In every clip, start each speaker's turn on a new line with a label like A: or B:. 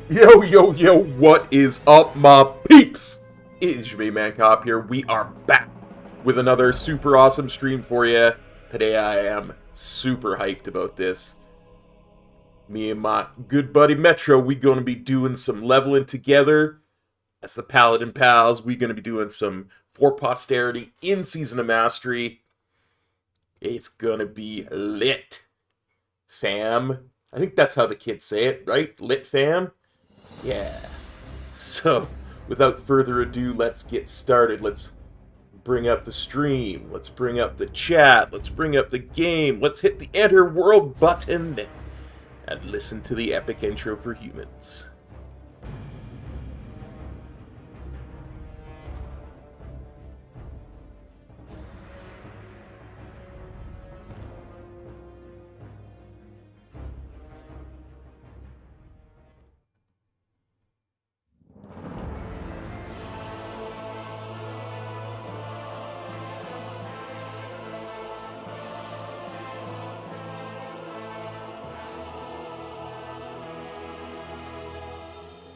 A: Yo, yo, yo, what is up, my peeps? It is your main man Cop here. We are back with another super awesome stream for you. Today I am super hyped about this. Me and my good buddy Metro, we gonna be doing some leveling together. As the Paladin Pals, we gonna be doing some For Posterity in Season of Mastery. It's gonna be lit, fam. I think that's how the kids say it, right? Lit, fam? Yeah. So, without further ado, let's get started. Let's bring up the stream. Let's bring up the chat. Let's bring up the game. Let's hit the Enter World button and listen to the epic intro for humans.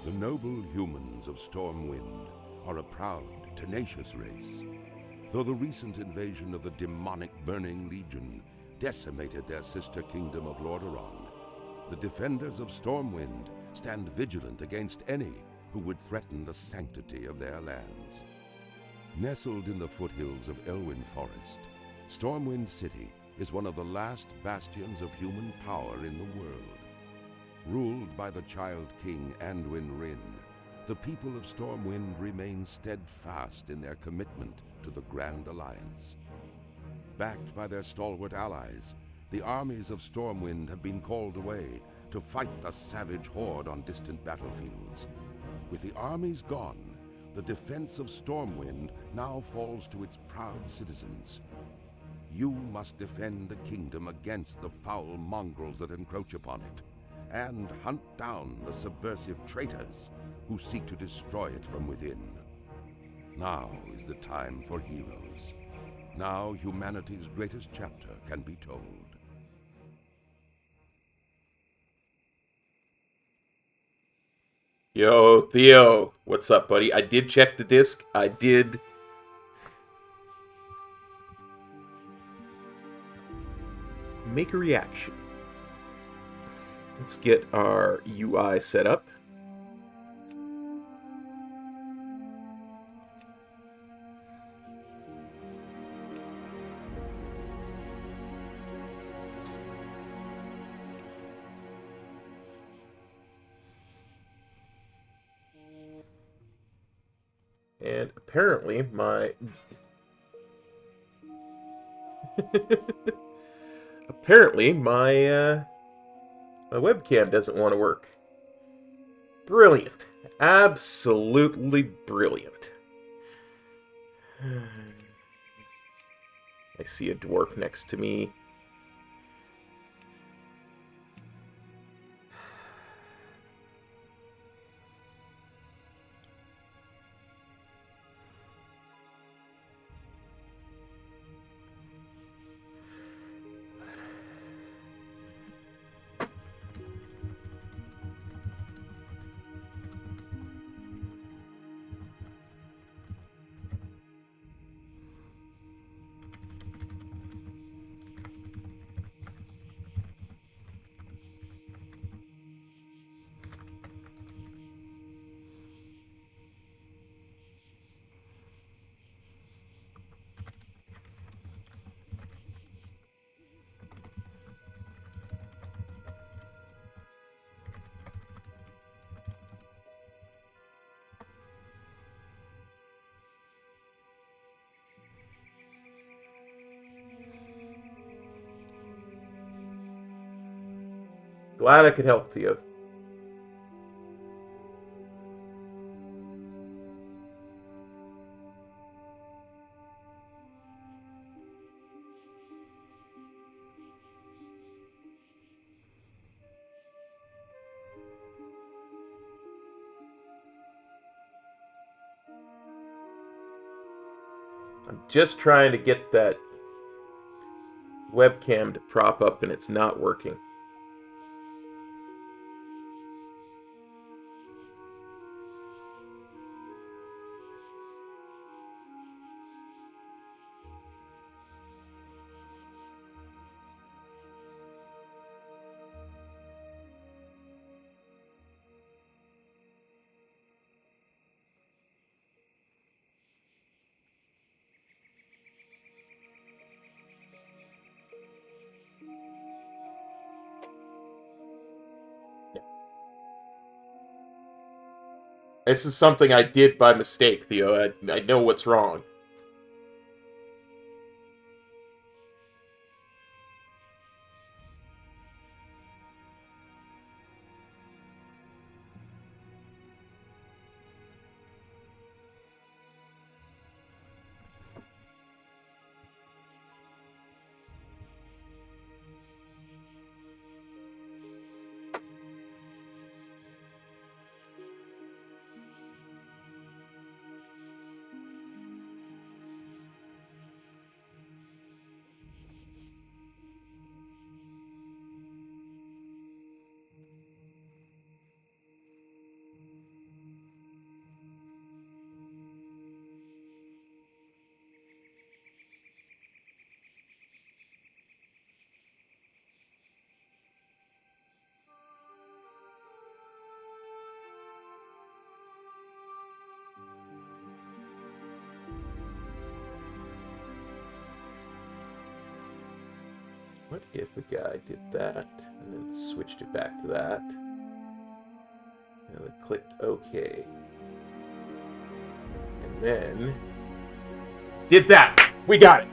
B: The noble humans of Stormwind are a proud, tenacious race. Though the recent invasion of the demonic Burning Legion decimated their sister kingdom of Lordaeron, the defenders of Stormwind stand vigilant against any who would threaten the sanctity of their lands. Nestled in the foothills of Elwynn Forest, Stormwind City is one of the last bastions of human power in the world. Ruled by the Child King Anduin Wrynn, the people of Stormwind remain steadfast in their commitment to the Grand Alliance. Backed by their stalwart allies, the armies of Stormwind have been called away to fight the savage horde on distant battlefields. With the armies gone, the defense of Stormwind now falls to its proud citizens. You must defend the kingdom against the foul mongrels that encroach upon it, and hunt down the subversive traitors who seek to destroy it from within. Now is the time for heroes. Now humanity's greatest chapter can be told.
A: Yo, Theo, what's up, buddy? I did check the disc. I did make a reaction. Let's get our UI set up. And apparently my Apparently, my webcam doesn't want to work. Brilliant. Absolutely brilliant. I see a dwarf next to me. Glad I could help you. I'm just trying to get that webcam to prop up and it's not working. This is something I did by mistake, Theo. I know what's wrong. What if a guy did that, and then switched it back to that, and then clicked OK, and then did that? We got it!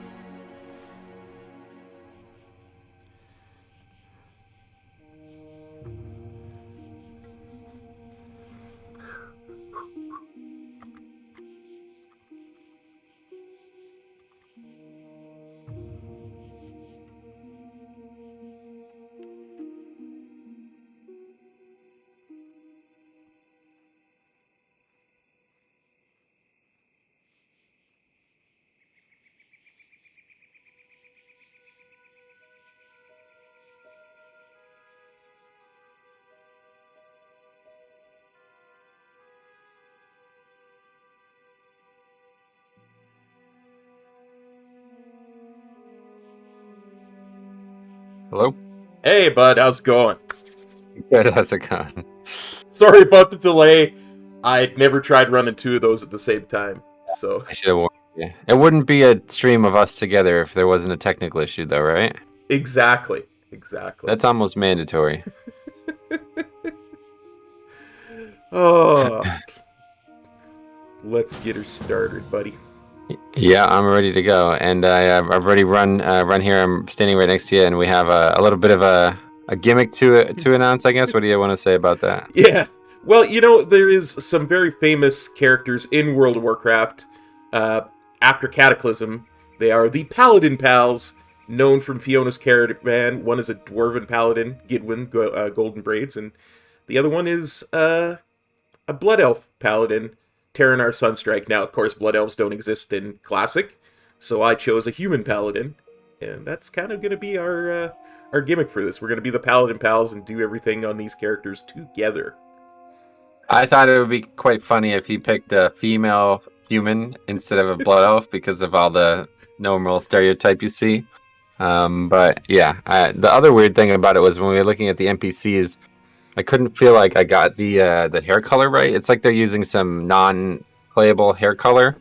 C: Hello?
A: Hey, bud, how's it going?
C: Good, how's it going?
A: Sorry about the delay. I'd never tried running two of those at the same time, so...
C: I should have warned you. It wouldn't be a stream of us together if there wasn't a technical issue, though, right?
A: Exactly.
C: That's almost mandatory.
A: Oh. Let's get her started, buddy.
C: Yeah, I'm ready to go, and I've already run here. I'm standing right next to you, and we have a little bit of a gimmick to announce, I guess. What do you want to say about that?
A: Yeah. Well, there is some very famous characters in World of Warcraft. Uh, After Cataclysm, they are the Paladin Pals, known from Fiona's Caravan. One is a Dwarven Paladin, Gidwin, Golden Braids, and the other one is a Blood Elf Paladin, Terranar Sunstrike. Now, of course, Blood Elves don't exist in Classic, so I chose a human Paladin, and that's kind of going to be our gimmick for this. We're going to be the Paladin Pals and do everything on these characters together.
C: I thought it would be quite funny if he picked a female human instead of a blood elf because of all the normal stereotype you see. But yeah, the other weird thing about it was when we were looking at the NPCs, I couldn't feel like I got the hair color right. It's like they're using some non-playable hair color,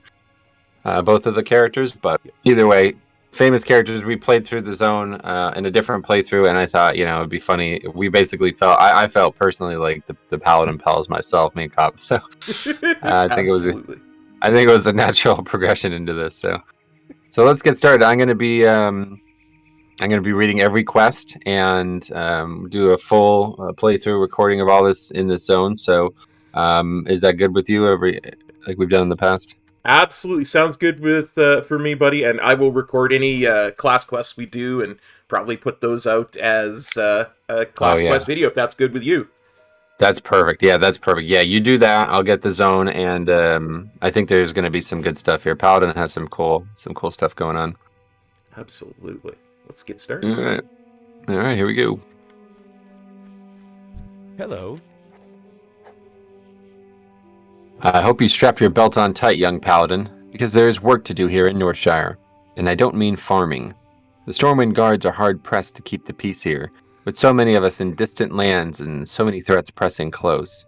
C: both of the characters. But either way, famous characters. We played through the zone in a different playthrough, and I thought, it'd be funny. We basically felt, I felt personally like the Paladin Pals myself, me and Cop. So I think it was a natural progression into this. So let's get started. I'm going to be reading every quest and do a full playthrough recording of all this in this zone. So is that good with you? Like we've done in the past?
A: Absolutely. Sounds good with for me, buddy. And I will record any class quests we do and probably put those out as a class quest video if that's good with you.
C: That's perfect. Yeah, that's perfect. Yeah, you do that. I'll get the zone, and I think there's going to be some good stuff here. Paladin has some cool stuff going on.
A: Absolutely. Let's get started.
C: All right, here we go.
D: Hello.
C: I hope you strap your belt on tight, young Paladin, because there is work to do here in Northshire, and I don't mean farming. The Stormwind Guards are hard-pressed to keep the peace here, with so many of us in distant lands and so many threats pressing close.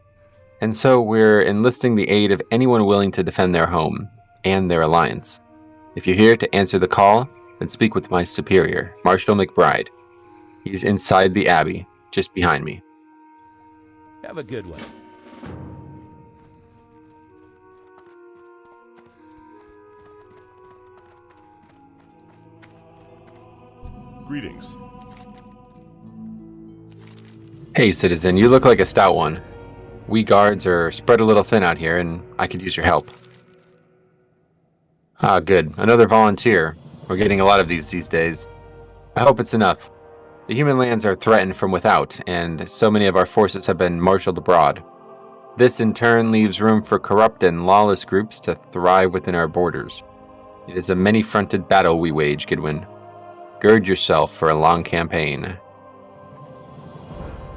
C: And so we're enlisting the aid of anyone willing to defend their home, and their alliance. If you're here to answer the call, then speak with my superior, Marshal McBride. He's inside the Abbey, just behind me.
D: Have a good one.
E: Greetings.
C: Hey, citizen, you look like a stout one. We guards are spread a little thin out here, and I could use your help. Ah, good. Another volunteer. We're getting a lot of these days. I hope it's enough. The human lands are threatened from without, and so many of our forces have been marshaled abroad. This, in turn, leaves room for corrupt and lawless groups to thrive within our borders. It is a many-fronted battle we wage, Gidwin. Gird yourself for a long campaign.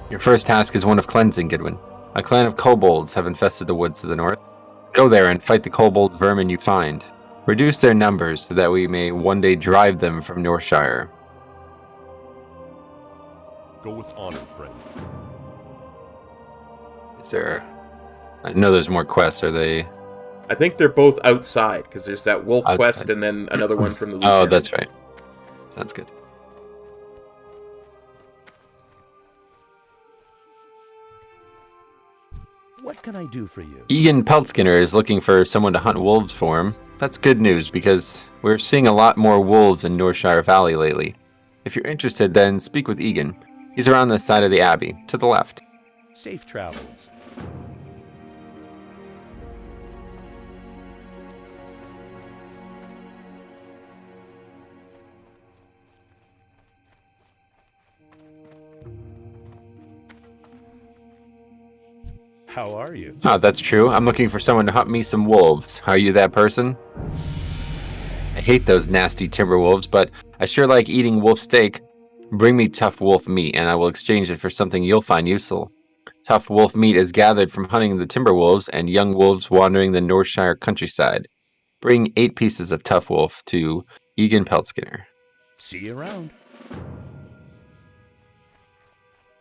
C: Your first task is one of cleansing, Gidwin. A clan of kobolds have infested the woods to the north. Go there and fight the kobold vermin you find. Reduce their numbers so that we may one day drive them from Northshire.
E: Go with honor, friend.
C: Is there... I know there's more quests. Are they...
A: I think they're both outside, because there's that wolf
C: outside
A: quest and then another one from the lieutenant.
C: Oh, that's right. Sounds good.
D: What can I do for you?
C: Egan Peltskinner is looking for someone to hunt wolves for him. That's good news, because we're seeing a lot more wolves in Northshire Valley lately. If you're interested, then speak with Egan. He's around this side of the Abbey, to the left.
D: Safe travels. How are you?
C: Oh, that's true. I'm looking for someone to hunt me some wolves. Are you that person? I hate those nasty timber wolves, but I sure like eating wolf steak. Bring me tough wolf meat, and I will exchange it for something you'll find useful. Tough wolf meat is gathered from hunting the timber wolves and young wolves wandering the Northshire countryside. Bring 8 pieces of tough wolf to Egan Peltskinner.
D: See you around.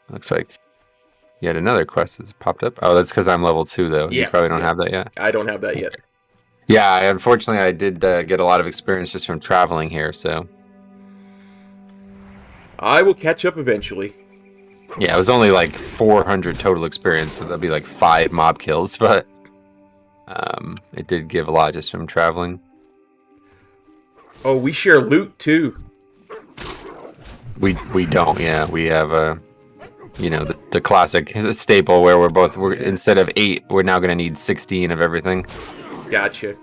C: Looks like yet another quest has popped up. Oh, that's because I'm level 2, though.
A: Yeah,
C: You probably don't have that yet.
A: I don't have that yet.
C: Yeah, unfortunately, I did get a lot of experience just from traveling here, so...
A: I will catch up eventually.
C: Yeah, it was only like 400 total experience, so that'd be like 5 mob kills, but it did give a lot just from traveling.
A: Oh, we share loot too.
C: We don't. Yeah, we have the classic staple where we're instead of 8, we're now gonna need 16 of everything.
A: Gotcha.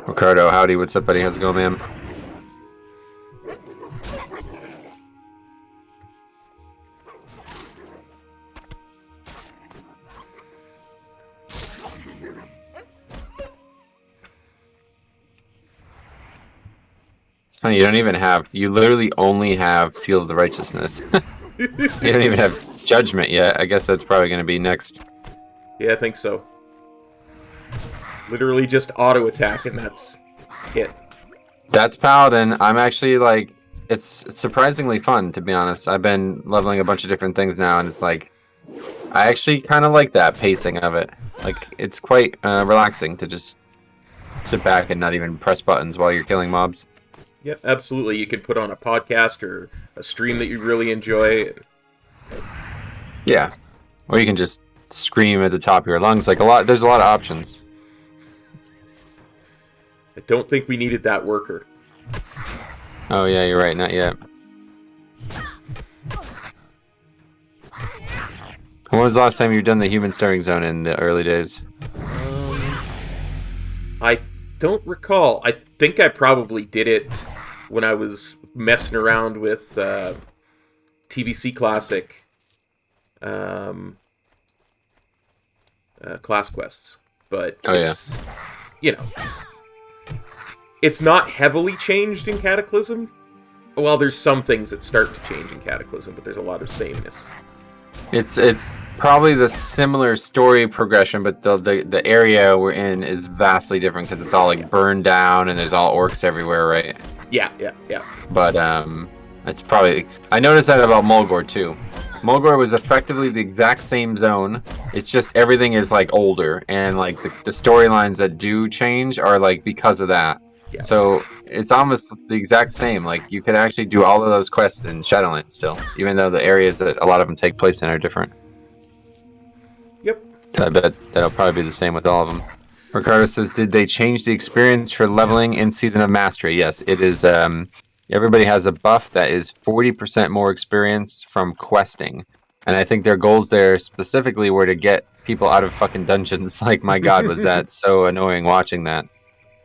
C: Ricardo, howdy, what's up, buddy? How's it going, man? It's funny, you literally only have Seal of the Righteousness. You don't even have Judgment yet. I guess that's probably going to be next.
A: Yeah, I think so. Literally just auto attack, and that's it.
C: That's Paladin. I'm actually like, it's surprisingly fun, to be honest. I've been leveling a bunch of different things now, and it's like, I actually kind of like that pacing of it. Like, it's quite relaxing to just sit back and not even press buttons while you're killing mobs.
A: Yep, absolutely. You could put on a podcast or a stream that you really enjoy.
C: Yeah. Or you can just scream at the top of your lungs. There's a lot of options.
A: I don't think we needed that worker.
C: Oh yeah, you're right, not yet. When was the last time you've done the human stirring zone in the early days?
A: I don't recall. I think I probably did it when I was messing around with TBC Classic class quests. But it's, it's not heavily changed in Cataclysm. Well, there's some things that start to change in Cataclysm, but there's a lot of sameness.
C: It's probably the similar story progression, but the area we're in is vastly different because it's all like burned down and there's all orcs everywhere, right?
A: Yeah.
C: But it's probably, I noticed that about Mulgore too. Mulgore was effectively the exact same zone. It's just everything is like older, and like the storylines that do change are like because of that.
A: Yeah.
C: So it's almost the exact same. Like you could actually do all of those quests in Shadowlands still, even though the areas that a lot of them take place in are different.
A: Yep.
C: I bet that'll probably be the same with all of them. Ricardo says, did they change the experience for leveling in Season of Mastery? Yes, it is. Everybody has a buff that is 40% more experience from questing. And I think their goals there specifically were to get people out of fucking dungeons. Like, my god, was that so annoying watching that.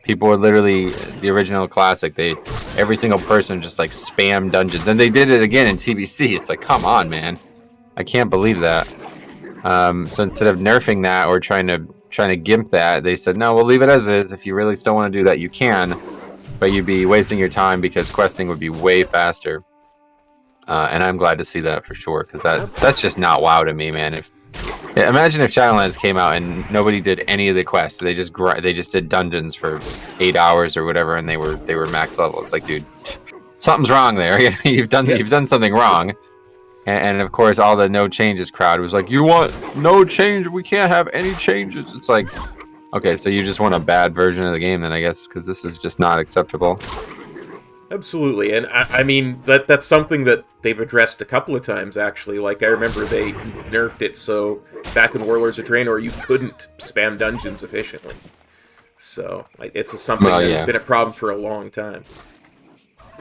C: People were literally, the original classic, every single person just like spam dungeons. And they did it again in TBC. It's like, come on, man. I can't believe that. So instead of nerfing that or trying to gimp that, they said, no, we'll leave it as is. If you really still want to do that, you can. But you'd be wasting your time because questing would be way faster. And I'm glad to see that for sure, because that's just not WoW to me, man. Imagine if Shadowlands came out and nobody did any of the quests. They just did dungeons for 8 hours or whatever, and they were max level. It's like, dude, something's wrong there. You've done something wrong. And of course, all the no changes crowd was like, you want no change? We can't have any changes. It's like, okay, so you just want a bad version of the game then, I guess, because this is just not acceptable.
A: Absolutely, and I mean, that's something that they've addressed a couple of times, actually. Like, I remember they nerfed it so back in Warlords of Draenor, you couldn't spam dungeons efficiently. So, like, it's something that's been a problem for a long time.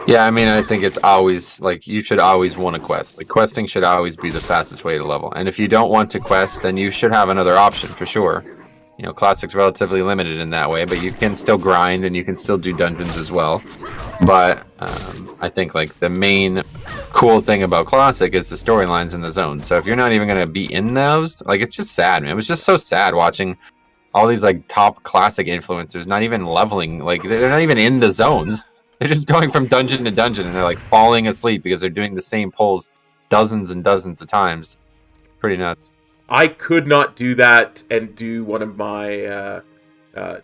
C: Yeah, I mean, I think it's always, like, you should always want to quest. Like, questing should always be the fastest way to level. And if you don't want to quest, then you should have another option, for sure. You know, Classic's relatively limited in that way, but you can still grind and you can still do dungeons as well. But I think, like, the main cool thing about Classic is the storylines in the zone. So if you're not even going to be in those, like, it's just sad, man. It was just so sad watching all these, like, top Classic influencers not even leveling. Like, they're not even in the zones. They're just going from dungeon to dungeon, and they're, like, falling asleep because they're doing the same pulls dozens and dozens of times. Pretty nuts.
A: I could not do that and do one of my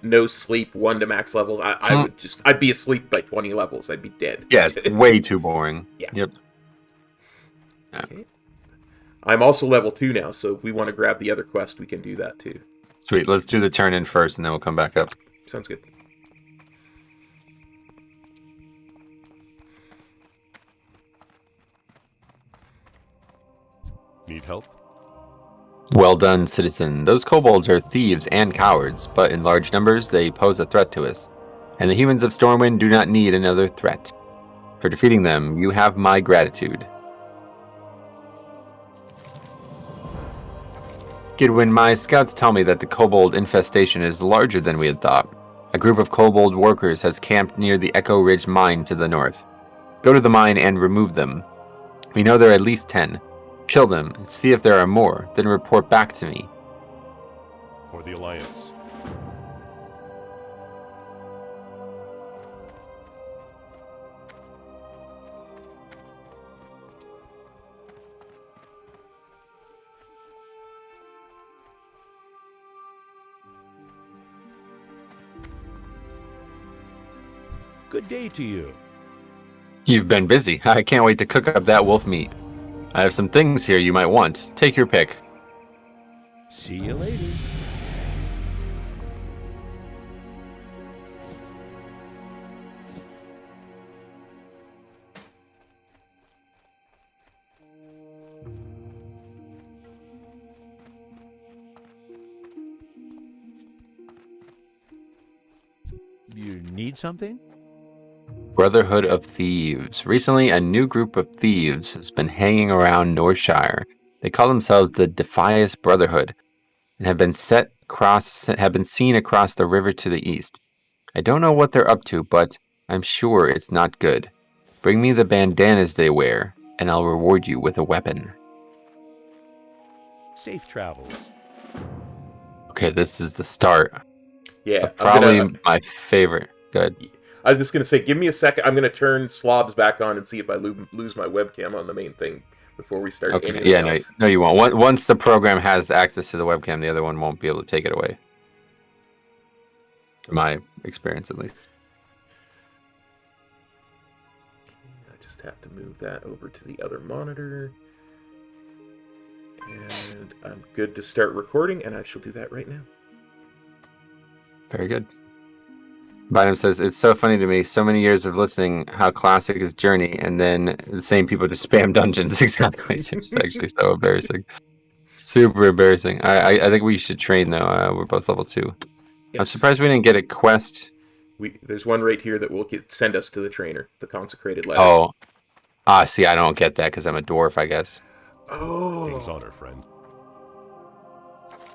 A: no sleep 1 to max levels. I'd be asleep by 20 levels. I'd be dead.
C: Yeah, it's way too boring.
A: Yeah.
C: Yep. Yeah.
A: Okay. I'm also level 2 now, so if we want to grab the other quest, we can do that too.
C: Sweet. Let's do the turn in first, and then we'll come back up.
A: Sounds good.
E: Need help?
C: Well done, citizen. Those kobolds are thieves and cowards, but in large numbers they pose a threat to us. And the humans of Stormwind do not need another threat. For defeating them, you have my gratitude. Gidwin, my scouts tell me that the kobold infestation is larger than we had thought. A group of kobold workers has camped near the Echo Ridge mine to the north. Go to the mine and remove them. We know there are at least 10. Kill them and see if there are more, then report back to me.
E: For the Alliance.
D: Good day to you.
C: You've been busy. I can't wait to cook up that wolf meat. I have some things here you might want. Take your pick.
D: See you later. You need something?
C: Brotherhood of Thieves. Recently, a new group of thieves has been hanging around Northshire. They call themselves the Defias Brotherhood and have been seen across the river to the east. I don't know what they're up to, but I'm sure it's not good. Bring me the bandanas they wear, and I'll reward you with a weapon.
D: Safe travels.
C: Okay, this is the start.
A: Yeah,
C: Probably my favorite. Good.
A: I was just going to say, give me a second. I'm going to turn slobs back on and see if I lose my webcam on the main thing before we start.
C: Okay. Yeah, no, you won't. Once the program has access to the webcam, the other one won't be able to take it away. To my experience, at least.
A: I just have to move that over to the other monitor. And I'm good to start recording, and I shall do that right now.
C: Very good. Bynum says, it's so funny to me, so many years of listening, how classic is Journey, and then the same people just spam dungeons. Exactly. It's actually so embarrassing. Super embarrassing. I think we should train, though. We're both level 2. Yes. I'm surprised we didn't get a quest.
A: There's one right here that will send us to the trainer, the consecrated letter.
C: Oh. See, I don't get that because I'm a dwarf, I guess.
A: Oh.
E: King's honor, friend.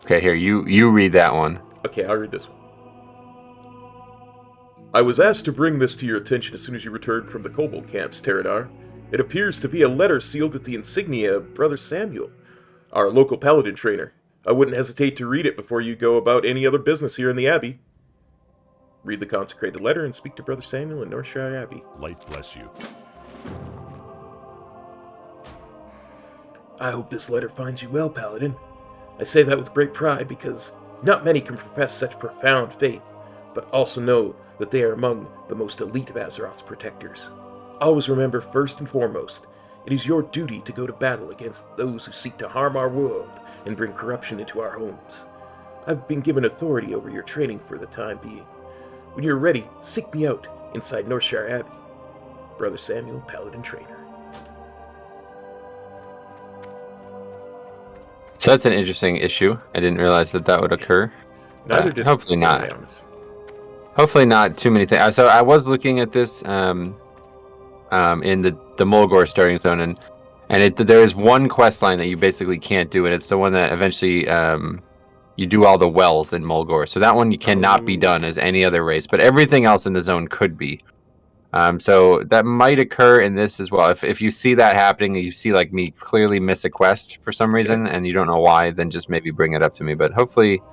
C: Okay, here, you read that one.
A: Okay, I'll read this one. I was asked to bring this to your attention as soon as you returned from the kobold camps, Terradar. It appears to be a letter sealed with the insignia of Brother Samuel, our local paladin trainer. I wouldn't hesitate to read it before you go about any other business here in the Abbey. Read the consecrated letter and speak to Brother Samuel in Northshire Abbey.
E: Light bless you.
A: I hope this letter finds you well, Paladin. I say that with great pride because not many can profess such profound faith, but also know that they are among the most elite of Azeroth's protectors. Always remember, first and foremost, it is your duty to go to battle against those who seek to harm our world and bring corruption into our homes. I've been given authority over your training for the time being. When you're ready, seek me out inside Northshire Abbey. Brother Samuel, Paladin Trainer.
C: So that's an interesting issue. I didn't realize that would occur. Hopefully not. Hopefully not too many things. So I was looking at this in the Mulgore starting zone, and there is one quest line that you basically can't do, and it's the one that eventually you do all the wells in Mulgore. So that one you cannot be done as any other race, but everything else in the zone could be. So that might occur in this as well. If you see that happening, and you see like me clearly miss a quest for some reason, and you don't know why, then just maybe bring it up to me. But hopefully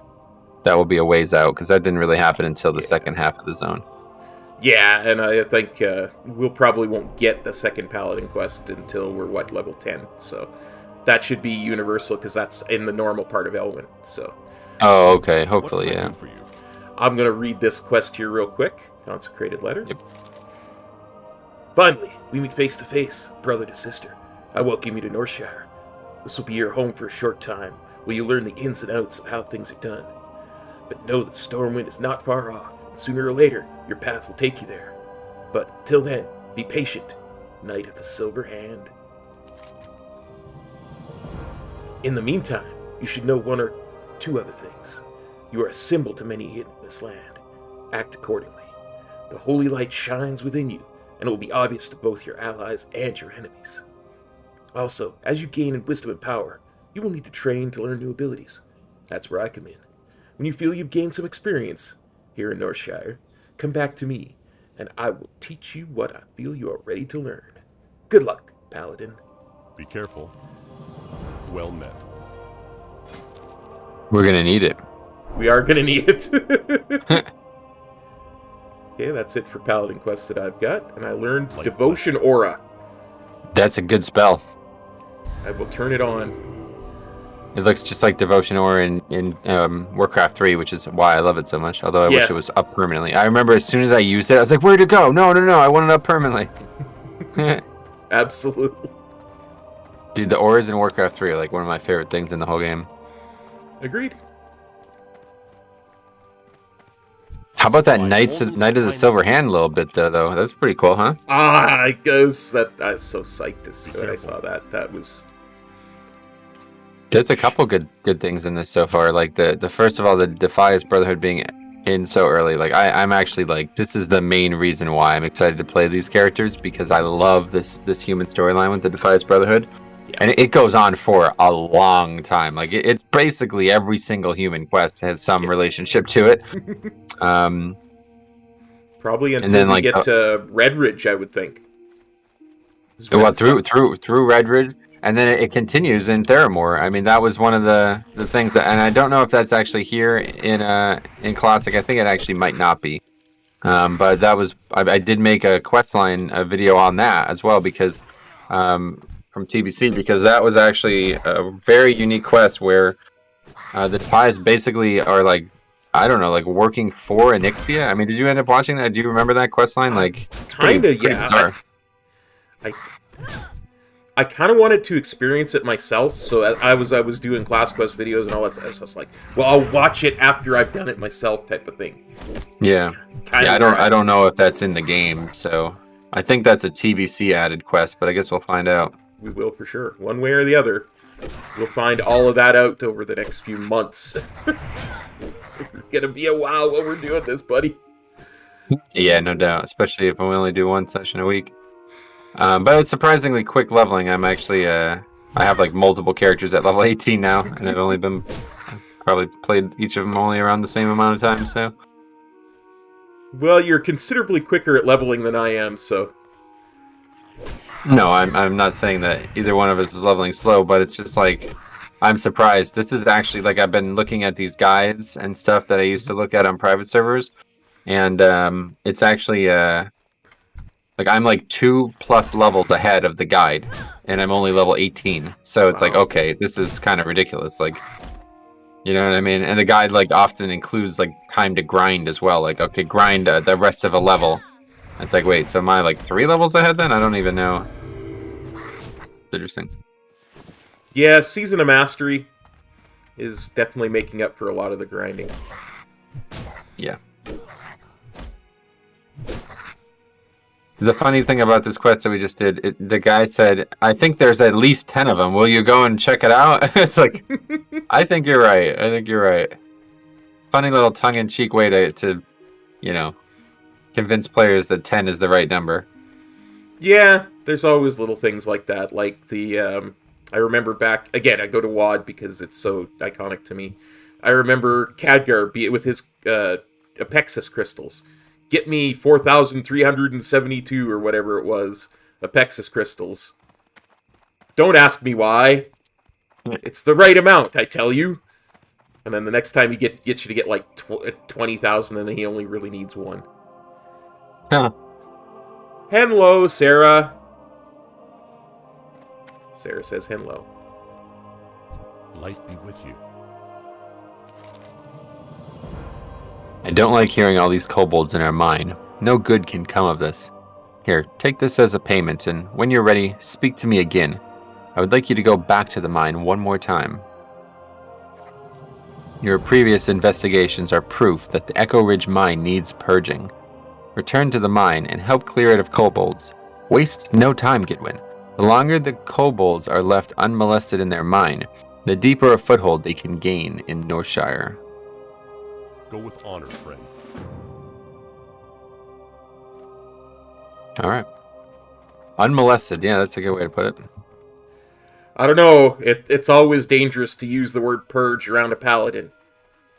C: that will be a ways out, because that didn't really happen until the second half of the zone.
A: Yeah, and I think we'll probably won't get the second Paladin quest until we're, level 10. So that should be universal, because that's in the normal part of Elwynn. So.
C: Oh, okay. Hopefully, yeah.
A: I'm going to read this quest here real quick. Consecrated letter.
C: Yep.
A: Finally, we meet face to face, brother to sister. I welcome you to Northshire. This will be your home for a short time, where you'll learn the ins and outs of how things are done. But know that Stormwind is not far off, and sooner or later, your path will take you there. But till then, be patient, Knight of the Silver Hand. In the meantime, You should know one or two other things. You are a symbol to many hidden in this land. Act accordingly. The holy light shines within you, and it will be obvious to both your allies and your enemies. Also, as you gain in wisdom and power, you will need to train to learn new abilities. That's where I come in. When you feel you've gained some experience here in Northshire, come back to me, and I will teach you what I feel you are ready to learn. Good luck, Paladin.
E: Be careful. Well met.
C: We're gonna need it.
A: We are gonna need it. Okay, that's it for Paladin quests that I've got, and I learned
E: Like
A: Devotion Aura.
C: That's a good spell.
A: I will turn it on.
C: It looks just like Devotion Aura in Warcraft 3, which is why I love it so much. Although I wish it was up permanently. I remember as soon as I used it, I was like, where'd it go? No, I want it up permanently.
A: Absolutely.
C: Dude, the auras in Warcraft 3 are like one of my favorite things in the whole game.
A: Agreed.
C: How about that Knight of the Silver Hand a little bit, though? That's pretty cool, huh?
A: I was so psyched to see when I saw that. That was...
C: There's a couple good things in this so far. Like the first of all, the Defias Brotherhood being in so early. Like I'm actually like, this is the main reason why I'm excited to play these characters, because I love this human storyline with the Defias Brotherhood. Yeah. And it goes on for a long time. Like it's basically every single human quest has some relationship to it.
A: Probably until we get to Red Ridge, I would think.
C: Well, through Red Ridge, and then it continues in Theramore. I mean, that was one of the things that, and I don't know if that's actually here in Classic. I think it actually might not be. But that was I did make a questline video on that as well, because from TBC, because that was actually a very unique quest where the Defias basically are like, I don't know, like working for Onyxia. I mean, did you end up watching that? Do you remember that questline? Like,
A: kinda,
C: pretty bizarre.
A: I kind of wanted to experience it myself, so I was doing class quest videos and all that stuff. I was just like, well, I'll watch it after I've done it myself, type of thing.
C: Yeah, I don't know if that's in the game, so I think that's a TBC added quest, but I guess we'll find out.
A: We will for sure, one way or the other. We'll find all of that out over the next few months. It's gonna be a while while we're doing this, buddy.
C: Yeah, no doubt, especially if we only do one session a week. But it's surprisingly quick leveling. I'm actually, I have like multiple characters at level 18 now, and I've probably played each of them only around the same amount of time, so.
A: Well, you're considerably quicker at leveling than I am, so.
C: No, I'm not saying that either one of us is leveling slow, but it's just like, I'm surprised. This is actually, like, I've been looking at these guides and stuff that I used to look at on private servers, and it's actually, like, I'm like 2+ levels ahead of the guide, and I'm only level 18. So it's like, okay, this is kind of ridiculous. Like, you know what I mean? And the guide, like, often includes, like, time to grind as well. Like, okay, grind the rest of a level. It's like, wait, so am I, like, 3 levels ahead then? I don't even know. Interesting.
A: Yeah, Season of Mastery is definitely making up for a lot of the grinding.
C: Yeah. The funny thing about this quest that we just did, the guy said, I think there's at least 10 of them. Will you go and check it out? It's like, I think you're right. Funny little tongue-in-cheek way to, you know, convince players that 10 is the right number. Yeah,
A: there's always little things like that. Like the, I remember back, again, I go to WoD because it's so iconic to me. I remember Khadgar with his Apexis crystals. Get me 4,372 or whatever it was, Apexis crystals. Don't ask me why. It's the right amount, I tell you. And then the next time he gets you to get like 20,000, and then he only really needs 1.
C: Huh.
A: Hello, Sarah. Sarah says hello.
E: Light be with you.
C: I don't like hearing all these kobolds in our mine. No good can come of this. Here, take this as a payment, and when you're ready, speak to me again. I would like you to go back to the mine one more time. Your previous investigations are proof that the Echo Ridge mine needs purging. Return to the mine and help clear it of kobolds. Waste no time, Gidwin. The longer the kobolds are left unmolested in their mine, The deeper a foothold they can gain in Northshire.
E: Go with honor, friend.
C: All right. Unmolested. Yeah, that's a good way to put it.
A: I don't know. It's always dangerous to use the word purge around a paladin.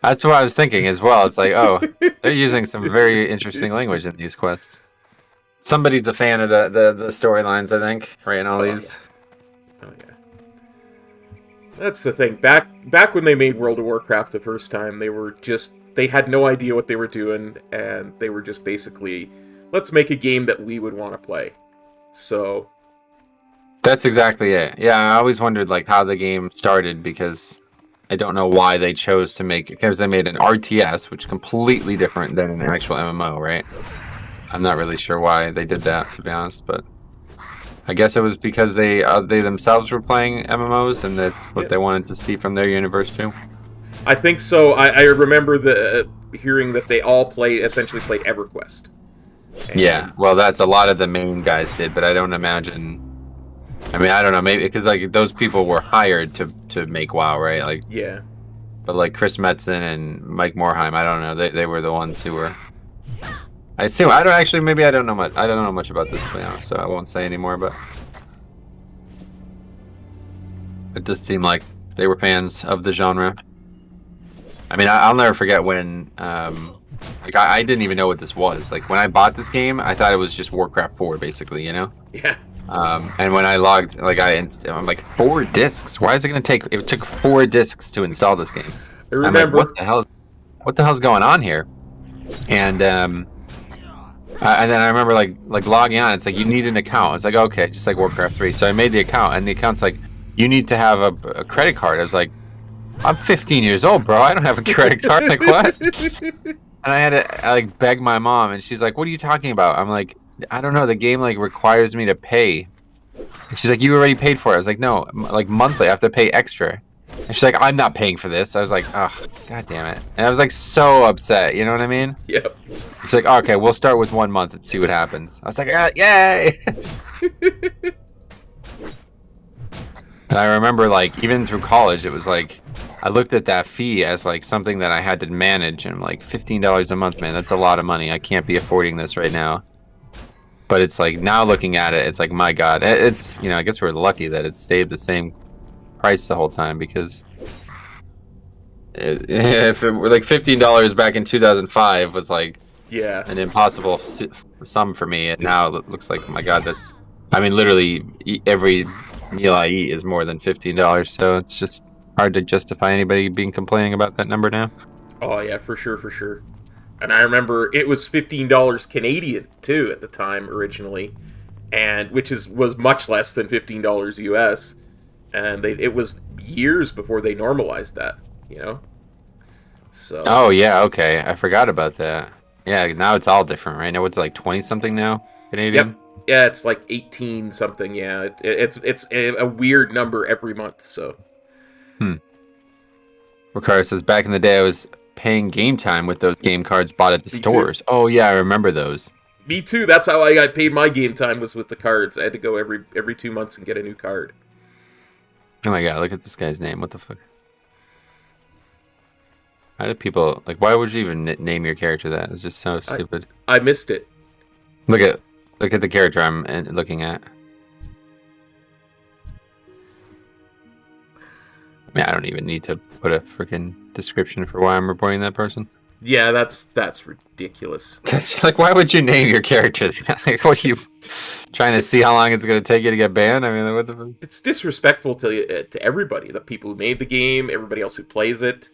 C: That's what I was thinking as well. It's like, oh, they're using some very interesting language in these quests. Somebody's a fan of the storylines, I think, right? In all these.
A: Yeah. Oh yeah. That's the thing. Back when they made World of Warcraft the first time, they had no idea what they were doing, and they were just basically, let's make a game that we would want to play. So
C: That's exactly it. Yeah, I always wondered like how the game started because I don't know why they chose to make it, because they made an RTS, which is completely different than an actual MMO, right? I'm not really sure why they did that, to be honest, but I guess it was because they themselves were playing MMOs, and that's what they wanted to see from their universe too.
A: I think so. I remember hearing that they all essentially played EverQuest. And
C: Yeah, well, that's a lot of the main guys did, but I don't imagine. I mean, I don't know, maybe because like those people were hired to make WoW, right? Like,
A: yeah.
C: but like Chris Metzen and Mike Morheim, I don't know, they were the ones who were. I assume I don't actually. Maybe I don't know much. I don't know much about this, to be honest, so I won't say anymore. But it does seem like they were fans of the genre. I mean, I'll never forget when, like, I didn't even know what this was. Like, when I bought this game, I thought it was just Warcraft 4, basically, you know?
A: Yeah.
C: And when I logged, like, I'm like, 4 discs? Why is it going to take? It took 4 discs to install this game.
A: I remember.
C: I'm like, what the hell's going on here? And then I remember like logging on. It's like you need an account. It's like, okay, just like Warcraft 3. So I made the account, and the account's like, you need to have a credit card. I was like, I'm 15 years old, bro. I don't have a credit card. Like, what? And I had to like beg my mom, and she's like, what are you talking about? I'm like, I don't know. The game like requires me to pay. And she's like, you already paid for it. I was like, no, like monthly. I have to pay extra. And she's like, I'm not paying for this. I was like, oh, god damn it. And I was like so upset. You know what I mean?
A: Yep.
C: She's like, okay, we'll start with 1 month and see what happens. I was like, yay! And I remember, like, even through college, it was like, I looked at that fee as like something that I had to manage, and I'm like, $15 a month, man, that's a lot of money. I can't be affording this right now. But it's like, now looking at it, it's like, my god, it's, you know, I guess we're lucky that it stayed the same price the whole time, because if it were like $15 back in 2005 was like an impossible sum for me, and now it looks like, my god, that's, I mean, literally every meal I eat is more than $15, so it's just hard to justify anybody complaining about that number now.
A: Oh yeah, for sure. And I remember it was $15 Canadian too at the time originally, and which was much less than $15 US. And it was years before they normalized that, you know? So.
C: Oh, yeah, okay. I forgot about that. Yeah, now it's all different, right? Now it's like 20-something now, Canadian?
A: Yep. Yeah, it's like 18-something, yeah. It's a weird number every month, so.
C: Ricardo says, back in the day, I was paying game time with those game cards bought at the stores.
A: Too.
C: Oh, yeah, I remember those.
A: Me too. That's how I got paid my game time, was with the cards. I had to go every 2 months and get a new card.
C: Oh my god, look at this guy's name. What the fuck? How did people... Like, why would you even name your character that? It's just so stupid.
A: I missed it.
C: Look at the character I'm looking at. I mean, I don't even need to put a freaking description for why I'm reporting that person.
A: Yeah, that's ridiculous.
C: That's like, why would you name your character? Like, what are you trying to see how long it's going to take you to get banned? I mean, like, what the fuck?
A: It's disrespectful to everybody, the people who made the game, everybody else who plays it.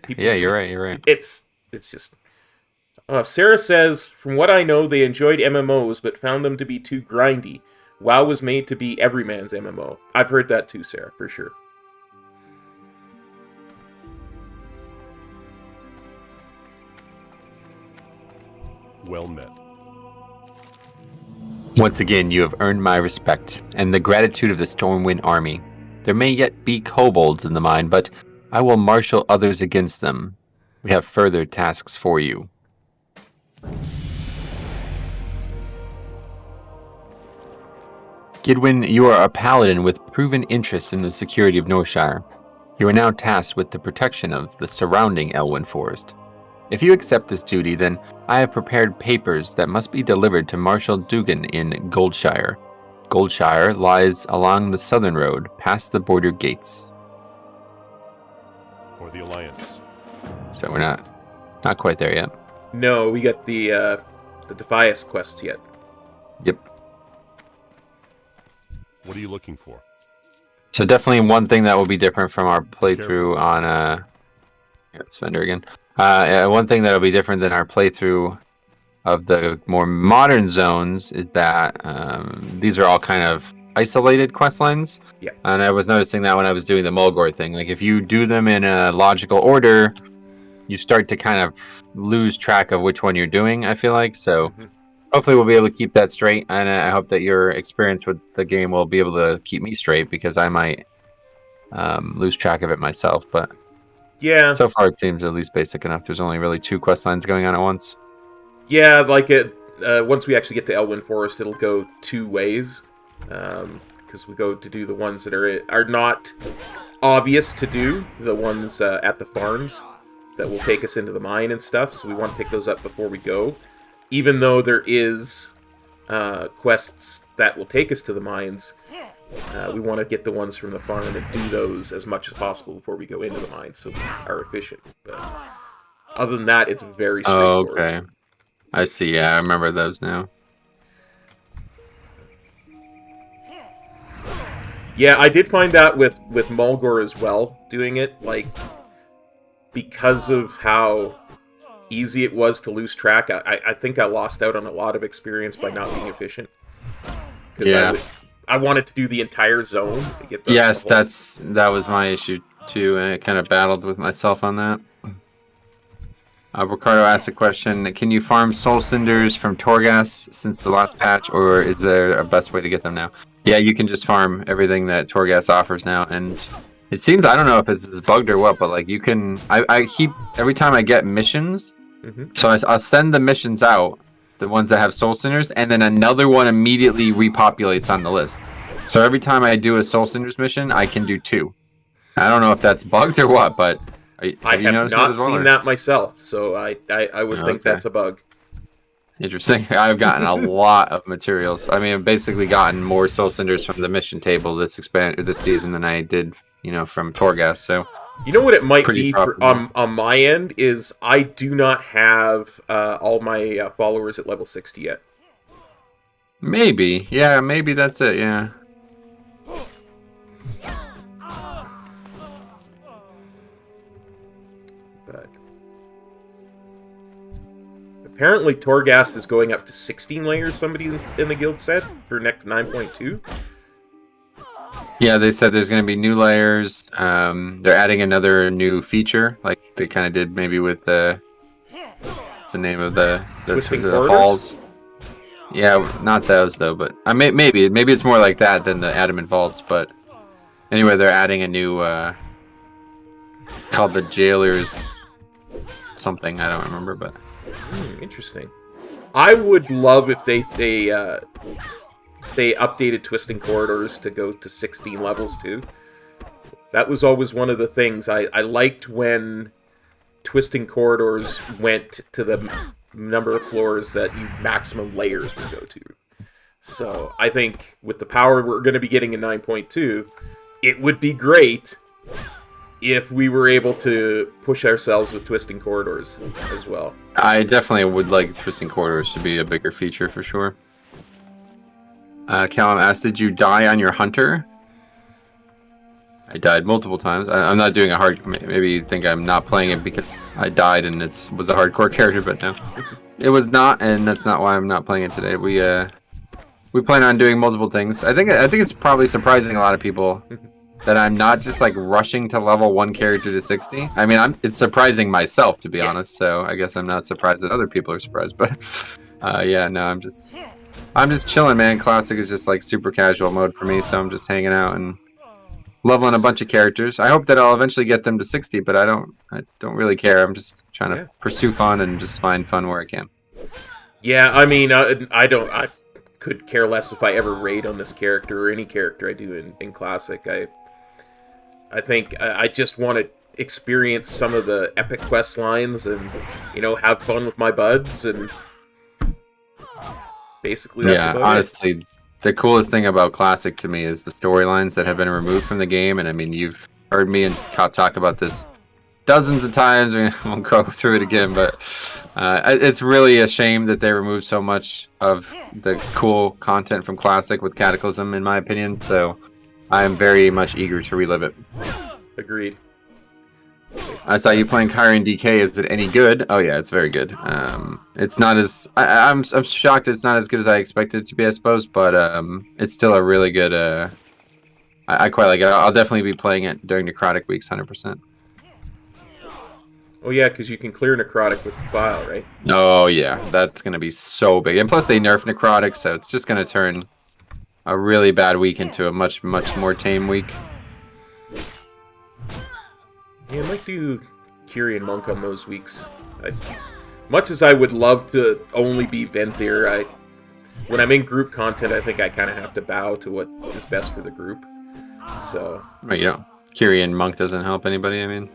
C: Yeah, you're right.
A: It's just... Sarah says, from what I know, they enjoyed MMOs, but found them to be too grindy. WoW was made to be every man's MMO. I've heard that too, Sarah, for sure.
E: Well met.
C: Once again, you have earned my respect, and the gratitude of the Stormwind army. There may yet be kobolds in the mine, but I will marshal others against them. We have further tasks for you. Gidwin, you are a paladin with proven interest in the security of Northshire. You are now tasked with the protection of the surrounding Elwynn Forest. If you accept this duty, then I have prepared papers that must be delivered to Marshal Dugan in Goldshire. Goldshire lies along the southern road, past the border gates.
E: For the Alliance.
C: So we're not quite there yet.
A: No, we got the Defias quest yet.
C: Yep.
E: What are you looking for?
C: So definitely one thing that will be different from our playthrough on here, it's Fender again. One thing that will be different than our playthrough of the more modern zones is that these are all kind of isolated quest lines.
A: Yeah.
C: And I was noticing that when I was doing the Mulgore thing. Like if you do them in a logical order, you start to kind of lose track of which one you're doing, I feel like. So hopefully we'll be able to keep that straight. And I hope that your experience with the game will be able to keep me straight, because I might lose track of it myself. But
A: yeah,
C: so far it seems at least basic enough. There's only really 2 quest lines going on at once.
A: Yeah, like once we actually get to Elwynn Forest, it'll go 2 ways. Because we go to do the ones that are not obvious to do, the ones at the farms that will take us into the mine and stuff. So we want to pick those up before we go. Even though there is quests that will take us to the mines, we want to get the ones from the farm and do those as much as possible before we go into the mines, so we are efficient. But other than that, it's very straightforward.
C: Oh, okay. I see. Yeah, I remember those now.
A: Yeah, I did find that with Mulgore as well, doing it, like, because of how easy it was to lose track. I think I lost out on a lot of experience by not being efficient.
C: Yeah.
A: I wanted to do the entire zone to get the
C: Yes,
A: whole...
C: that was my issue too, and I kind of battled with myself on that. Ricardo asked a question: can you farm soul cinders from Torghast since the last patch, or is there a best way to get them now? Yeah, you can just farm everything that Torghast offers now, and it seems, I don't know if this is bugged or what, but like you can, I keep, every time I get missions, so I'll send the missions out, the ones that have soul cinders, and then another one immediately repopulates on the list. So every time I do a soul cinders mission, I can do 2. I don't know if that's bugged or what, but
A: I have not seen that myself, so I would think that's a bug.
C: Interesting. I've gotten a lot of materials. I mean, I've basically gotten more soul cinders from the mission table this season than I did, from Torghast. So
A: you know what it might be on my end is I do not have all my followers at level 60 yet.
C: Maybe. Yeah, maybe that's it. Yeah.
A: But apparently Torghast is going up to 16 layers, somebody in the guild said, for next 9.2.
C: Yeah, they said there's going to be new layers. They're adding another new feature, like they kind of did maybe with what's the name of the halls. Yeah, not those though, but maybe it's more like that than the adamant vaults. But anyway, they're adding a new called the Jailers something. I don't remember, but
A: interesting. I would love if they updated Twisting Corridors to go to 16 levels too. That was always one of the things I liked when Twisting Corridors went to the number of floors that you maximum layers would go to. So I think with the power we're going to be getting in 9.2, it would be great if we were able to push ourselves with Twisting Corridors as well.
C: I definitely would like Twisting Corridors to be a bigger feature for sure. Callum asked, did you die on your hunter? I died multiple times. I'm not doing a hard... Maybe you think I'm not playing it because I died and it was a hardcore character, but no. It was not, and that's not why I'm not playing it today. We plan on doing multiple things. I think it's probably surprising a lot of people that I'm not just like rushing to level 1 character to 60. I mean, it's surprising myself, to be honest, so I guess I'm not surprised that other people are surprised, but yeah, no, I'm just chilling, man. Classic is just like super casual mode for me, so I'm just hanging out and leveling a bunch of characters. I hope that I'll eventually get them to 60, but I don't really care. I'm just trying to pursue fun and just find fun where I can.
A: Yeah, I mean, could care less if I ever raid on this character or any character I do in Classic. I think I just want to experience some of the epic quest lines and, you know, have fun with my buds, and basically that's
C: Yeah,
A: about
C: honestly, the coolest thing about Classic to me is the storylines that have been removed from the game. And I mean, you've heard me and Cop talk about this dozens of times. We won't go through it again, but it's really a shame that they removed so much of the cool content from Classic with Cataclysm, in my opinion. So I am very much eager to relive it.
A: Agreed.
C: I saw you playing Kyrian DK. Is it any good? Oh yeah, it's very good. It's not as I'm shocked it's not as good as I expected it to be, I suppose, but it's still a really good. I quite like it. I'll definitely be playing it during necrotic weeks, 100%.
A: Oh yeah, because you can clear necrotic with the file, right?
C: Oh yeah, that's gonna be so big, and plus they nerf necrotic, so it's just gonna turn a really bad week into a much more tame week.
A: Yeah, I might do Kyrian Monk on those weeks. Much as I would love to only be Venthyr, when I'm in group content, I think I kind of have to bow to what is best for the group. So.
C: Well, you know, Kyrian Monk doesn't help anybody. I mean,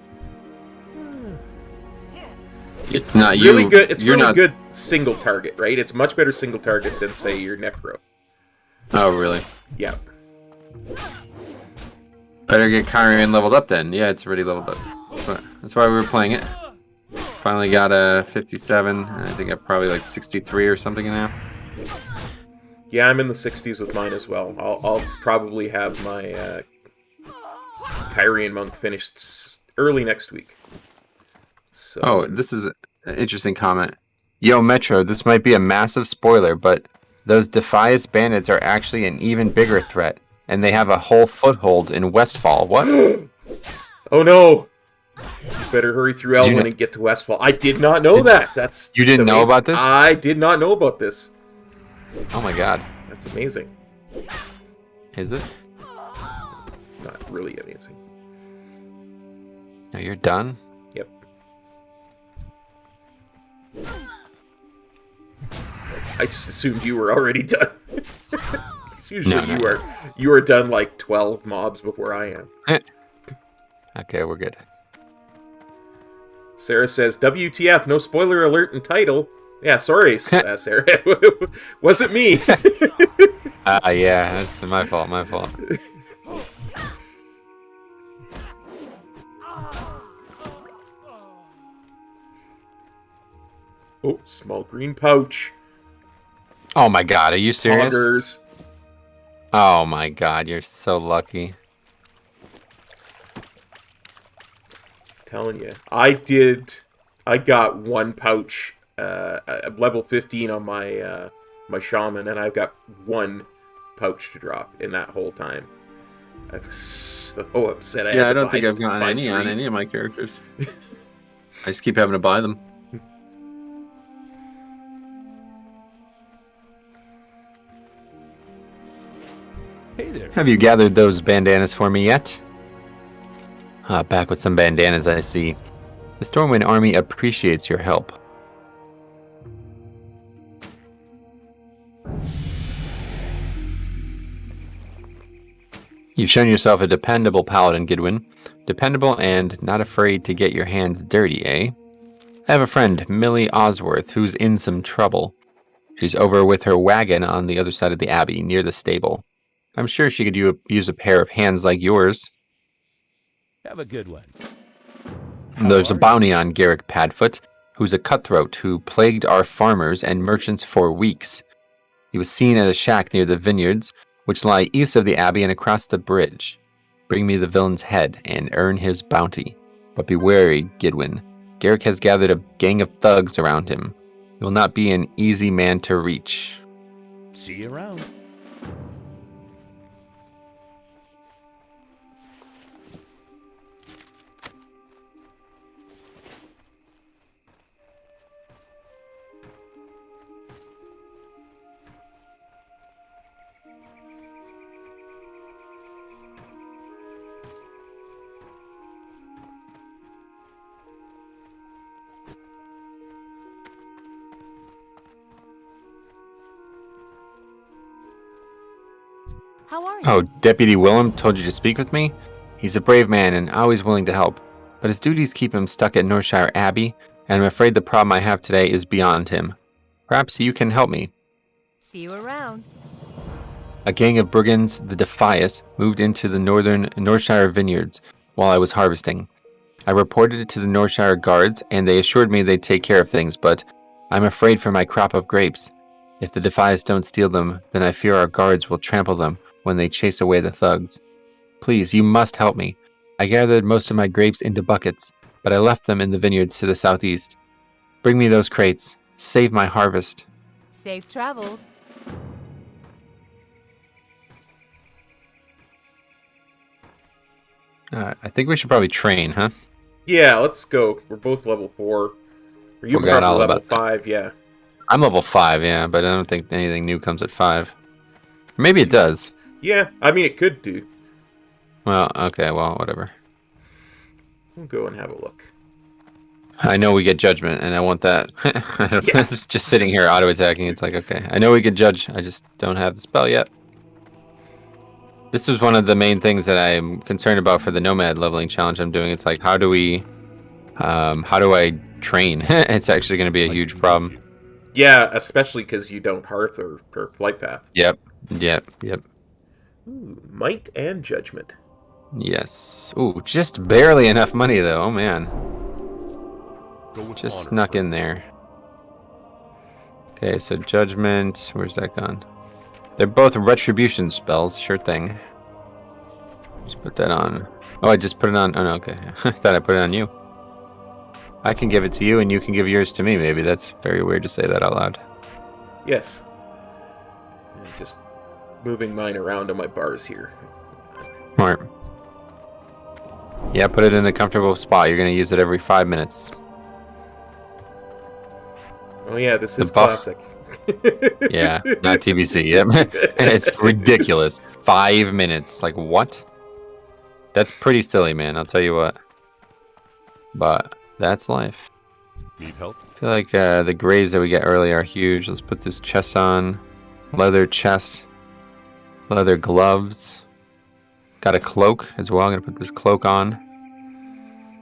C: it's not
A: really
C: you.
A: good. It's
C: you're
A: really
C: not...
A: good single target, right? It's much better single target than, say, your Necro.
C: Oh, really?
A: Yeah.
C: Better get Kyrian leveled up then. Yeah, it's already leveled up. That's why we were playing it. Finally got a 57, and I think I'm probably like 63 or something now.
A: Yeah, I'm in the 60s with mine as well. I'll probably have my Kyrian Monk finished early next week. So.
C: Oh, this is an interesting comment. Yo, Metro, this might be a massive spoiler, but those Defias bandits are actually an even bigger threat, and they have a whole foothold in Westfall. What?
A: Oh no! Better hurry through Elwynn and get to Westfall. I did not know that. That's
C: you didn't know about this?
A: I did not know about this.
C: Oh my god.
A: That's amazing.
C: Is it?
A: Not really amazing.
C: No, you're done?
A: Yep. I just assumed you were already done. It's usually you are done like 12 mobs before I am.
C: Okay, we're good.
A: Sarah says, WTF, no spoiler alert in title. Yeah, sorry, Sarah. Wasn't me.
C: Yeah, that's my fault,
A: Oh, small green pouch.
C: Oh my god, are you serious?
A: Poggers.
C: Oh my god, you're so lucky.
A: Telling you. I got one pouch level 15 on my my shaman, and I've got one pouch to drop in that whole time. I was so upset.
C: I don't think I've gotten any on any of my characters. I just keep having to buy them.
D: Hey there.
C: Have you gathered those bandanas for me yet? Back with some bandanas, I see. The Stormwind army appreciates your help. You've shown yourself a dependable paladin, Gidwin. Dependable and not afraid to get your hands dirty, eh? I have a friend, Millie Osworth, who's in some trouble. She's over with her wagon on the other side of the abbey, near the stable. I'm sure she could use a pair of hands like yours.
D: Have a good one.
C: There's a bounty on Garrick Padfoot, who's a cutthroat who plagued our farmers and merchants for weeks. He was seen at a shack near the vineyards, which lie east of the abbey and across the bridge. Bring me the villain's head and earn his bounty. But be wary, Gidwin. Garrick has gathered a gang of thugs around him. He will not be an easy man to reach.
D: See you around.
F: How are you?
C: Oh, Deputy Willem told you to speak with me? He's a brave man and always willing to help, but his duties keep him stuck at Northshire Abbey, and I'm afraid the problem I have today is beyond him. Perhaps you can help me.
F: See you around.
C: A gang of brigands, the Defias, moved into the northern Northshire vineyards while I was harvesting. I reported it to the Northshire guards, and they assured me they'd take care of things, but I'm afraid for my crop of grapes. If the Defias don't steal them, then I fear our guards will trample them when they chase away the thugs. Please, you must help me. I gathered most of my grapes into buckets, but I left them in the vineyards to the southeast. Bring me those crates. Save my harvest.
F: Safe travels.
C: I think we should probably train, huh?
A: Yeah, let's go. We're both level 4. Are you
C: Forgot all
A: level
C: about that.
A: 5? Yeah.
C: I'm level 5, yeah, but I don't think anything new comes at 5. Maybe it does.
A: Yeah, I mean, it could do.
C: Well, okay, well, whatever.
A: We'll go and have a look.
C: I know we get judgment, and I want that. I don't
A: Yeah.
C: It's just sitting here auto-attacking. It's like, okay, I know we can judge. I just don't have the spell yet. This is one of the main things that I'm concerned about for the Nomad leveling challenge I'm doing. It's like, how do I train? It's actually going to be a huge problem.
A: Yeah, especially because you don't Hearth or Flight Path.
C: Yep.
A: Ooh, Might and Judgment.
C: Yes. Ooh, just barely enough money, though. Oh, man.
E: Go with
C: Just
E: honor.
C: snuck in there. Okay, so Judgment. Where's that gone? They're both Retribution spells. Sure thing. Just put that on. Oh, I just put it on. Oh, no, okay. I thought I put it on you. I can give it to you, and you can give yours to me, maybe. That's very weird to say that out loud.
A: Yes. I'm just moving mine around on my bars here.
C: Smart. Yeah, put it in a comfortable spot. You're going to use it every 5 minutes.
A: Oh yeah, this
C: The
A: is
C: buff.
A: classic.
C: Yeah, not TBC. Yep. And it's ridiculous. 5 minutes. Like, what? That's pretty silly, man. I'll tell you what. But that's life.
E: Need help?
C: I feel like the grays that we get early are huge. Let's put this chest on. Leather chest. Leather gloves. Got a cloak as well. I'm going to put this cloak on.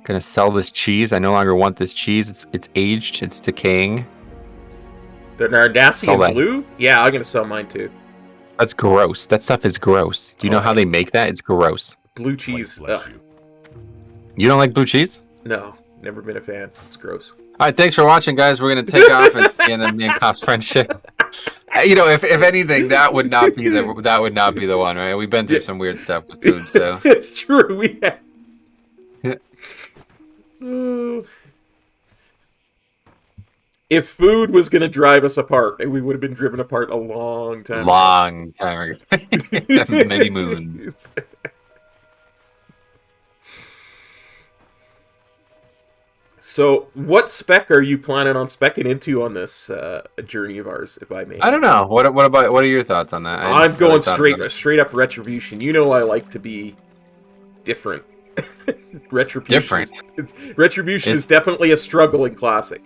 C: Going to sell this cheese. I no longer want this cheese. It's aged. It's decaying.
A: The Nardassian
C: Sell that.
A: blue? Yeah, I'm gonna sell mine too.
C: That's gross. That stuff is gross. Do you know how they make that? It's gross.
A: Blue cheese.
E: Bless
A: Ugh.
E: you.
C: You don't like blue cheese?
A: No, never been a fan. It's gross.
C: All right, thanks for watching, guys. We're gonna take off and see the me and Cops friendship. You know, if anything, that would not be the one, right? We've been through some weird stuff with food, so
A: It's true. We have. Oh. If food was gonna drive us apart, we would have been driven apart a long time.
C: long time ago, many moons.
A: So, what spec are you planning on specking into on this journey of ours, if I may?
C: I don't know. What are your thoughts on that? I
A: I'm
C: hadn't
A: going
C: really thought about it.
A: straight up Retribution. You know I like to be different. Retribution. Retribution is definitely a struggle in Classic.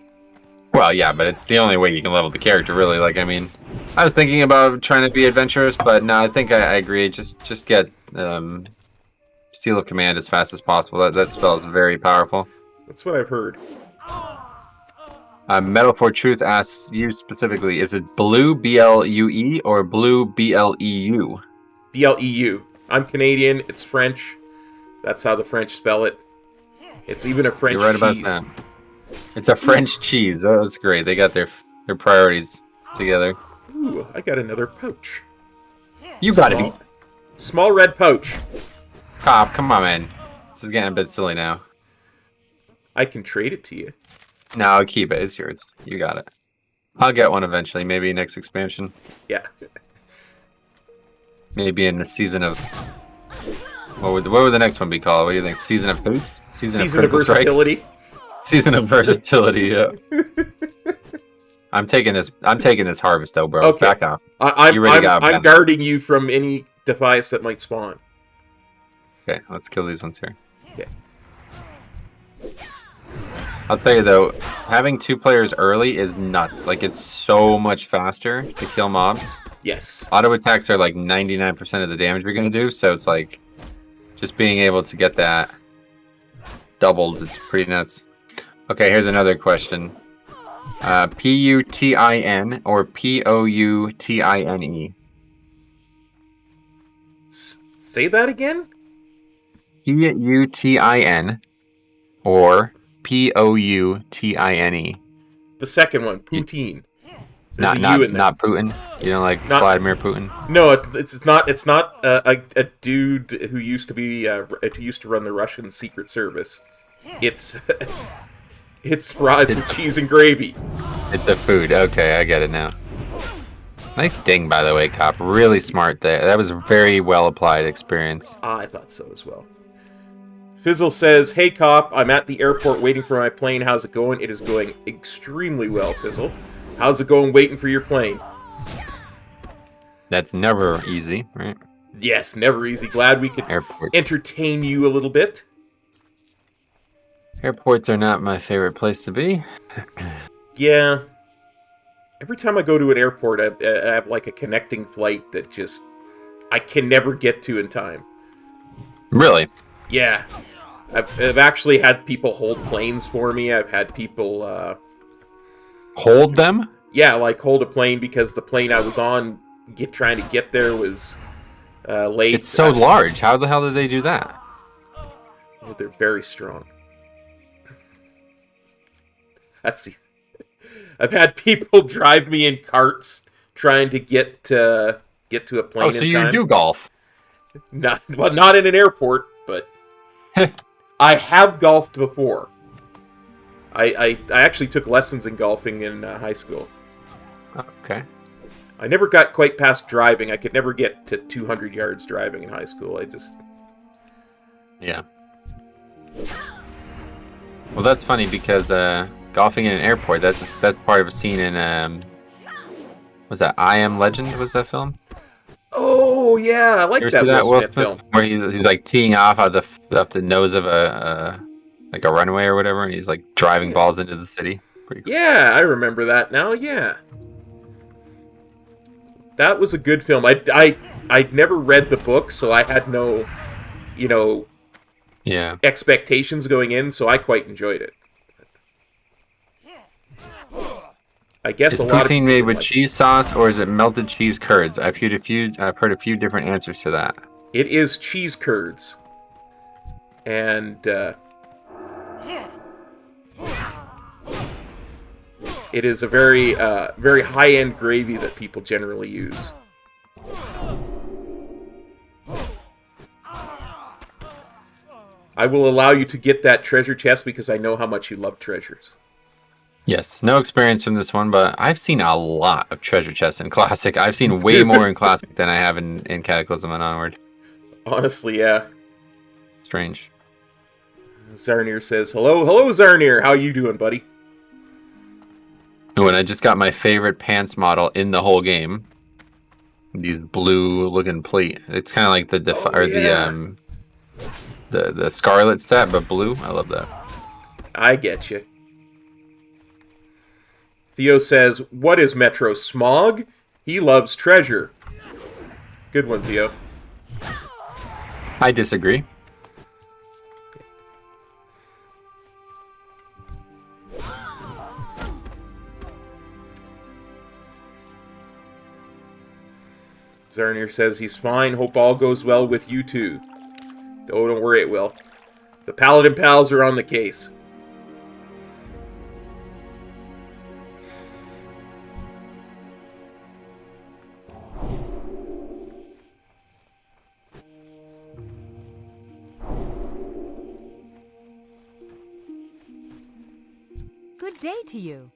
C: Well, yeah, but it's the only way you can level the character, really. Like, I mean, I was thinking about trying to be adventurous, but no, I think I agree. Just get Seal of Command as fast as possible. That spell is very powerful.
A: That's what I've heard.
C: Metal for Truth asks you specifically, is it blue, B-L-U-E, or blue, B-L-E-U?
A: BLEU. I'm Canadian. It's French. That's how the French spell it. It's even a French
C: You're right about
A: cheese.
C: that. It's a French cheese. Oh, that's great. They got their priorities together.
A: Ooh, I got another pouch.
C: You gotta be...
A: Small red pouch.
C: Cop, come on, man. This is getting a bit silly now.
A: I can trade it to you.
C: No, keep it. It's yours. You got it. I'll get one eventually. Maybe next expansion.
A: Yeah.
C: Maybe in the season of... What would the next one be called? What do you think? Season of Boost?
A: Season of
C: Critical Strike?
A: versatility.
C: Season of Versatility, yeah. I'm taking this harvest though, bro.
A: Okay.
C: Back off.
A: I'm guarding you from any device that might spawn.
C: Okay, let's kill these ones here.
A: Okay.
C: I'll tell you though, having 2 players early is nuts. Like, it's so much faster to kill mobs.
A: Yes.
C: Auto attacks are like 99% of the damage we're going to do, so it's like just being able to get that doubled, it's pretty nuts. Okay, here's another question. Putin or Poutine?
A: Say that again?
C: Putin or Poutine?
A: The second one, poutine. There's
C: Not
A: a
C: not
A: U in there.
C: not Putin. You don't like
A: Not-
C: Vladimir Putin?
A: No, it's not. It's not a dude who used to be who used to run the Russian Secret Service. It's it's fries with cheese and gravy.
C: It's a food. Okay, I get it now. Nice ding, by the way, cop. Really smart there. That was a very well applied experience.
A: I thought so as well. Fizzle says, "Hey cop, I'm at the airport waiting for my plane. How's it going?" It is going extremely well, Fizzle. How's it going waiting for your plane?
C: That's never easy, right?
A: Yes, never easy. Glad we could
C: Airports.
A: entertain you a little bit.
C: Airports are not my favorite place to be.
A: Yeah. Every time I go to an airport, I have like a connecting flight that just I can never get to in time.
C: Really?
A: Yeah. I've actually had people hold planes for me. I've had people,
C: Hold them?
A: yeah, like hold a plane because the plane I was on trying to get there was late.
C: It's so large. How the hell did they do that?
A: Oh, they're very strong. I've had people drive me in carts trying to get to a plane
C: Oh, so
A: in
C: you
A: time.
C: do golf.
A: Not in an airport, but I have golfed before. I actually took lessons in golfing in high school.
C: Okay.
A: I never got quite past driving. I could never get to 200 yards driving in high school.
C: Yeah. Well, that's funny because golfing in an airport, that's part of a scene in was that I Am Legend? Was that film?
A: Oh yeah, I like
C: You ever
A: that
C: see that
A: Will Smith film.
C: where he's like teeing off at the nose of a like a runway or whatever, and he's like driving balls into the city. Pretty cool.
A: Yeah, I remember that now. Yeah, that was a good film. I'd never read the book, so I had no,
C: Yeah.
A: expectations going in, so I quite enjoyed it. I guess
C: Is
A: a lot of
C: poutine
A: people
C: made with
A: like
C: cheese sauce or is it melted cheese curds? I've heard a few different answers to that.
A: It is cheese curds, and it is a very very high-end gravy that people generally use. I will allow you to get that treasure chest because I know how much you love treasures.
C: Yes, no experience from this one, but I've seen a lot of treasure chests in Classic. I've seen way more in Classic than I have in Cataclysm and Onward.
A: Honestly, yeah.
C: Strange.
A: Zarnir says, Hello, Zarnir. How you doing, buddy?
C: Oh, and I just got my favorite pants model in the whole game. These blue-looking plate. It's kind of like the Scarlet set, but blue. I love that.
A: I get you. Theo says, what is Metro Smog? He loves treasure. Good one, Theo.
C: I disagree.
A: Zarnir says he's fine. Hope all goes well with you too. Oh, don't worry, it will. The Paladin Pals are on the case.
F: Good day to you.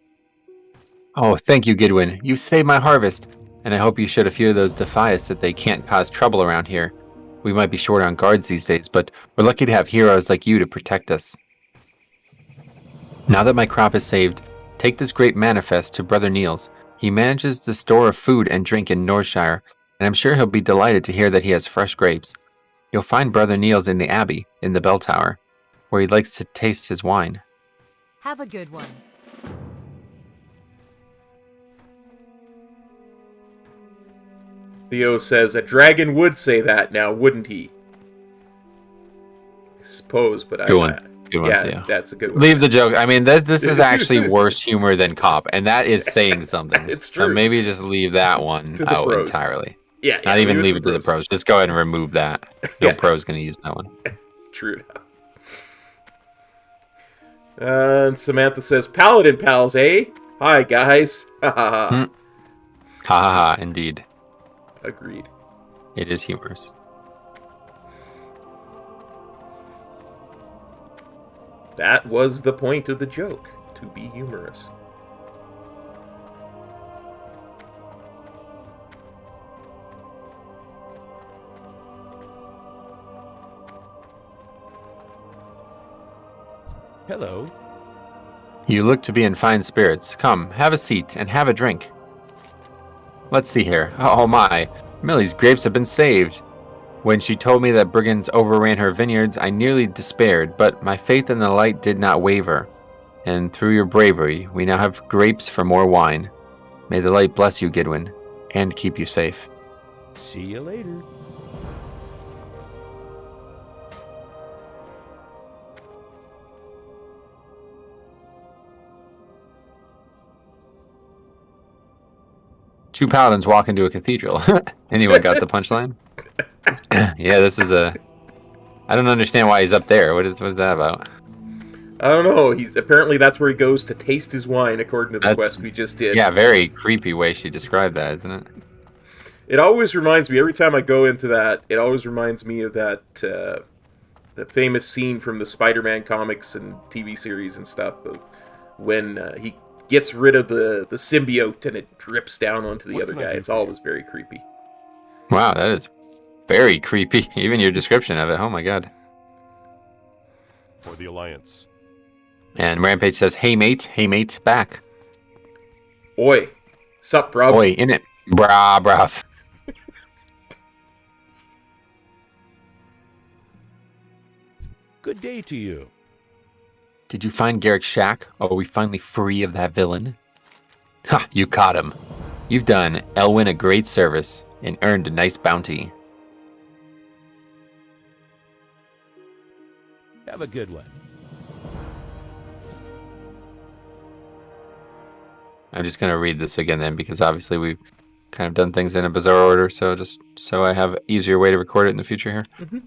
C: Oh, thank you, Gidwin. You saved my harvest. And I hope you shoot a few of those Defias that they can't cause trouble around here. We might be short on guards these days, but we're lucky to have heroes like you to protect us. Now that my crop is saved, take this great manifest to Brother Niels. He manages the store of food and drink in Northshire, and I'm sure he'll be delighted to hear that he has fresh grapes. You'll find Brother Niels in the Abbey, in the bell tower, where he likes to taste his wine.
F: Have a good one.
A: Theo says, a dragon would say that now, wouldn't he? I suppose, but
C: Good one. Good one,
A: yeah,
C: Theo.
A: that's a good one.
C: Leave the joke. I mean, this is actually worse humor than Cop, and that is saying something.
A: It's true.
C: So maybe just leave that one
A: To the
C: out
A: pros.
C: entirely.
A: Yeah,
C: Not even leave it to the pros. Just go ahead and remove that. No
A: Yeah.
C: pro's going to use that one.
A: True enough. And Samantha says, Paladin Pals, eh? Hi, guys. Ha ha ha.
C: Ha ha ha, indeed.
A: Agreed.
C: It is humorous.
A: That was the point of the joke, to be humorous.
D: Hello.
C: You look to be in fine spirits. Come, have a seat and have a drink. Let's see here. Oh my, Millie's grapes have been saved. When she told me that brigands overran her vineyards, I nearly despaired, but my faith in the light did not waver. And through your bravery, we now have grapes for more wine. May the light bless you, Gidwin, and keep you safe.
D: See you later.
C: Two paladins walk into a cathedral. Anyone got the punchline? Yeah, this is a... I don't understand why he's up there. What is that about?
A: I don't know. Apparently that's where he goes to taste his wine, according to the quest we just did.
C: Yeah, very creepy way she described that, isn't it?
A: It always reminds me, every time I go into that, it always reminds me of that famous scene from the Spider-Man comics and TV series and stuff, of when he gets rid of the symbiote and it drips down onto the other guy. It's always very creepy.
C: Wow, that is very creepy. Even your description of it. Oh my god.
E: For the Alliance.
C: And Rampage says, hey mate, back.
A: Oi. Sup, bro?
C: Oi, in it. Bruh.
D: Good day to you.
C: Did you find Garrick's shack? Are we finally free of that villain? Ha, you caught him. You've done Elwynn a great service and earned a nice bounty.
D: Have a good one.
C: I'm just going to read this again then, because obviously we've kind of done things in a bizarre order, so just so I have easier way to record it in the future here.
A: Mm-hmm.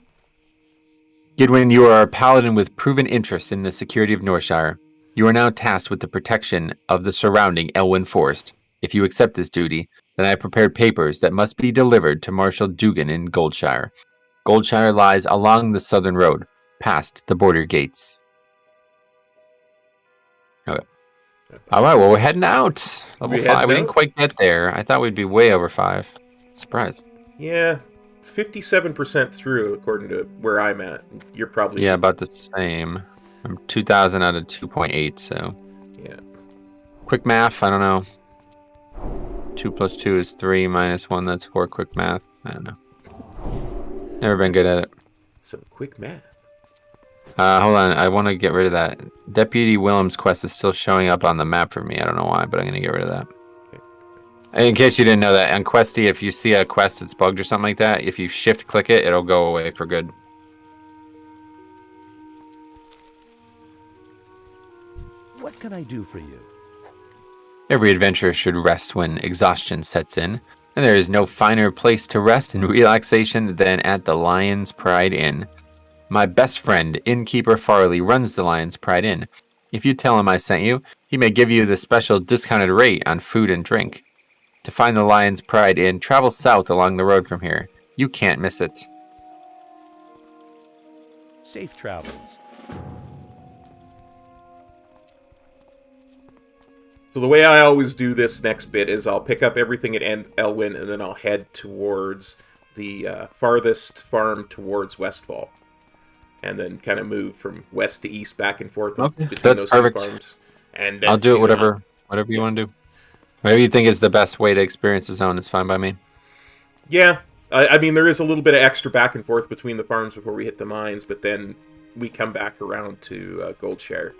C: Gidwin, you are a paladin with proven interest in the security of Northshire. You are now tasked with the protection of the surrounding Elwynn Forest. If you accept this duty, then I have prepared papers that must be delivered to Marshal Dugan in Goldshire. Goldshire lies along the southern road, past the border gates. Okay. All right, well, we're heading out. Level 5. We didn't quite get there. I thought we'd be way over 5. Surprise.
A: Yeah, 57% through, according to where I'm at. You're probably...
C: Yeah, about the same. I'm 2,000 out of 2.8, so...
A: Yeah.
C: Quick math, I don't know. 2 plus 2 is 3, minus 1, that's 4. Quick math, I don't know. Never been good at it.
A: Some quick math.
C: Hold on, I want to get rid of that. Deputy Willem's quest is still showing up on the map for me. I don't know why, but I'm going to get rid of that. Okay. In case you didn't know that, on Questy, if you see a quest that's bugged or something like that, if you shift-click it, it'll go away for good.
D: What can I do for you?
C: Every adventurer should rest when exhaustion sets in, and there is no finer place to rest and relaxation than at the Lion's Pride Inn. My best friend, Innkeeper Farley, runs the Lion's Pride Inn. If you tell him I sent you, he may give you the special discounted rate on food and drink. To find the Lion's Pride Inn, travel south along the road from here. You can't miss it.
D: Safe travels.
A: So the way I always do this next bit is I'll pick up everything at Elwynn, and then I'll head towards the farthest farm towards Westfall. And then kind of move from west to east, back and forth between
C: that's
A: those
C: perfect.
A: two farms. And then
C: I'll do it whatever you want to do. Whatever you think is the best way to experience the zone is fine by me.
A: Yeah. I mean, there is a little bit of extra back and forth between the farms before we hit the mines, but then we come back around to Goldshire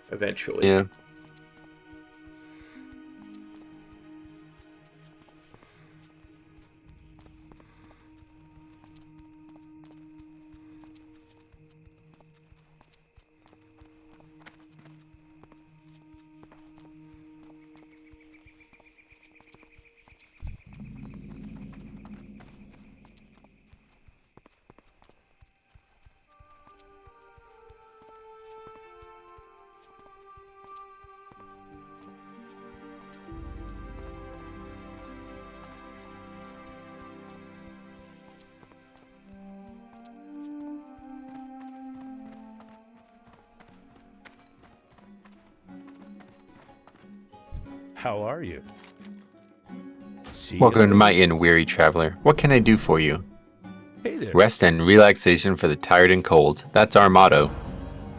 A: eventually.
C: Yeah.
D: How are you? See you
C: Welcome to
D: later.
C: my inn, weary traveler. What can I do for you?
D: Hey there.
C: Rest and relaxation for the tired and cold. That's our motto.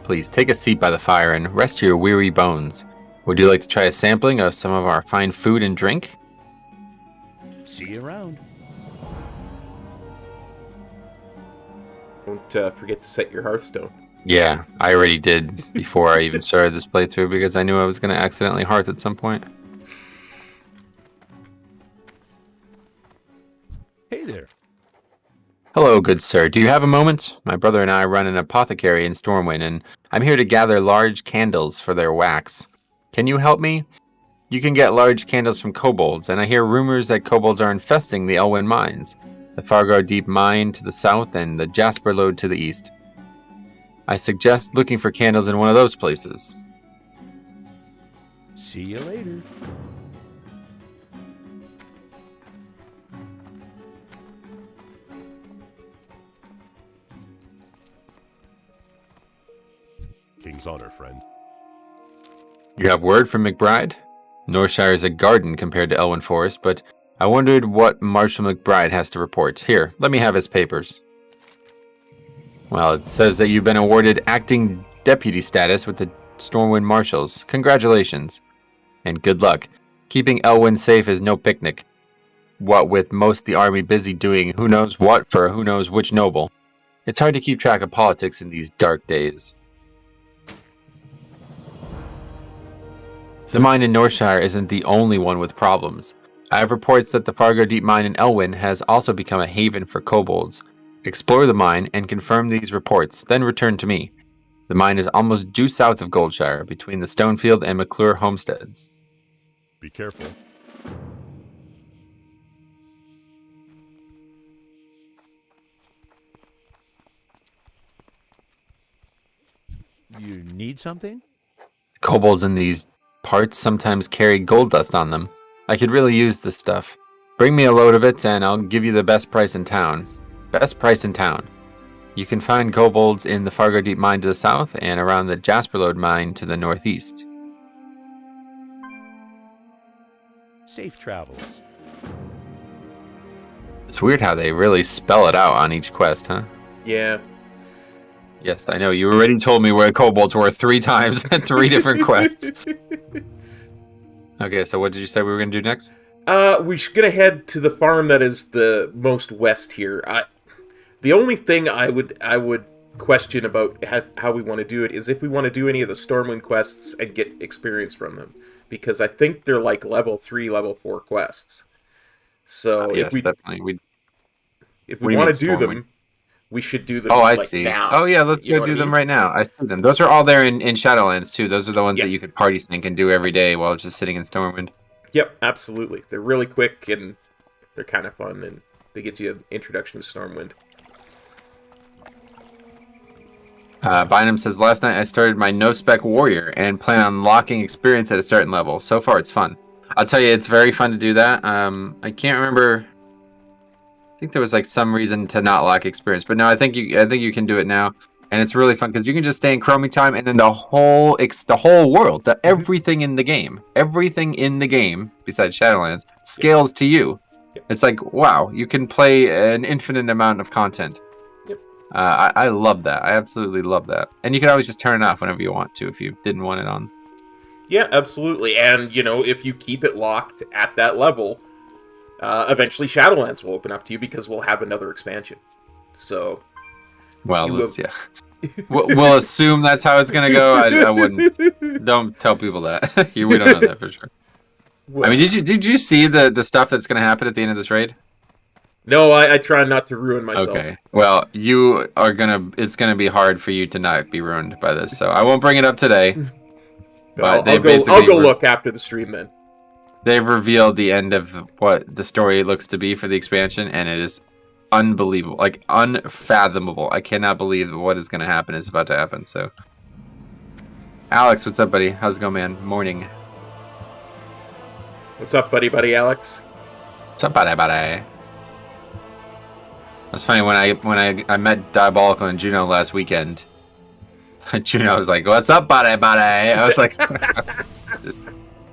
C: Please take a seat by the fire and rest your weary bones. Would you like to try a sampling of some of our fine food and drink?
D: See you around.
A: Don't forget to set your Hearthstone.
C: Yeah, I already did before I even started this playthrough because I knew I was going to accidentally hearth at some point.
D: Hey there.
C: Hello, good sir. Do you have a moment? My brother and I run an apothecary in Stormwind, and I'm here to gather large candles for their wax. Can you help me? You can get large candles from kobolds, and I hear rumors that kobolds are infesting the Elwynn mines, the Fargo Deep Mine to the south and the Jasper Lode to the east. I suggest looking for candles in one of those places.
D: See you later.
E: King's honor, friend.
C: You have word from McBride? Northshire is a garden compared to Elwynn Forest, but I wondered what Marshal McBride has to report. Here, let me have his papers. Well, it says that you've been awarded acting deputy status with the Stormwind Marshals. Congratulations. And good luck. Keeping Elwynn safe is no picnic. What with most of the army busy doing who knows what for who knows which noble. It's hard to keep track of politics in these dark days. The mine in Northshire isn't the only one with problems. I have reports that the Fargo Deep Mine in Elwynn has also become a haven for kobolds. Explore the mine and confirm these reports, then return to me. The mine is almost due south of Goldshire, between the Stonefield and McClure homesteads.
E: Be careful.
D: You need something?
C: Kobolds in these parts sometimes carry gold dust on them. I could really use this stuff. Bring me a load of it and I'll give you the best price in town. Best price in town. You can find kobolds in the Fargo Deep Mine to the south and around the Jasper Lode Mine to the northeast.
D: Safe travels.
C: It's weird how they really spell it out on each quest, huh?
A: Yeah.
C: Yes, I know. You already told me where kobolds were 3 times at 3 different quests. Okay, so what did you say we were going to do next?
A: We're gonna head to the farm that is the most west here. The only thing I would question about how we want to do it is if we want to do any of the Stormwind quests and get experience from them, because I think they're like level 3, level 4 quests. So
C: Yes, definitely.
A: if
C: What do
A: we
C: you
A: want to
C: mean,
A: do
C: Stormwind?
A: them, we should do them.
C: Oh, I
A: like,
C: see.
A: now.
C: Oh, yeah, let's
A: You know
C: go
A: what
C: do
A: I
C: them
A: mean?
C: right now. I see them. Those are all there in Shadowlands, too. Those are the ones
A: Yeah.
C: that you could party sync and do every day while just sitting in Stormwind.
A: Yep, absolutely. They're really quick and they're kind of fun, and they get you an introduction to Stormwind.
C: Bynum says, last night I started my no-spec warrior and plan on unlocking experience at a certain level. So far, it's fun. I'll tell you, it's very fun to do that. I can't remember. I think there was like some reason to not lock experience, but no, I think you can do it now, and it's really fun because you can just stay in chroming time, and then the whole world, everything in the game besides Shadowlands scales to you.
A: Yep.
C: It's like, wow, you can play an infinite amount of content.
A: Yep.
C: I love that. I absolutely love that. And you can always just turn it off whenever you want to if you didn't want it on.
A: Yeah, absolutely. And, if you keep it locked at that level, eventually Shadowlands will open up to you because we'll have another expansion. So,
C: Well, we'll assume that's how it's going to go. I wouldn't. Don't tell people that. We don't know that for sure.
A: well,
C: I mean, did you see the stuff that's going to happen at the end of this raid?
A: no, I try not to ruin myself.
C: Okay. Well, it's gonna be hard for you to not be ruined by this, so I won't bring it up today. But
A: I'll go look after the stream then.
C: They've revealed the end of what the story looks to be for the expansion, and it is unbelievable, like unfathomable. I cannot believe what is going to happen is about to happen. So, Alex, what's up, buddy? How's it going, man? Morning.
A: What's up, buddy Alex?
C: What's up, buddy? That's funny, when I met Diabolical and Juno last weekend, Juno was like, "What's up, buddy?" I was like,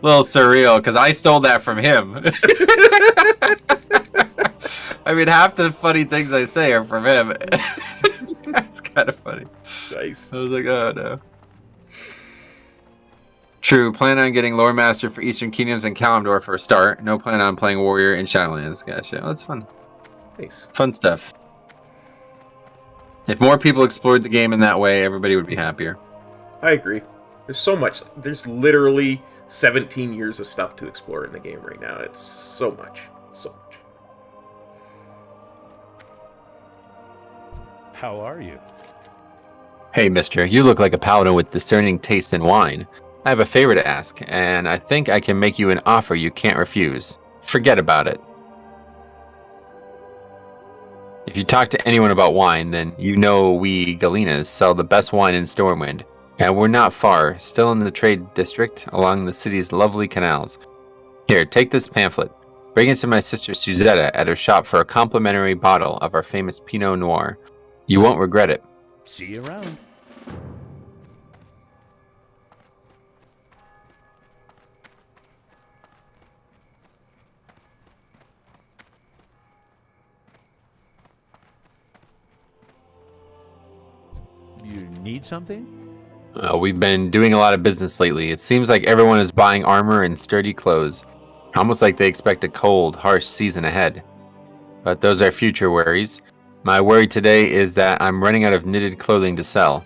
C: little surreal because I stole that from him. I mean, half the funny things I say are from him. That's kind of funny.
A: Nice.
C: I was like, oh no. True. Plan on getting Lore Master for Eastern Kingdoms and Kalimdor for a start. No plan on playing Warrior in Shadowlands. Gotcha. Oh, that's fun.
A: Nice.
C: Fun stuff. If more people explored the game in that way, everybody would be happier.
A: I agree. There's so much. There's literally 17 years of stuff to explore in the game right now. It's so much. So much.
D: How are you?
C: Hey, mister, you look like a paladin with discerning taste in wine. I have a favor to ask, and I think I can make you an offer you can't refuse. Forget about it. If you talk to anyone about wine, then you know we Galenas sell the best wine in Stormwind. And we're not far, still in the trade district, along the city's lovely canals. Here, take this pamphlet. Bring it to my sister Suzetta at her shop for a complimentary bottle of our famous Pinot Noir. You won't regret it.
D: See you around. You need something?
C: We've been doing a lot of business lately. It seems like everyone is buying armor and sturdy clothes. Almost like they expect a cold, harsh season ahead. But those are future worries. My worry today is that I'm running out of knitted clothing to sell.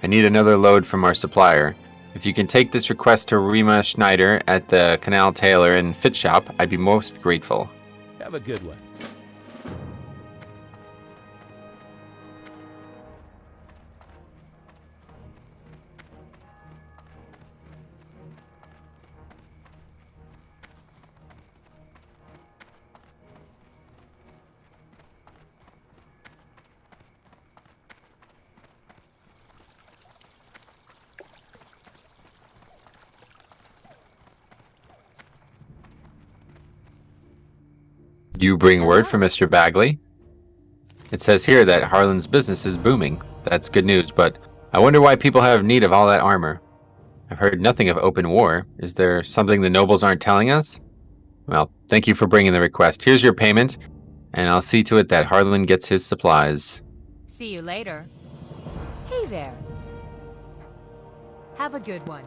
C: I need another load from our supplier. If you can take this request to Rima Schneider at the Canal Tailor and Fit Shop, I'd be most grateful.
D: Have a good one.
C: You bring word from Mr. Bagley? It says here that Harlan's business is booming. That's good news, but I wonder why people have need of all that armor. I've heard nothing of open war. Is there something the nobles aren't telling us? Well, thank you for bringing the request. Here's your payment, and I'll see to it that Harlan gets his supplies.
F: See you later. Hey there. Have a good one.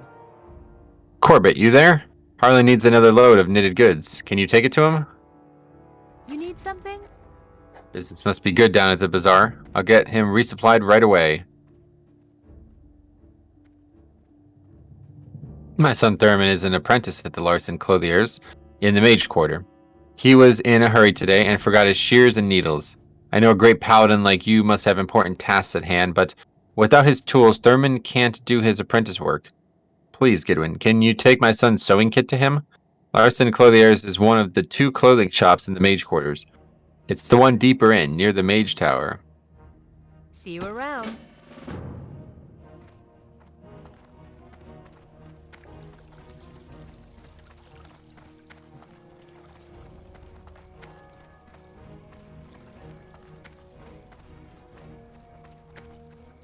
C: Corbett, you there? Harlan needs another load of knitted goods. Can you take it to him?
F: You need something?
C: Business must be good down at the bazaar. I'll get him resupplied right away. My son Thurman is an apprentice at the Larson Clothiers in the Mage Quarter. He was in a hurry today and forgot his shears and needles. I know a great paladin like you must have important tasks at hand, but without his tools, Thurman can't do his apprentice work. Please, Gidwin, can you take my son's sewing kit to him? Larson Clothiers is one of the 2 clothing shops in the Mage Quarters. It's the one deeper in, near the Mage Tower.
F: See you around.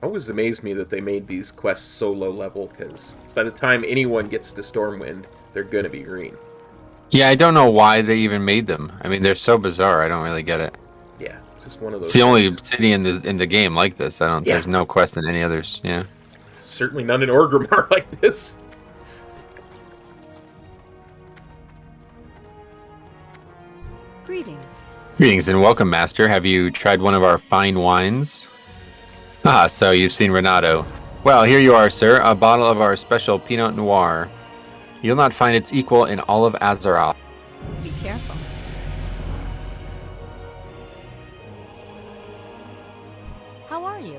A: Always amazed me that they made these quests so low level, because by the time anyone gets to Stormwind, they're gonna be green.
C: Yeah, I don't know why they even made them. I mean, they're so bizarre. I don't really get it.
A: Yeah, it's just one of those.
C: It's the only
A: things.
C: city in the game like this. I don't.
A: Yeah.
C: There's no quest in any others. Yeah.
A: Certainly none in Orgrimmar like this.
F: Greetings.
C: Greetings and welcome, Master. Have you tried one of our fine wines? Ah, so you've seen Renato. Well, here you are, sir. A bottle of our special Pinot Noir. You'll not find its equal in all of Azeroth.
F: Be careful. How are you?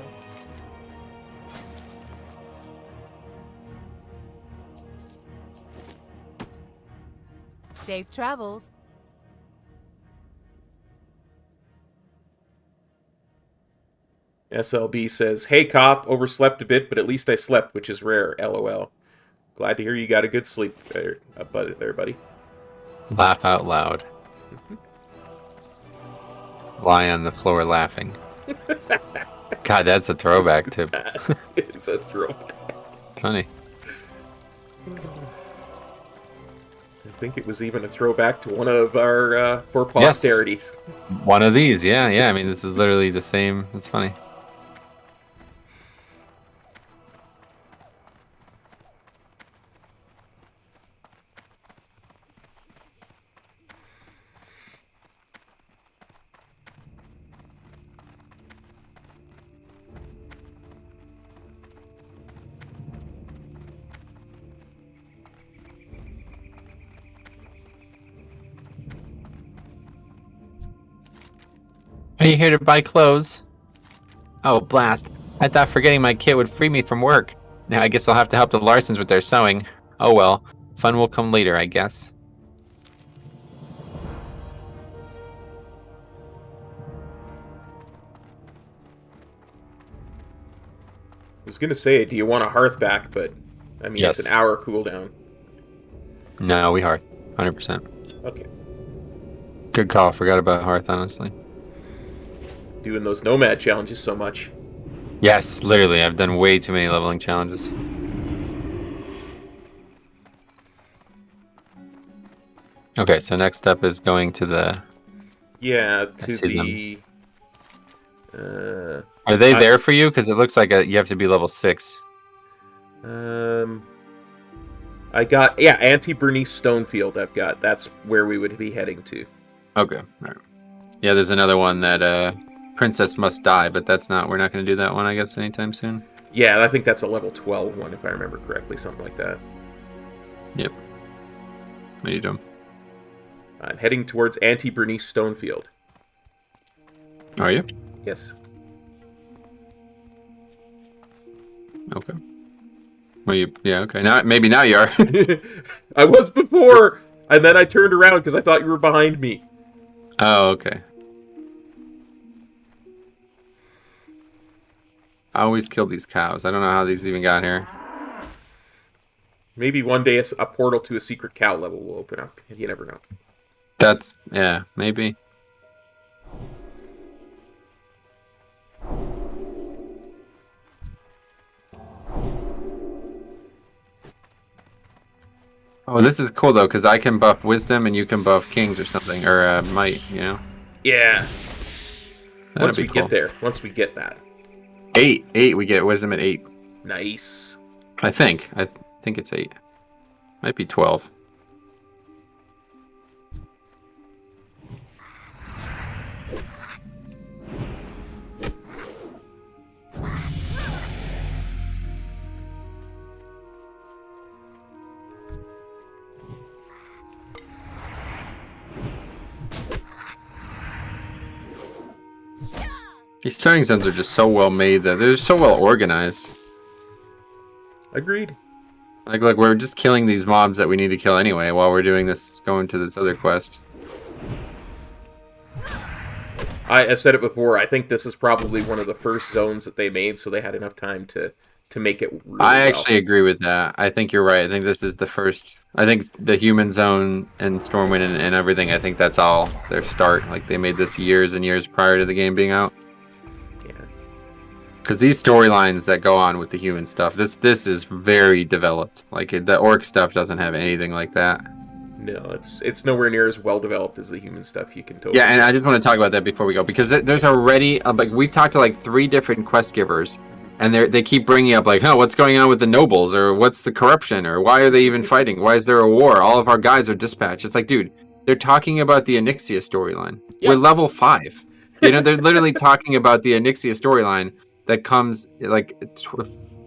F: Safe travels.
A: SLB says, "Hey cop, overslept a bit, but at least I slept, which is rare. LOL. Glad to hear you got a good sleep there, buddy."
C: Laugh out loud. Lie on the floor laughing. God, that's a throwback tip.
A: It's a throwback.
C: Funny.
A: I think it was even a throwback to one of our for posterities.
C: One of these, yeah. I mean, this is literally the same. It's funny. Are you here to buy clothes? Oh, blast. I thought forgetting my kit would free me from work. Now I guess I'll have to help the Larsons with their sewing. Oh well. Fun will come later, I guess.
A: I was gonna say, do you want a hearth back? But I mean,
C: Yes.
A: it's an hour cooldown.
C: No, we Hearth. 100%.
A: Okay.
C: Good call. Forgot about Hearth, honestly.
A: Doing those nomad challenges so much.
C: Yes, literally. I've done way too many leveling challenges. Okay, so next step is going to the...
A: Yeah,
C: I
A: to
C: see
A: the.
C: Are they there for you? Because it looks like you have to be level 6.
A: I got Anti-Bernice Stonefield. I've got. That's where we would be heading to.
C: Okay. All right. Yeah, there's another one that Princess Must Die, but that's not. We're not going to do that one, I guess, anytime soon.
A: Yeah, I think that's a level 12 one, if I remember correctly, something like that.
C: Yep. What are you doing?
A: I'm heading towards Anti-Bernice Stonefield.
C: Are you?
A: Yes.
C: Okay. Well, yeah, okay. Now maybe now you are.
A: I was before, and then I turned around because I thought you were behind me.
C: Oh, okay. I always kill these cows. I don't know how these even got here.
A: Maybe one day a portal to a secret cow level will open up. You never know.
C: Yeah, maybe. Oh, this is cool though, because I can buff wisdom and you can buff kings or something, or might, you know?
A: Yeah.
C: That'd
A: Once
C: be
A: we
C: cool.
A: get there. Once we get that.
C: 8, we get wisdom at 8.
A: Nice.
C: I think it's 8. Might be 12. These turning zones are just so well made that they're so well organized.
A: Agreed.
C: Like, look, we're just killing these mobs that we need to kill anyway while we're doing this, going to this other quest.
A: I've said it before. I think this is probably one of the first zones that they made, so they had enough time to make it really
C: I
A: well.
C: actually agree with that. I think you're right. I think this is the first. I think the human zone and Stormwind and everything, I think that's all their start. Like, they made this years and years prior to the game being out.
A: Yeah.
C: Because these storylines that go on with the human stuff, this is very developed. Like, the orc stuff doesn't have anything like that.
A: No, it's nowhere near as well developed as the human stuff. You can totally.
C: Yeah, and I just want to talk about that before we go, because there's already like we talked to like 3 different quest givers, and they keep bringing up like, oh, what's going on with the nobles, or what's the corruption, or why are they even fighting? Why is there a war? All of our guys are dispatched. It's like, dude, they're talking about the Onyxia storyline.
A: Yeah.
C: We're level 5. You know, they're literally talking about the Onyxia storyline that comes like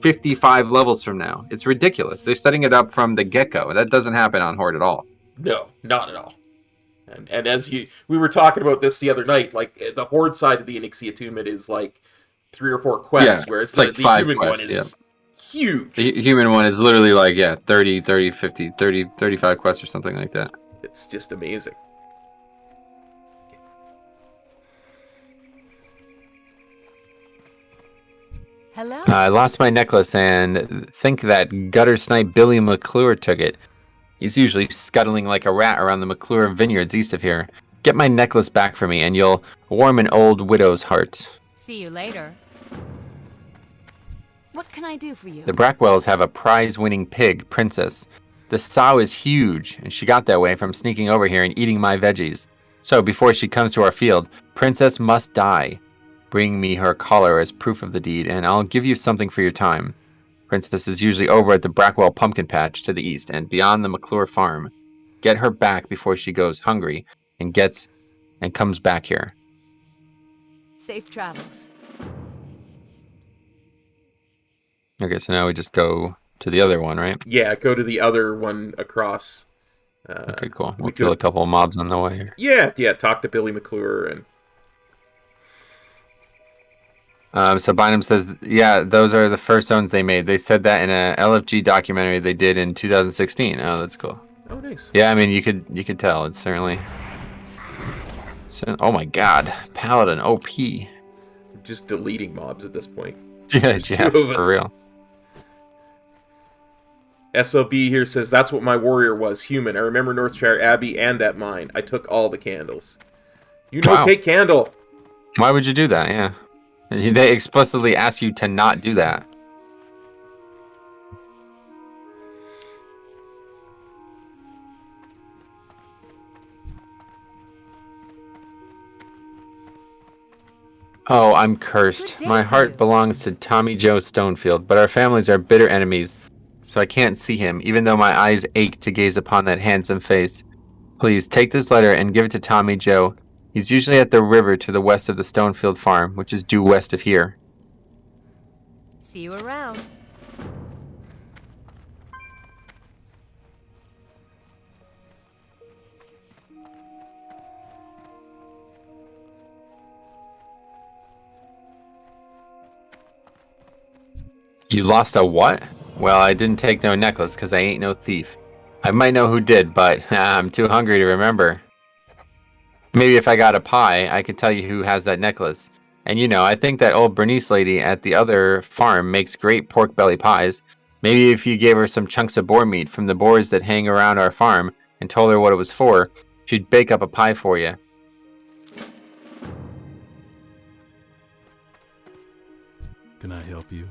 C: 55 levels from now. It's ridiculous. They're setting it up from the get-go. That doesn't happen on Horde at all.
A: No, not at all. And as we were talking about this the other night, like the Horde side of the Onyxia Tomb, it is like 3 or 4 quests, whereas
C: it's like
A: the
C: 5
A: human
C: quests,
A: one is huge.
C: The human one is literally like, 30, 50, 30, 35 quests or something like that.
A: It's just amazing.
F: Hello?
C: I lost my necklace and think that gutter snipe Billy McClure took it. He's usually scuttling like a rat around the McClure vineyards east of here. Get my necklace back for me and you'll warm an old widow's heart.
F: See you later.
G: What can I do for you?
C: The Brackwells have a prize-winning pig, Princess. The sow is huge, and she got that way from sneaking over here and eating my veggies. So before she comes to our field, Princess must die. Bring me her collar as proof of the deed, and I'll give you something for your time. Princess is usually over at the Brackwell Pumpkin Patch to the east and beyond the McClure farm. Get her back before she goes hungry and comes back here.
F: Safe travels.
C: Okay, so now we just go to the other one, right?
A: Yeah, go to the other one across.
C: Okay, cool. We'll kill a couple of mobs on the way here.
A: Yeah, talk to Billy McClure and...
C: So Bynum says, yeah, those are the first zones they made. They said that in a LFG documentary they did in 2016. Oh, that's cool.
A: Oh, nice.
C: Yeah, I mean, you could tell. It's certainly... Oh my god. Paladin, OP.
A: Just deleting mobs at this point.
C: Yeah, for real.
A: SOB here says, that's what my warrior was, human. I remember Northshire Abbey and that mine. I took all the candles. You know, take candle.
C: Why would you do that? Yeah. They explicitly ask you to not do that. Oh, I'm cursed. My heart belongs to Tommy Joe Stonefield, but our families are bitter enemies, so I can't see him, even though my eyes ache to gaze upon that handsome face. Please, take this letter and give it to Tommy Joe. He's usually at the river to the west of the Stonefield farm, which is due west of here.
F: See you around.
C: You lost a what? Well, I didn't take no necklace, because I ain't no thief. I might know who did, but I'm too hungry to remember. Maybe if I got a pie, I could tell you who has that necklace. And you know, I think that old Bernice lady at the other farm makes great pork belly pies. Maybe if you gave her some chunks of boar meat from the boars that hang around our farm and told her what it was for, she'd bake up a pie for you.
E: Can I help you?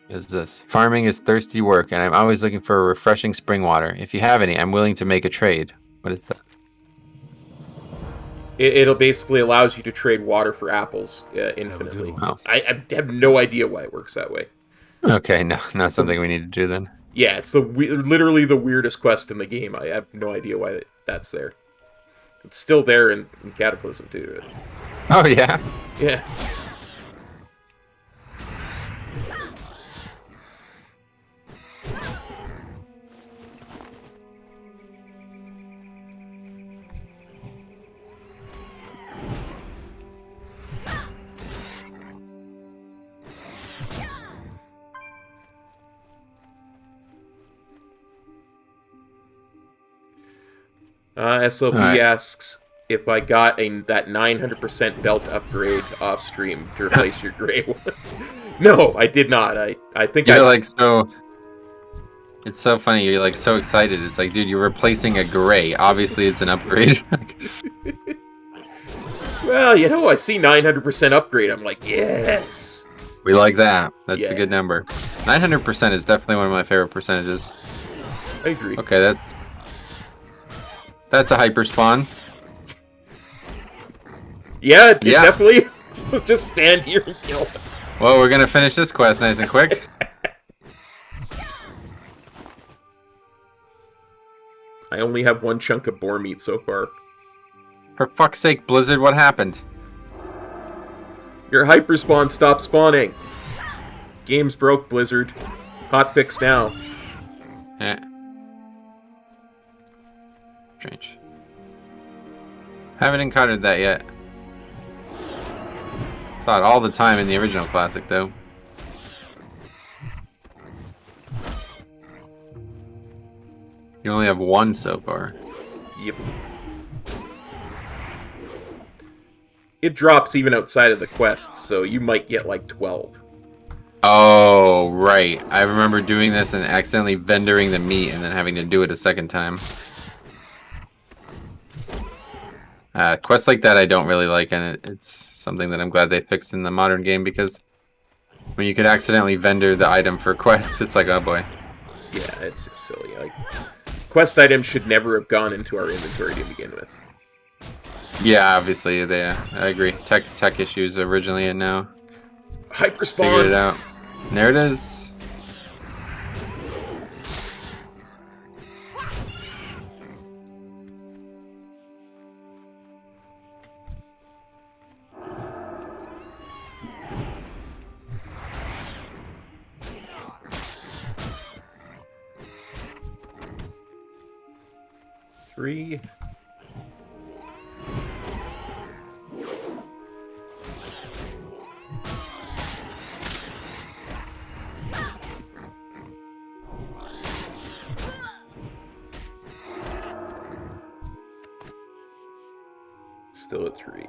C: Is this? Farming is thirsty work, and I'm always looking for refreshing spring water. If you have any, I'm willing to make a trade. What is that?
A: It'll basically allows you to trade water for apples infinitely.
C: Oh.
A: I have no idea why it works that way.
C: Okay, no, not something we need to do then.
A: Yeah, it's literally the weirdest quest in the game. I have no idea why that's there. It's still there in Cataclysm too.
C: Oh yeah?
A: Yeah. SLB asks if I got that 900% belt upgrade off stream to replace your gray one. No, I did not. I think
C: you're like so. It's so funny. You're like so excited. It's like, dude, you're replacing a gray. Obviously, it's an upgrade.
A: Well, you know, I see 900% upgrade. I'm like, yes.
C: We like that. That's a good number. 900% is definitely one of my favorite percentages.
A: I agree.
C: Okay, that's a hyper spawn.
A: Yeah, definitely. Just stand here and kill him.
C: Well, we're gonna finish this quest nice and quick.
A: I only have one chunk of boar meat so far.
C: For fuck's sake, Blizzard, what happened?
A: Your hyperspawn stopped spawning. Game's broke, Blizzard. Hotfix now.
C: Yeah. Strange. Haven't encountered that yet. Saw it all the time in the original classic, though. You only have one so far.
A: Yep. It drops even outside of the quest, so you might get like 12.
C: Oh, right. I remember doing this and accidentally vendoring the meat and then having to do it a second time. Quests like that I don't really like, and it's something that I'm glad they fixed in the modern game, because when you could accidentally vendor the item for quests, it's like, oh boy.
A: Yeah, it's just silly. quest items should never have gone into our inventory to begin with.
C: Yeah, obviously, I agree. Tech issues originally, and now
A: Hyper
C: figured it
A: spawn.
C: out. And there it is.
A: Three. Still at 3.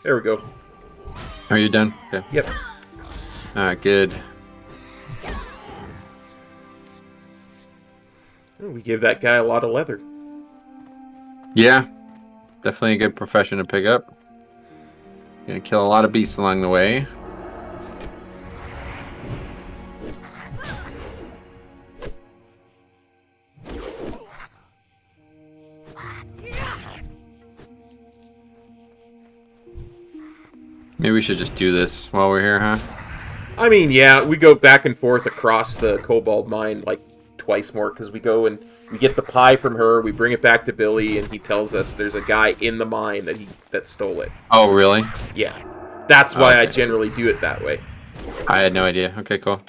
A: There we go.
C: Are you done? Okay.
A: Yep.
C: Alright, good.
A: Oh, we gave that guy a lot of leather.
C: Yeah. Definitely a good profession to pick up. Gonna kill a lot of beasts along the way. Maybe we should just do this while we're here, huh?
A: I mean, yeah, we go back and forth across the Cobalt Mine like twice more, because we go and we get the pie from her, we bring it back to Billy, and he tells us there's a guy in the mine that stole it.
C: Oh, really?
A: Yeah. That's why I
C: Okay.
A: generally do it that way.
C: I had no idea. Okay, cool.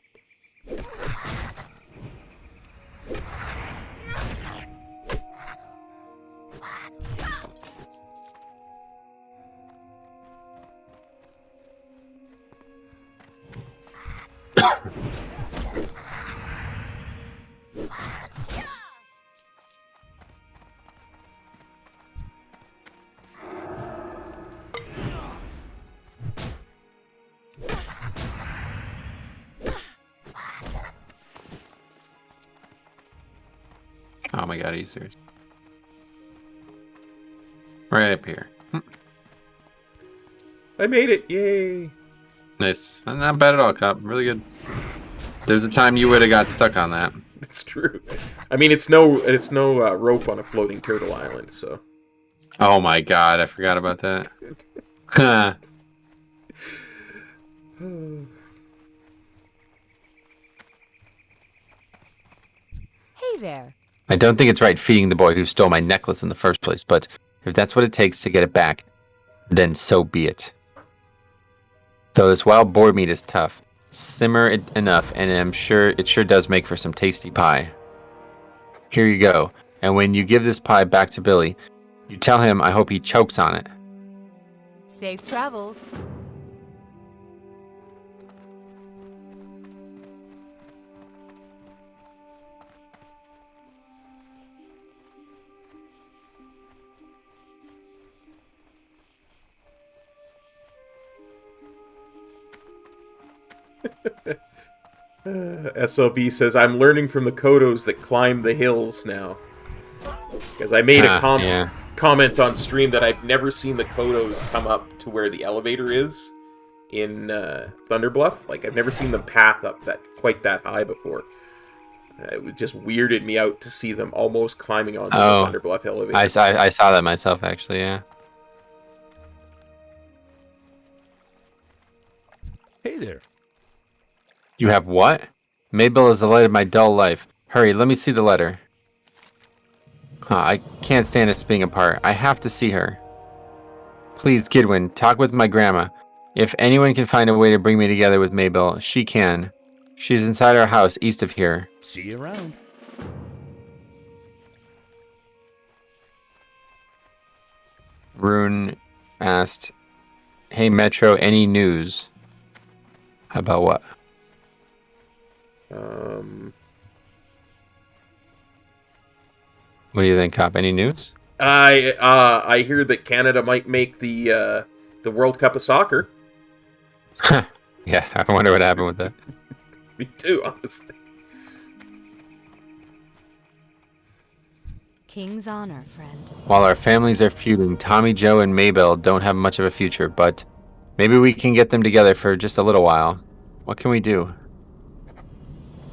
C: Oh my god, are you serious? Right up here.
A: I made it! Yay!
C: Nice. Not bad at all, Cop. Really good. There's a time you would have got stuck on that.
A: It's true. I mean, it's no rope on a floating turtle island, so...
C: Oh my god, I forgot about that. Huh.
F: Hey there.
C: I don't think it's right feeding the boy who stole my necklace in the first place, but if that's what it takes to get it back, then so be it. Though this wild boar meat is tough, simmer it enough and I'm sure it sure does make for some tasty pie. Here you go, and when you give this pie back to Billy, you tell him I hope he chokes on it.
F: Safe travels.
A: SLB says, I'm learning from the Kodos that climb the hills now. Because I made a
C: Yeah.
A: comment on stream that I've never seen the Kodos come up to where the elevator is in Thunderbluff. Like, I've never seen them path up quite that high before. It just weirded me out to see them almost climbing onto the Thunderbluff elevator.
C: I saw that myself, actually, yeah.
D: Hey there.
C: You have what? Mabel is the light of my dull life. Hurry, let me see the letter. I can't stand us being apart. I have to see her. Please, Kidwin, talk with my grandma. If anyone can find a way to bring me together with Mabel, she can. She's inside our house east of here.
D: See you around.
C: Rune asked, hey, Metro, any news? About what? What do you think, Cop? Any news?
A: I hear that Canada might make the World Cup of Soccer.
C: Yeah, I wonder what happened with that.
A: Me too, honestly.
F: King's honor, friend.
C: While our families are feuding, Tommy, Joe, and Maybelle don't have much of a future, but maybe we can get them together for just a little while. What can we do?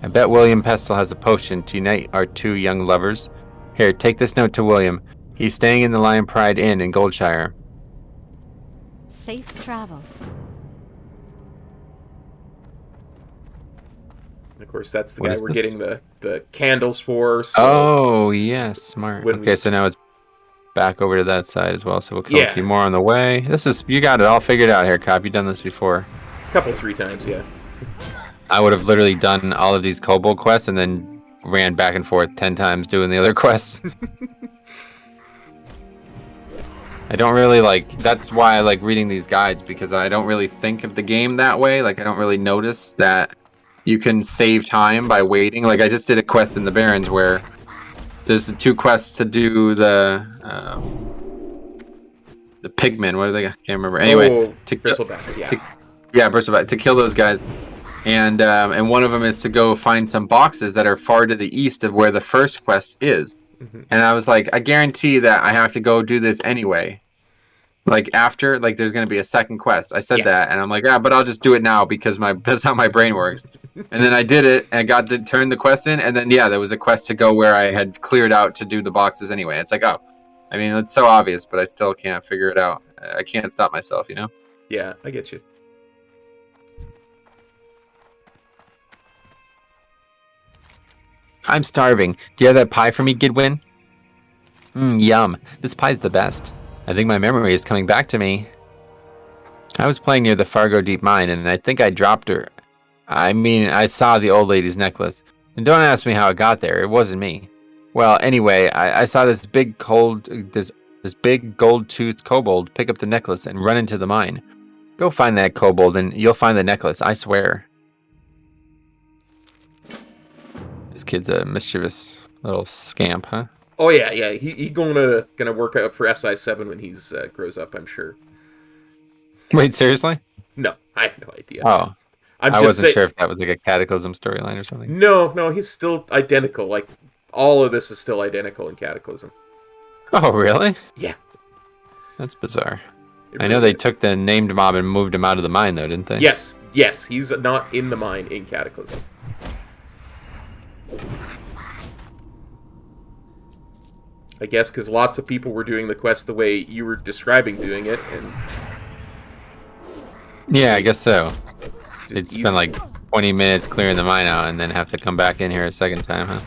C: I bet William Pestle has a potion to unite our two young lovers. Here, take this note to William. He's staying in the Lion Pride Inn in Goldshire.
F: Safe travels.
A: And of course, that's the
C: What
A: guy
C: is
A: we're
C: this?
A: getting the candles for. So
C: Oh, yes, smart.
A: When
C: Okay,
A: we-
C: so now it's back over to that side as well, so we'll kill
A: Yeah.
C: a few more on the way. You got it all figured out here, Cop. You've done this before.
A: a couple, 3 times, yeah.
C: I would have literally done all of these kobold quests and then ran back and forth 10 times doing the other quests. I don't really that's why I like reading these guides, because I don't really think of the game that way. Like, I don't really notice that you can save time by waiting. Like, I just did a quest in the Barrens where there's the 2 quests to do the pigmen. What are they? I can't remember. Anyway, to
A: Bristlebacks, yeah.
C: yeah, bristleback, to kill those guys. And one of them is to go find some boxes that are far to the east of where the first quest is. And I was like, I guarantee that I have to go do this anyway. Like, after, like, there's going to be a second quest. I said that, and I'm like, yeah, but I'll just do it now because that's how my brain works. And then I did it, and got to turn the quest in, and then, yeah, there was a quest to go where I had cleared out to do the boxes anyway. It's like, oh, I mean, it's so obvious, but I still can't figure it out. I can't stop myself, you know?
A: Yeah, I get you.
C: I'm starving. Do you have that pie for me, Gidwin? Yum. This pie's the best. I think my memory is coming back to me. I was playing near the Fargo Deep Mine, and I think I dropped her. I mean, I saw the old lady's necklace. And don't ask me how it got there. It wasn't me. Well, anyway, I saw this big gold-toothed kobold pick up the necklace and run into the mine. Go find that kobold, and you'll find the necklace, I swear. This kid's a mischievous little scamp, huh?
A: Oh yeah, yeah. He gonna work out for SI7 when he's grows up, I'm sure.
C: Wait, seriously?
A: No, I have no idea.
C: Oh,
A: I
C: wasn't sure if that was like a Cataclysm storyline or something.
A: No, he's still identical. Like, all of this is still identical in Cataclysm.
C: Oh, really?
A: Yeah.
C: That's bizarre.
A: It
C: I know
A: really
C: they
A: is.
C: took the named mob and moved him out of the mine, though, didn't they?
A: Yes, he's not in the mine in Cataclysm. I guess because lots of people were doing the quest the way you were describing doing it, and
C: Yeah, I guess so.
A: just
C: They'd
A: easy.
C: spend like 20 minutes clearing the mine out and then have to come back in here a second time, huh?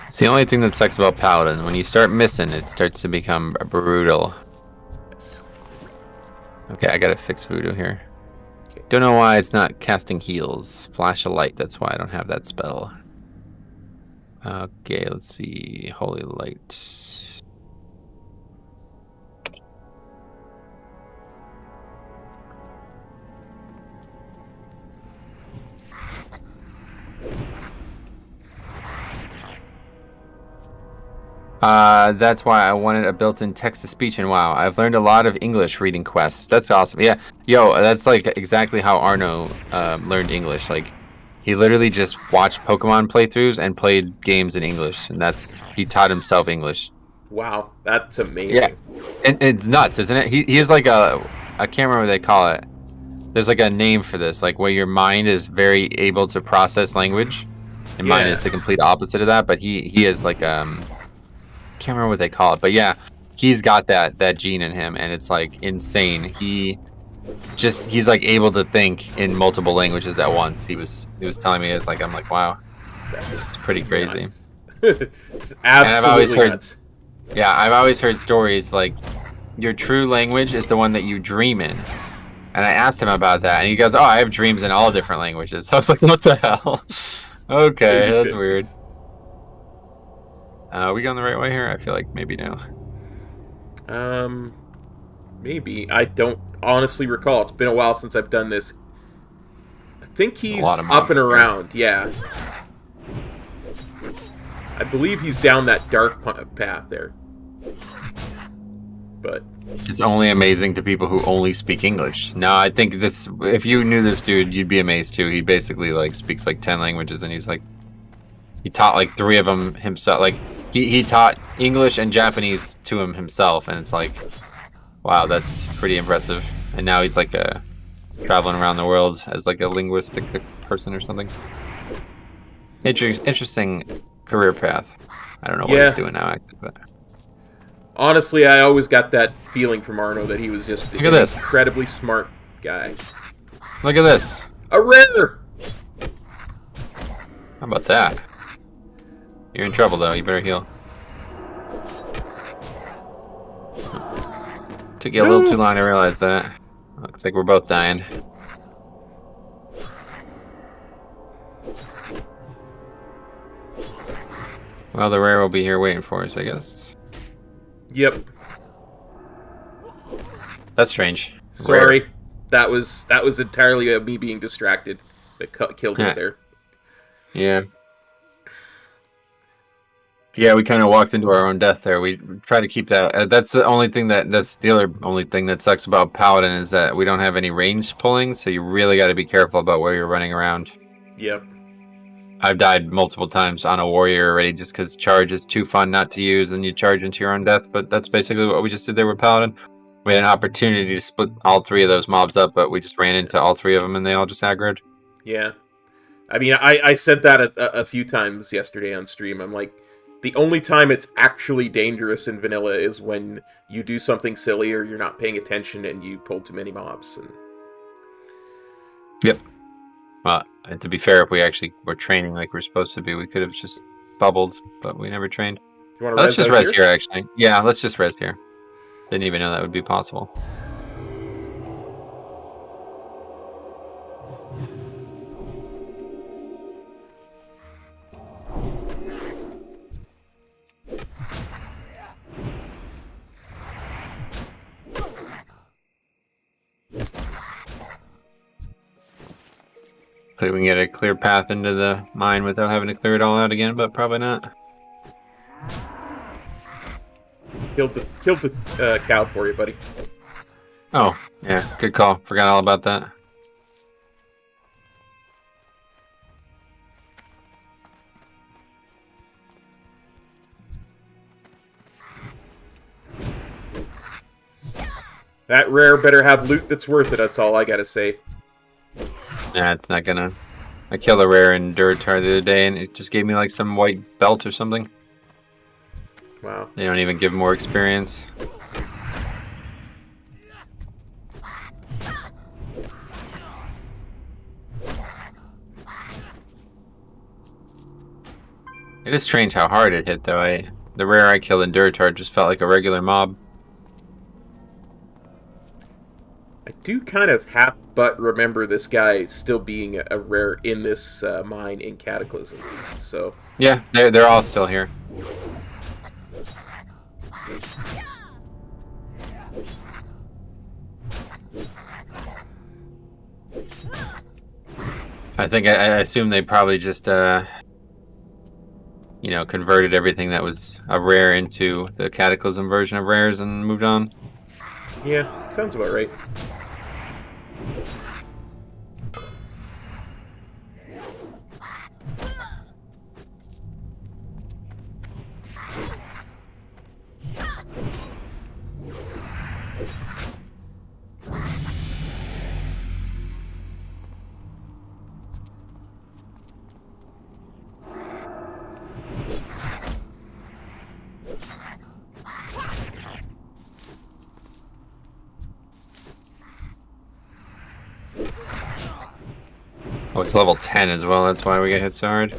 C: It's the only thing that sucks about Paladin. When you start missing, it starts to become brutal.
A: Yes.
C: Okay, I gotta fix voodoo here. Don't know why it's not casting heals. Flash a light, that's why I don't have that spell. Okay, let's see. Holy light. That's why I wanted a built-in text-to-speech, and wow, I've learned a lot of English reading quests. That's awesome. Yeah, yo, that's like exactly how Arno learned English. Like, he literally just watched Pokemon playthroughs and played games in English, and he taught himself English.
A: Wow, that's amazing.
C: Yeah, and it's nuts, isn't it? He has like I can't remember what they call it. There's like a name for this, like where your mind is very able to process language, and mine
A: Yeah.
C: is the complete opposite of that. But he is like can't remember what they call it, but yeah, he's got that gene in him, and it's like insane. He's like able to think in multiple languages at once. He was telling me, it's like, I'm like, wow, it's pretty crazy.
A: Nuts. It's absolutely
C: I've always heard-
A: nuts.
C: Yeah, I've always heard stories like your true language is the one that you dream in. And I asked him about that, and he goes, "Oh, I have dreams in all different languages." I was like, "What the hell?" Okay, that's weird. Are we going the right way here? I feel like maybe no.
A: Maybe. I don't honestly recall. It's been a while since I've done this. I think he's
C: lot of
A: up
C: mods
A: and
C: up here.
A: around, yeah. I believe he's down that dark path there. But
C: It's only amazing to people who only speak English. No, I think this. If you knew this dude, you'd be amazed too. He basically like speaks like 10 languages, and he's like, he taught like 3 of them himself. Like he taught English and Japanese to him himself, and it's like, wow, that's pretty impressive. And now he's like traveling around the world as like a linguistic person or something. Interesting career path. I don't know what he's doing now, actually, but.
A: Honestly, I always got that feeling from Arno that he was just an incredibly smart guy.
C: Look at this.
A: A rare!
C: How about that? You're in trouble, though. You better heal. Took you a little too long to realize that. Looks like we're both dying. Well, the rare will be here waiting for us, I guess.
A: Yep.
C: That's strange.
A: Sorry.
C: Rare.
A: That was entirely me being distracted that killed us there.
C: Yeah. Yeah, we kind of walked into our own death there. We try to keep that. That's the only thing that's the other only thing that sucks about Paladin is that we don't have any range pulling, so you really got to be careful about where you're running around.
A: Yep.
C: I've died multiple times on a warrior already just because charge is too fun not to use and you charge into your own death, but that's basically what we just did there with Paladin. We had an opportunity to split all 3 of those mobs up, but we just ran into all 3 of them and they all just aggroed.
A: Yeah. I mean, I said that a few times yesterday on stream. I'm like, the only time it's actually dangerous in vanilla is when you do something silly or you're not paying attention and you pull too many mobs. And...
C: Yep. And to be fair, if we actually were training like we're supposed to be, we could have just bubbled, but we never trained.
A: You want to
C: let's just res here, actually. Yeah, let's just res here. Didn't even know that would be possible. Hopefully we can get a clear path into the mine without having to clear it all out again, but probably not.
A: Killed the cow for you, buddy.
C: Oh, yeah, good call. Forgot all about that.
A: That rare better have loot that's worth it, that's all I gotta say.
C: Nah, it's not gonna. I killed a rare in Duratar the other day and it just gave me like some white belt or something.
A: Wow.
C: They don't even give more experience. It is strange how hard it hit though. The rare I killed in Duratar just felt like a regular mob.
A: I do kind of half but remember this guy still being a rare in this mine in Cataclysm. So
C: yeah, they're all still here. I think I assume they probably just you know, converted everything that was a rare into the Cataclysm version of rares and moved on.
A: Yeah, sounds about right.
C: Oh, it's level 10 as well, that's why we get hit so hard.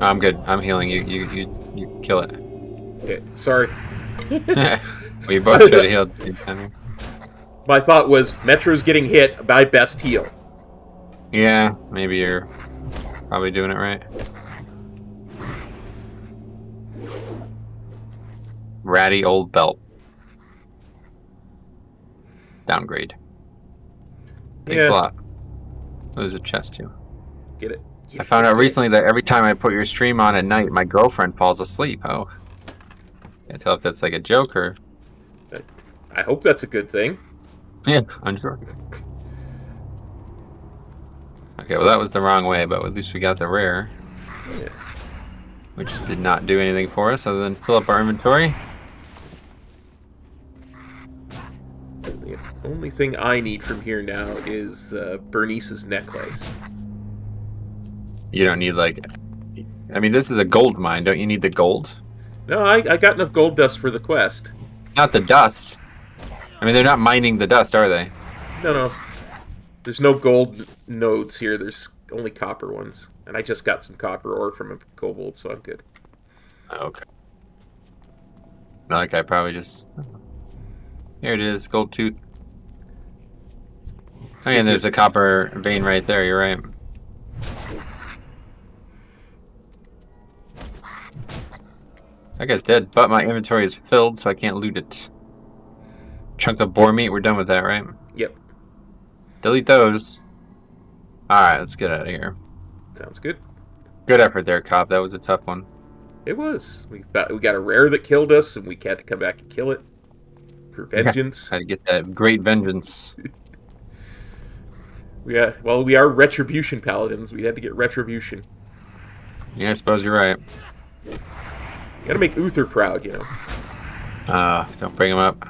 C: I'm good. I'm healing. You kill it.
A: Okay, sorry.
C: We both try to heal at the same time.
A: My thought was, Metro's getting hit, I best heal.
C: Yeah, maybe you're probably doing it right. Ratty old belt. Downgrade. Thanks a lot. There's a chest too.
A: Get it.
C: I found out recently that every time I put your stream on at night, my girlfriend falls asleep. Oh. Can't tell if that's like a joke or...
A: I hope that's a good thing.
C: Yeah, unsure. Okay, well that was the wrong way, but at least we got the rare.
A: Yeah.
C: Which did not do anything for us other than fill up our inventory.
A: The only thing I need from here now is Bernice's necklace.
C: You don't need like... I mean, this is a gold mine. Don't you need the gold?
A: No, I got enough gold dust for the quest.
C: Not the dust. I mean, they're not mining the dust, are they?
A: No. There's no gold nodes here. There's only copper ones. And I just got some copper ore from a kobold, so I'm good.
C: Okay. Like I probably just... Here it is, gold tooth. Oh, yeah, and there's a copper vein right there, you're right. That guy's dead, but my inventory is filled, so I can't loot it. Chunk of boar meat, we're done with that, right?
A: Yep.
C: Delete those. Alright, let's get out of here.
A: Sounds good.
C: Good effort there, cop. That was a tough one.
A: It was. We got a rare that killed us, and we had to come back and kill it. For vengeance.
C: Had to get that great vengeance.
A: Yeah, well, we are Retribution Paladins. We had to get Retribution.
C: Yeah, I suppose you're right.
A: You gotta make Uther proud, you know.
C: Don't bring him up.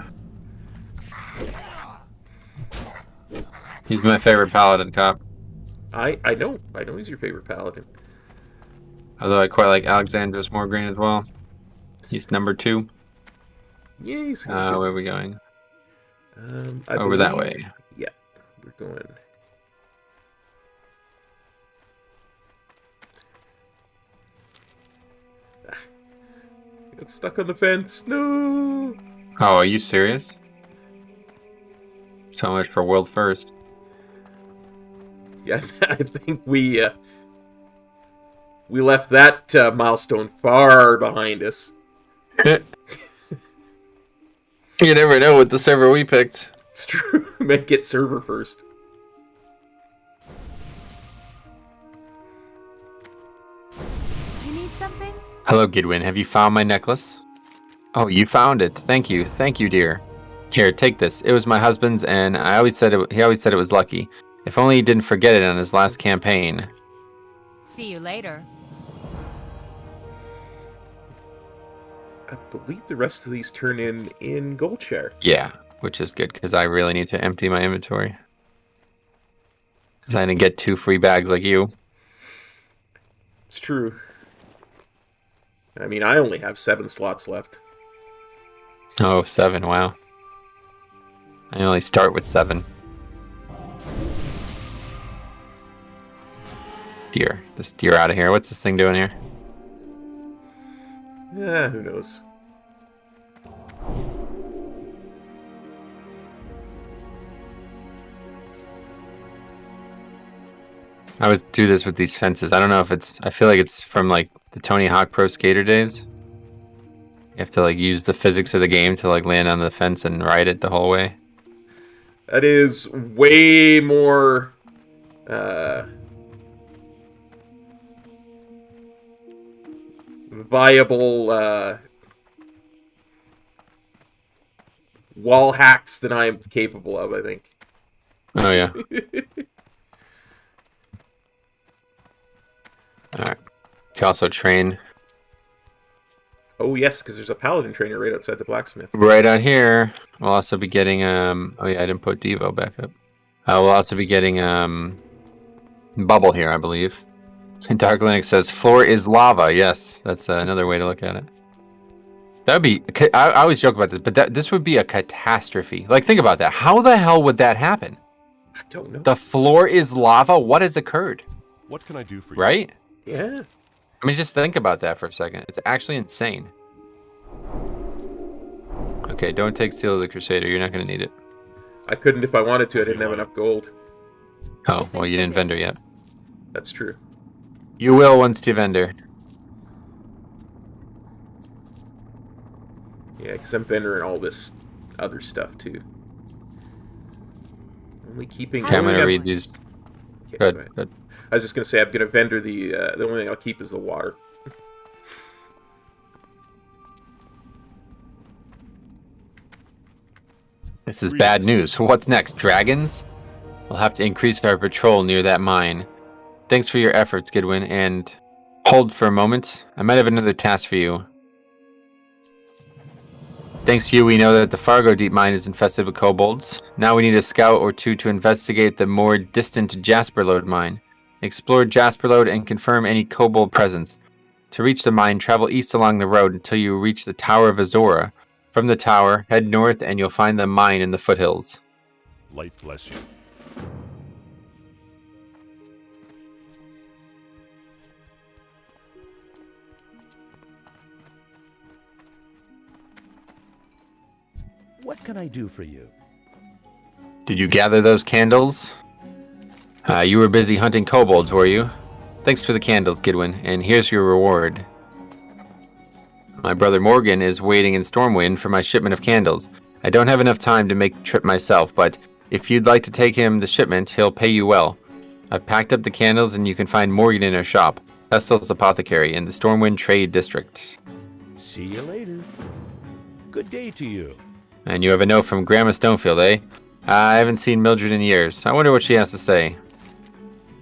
C: He's my favorite paladin, cop.
A: I know he's your favorite paladin.
C: Although I quite like Alexander's Morgraine as well. He's number 2.
A: Yeah, he's
C: Where are we going?
A: Over
C: that way.
A: Yeah, we're going. Got stuck on the fence. No.
C: Oh, are you serious? So much for world first.
A: Yeah, I think we left that milestone far behind us.
C: You never know with the server we picked.
A: It's true. Make it server first.
F: You need something?
C: Hello, Gidwin. Have you found my necklace? Oh, you found it. Thank you. Thank you, dear. Here, take this. It was my husband's, and he always said it was lucky. If only he didn't forget it on his last campaign.
F: See you later.
A: I believe the rest of these turn in gold share.
C: Yeah, which is good, because I really need to empty my inventory. Because I didn't get 2 free bags like you.
A: It's true. I mean, I only have 7 slots left.
C: Oh, 7, wow. I only start with 7. Deer. This deer out of here. What's this thing doing here?
A: Yeah, who knows?
C: I always do this with these fences. I don't know if it's... I feel like it's from, like, the Tony Hawk Pro Skater days. You have to, like, use the physics of the game to, like, land on the fence and ride it the whole way.
A: That is way more... viable wall hacks than I am capable of, I think.
C: Oh, yeah. Alright. You can also train
A: Oh, yes, because there's a paladin trainer right outside the blacksmith.
C: right out here. We'll also be getting, oh yeah, I didn't put Devo back up. We'll also be getting, Bubble here, I believe. And Dark Linux says, floor is lava. Yes, that's another way to look at it. That would be, I always joke about this, but this would be a catastrophe. Like, think about that. How the hell would that happen?
A: I don't know.
C: The floor is lava? What has occurred?
D: What can I do for you?
C: Right?
A: Yeah.
C: I mean, just think about that for a second. It's actually insane. Okay, don't take Seal of the Crusader. You're not going to need it.
A: I couldn't if I wanted to. I didn't have enough gold.
C: Oh, well, you didn't vendor yet.
A: That's true.
C: You will once you vendor.
A: Yeah, because I'm vendoring all this other stuff, too. Only keeping...
C: Okay, I'm going to
A: only
C: read
A: got-
C: these.
A: Okay,
C: Good,
A: go ahead.
C: good.
A: I was just going to say, I'm going to vendor the only thing I'll keep is the water.
C: This is bad news. What's next? Dragons? We'll have to increase our patrol near that mine. Thanks for your efforts, Gidwin, and hold for a moment. I might have another task for you. Thanks to you, we know that the Fargo Deep Mine is infested with kobolds. Now we need a scout or two to investigate the more distant Jasperlode mine. Explore Jasperlode and confirm any kobold presence. To reach the mine, travel east along the road until you reach the Tower of Azora. From the tower, head north and you'll find the mine in the foothills.
D: Light bless you. What can I do for you?
C: Did you gather those candles? You were busy hunting kobolds, were you? Thanks for the candles, Gidwin, and here's your reward. My brother Morgan is waiting in Stormwind for my shipment of candles. I don't have enough time to make the trip myself, but if you'd like to take him the shipment, he'll pay you well. I've packed up the candles and you can find Morgan in our shop, Pestil's Apothecary, in the Stormwind Trade District.
D: See you later. Good day to you.
C: And you have a note from Grandma Stonefield, eh? I haven't seen Mildred in years. I wonder what she has to say.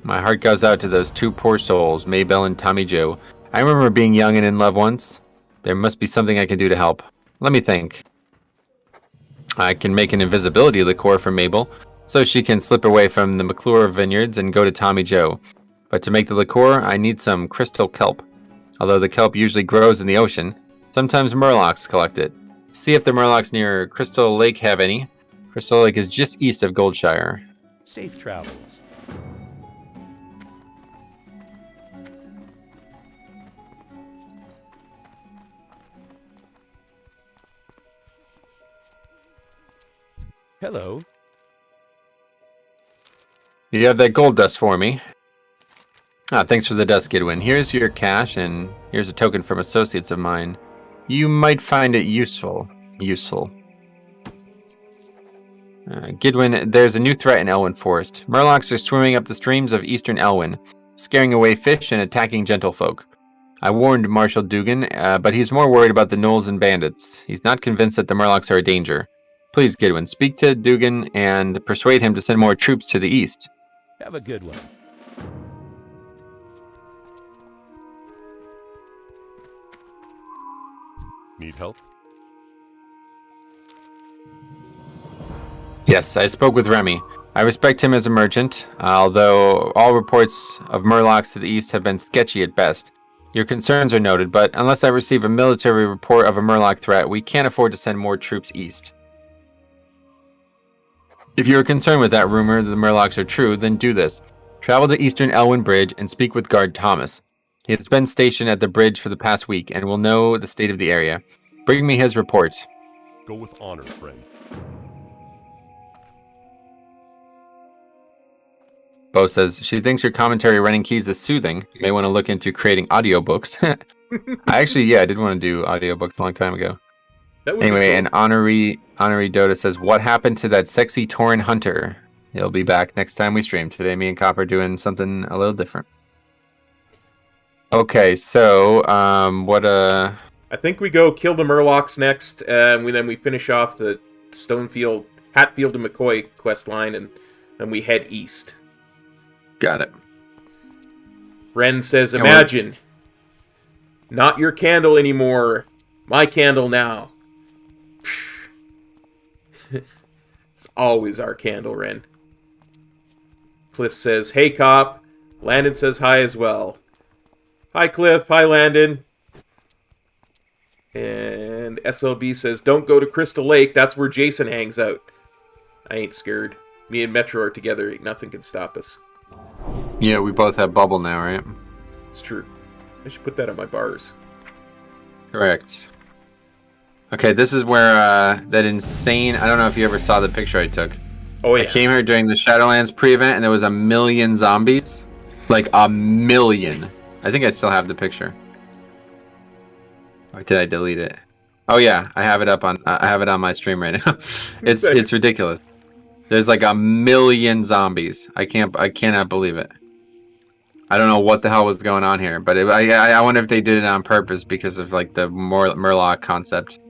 C: My heart goes out to those two poor souls, Maybelle and Tommy Joe. I remember being young and in love once. There must be something I can do to help. Let me think. I can make an invisibility liqueur for Mabel, so she can slip away from the McClure vineyards and go to Tommy Joe. But to make the liqueur, I need some crystal kelp. Although the kelp usually grows in the ocean, sometimes murlocs collect it. See if the murlocs near Crystal Lake have any. Crystal Lake is just east of Goldshire.
D: Safe travels. Hello.
C: You have that gold dust for me. Thanks for the dust, Gidwin. Here's your cash, and here's a token from associates of mine. You might find it useful. Gidwin, there's a new threat in Elwynn Forest. Murlocs are swimming up the streams of eastern Elwynn, scaring away fish and attacking gentlefolk. I warned Marshal Dugan, but he's more worried about the gnolls and bandits. He's not convinced that the Murlocs are a danger. Please, Gidwin, speak to Dugan and persuade him to send more troops to the east.
D: Have a good one. Need help?
C: Yes, I spoke with Remy. I respect him as a merchant, although all reports of Murlocs to the east have been sketchy at best. Your concerns are noted, but unless I receive a military report of a Murloc threat, we can't afford to send more troops east. If you are concerned with that rumor that the Murlocs are true, then do this. Travel to Eastern Elwynn Bridge and speak with Guard Thomas. He has been stationed at the bridge for the past week and will know the state of the area. Bring me his report.
D: Go with honor, friend.
C: Bo says, she thinks your commentary running keys is soothing. You may want to look into creating audiobooks. I did want to do audiobooks a long time ago. Anyway, and Honorary Dota says, what happened to that sexy Tauren hunter? He'll be back next time we stream. Today, me and Cop are doing something a little different. Okay, so,
A: I think we go kill the Murlocs next, and then we finish off the Stonefield, Hatfield and McCoy quest line, and then we head east.
C: Got it.
A: Ren says, imagine, not your candle anymore, my candle now. It's always our candle, Ren. Cliff says, hey, Cop. Landon says hi as well. Hi, Cliff. Hi, Landon. And SLB says, don't go to Crystal Lake. That's where Jason hangs out. I ain't scared. Me and Metro are together. Ain't nothing can stop us.
C: Yeah, we both have bubble now, right?
A: It's true. I should put that on my bars.
C: Correct. Okay, this is where that insane... I don't know if you ever saw the picture I took.
A: Oh, yeah.
C: I came here during the Shadowlands pre-event, and there was 1 million zombies. Like, 1 million. I think I still have the picture. Or did I delete it? Oh yeah, I have it up on. I have it on my stream right now. It's ridiculous. There's like 1 million zombies. I cannot believe it. I don't know what the hell was going on here, but I wonder if they did it on purpose because of like the Murloc concept.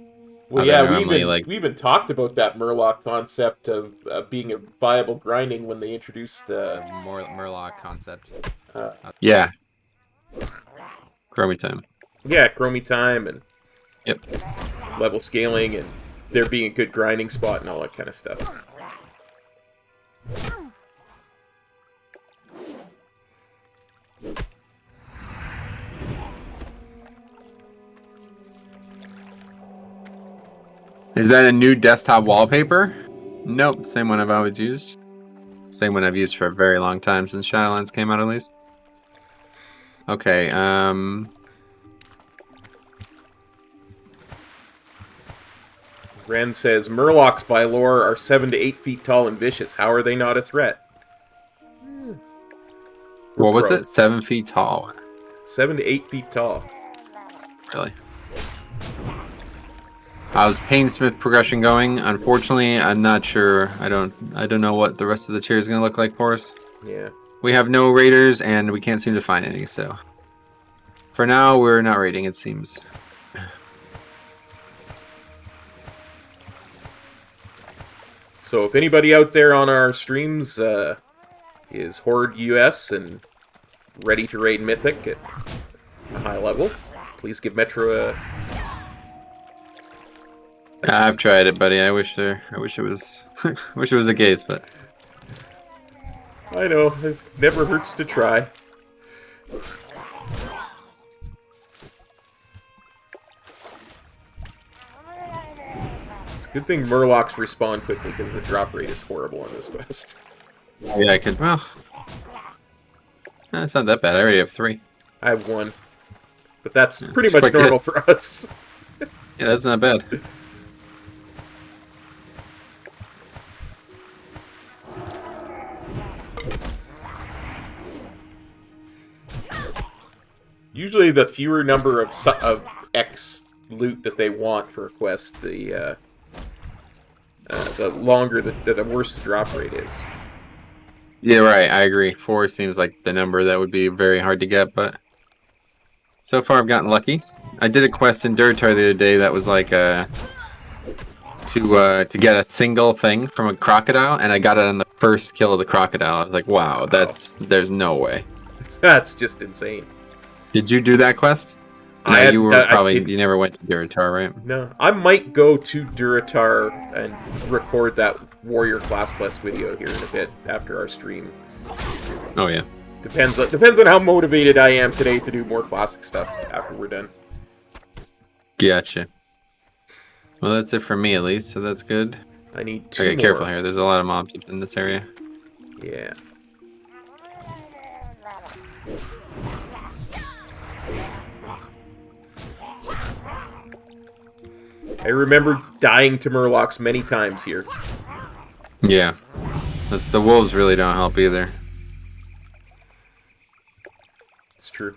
A: Well,
C: They
A: yeah,
C: normally,
A: we even talked about that Murloc concept of being a viable grinding when they introduced
C: Murloc concept.
A: Uh,
C: Yeah. Chromie time.
A: yeah, Chromie time and
C: Yep.
A: level scaling and there being a good grinding spot and all that kind of stuff.
C: Is that a new desktop wallpaper? Nope, same one I've always used. Same one I've used for a very long time, since Shadowlands came out at least. Okay,
A: Ren says, Murlocs by lore are 7 to 8 feet tall and vicious. How are they not a threat?
C: what was it? 7 feet tall.
A: 7 to 8 feet tall.
C: Really? How's Painsmith progression going? Unfortunately, I'm not sure. I don't know what the rest of the tier is going to look like for us.
A: Yeah.
C: We have no raiders, and we can't seem to find any, so... For now, we're not raiding, it seems.
A: So if anybody out there on our streams is Horde US and ready to raid Mythic at a high level, please give Metro a...
C: I've tried it, buddy. I wish it was wish it was the case, but
A: I know, it never hurts to try. It's a good thing Murlocs respawn quickly because the drop rate is horrible on this quest.
C: yeah, I could. Well, it's not that bad. I already have 3.
A: I have 1. But that's pretty
C: it's
A: much
C: quite
A: normal
C: good.
A: for us.
C: Yeah, that's not bad.
A: Usually the fewer number of X loot that they want for a quest, the longer, the worse the drop rate is.
C: Yeah, right. I agree. 4 seems like the number that would be very hard to get, but so far I've gotten lucky. I did a quest in Duratar the other day that was like to get a single thing from a crocodile, and I got it on the first kill of the crocodile. I was like, wow, there's no way.
A: That's just insane.
C: Did you do that quest? No, you never went to Duratar, right?
A: No, I might go to Duratar and record that Warrior Class Quest video here in a bit after our stream.
C: Oh yeah.
A: Depends on how motivated I am today to do more classic stuff after we're done.
C: Gotcha. Well, that's it for me at least, so that's good.
A: I need 2
C: Okay,
A: more.
C: careful here. There's a lot of mobs up in this area.
A: Yeah. I remember dying to Murlocs many times here.
C: Yeah. The wolves really don't help either.
A: It's true.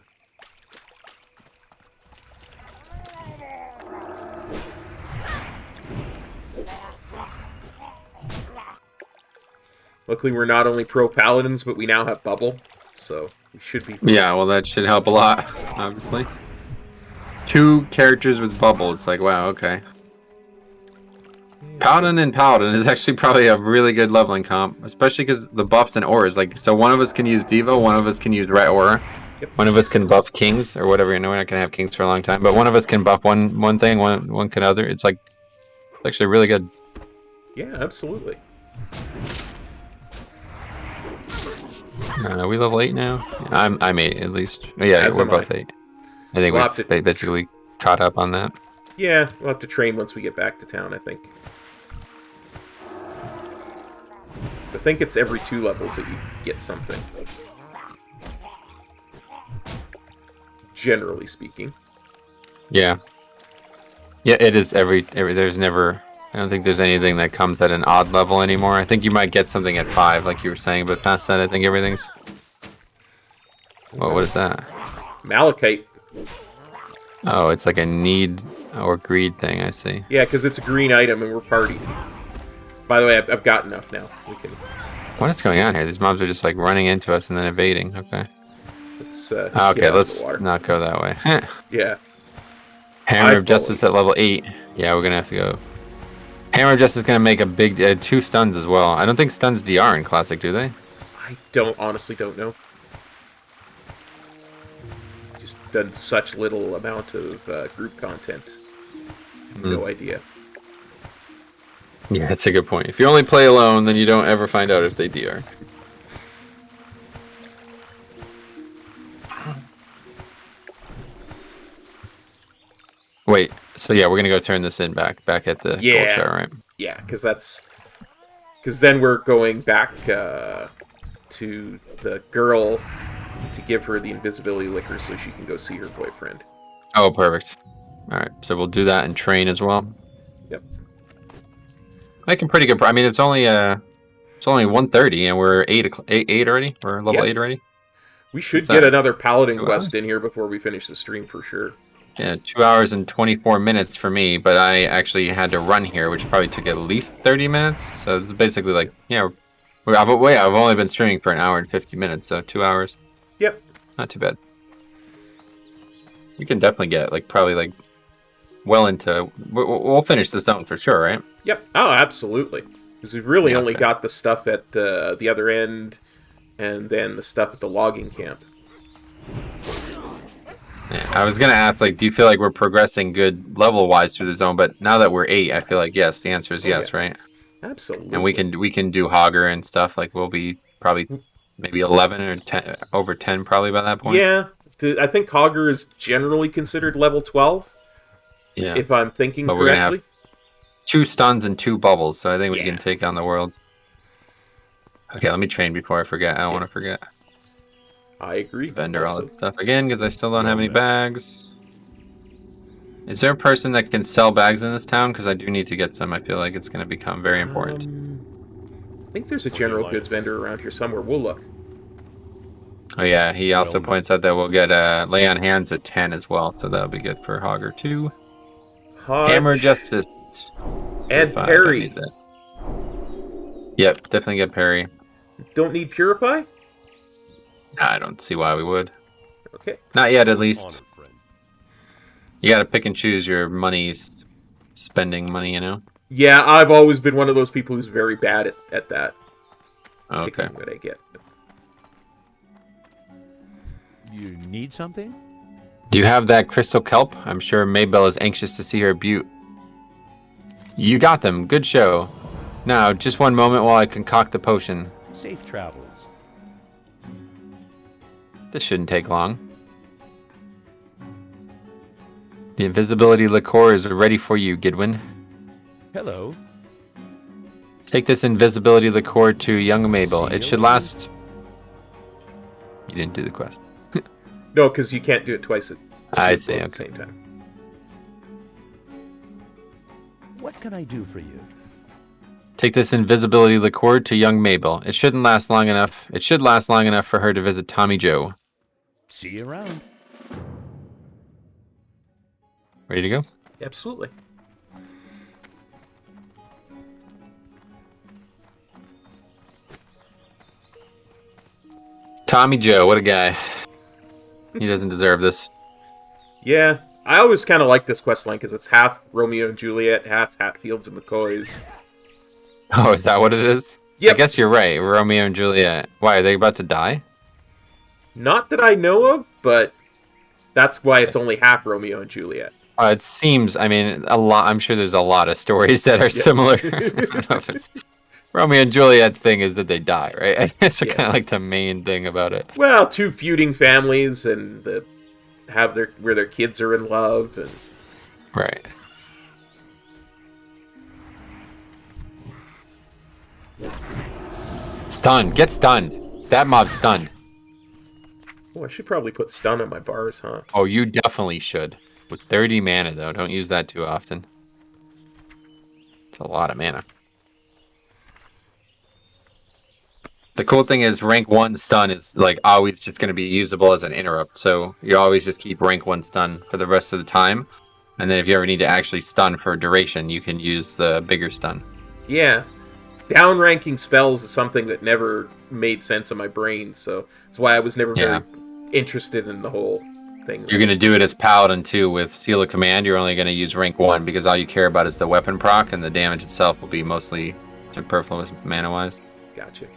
A: Luckily, we're not only pro paladins, but we now have bubble, so we should be...
C: Yeah, well, that should help a lot, obviously. 2 characters with bubble. It's like, wow, okay. Paladin and Paladin is actually probably a really good leveling comp, especially because the buffs and auras. Like, so one of us can use Devo, one of us can use Ret Aura, one of us can buff Kings or whatever. You know, we're not gonna have Kings for a long time, but one of us can buff one thing, one can other. It's like, it's actually really good.
A: Yeah, absolutely.
C: Are we level 8 now? I'm 8 at least. Yeah,
A: As
C: we're
A: am
C: both
A: I.
C: 8. I think
A: We'll have
C: we're
A: to-
C: basically caught up on that.
A: Yeah, we'll have to train once we get back to town, I think. So I think it's every 2 levels that you get something. Generally speaking.
C: Yeah. Yeah, it is every there's never, I don't think there's anything that comes at an odd level anymore. I think you might get something at 5 like you were saying, but past that I think everything's... What is that?
A: Malachite.
C: Oh, it's like a need or greed thing, I see.
A: Yeah, because it's a green item and we're partied. By the way, I've got enough now. We can...
C: What is going on here? These mobs are just like running into us and then evading. Okay.
A: Let's
C: Okay,
A: get out of the
C: let's
A: water.
C: not go that way.
A: Yeah.
C: Hammer of
A: I
C: Justice at level 8. Yeah, we're gonna have to go. Hammer of Justice is gonna make a big 2 stuns as well. I don't think stuns DR in Classic, do they?
A: I honestly don't know. Just done such little amount of group content. No idea.
C: Yeah, that's a good point. If you only play alone, then you don't ever find out if they DR. Wait, so yeah, we're gonna go turn this in back at the gold shower, right?
A: Yeah, because then we're going back to the girl to give her the invisibility liquor so she can go see her boyfriend.
C: Oh, perfect. All right, so we'll do that and train as well.
A: Yep.
C: Making pretty good. I mean, it's only 1:30 and we're 8 already. We're level 8 already.
A: We should get another Paladin quest in here before we finish the stream for sure.
C: Yeah, 2 hours and 24 minutes for me, but I actually had to run here, which probably took at least 30 minutes. So it's basically like, I've only been streaming for an hour and 50 minutes, so 2 hours.
A: Yep.
C: Not too bad. We can definitely get probably well into. We'll finish the zone for sure, right?
A: Yep. Oh, absolutely. Because we've really only got the stuff at the other end, and then the stuff at the logging camp.
C: Yeah, I was gonna ask, do you feel like we're progressing good level-wise through the zone? But now that we're 8, I feel like yes. The answer is yes, right?
A: Absolutely.
C: And we can do Hogger and stuff. We'll be probably maybe 11 or 10, over 10 probably by that point.
A: Yeah, I think Hogger is generally considered level 12.
C: Yeah.
A: If I'm thinking
C: but
A: correctly.
C: We're gonna have 2 stuns and 2 bubbles, so I think we can take on the world. Okay, let me train before I forget. I don't want to forget.
A: I agree.
C: Vendor all that stuff again because I still don't have any bags. Is there a person that can sell bags in this town? Because I do need to get some. I feel like it's going to become very important.
A: I think there's a general goods vendor around here somewhere. We'll look.
C: Oh yeah, he also points out that we'll get lay on hands at 10 as well, so that'll be good for Hogger too. Hammer Justice.
A: And Parry.
C: Yep, definitely get Parry.
A: Don't need Purify?
C: I don't see why we would.
A: Okay.
C: Not yet, at least. You gotta pick and choose your money's spending money,
A: Yeah, I've always been one of those people who's very bad at that.
C: Okay.
A: What I get.
D: You need something?
C: Do you have that crystal kelp? I'm sure Maybell is anxious to see her beaut. You got them. Good show. Now, just one moment while I concoct the potion.
D: Safe travels.
C: This shouldn't take long. The invisibility liqueur is ready for you, Gidwin.
D: Hello.
C: Take this invisibility liqueur to young Mabel. It should last... You didn't do the quest.
A: No, because you can't do it twice
C: I see,
A: at the same time.
D: What can I do for you?
C: Take this invisibility liqueur to young Mabel. It shouldn't last long enough. It should last long enough for her to visit Tommy Joe.
D: See you around.
C: Ready to go?
A: Absolutely.
C: Tommy Joe, what a guy. He doesn't deserve this.
A: Yeah, I always kind of like this questline because it's half Romeo and Juliet, half Hatfields and McCoys.
C: Oh, is that what it is?
A: Yep.
C: I guess you're right. Romeo and Juliet. Why, are they about to die?
A: Not that I know of, but that's why it's only half Romeo and Juliet.
C: It seems, I mean, a lot. I'm sure there's a lot of stories that are similar. I don't know if it's... Romeo and Juliet's thing is that they die, right? I guess it's kind of like the main thing about it.
A: Well, 2 feuding families and where their kids are in love and
C: right. Stunned. Get stunned. That mob's stunned.
A: Oh, I should probably put stun on my bars, huh?
C: Oh, you definitely should. With 30 mana, though. Don't use that too often. It's a lot of mana. The cool thing is rank 1 stun is always just going to be usable as an interrupt. So you always just keep rank 1 stun for the rest of the time. And then if you ever need to actually stun for duration, you can use the bigger stun.
A: Yeah. Downranking spells is something that never made sense in my brain, so that's why I was never very interested in the whole thing.
C: You're gonna do it as Paladin too with Seal of Command. You're only gonna use rank 1 because all you care about is the weapon proc, and the damage itself will be mostly superfluous mana wise.
A: Gotcha.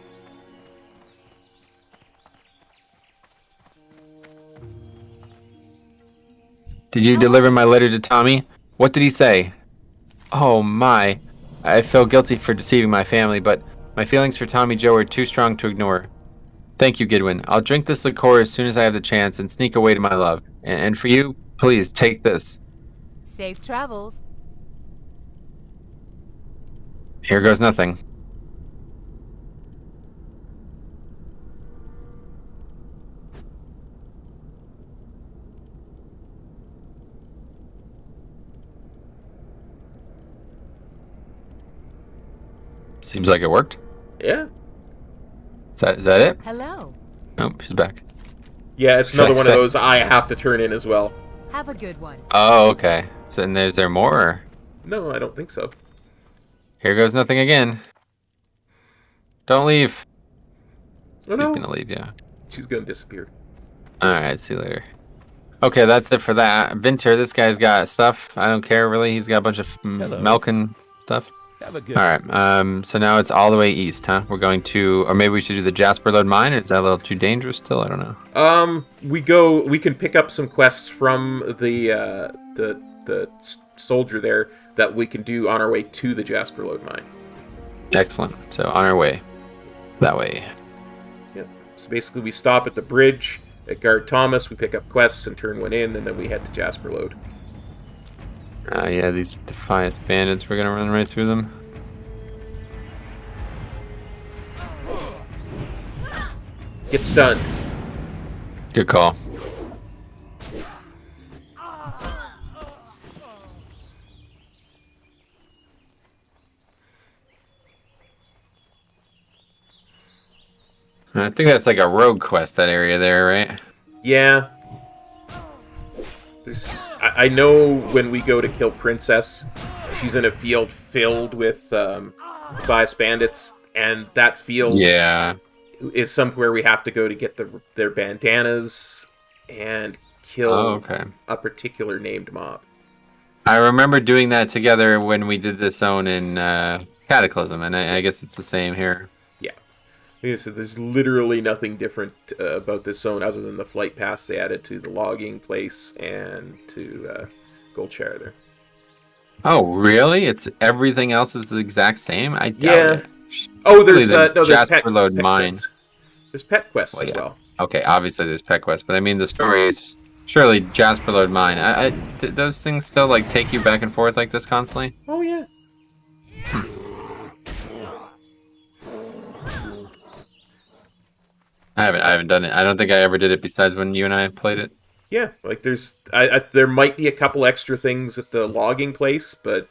C: Did you deliver my letter to Tommy? What did he say? Oh my. I feel guilty for deceiving my family, but my feelings for Tommy Joe are too strong to ignore. Thank you, Gidwin. I'll drink this liqueur as soon as I have the chance and sneak away to my love. And for you, please, take this.
F: Safe travels.
C: Here goes nothing. Seems like it worked.
A: Yeah.
C: Is that it?
F: Hello.
C: Oh, she's back.
A: Yeah, it's another one of those I have to turn in as well.
F: Have a good one.
C: Oh, okay. So then is there more? Or?
A: No, I don't think so.
C: Here goes nothing again. Don't leave.
A: Oh,
C: She's
A: no.
C: gonna leave, yeah.
A: She's gonna disappear.
C: Alright, see you later. Okay, that's it for that. Vinter, this guy's got stuff. I don't care really. He's got a bunch of
D: Hello.
C: Melkin stuff.
D: Have a good
C: Alright, so now it's all the way east, huh? We're going to, or maybe we should do the Jasper Load Mine, or is that a little too dangerous still? I don't know.
A: We can pick up some quests from the soldier there that we can do on our way to the Jasper Load Mine.
C: Excellent. So on our way. That way.
A: Yeah. So basically we stop at the bridge at Guard Thomas, we pick up quests and turn one in, and then we head to Jasper Load.
C: Yeah, these Defias bandits, we're gonna run right through them.
A: Get stunned.
C: Good call. I think that's like a rogue quest, that area there, right?
A: Yeah. I know when we go to kill Princess, she's in a field filled with bias bandits, and that field is somewhere we have to go to get their bandanas and kill a particular named mob.
C: I remember doing that together when we did this zone in Cataclysm, and I guess it's the same here.
A: Yeah, so there's literally nothing different about this zone other than the flight pass they added to the logging place and to Gold Share there.
C: Oh, really? It's everything else is the exact same? I doubt it.
A: Oh, there's
C: Jasper Load Mine.
A: Quests. There's pet quests as well.
C: Okay, obviously there's pet quests, but I mean the story is surely Jasper Load Mine. Those things still like take you back and forth like this constantly?
A: Oh yeah.
C: I haven't done it. I don't think I ever did it besides when you and I played it.
A: Yeah, like there might be a couple extra things at the logging place, but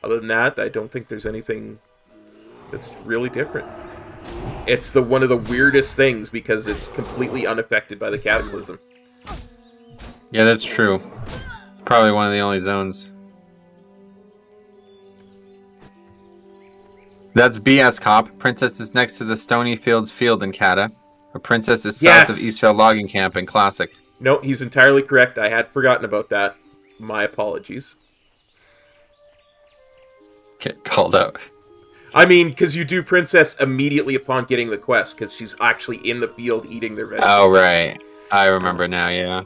A: other than that, I don't think there's anything that's really different. It's one of the weirdest things because it's completely unaffected by the Cataclysm.
C: Yeah, that's true. Probably one of the only zones. That's BS Cop. Princess is next to the Stony Fields Field in Cata. A princess is south of Eastvale Logging Camp in Classic.
A: No, he's entirely correct. I had forgotten about that. My apologies.
C: Get called out.
A: I mean, because you do Princess immediately upon getting the quest, because she's actually in the field eating their vegetables.
C: Oh, right. I remember now, yeah.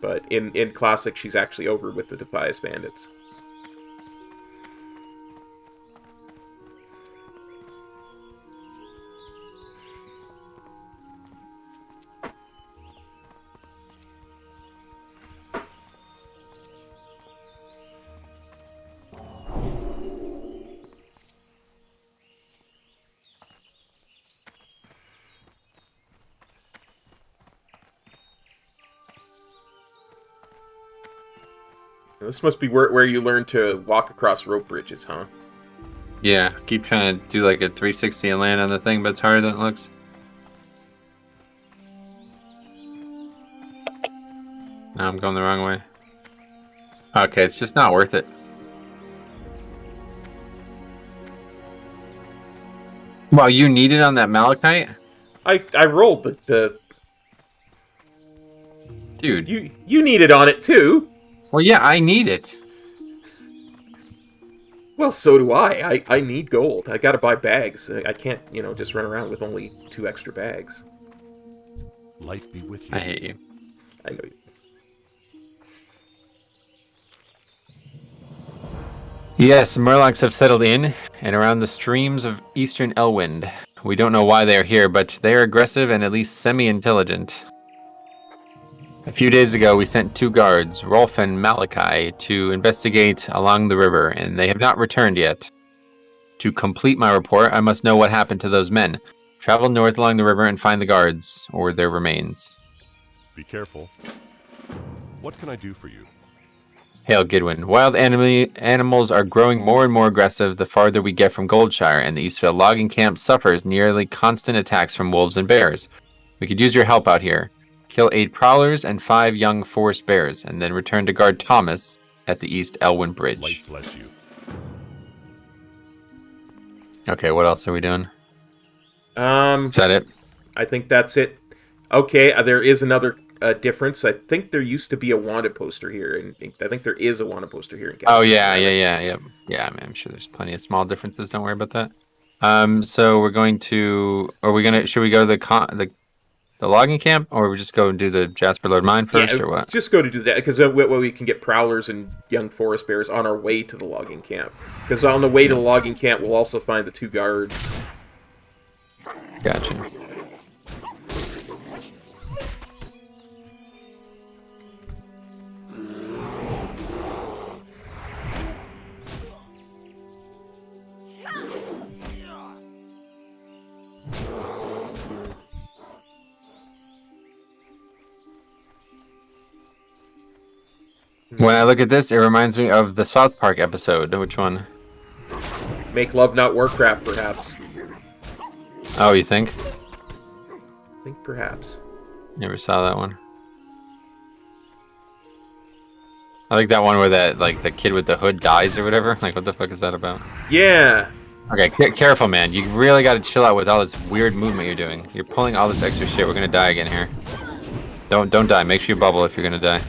A: But in Classic, she's actually over with the Defias bandits. This must be where you learn to walk across rope bridges, huh?
C: Yeah, keep trying to do like a 360 and land on the thing, but it's harder than it looks. No, I'm going the wrong way. Okay, it's just not worth it. Wow, you need it on that Malachite?
A: I rolled the
C: Dude.
A: You need it on it too.
C: Well, yeah, I need it.
A: Well, so do I. I need gold. I gotta buy bags. I can't, just run around with only 2 extra bags.
B: Light be with you.
C: I hate you.
A: I know you.
C: Yes, Murlocs have settled in and around the streams of eastern Elwynn. We don't know why they are here, but they are aggressive and at least semi-intelligent. A few days ago, we sent 2 guards, Rolf and Malachi, to investigate along the river, and they have not returned yet. To complete my report, I must know what happened to those men. Travel north along the river and find the guards, or their remains.
G: Be careful. What can I do for you?
C: Hail, Gidwin. Wild animals are growing more and more aggressive the farther we get from Goldshire, and the Eastvale logging camp suffers nearly constant attacks from wolves and bears. We could use your help out here. Kill 8 prowlers and 5 young forest bears, and then return to guard Thomas at the East Elwynn Bridge.
G: Light bless you.
C: Okay, what else are we doing?
A: Is
C: that it?
A: I think that's it. Okay, there is another difference. I think there used to be a wanted poster here, and I think there is a wanted poster here in
C: Oh, yeah. Yeah, I mean, I'm sure there's plenty of small differences. Don't worry about that. So we're going to... Should we go to the logging camp, or we just go and do the Jasper Lord Mine first, or what?
A: Just go to do that, because we can get prowlers and young forest bears on our way to the logging camp. Because on the way to the logging camp, we'll also find the 2 guards.
C: Gotcha. When I look at this, it reminds me of the South Park episode. Which one?
A: Make Love Not Warcraft, perhaps.
C: Oh, you think?
A: I think perhaps.
C: Never saw that one. I like that one where the kid with the hood dies or whatever. Like, what the fuck is that about?
A: Yeah.
C: Okay, careful, man. You really got to chill out with all this weird movement you're doing. You're pulling all this extra shit. We're gonna die again here. Don't die. Make sure you bubble if you're gonna die.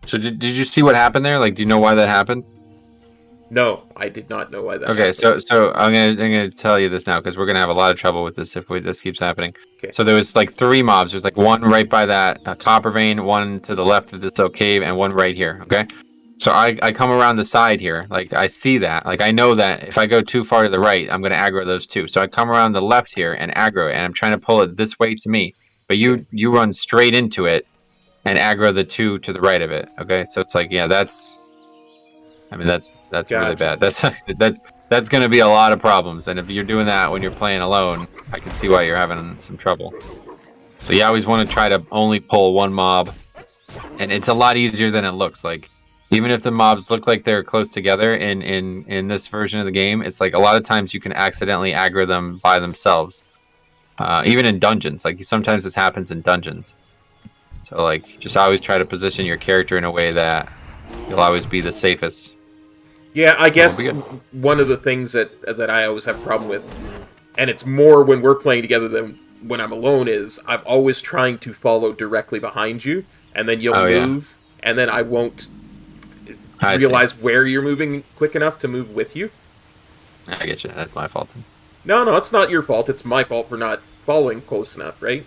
C: So did you see what happened there? Like, do you know why that happened?
A: No, I did not know why that
C: Okay,
A: happened.
C: so I'm gonna tell you this now because we're gonna have a lot of trouble with this if this keeps happening.
A: Okay.
C: So there was like 3 mobs. There's like one right by that copper vein, one to the left of this oak cave, and one right here. Okay. So I come around the side here. Like I see that. Like I know that if I go too far to the right, I'm gonna aggro those 2. So I come around the left here and aggro it, and I'm trying to pull it this way to me. But you run straight into it and aggro the 2 to the right of it. Okay. So it's like, yeah, that's really bad. That's going to be a lot of problems. And if you're doing that when you're playing alone, I can see why you're having some trouble. So you always want to try to only pull one mob, and it's a lot easier than it looks. Like even if the mobs look like they're close together in this version of the game, it's like a lot of times you can accidentally aggro them by themselves. Even in dungeons, like sometimes this happens in dungeons. So like just always try to position your character in a way that you'll always be the safest.
A: Yeah, I guess one of the things that I always have a problem with, and it's more when we're playing together than when I'm alone, is I'm always trying to follow directly behind you, and then you'll move, and then I won't realize where you're moving quick enough to move with you.
C: I get you. That's my fault.
A: No, it's not your fault. It's my fault for not following close enough, right?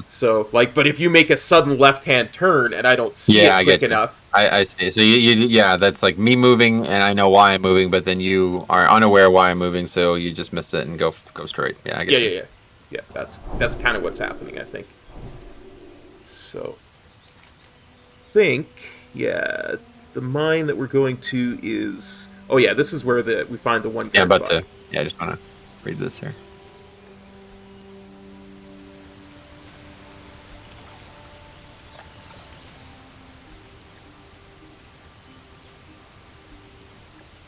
A: So, like, but if you make a sudden left-hand turn and I don't see it quick enough...
C: I see. So, yeah, that's like me moving, and I know why I'm moving, but then you are unaware why I'm moving, so you just missed it and go straight. Yeah, I get you.
A: Yeah, that's kind of what's happening, I think. So, the mine that we're going to is... Oh yeah, this is where we find the one.
C: Yeah,
A: card
C: about
A: spot.
C: to. Yeah, I just want to read this here.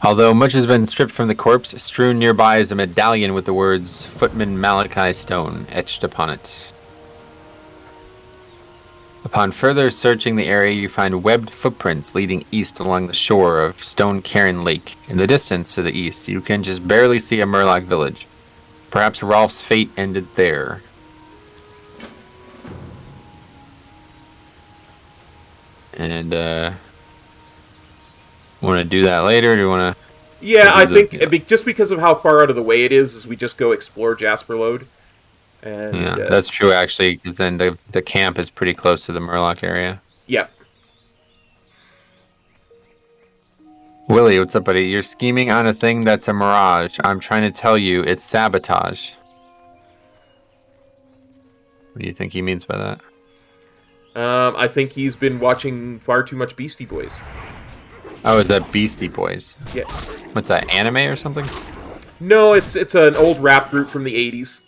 C: Although much has been stripped from the corpse, strewn nearby is a medallion with the words Footman Malachi Stone etched upon it. Upon further searching the area, you find webbed footprints leading east along the shore of Stone Cairn Lake. In the distance to the east, you can just barely see a Murloc village. Perhaps Rolf's fate ended there. And, want to do that later, or do you want to...
A: Yeah, I think just because of how far out of the way it is we just go explore Jasper Lode. And,
C: yeah, that's true, actually, because then the camp is pretty close to the Murloc area.
A: Yeah.
C: Willie, what's up, buddy? You're scheming on a thing that's a mirage. I'm trying to tell you, it's sabotage. What do you think he means by that?
A: I think he's been watching far too much Beastie Boys.
C: Oh, is that Beastie Boys?
A: Yeah.
C: What's that, anime or something?
A: No, it's an old rap group from the 80s.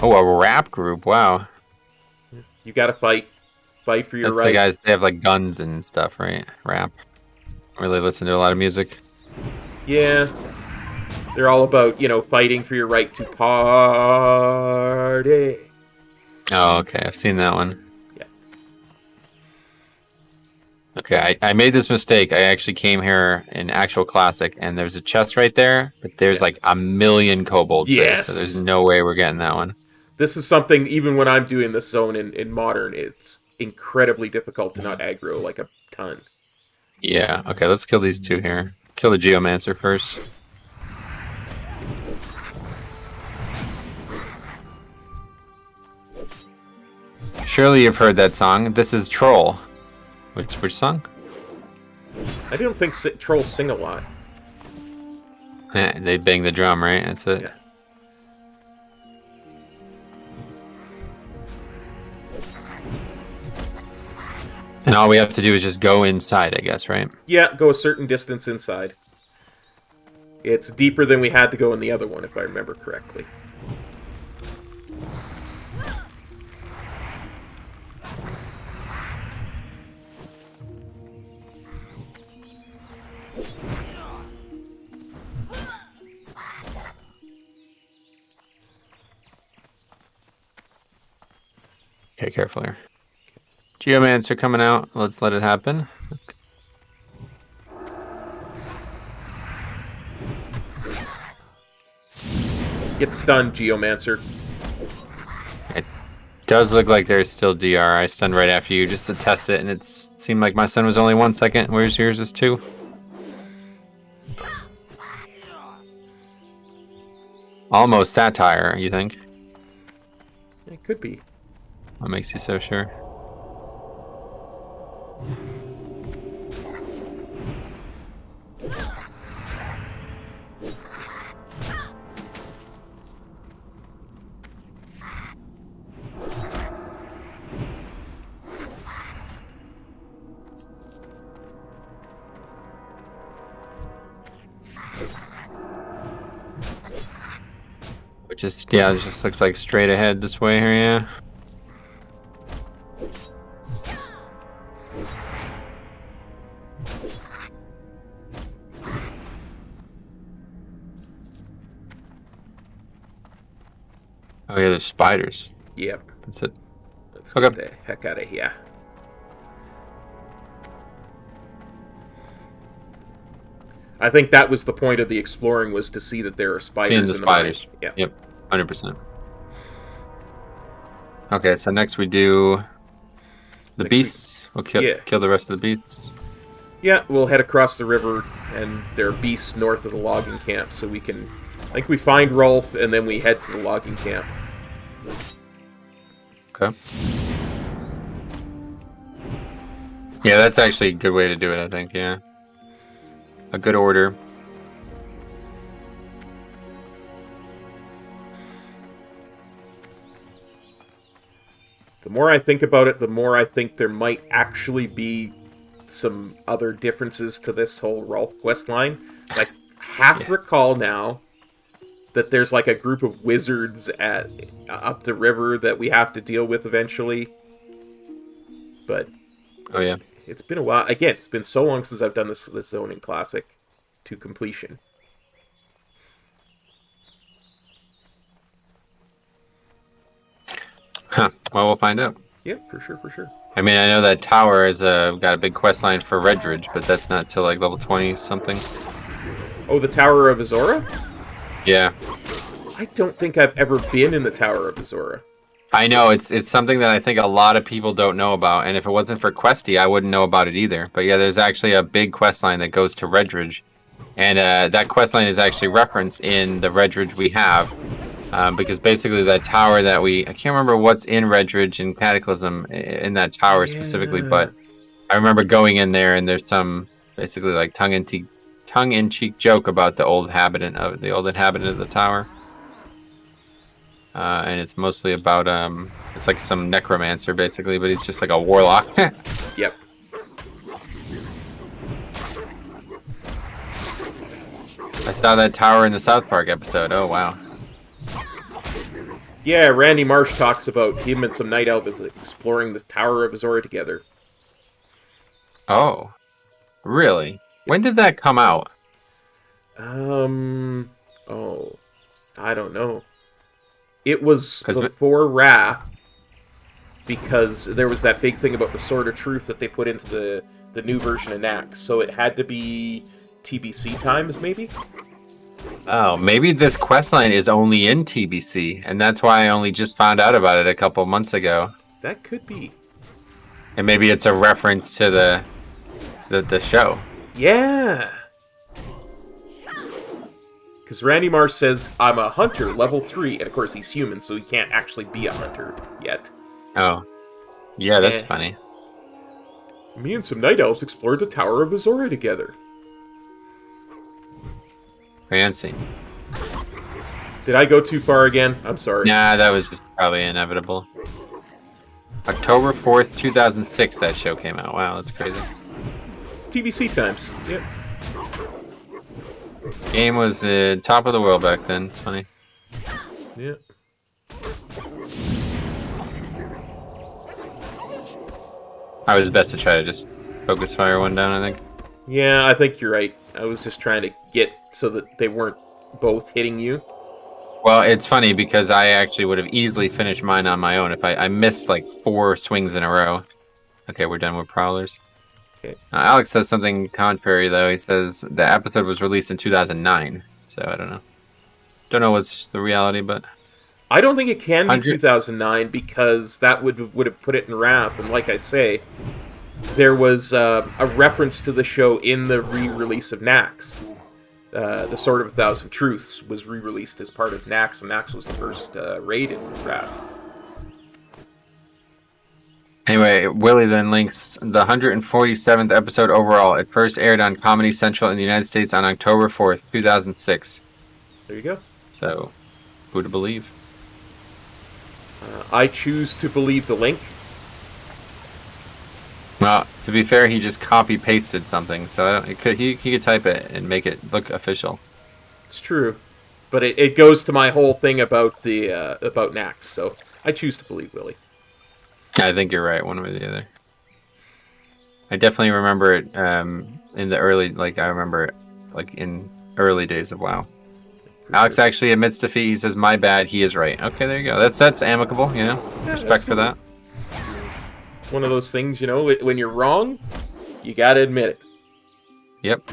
C: Oh, a rap group, wow.
A: You gotta fight. Fight for your
C: That's
A: right.
C: the guys, they have like guns and stuff, right? Rap. Really listen to a lot of music.
A: Yeah. They're all about, fighting for your right to party.
C: Oh, okay, I've seen that one.
A: Yeah.
C: Okay, I made this mistake. I actually came here in actual classic, and there's a chest right there, but there's like a million kobolds there, so there's no way we're getting that one.
A: This is something, even when I'm doing this zone in Modern, it's incredibly difficult to not aggro like a ton.
C: Yeah, okay, let's kill these two here. Kill the Geomancer first. Surely you've heard that song. This is Troll. Which song?
A: I don't think trolls sing a lot.
C: They bang the drum, right? That's it.
A: Yeah.
C: And all we have to do is just go inside, I guess, right?
A: Yeah, go a certain distance inside. It's deeper than we had to go in the other one, if I remember correctly.
C: Okay, careful here. Geomancer coming out. Let's let it happen.
A: Get stunned, Geomancer.
C: It does look like there's still DR. I stunned right after you just to test it, and it seemed like my stun was only 1 second. Where's yours is 2? Almost satire, you think?
A: It could be.
C: What makes you so sure? Yeah, it just looks like straight ahead this way here, yeah. Oh yeah, there's spiders.
A: Yep.
C: That's it.
A: Let's
C: Okay.
A: get the heck out of here. I think that was the point of the exploring, was to see that there are spiders
C: Seeing the
A: in the mine.
C: spiders.
A: Yeah.
C: Yep, 100%. Okay, so next we do the beasts. We'll kill the rest of the beasts.
A: Yeah, we'll head across the river, and there are beasts north of the logging camp, so we can... I think we find Rolf, and then we head to the logging camp.
C: Okay. Yeah, that's actually a good way to do it, I think, yeah. A good order.
A: The more I think about it, the more I think there might actually be some other differences to this whole Rolf quest line. I half recall now that there's like a group of wizards at up the river that we have to deal with eventually. But
C: Oh yeah.
A: it's been a while. Again, it's been so long since I've done this zoning classic to completion.
C: Huh. Well, we'll find out.
A: Yeah, for sure, for sure.
C: I mean, I know that tower is got a big quest line for Redridge, but that's not till like level 20 something.
A: Oh, the Tower of Azora?
C: Yeah.
A: I don't think I've ever been in the Tower of Azora.
C: I know, it's something that I think a lot of people don't know about, and if it wasn't for Questy, I wouldn't know about it either. But yeah, there's actually a big quest line that goes to Redridge, and that quest line is actually referenced in the Redridge we have, because basically that tower that I can't remember what's in Redridge and Cataclysm in that tower specifically, but I remember going in there and there's some basically like tongue-in-cheek joke about the old inhabitant of the tower. And it's mostly about it's like some necromancer basically, but he's just like a warlock.
A: Yep.
C: I saw that tower in the South Park episode. Oh wow.
A: Yeah, Randy Marsh talks about him and some night elves exploring this Tower of Azora together.
C: Oh, really? When did that come out?
A: Oh, I don't know. It was before Wrath, because there was that big thing about the Sword of Truth that they put into the new version of Nax, so it had to be TBC times, maybe?
C: Oh, maybe this questline is only in TBC, and that's why I only just found out about it a couple months ago.
A: That could be.
C: And maybe it's a reference to the show.
A: Yeah! Because Randy Marsh says, I'm a hunter, level 3, and of course he's human, so he can't actually be a hunter yet.
C: Oh. Yeah, that's funny.
A: Me and some night elves explored the Tower of Azora together.
C: Fancy.
A: Did I go too far again? I'm sorry.
C: Nah, that was just probably inevitable. October 4th, 2006, that show came out. Wow, that's crazy.
A: TBC times. Yep.
C: Game was the top of the world back then. It's funny.
A: Yeah.
C: I was best to try to just focus fire one down, I think.
A: Yeah, I think you're right. I was just trying to get so that they weren't both hitting you.
C: Well, it's funny because I actually would have easily finished mine on my own if I missed like 4 swings in a row. Okay, we're done with Prowlers.
A: Okay.
C: Alex says something contrary, though. He says the episode was released in 2009. So, I don't know. Don't know what's the reality, but...
A: I don't think it can be 2009 because that would have put it in Wrath. And like I say, there was a reference to the show in the re-release of Nax. The Sword of a Thousand Truths was re-released as part of Nax, and Nax was the first raid in Wrath.
C: Anyway, Willie then links the 147th episode overall. It first aired on Comedy Central in the United States on October 4th, 2006.
A: There you go.
C: So, who to believe?
A: I choose to believe the link.
C: Well, to be fair, he just copy-pasted something, so he could type it and make it look official.
A: It's true. But it goes to my whole thing about about Nax, so I choose to believe Willie.
C: I think you're right, one way or the other. I definitely remember it in the early, in early days of WoW. Alex actually admits defeat. He says, "My bad." He is right. Okay, there you go. That's amicable. You know,
A: Yeah,
C: respect for that.
A: One of those things, you know, when you're wrong, you gotta admit it.
C: Yep.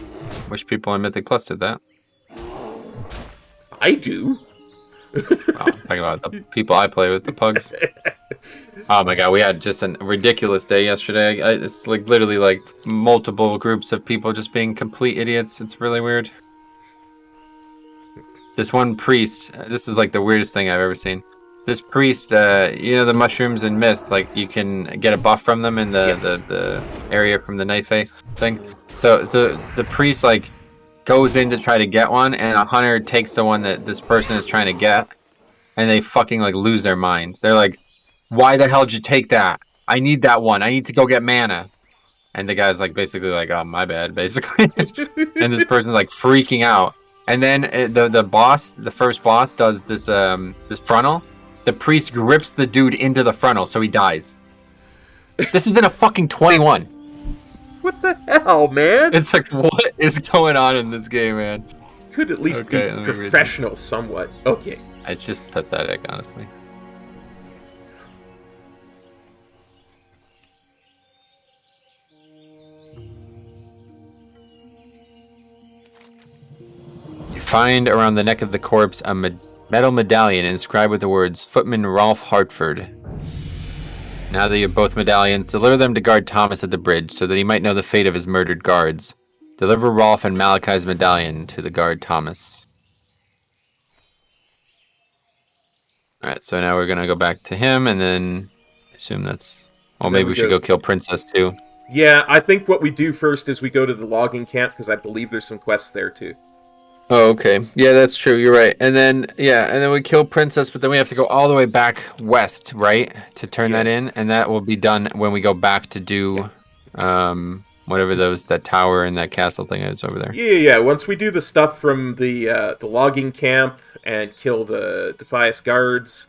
C: Wish people on Mythic Plus did that.
A: I do.
C: Wow, talking about the people I play with, the pugs. Oh my god, we had just a ridiculous day yesterday. It's like literally like multiple groups of people just being complete idiots. It's really weird. This one priest, this is like the weirdest thing I've ever seen. This priest, you know the mushrooms and mist, like you can get a buff from them in the area from the Night Fae thing. So the priest like goes in to try to get one, and a hunter takes the one that this person is trying to get, and they fucking like lose their mind. They're like, "Why the hell did you take that? I need that one. I need to go get mana." And the guy's like basically like, oh, my bad, basically. And this person's like freaking out. And then the first boss does this frontal. The priest grips the dude into the frontal, so he dies. This is in a fucking 21.
A: What the hell, man?
C: It's like, what is going on in this game, man?
A: Could at least
C: Okay,
A: be professional somewhat. Okay.
C: It's just pathetic, honestly. You find around the neck of the corpse a metal medallion inscribed with the words Footman Rolf Hartford. Now that you have both medallions, deliver them to guard Thomas at the bridge so that he might know the fate of his murdered guards. Deliver Rolf and Malachi's medallion to the guard Thomas. Alright, so now we're going to go back to him, and then I assume that's... Well, maybe we should go kill Princess, too.
A: Yeah, I think what we do first is we go to the logging camp, because I believe there's some quests there, too.
C: Oh, okay. Yeah, that's true. You're right. And then, we kill Princess, but then we have to go all the way back west, right? To turn that in, and that will be done when we go back to do whatever that tower and that castle thing is over there.
A: Yeah. Once we do the stuff from the logging camp and kill the Defias guards,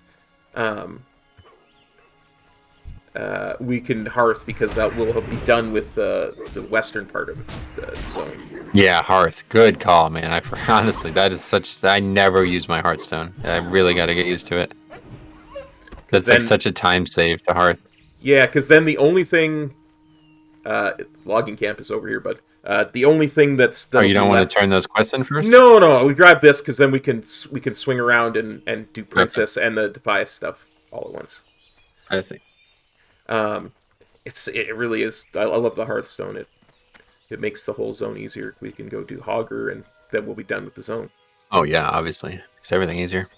A: we can hearth, because that will be done with the western part of the zone.
C: Yeah, hearth. Good call, man. Honestly, that is such... I never use my Hearthstone. I really got to get used to it. That's like such a time save to hearth.
A: Yeah, because then the only thing... logging camp is over here, but the only thing that's...
C: Oh, you don't want to turn those quests in first?
A: No. We grab this, because then we can swing around and do Princess and the Defias stuff all at once.
C: I see.
A: It really is... I love the Hearthstone. It makes the whole zone easier. We can go do Hogger, and then we'll be done with the zone.
C: Oh, yeah, obviously. Makes everything easier.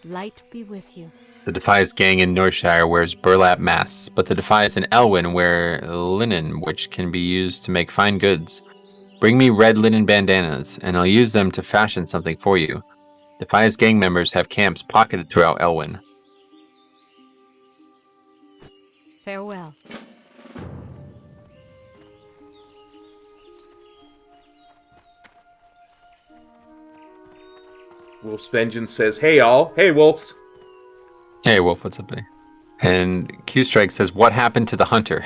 F: Light be with you.
C: The Defias gang in Northshire wears burlap masks, but the Defias in Elwynn wear linen, which can be used to make fine goods. Bring me red linen bandanas, and I'll use them to fashion something for you. Defias gang members have camps pocketed throughout Elwynn.
F: Farewell.
A: Wolf's Vengeance says, hey, all. Hey, Wolves.
C: Hey, Wolf, what's up, buddy? And Q-Strike says, what happened to the hunter?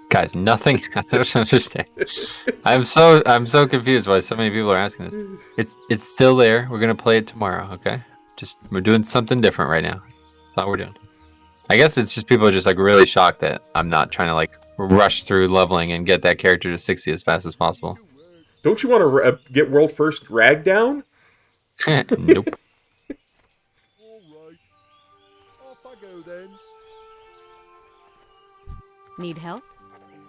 C: Guys, nothing. I don't understand. I'm so confused why so many people are asking this. It's still there. We're going to play it tomorrow, okay? We're doing something different right now. That's all we're doing. I guess it's just people are just like really shocked that I'm not trying to like rush through leveling and get that character to 60 as fast as possible.
A: Don't you want to get world first rag down?
C: Nope.
D: Alright. Off I go then.
F: Need help?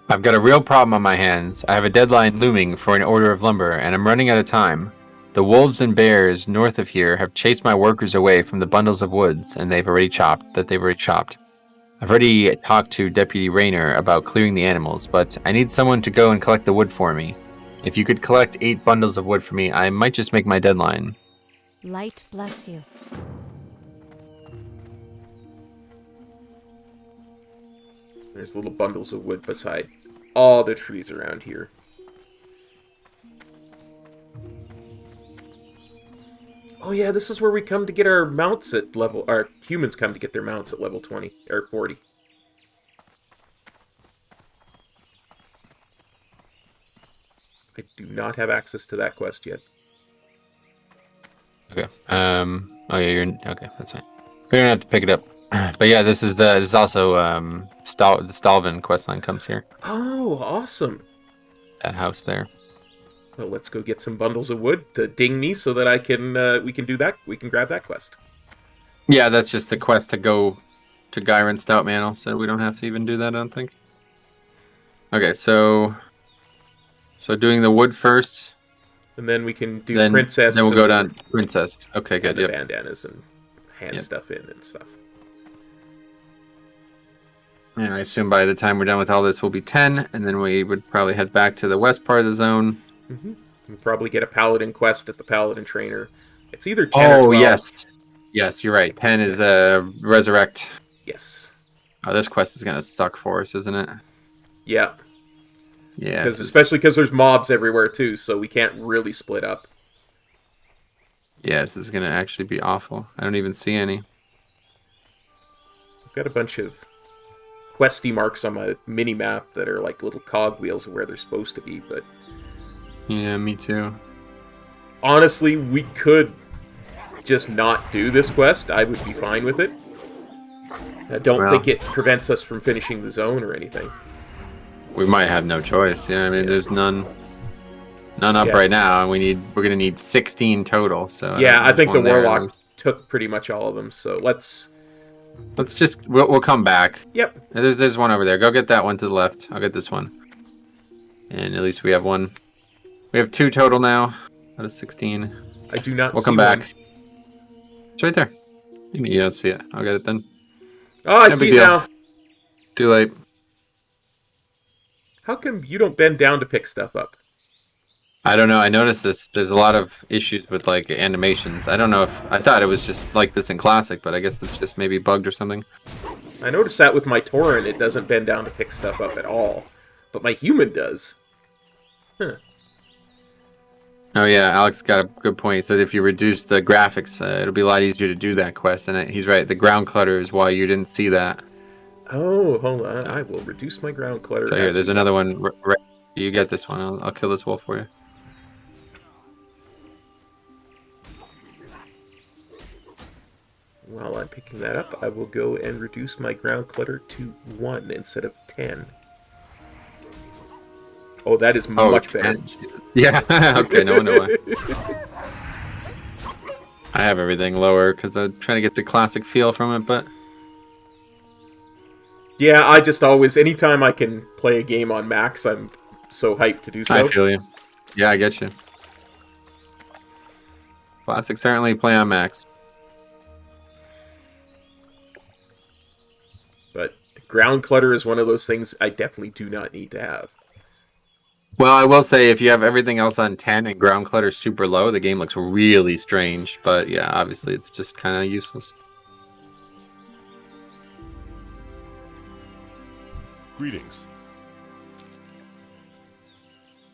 C: I've got a real problem on my hands. I have a deadline looming for an order of lumber, and I'm running out of time. The wolves and bears north of here have chased my workers away from the bundles of woods, and they've already chopped. I've already talked to Deputy Rayner about clearing the animals, but I need someone to go and collect the wood for me. If you could collect 8 bundles of wood for me, I might just make my deadline.
F: Light bless you.
A: There's little bundles of wood beside all the trees around here. Oh yeah, this is where we come to get our mounts at level... Our humans come to get their mounts at level 20, or 40. I do not have access to that quest yet.
C: Okay. Oh yeah, okay, that's fine. We're gonna have to pick it up. But yeah, this is also the Stalvin questline comes here.
A: Oh, awesome.
C: That house there.
A: Well, let's go get some bundles of wood to ding me so that I can we can do that. We can grab that quest.
C: Yeah, that's just the quest to go to Gyron Stoutmantle, so we don't have to even do that, I don't think. Okay, so doing the wood first.
A: And then we can do Princess.
C: Then we'll go down Princess. Okay, good.
A: Yep. Bandanas and hand stuff in and stuff.
C: And I assume by the time we're done with all this, we'll be 10, and then we would probably head back to the west part of the zone.
A: Mm-hmm. We'll probably get a Paladin quest at the Paladin Trainer. It's either 10 or 12.
C: Oh, yes. Yes, you're right. 10 is resurrect.
A: Yes.
C: Oh, this quest is gonna suck for us, isn't it?
A: Yeah.
C: Yeah.
A: Especially because there's mobs everywhere too, so we can't really split up.
C: Yeah, this is gonna actually be awful. I don't even see any.
A: I've got a bunch of questy marks on my mini map that are like little cogwheels of where they're supposed to be, but
C: Yeah, me too.
A: honestly, we could just not do this quest. I would be fine with it. I don't
C: Well.
A: think it prevents us from finishing the zone or anything.
C: We might have no choice. Yeah, I mean, there's none up
A: Yeah.
C: right now, and we're gonna need 16 total. So
A: Yeah, I
C: there's
A: think the
C: one there.
A: Warlock took pretty much all of them, so let's...
C: We'll come back.
A: Yep.
C: There's one over there. Go get that one to the left. I'll get this one. And at least we have one. We have 2 total now out of 16.
A: I do not
C: We'll
A: see
C: come
A: one.
C: back. It's right there. You don't see it. I'll get it then.
A: Oh, I
C: No
A: see
C: big
A: it
C: deal.
A: now.
C: Too late.
A: How come you don't bend down to pick stuff up?
C: I don't know. I noticed this. There's a lot of issues with like animations. I don't know if I thought it was just like this in Classic, but I guess it's just maybe bugged or something.
A: I noticed that with my Tauren, it doesn't bend down to pick stuff up at all. But my human does. Huh.
C: Oh yeah, Alex got a good point. He said if you reduce the graphics, it'll be a lot easier to do that quest. And he's right. The ground clutter is why you didn't see that.
A: Oh, hold on. I will reduce my ground clutter.
C: So here, there's another one. You get this one. I'll kill this wolf for you.
A: While I'm picking that up, I will go and reduce my ground clutter to 1 instead of 10. Oh, that is much better.
C: 10. Yeah. Okay. No wonder why. I have everything lower because I'm trying to get the classic feel from it, but
A: Yeah, I just always, anytime I can play a game on max, I'm so hyped to do so.
C: I feel you. Yeah, I get you. Classic certainly play on max.
A: But ground clutter is one of those things I definitely do not need to have.
C: Well, I will say if you have everything else on 10 and ground clutter super low, the game looks really strange. But yeah, obviously it's just kind of useless.
G: Greetings.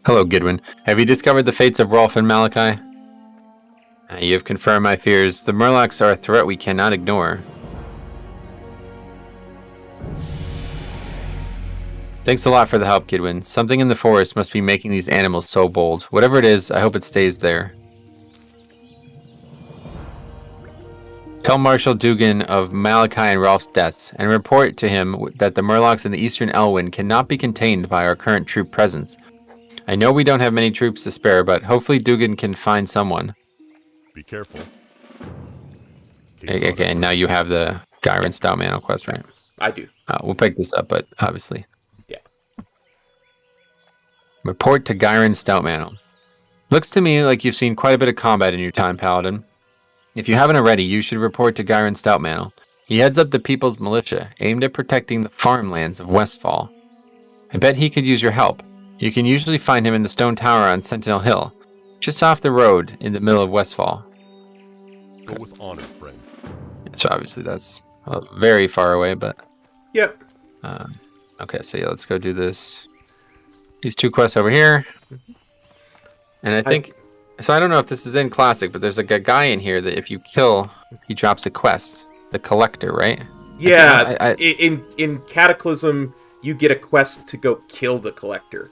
C: Hello, Gidwin. Have you discovered the fates of Rolf and Malachi? You have confirmed my fears. The Murlocs are a threat we cannot ignore. Thanks a lot for the help, Kidwin. Something in the forest must be making these animals so bold. Whatever it is, I hope it stays there. Tell Marshal Dugan of Malachi and Rolf's deaths, and report to him that the Murlocs in the eastern Elwynn cannot be contained by our current troop presence. I know we don't have many troops to spare, but hopefully Dugan can find someone.
G: Be careful.
C: Okay, and now you have the Gyron Stoutman quest, right?
A: I do.
C: We'll pick this up, but obviously.
A: Yeah.
C: Report to Gyron Stoutman. Looks to me like you've seen quite a bit of combat in your time, Paladin. If you haven't already, you should report to Gyron Stoutman. He heads up the People's Militia, aimed at protecting the farmlands of Westfall. I bet he could use your help. You can usually find him in the stone tower on Sentinel Hill, just off the road in the middle of Westfall.
G: Go with honor, friend.
C: So obviously that's very far away, but...
A: Yep.
C: Okay, so yeah, let's go do this. These 2 quests over here. And I think... So I don't know if this is in Classic, but there's like a guy in here that if you kill, he drops a quest. The Collector, right?
A: Yeah, in Cataclysm, you get a quest to go kill the Collector.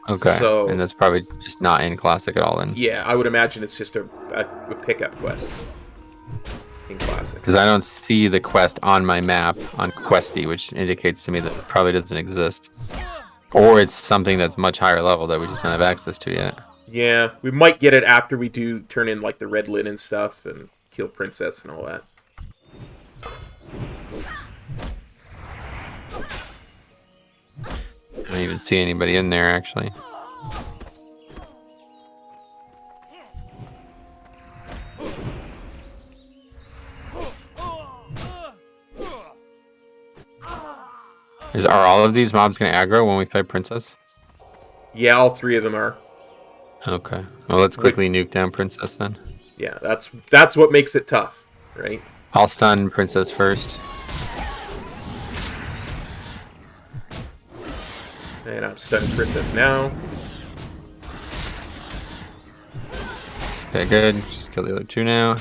C: Okay,
A: So-
C: and that's probably just not in Classic at all then.
A: Yeah, I would imagine it's just a pickup quest in Classic.
C: Because I don't see the quest on my map on Questy, which indicates to me that it probably doesn't exist. Or it's something that's much higher level that we just don't have access to yet.
A: Yeah, we might get it after we do turn in like the red linen stuff and kill Princess and all that.
C: I don't even see anybody in there actually. Are all of these mobs going to aggro when we fight Princess?
A: Yeah, all 3 of them are.
C: Okay. Well, let's quickly nuke down Princess then.
A: Yeah, that's what makes it tough. right?
C: I'll stun Princess first.
A: And I'm stunning Princess now.
C: Okay, good. Just kill the other two now.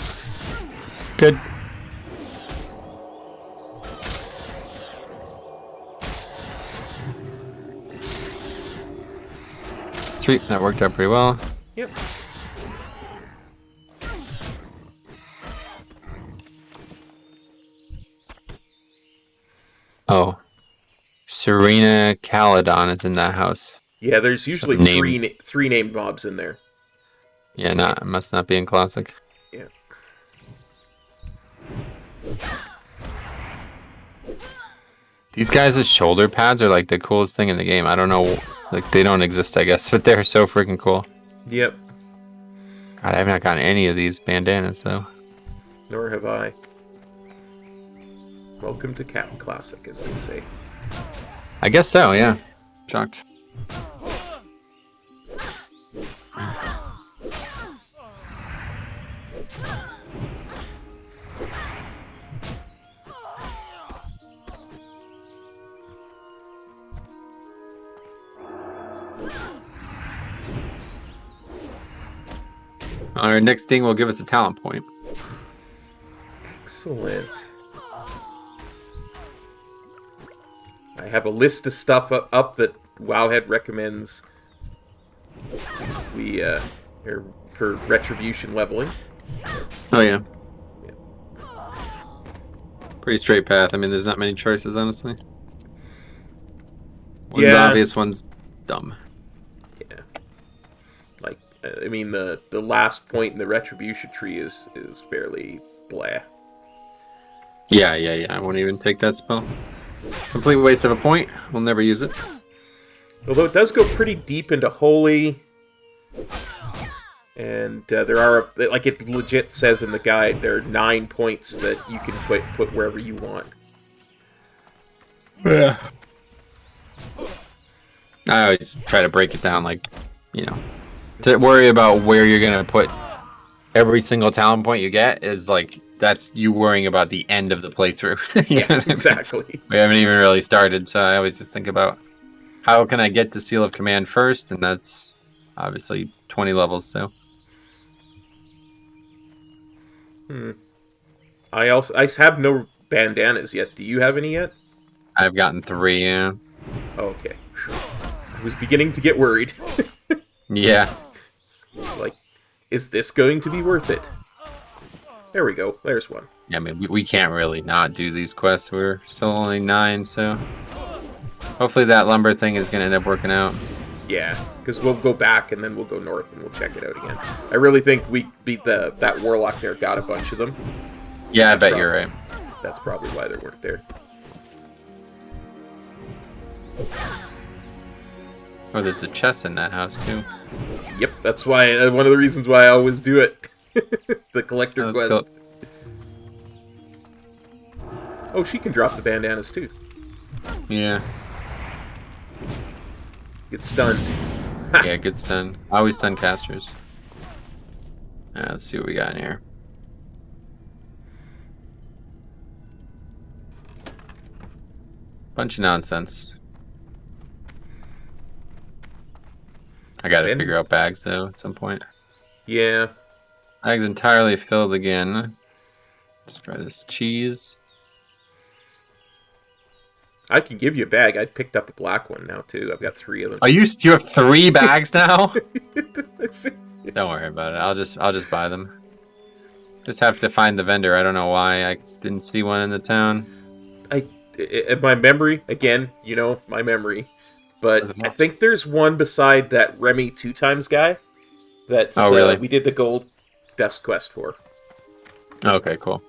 C: Good. Sweet, that worked out pretty well.
A: Yep.
C: Oh. Serena Paladin is in that house.
A: Yeah, there's usually
C: name-
A: three named mobs in there.
C: Yeah, must not be in Classic.
A: Yeah.
C: These guys' shoulder pads are like the coolest thing in the game. I don't know, like they don't exist, I guess, but they're so freaking cool.
A: Yep.
C: God, I've not gotten any of these bandanas though.
A: Nor have I. Welcome to Cat Classic, as they say.
C: I guess so, yeah. Shocked. Our next thing will give us a talent point.
A: Excellent. I have a list of stuff up that Wowhead recommends we for Retribution leveling.
C: Oh yeah. Pretty straight path. I mean, there's not many choices, honestly. One's obvious, one's dumb.
A: Yeah. Like, I mean, the last point in the Retribution tree is fairly blah.
C: Yeah. I won't even take that spell. Complete waste of a point. We'll never use it.
A: Although it does go pretty deep into Holy. And there are, like it legit says in the guide, there are 9 points that you can put wherever you want.
C: Yeah. I always try to break it down, like, you know, to worry about where you're going to put every single talent point you get is like, that's you worrying about the end of the playthrough. You know what I mean?
A: Exactly.
C: We haven't even really started, so I always just think about how can I get to Seal of Command first, and that's obviously 20 levels, so.
A: I have no bandanas yet. Do you have any yet?
C: I've gotten 3, yeah.
A: Oh, okay. I was beginning to get worried.
C: Yeah.
A: Like, is this going to be worth it? There we go. There's one.
C: Yeah, I mean, we can't really not do these quests. We're still only 9, so hopefully that lumber thing is going to end up working out.
A: Yeah, because we'll go back and then we'll go north and we'll check it out again. I really think we beat that warlock there, got a bunch of them.
C: Yeah, I bet you're right.
A: That's probably why they weren't there.
C: Oh, there's a chest in that house, too.
A: Yep, that's why one of the reasons why I always do it. The collector quest.
C: Cool.
A: Oh, she can drop the bandanas too.
C: Yeah.
A: Get stunned.
C: Yeah, good stun. I always stun casters. Let's see what we got in here. Bunch of nonsense. I gotta figure out bags, though, at some point.
A: Yeah.
C: Bags entirely filled again. Let's try this cheese.
A: I can give you a bag. I picked up a black one now, too. I've got 3 of them.
C: Are you have 3 bags now? Don't worry about it. I'll just buy them. Just have to find the vendor. I don't know why I didn't see one in the town.
A: My memory, again, you know, my memory. But I think there's one beside that Remy 2 times guy. That's
C: really?
A: We did the gold desk quest for.
C: Okay, cool.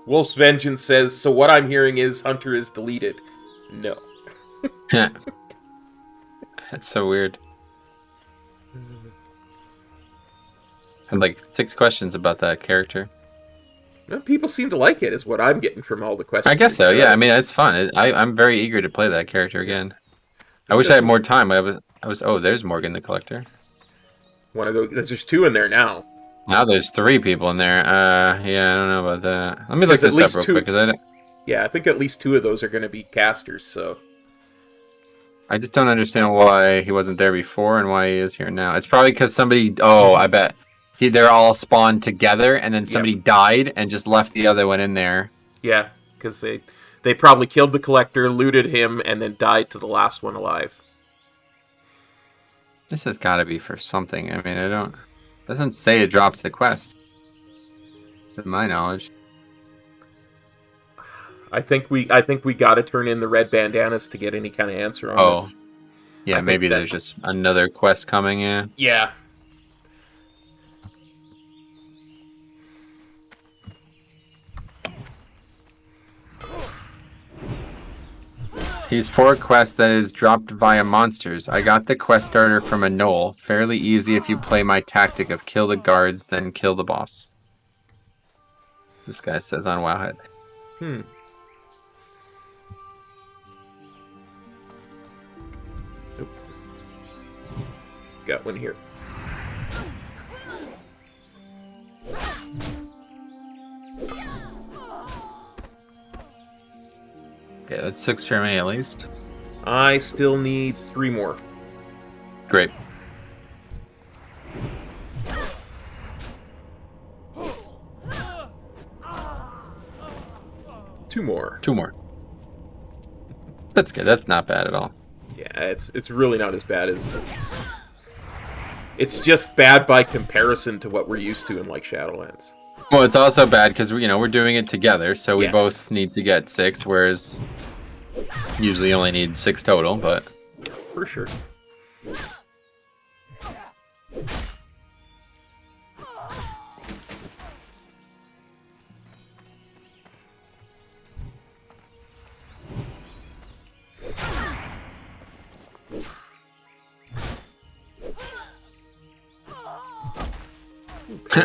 A: Wolf's Vengeance says, so what I'm hearing is Hunter is deleted. No.
C: That's so weird. I had like 6 questions about that character.
A: Well, people seem to like it, is what I'm getting from all the questions.
C: I guess so. Yeah, I mean, it's fun. I'm very eager to play that character again. I wish I had more time. I was. Oh, there's Morgan the Collector.
A: Want to go? There's 2 in there now.
C: Now there's 3 people in there. Yeah, I don't know about that. Let me look this up real quick, because I don't...
A: Yeah, I think at least 2 of those are going to be casters. So
C: I just don't understand why he wasn't there before and why he is here now. It's probably because somebody... Oh, I bet. They're all spawned together, and then somebody died and just left the other one in there.
A: Yeah, because they probably killed the Collector, looted him, and then died to the last one alive.
C: This has got to be for something. I mean, it doesn't say it drops the quest, to my knowledge.
A: I think we got to turn in the red bandanas to get any kind of answer on this.
C: Yeah, maybe there's just another quest coming in.
A: Yeah.
C: He's for a quest that is dropped via monsters. I got the quest starter from a knoll. Fairly easy if you play my tactic of kill the guards, then kill the boss. This guy says on Wowhead.
A: Nope. Got one here.
C: Okay, that's 6 for me at least.
A: I still need 3 more.
C: Great.
A: Two more.
C: That's good. That's not bad at all.
A: Yeah, it's really not as bad as... It's just bad by comparison to what we're used to in, like, Shadowlands.
C: Well, it's also bad because we're doing it together, so we both need to get 6, whereas usually only need 6 total. But
A: for sure.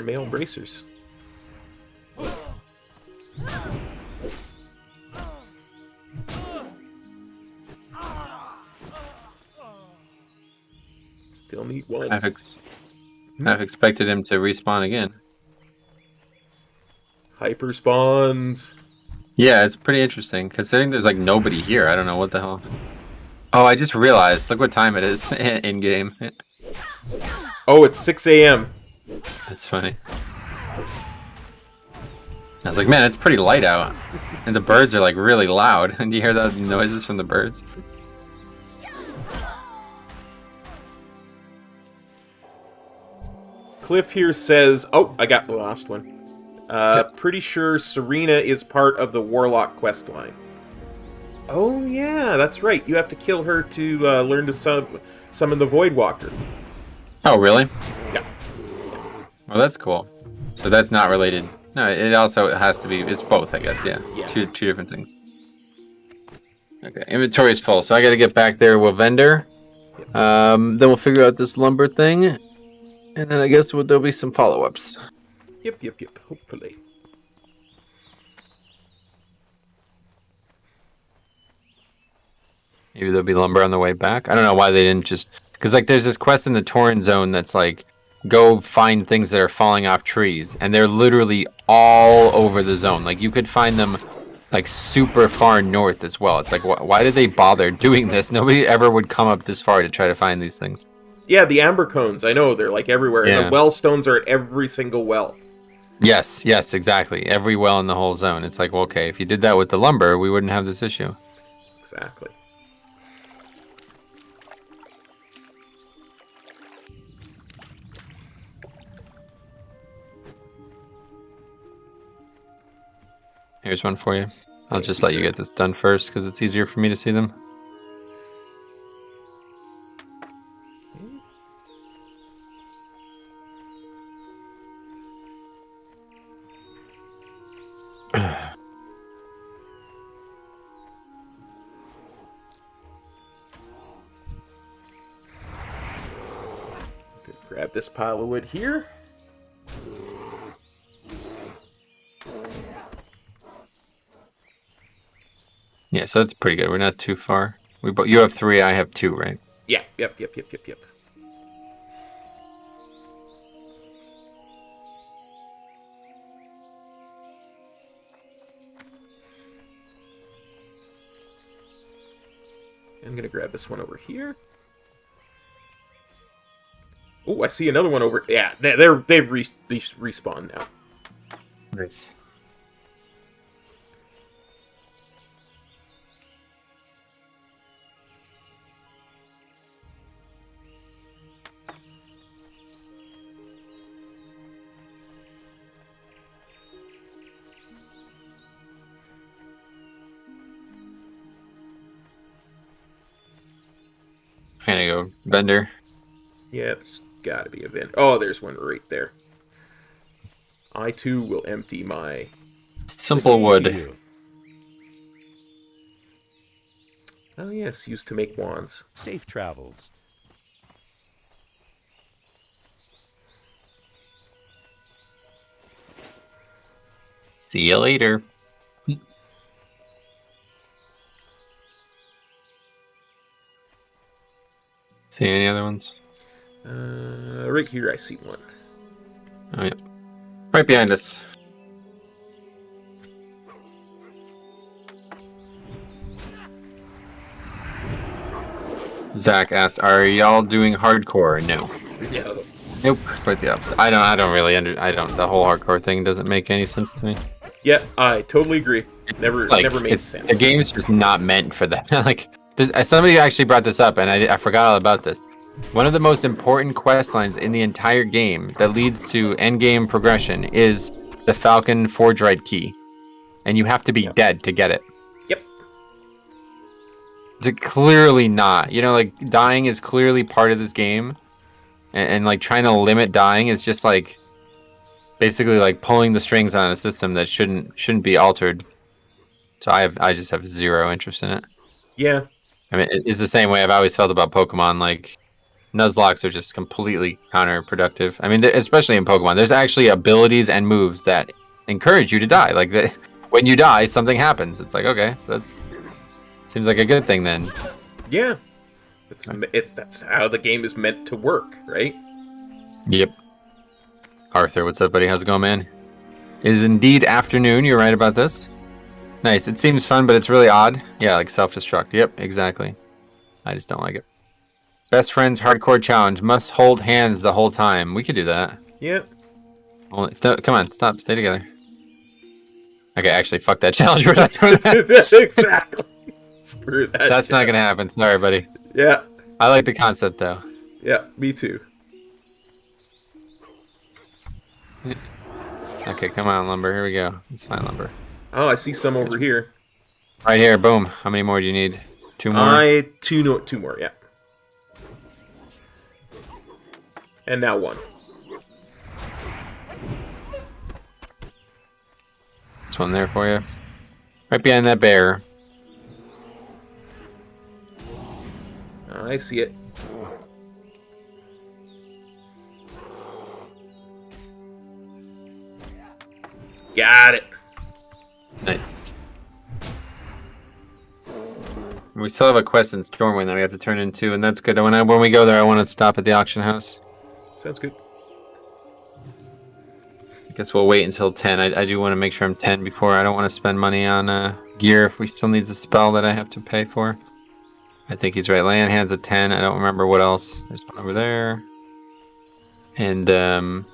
A: Male bracers. Still need 1.
C: I've expected him to respawn again.
A: Hyper spawns.
C: Yeah, it's pretty interesting considering there's like nobody here. I don't know what the hell. Oh, I just realized. Look what time it is in game.
A: Oh, it's 6 a.m.
C: That's funny. I was like, man, it's pretty light out. And the birds are like really loud. And you hear the noises from the birds?
A: Cliff here says, oh, I got the last one. Pretty sure Serena is part of the Warlock quest line. Oh, yeah, that's right. You have to kill her to learn to summon the Voidwalker.
C: Oh, really?
A: Yeah.
C: Well, that's cool. So that's not related. No, it also has to be. It's both, I guess. Yeah. Two different things. Okay, inventory is full, so I got to get back there with vendor. Then we'll figure out this lumber thing, and then I guess there'll be some follow-ups.
A: Yep. Hopefully.
C: Maybe there'll be lumber on the way back. I don't know why they didn't just... Because, like, there's this quest in the Torrent Zone that's, like, go find things that are falling off trees. And they're literally all over the zone. Like, you could find them, like, super far north as well. It's like, why did they bother doing this? Nobody ever would come up this far to try to find these things.
A: Yeah, the amber cones. I know, they're, like, everywhere.
C: Yeah.
A: And the well stones are at every single well.
C: Yes, exactly. Every well in the whole zone. It's like, well, okay, if you did that with the lumber, we wouldn't have this issue.
A: Exactly.
C: Here's one for you. I'll just let you get this done first because it's easier for me to see them.
A: Grab this pile of wood here.
C: Yeah, so that's pretty good. We're not too far. You have 3, I have 2, right?
A: Yeah, yep. I'm gonna grab this one over here. Oh, I see another one over. Yeah, they've respawned now.
C: Nice. I'm gonna go vendor.
A: Yeah, there's gotta be a vent. Oh, there's one right there. I too will empty my.
C: Simple wood.
B: Here.
A: Oh yes, used to make wands.
D: Safe travels.
C: See you later. See any other ones?
A: Right here I see one.
C: Oh yeah, right behind us. Zach asked, "Are y'all doing hardcore?" No.
A: Yeah.
C: Nope. Quite the opposite. I don't really the whole hardcore thing doesn't make any sense to me.
A: Yeah, I totally agree. Never made sense.
C: The game's just not meant for that. Like, somebody actually brought this up, and I forgot all about this. One of the most important quest lines in the entire game that leads to end game progression is the Falcon Forge Right key, and you have to be dead to get it.
A: Yep.
C: It's clearly not. You know, like, dying is clearly part of this game, and like trying to limit dying is just like basically like pulling the strings on a system that shouldn't be altered. So I just have zero interest in it.
A: Yeah.
C: I mean, it's the same way I've always felt about Pokemon. Like, Nuzlockes are just completely counterproductive. I mean, especially in Pokemon, there's actually abilities and moves that encourage you to die. Like, when you die, something happens. It's like, okay, so seems like a good thing then.
A: Yeah. That's how the game is meant to work, right?
C: Yep. Arthur, what's up, buddy? How's it going, man? It is indeed afternoon. You're right about this. Nice. It seems fun, but it's really odd. Yeah, like self-destruct. Yep, exactly. I just don't like it. Best friends hardcore challenge. Must hold hands the whole time. We could do that.
A: Yep.
C: Come on, stop. Stay together. Okay, actually, fuck that challenge. We're not doing that.
A: Exactly. Screw that.
C: That's not gonna happen. Sorry, buddy.
A: Yeah.
C: I like the concept, though.
A: Yeah, me too.
C: Okay, come on, Lumber. Here we go. It's fine, Lumber.
A: Oh, I see some over here.
C: Right here. Boom. How many more do you need? 2 more?
A: Two more, yeah. And now 1.
C: There's one there for you. Right behind that bear.
A: I see it. Got it.
C: Nice. We still have a quest in Stormwind that we have to turn into, and that's good. When we go there, I want to stop at the auction house.
A: Sounds good.
C: I guess we'll wait until 10. I do want to make sure I'm 10 before. I don't want to spend money on gear if we still need the spell that I have to pay for. I think he's right. Land hands at 10. I don't remember what else. There's one over there. And then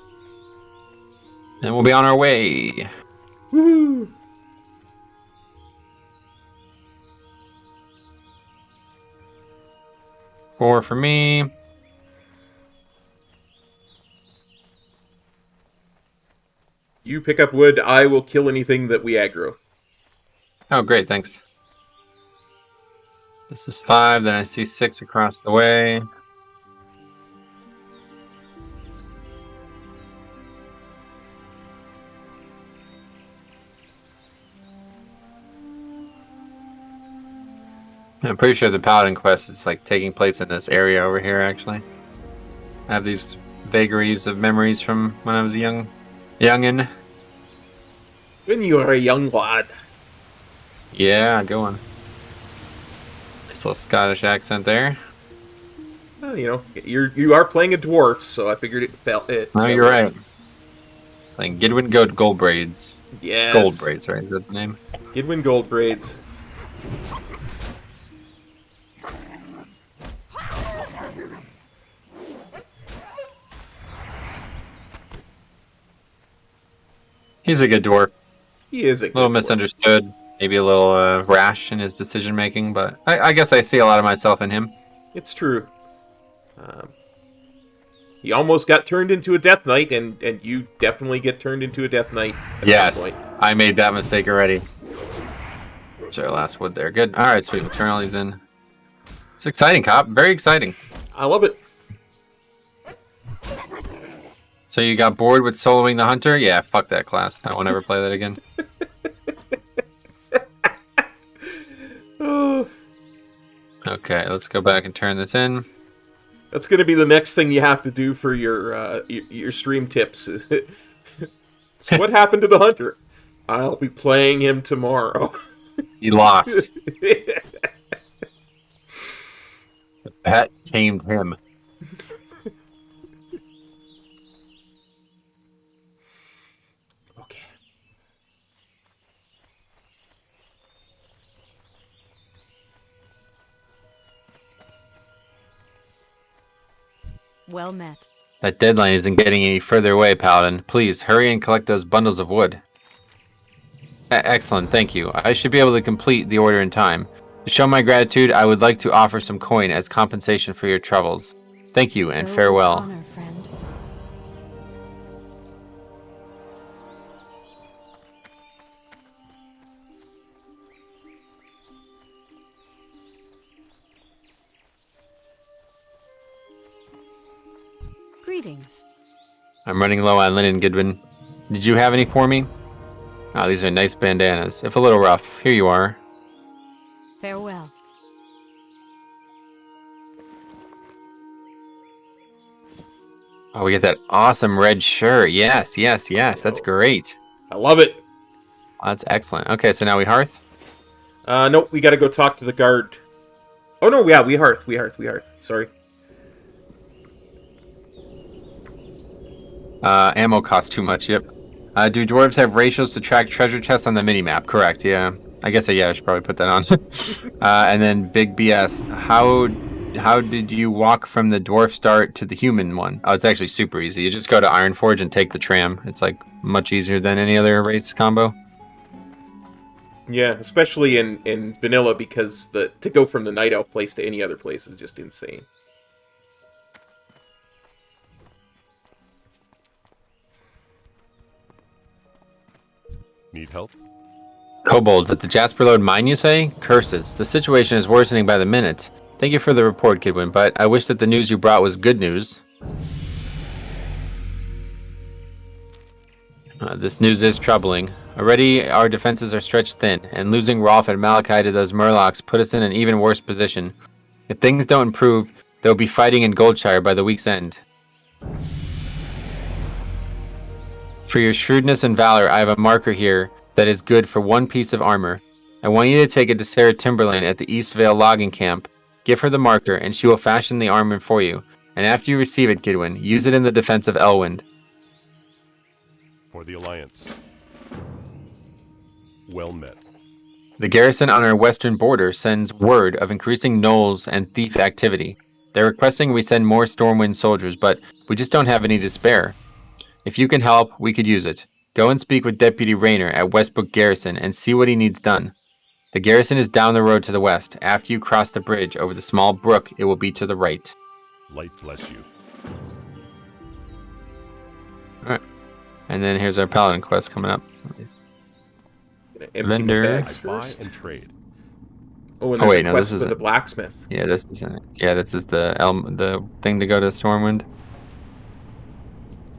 C: we'll be on our way.
A: Woohoo!
C: Four for me.
A: You pick up wood, I will kill anything that we aggro.
C: Oh, great, thanks. This is 5, then I see 6 across the way. I'm pretty sure the Paladin quest is like taking place in this area over here, actually. I have these vagaries of memories from when I was a youngin'.
A: When you were a young lad.
C: Yeah, go on. Nice little Scottish accent there.
A: You know, you are playing a dwarf, so I figured it felt it.
C: No, you're right. Playing Gidwin Gold Braids.
A: Yes.
C: Gold Braids, right? Is that the name?
A: Gidwin Gold Braids.
C: He's a good dwarf.
A: He is a
C: little misunderstood. Maybe a little rash in his decision making, but I guess I see a lot of myself in him.
A: It's true. He almost got turned into a Death Knight, and you definitely get turned into a Death Knight at
C: Yes,
A: some point.
C: I made that mistake already. There's our last wood there. Good. All right, sweet. We'll turn all these in. It's exciting, Cop. Very exciting.
A: I love it.
C: So you got bored with soloing the hunter? Yeah, fuck that class. I won't ever play that again.
A: Oh.
C: Okay, let's go back and turn this in.
A: That's going to be the next thing you have to do for your stream tips. So what happened to the hunter? I'll be playing him tomorrow.
C: He lost. The pet tamed him.
A: Okay.
F: Well met.
C: That deadline isn't getting any further away, Paladin. Please, hurry and collect those bundles of wood. Excellent, thank you. I should be able to complete the order in time. To show my gratitude, I would like to offer some coin as compensation for your troubles. Thank you, and
F: Go with
C: farewell.
F: honor, friend. Greetings.
C: I'm running low on linen, Gidwin. Did you have any for me? Oh, these are nice bandanas, if a little rough. Here you are.
F: Farewell.
C: Oh, we get that awesome red shirt. Yes, yes, yes. That's great.
A: I love it.
C: Oh, that's excellent. Okay, so now we hearth.
A: Nope, we gotta go talk to the guard. Oh, no, yeah, we hearth. Sorry.
C: Ammo costs too much, yep. Do dwarves have ratios to track treasure chests on the minimap? Correct, yeah. I guess, yeah, I should probably put that on. And then Big BS. How did you walk from the dwarf start to the human one? Oh, it's actually super easy. You just go to Ironforge and take the tram. It's, like, much easier than any other race combo.
A: Yeah, especially in vanilla, because to go from the Night Elf place to any other place is just insane.
G: Need help?
C: Kobolds at the Jasperlode mine, you say? Curses. The situation is worsening by the minute. Thank you for the report, Kidwin, but I wish that the news you brought was good news. This news is troubling. Already, our defenses are stretched thin, and losing Rolf and Malachi to those Murlocs put us in an even worse position. If things don't improve, they'll be fighting in Goldshire by the week's end. For your shrewdness and valor, I have a marker here that is good for one piece of armor. I want you to take it to Sarah Timberlane at the East Vale logging camp. Give her the marker, and she will fashion the armor for you. And after you receive it, Gidwin, use it in the defense of Elwynn.
G: For the Alliance. Well met.
C: The garrison on our western border sends word of increasing gnolls and thief activity. They're requesting we send more Stormwind soldiers, but we just don't have any to spare. If you can help, we could use it. Go and speak with Deputy Rayner at Westbrook Garrison and see what he needs done. The garrison is down the road to the west. After you cross the bridge over the small brook, it will be to the right.
G: Light bless you.
C: Alright. And then here's our Paladin quest coming up. Vendor.
G: I
A: Bags
G: buy
A: first.
G: and trade.
A: Oh, and there's
C: wait,
A: a
C: no,
A: quest
C: this
A: for
C: isn't.
A: the blacksmith.
C: Yeah, this is the thing to go to Stormwind.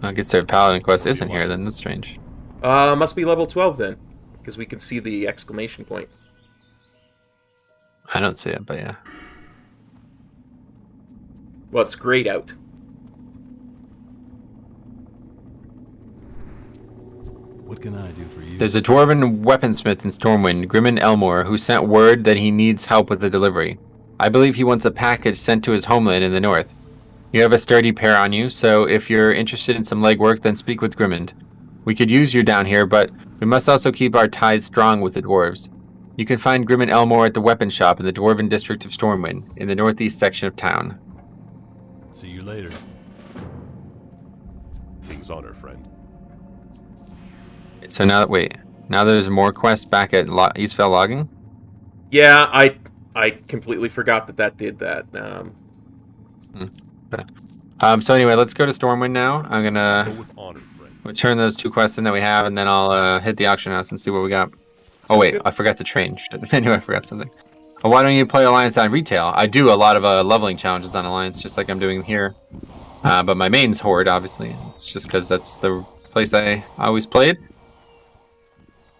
C: I guess their Paladin quest isn't here then, that's strange.
A: Must be level 12 then, because we can see the exclamation point.
C: I don't see it, but yeah.
A: Well, it's grayed out.
E: What can I do for you?
C: There's a dwarven weaponsmith in Stormwind, Grimmin Elmore, who sent word that he needs help with the delivery. I believe he wants a package sent to his homeland in the north. You have a sturdy pair on you, so if you're interested in some legwork, then speak with Grimmond. We could use you down here, but we must also keep our ties strong with the dwarves. You can find Grimmond Elmore at the weapon shop in the Dwarven district of Stormwind, in the northeast section of town.
E: See you later.
G: King's honor, friend.
C: So now there's more quests back at Eastvale Logging?
A: Yeah, I completely forgot that did that.
C: So anyway, let's go to Stormwind now. I'm
G: Go
C: gonna
G: with honor, friend.
C: return those 2 quests in that we have, and then I'll hit the auction house and see what we got. Oh wait, I forgot the train. Shit. I knew I forgot something. Well, why don't you play Alliance on retail? I do a lot of leveling challenges on Alliance, just like I'm doing here. But my main's Horde, obviously. It's just because that's the place I always played.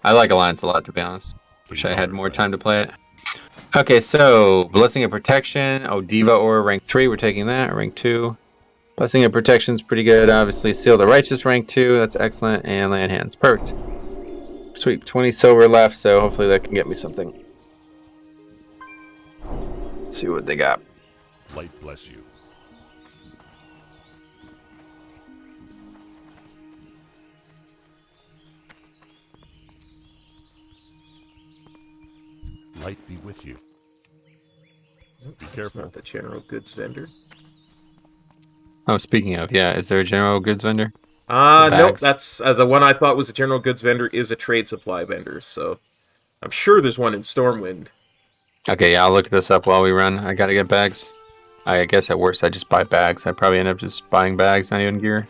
C: I like Alliance a lot, to be honest. Wish I had more time to play it. Okay, so Blessing of Protection. Oh, Diva Ore, rank 3. We're taking that. Rank 2. Blessing of Protection's pretty good, obviously. Seal of the Righteous, rank 2. That's excellent. And Land Hands. Perfect. Sweet. 20 silver left, so hopefully that can get me something. Let's see what they got.
G: Light bless you. Light be with you. Be
A: That's
G: careful.
A: not the general goods vendor.
C: Oh, speaking of, yeah, is there a general goods vendor?
A: Nope,
C: bags.
A: that's the one I thought was a general goods vendor is a trade supply vendor, so I'm sure there's one in Stormwind.
C: Okay, yeah, I'll look this up while we run. I gotta get bags. I guess at worst I just buy bags. I probably end up just buying bags, not even gear.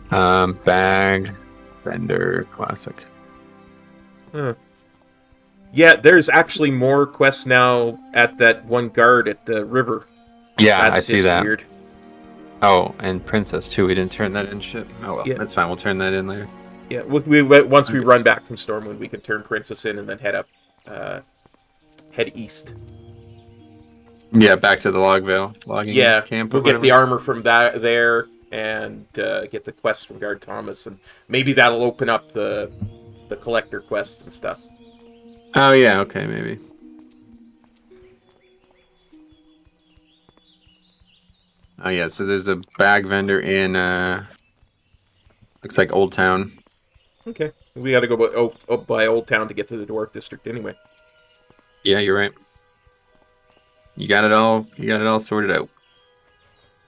C: Bag, vendor, classic.
A: Huh. Yeah, there's actually more quests now at that one guard at the river.
C: Yeah,
A: That's
C: I see
A: just
C: that.
A: weird.
C: Oh, and Princess too. We didn't turn that in. Shit. Oh well,
A: Yeah.
C: that's fine. We'll turn that in later.
A: Yeah, once we run back from Stormwind, we can turn Princess in and then head east.
C: Yeah, back to the Logvale logging
A: Yeah,
C: camp. or
A: we'll get the
C: whatever.
A: armor from there and get the quest from Guard Thomas, and maybe that'll open up the collector quest and stuff.
C: Oh yeah, okay, maybe. Oh yeah, so there's a bag vendor in looks like Old Town.
A: Okay, we got to go by Old Town to get to the Dwarf District anyway.
C: Yeah, you're right. You got it all. You got it all sorted out.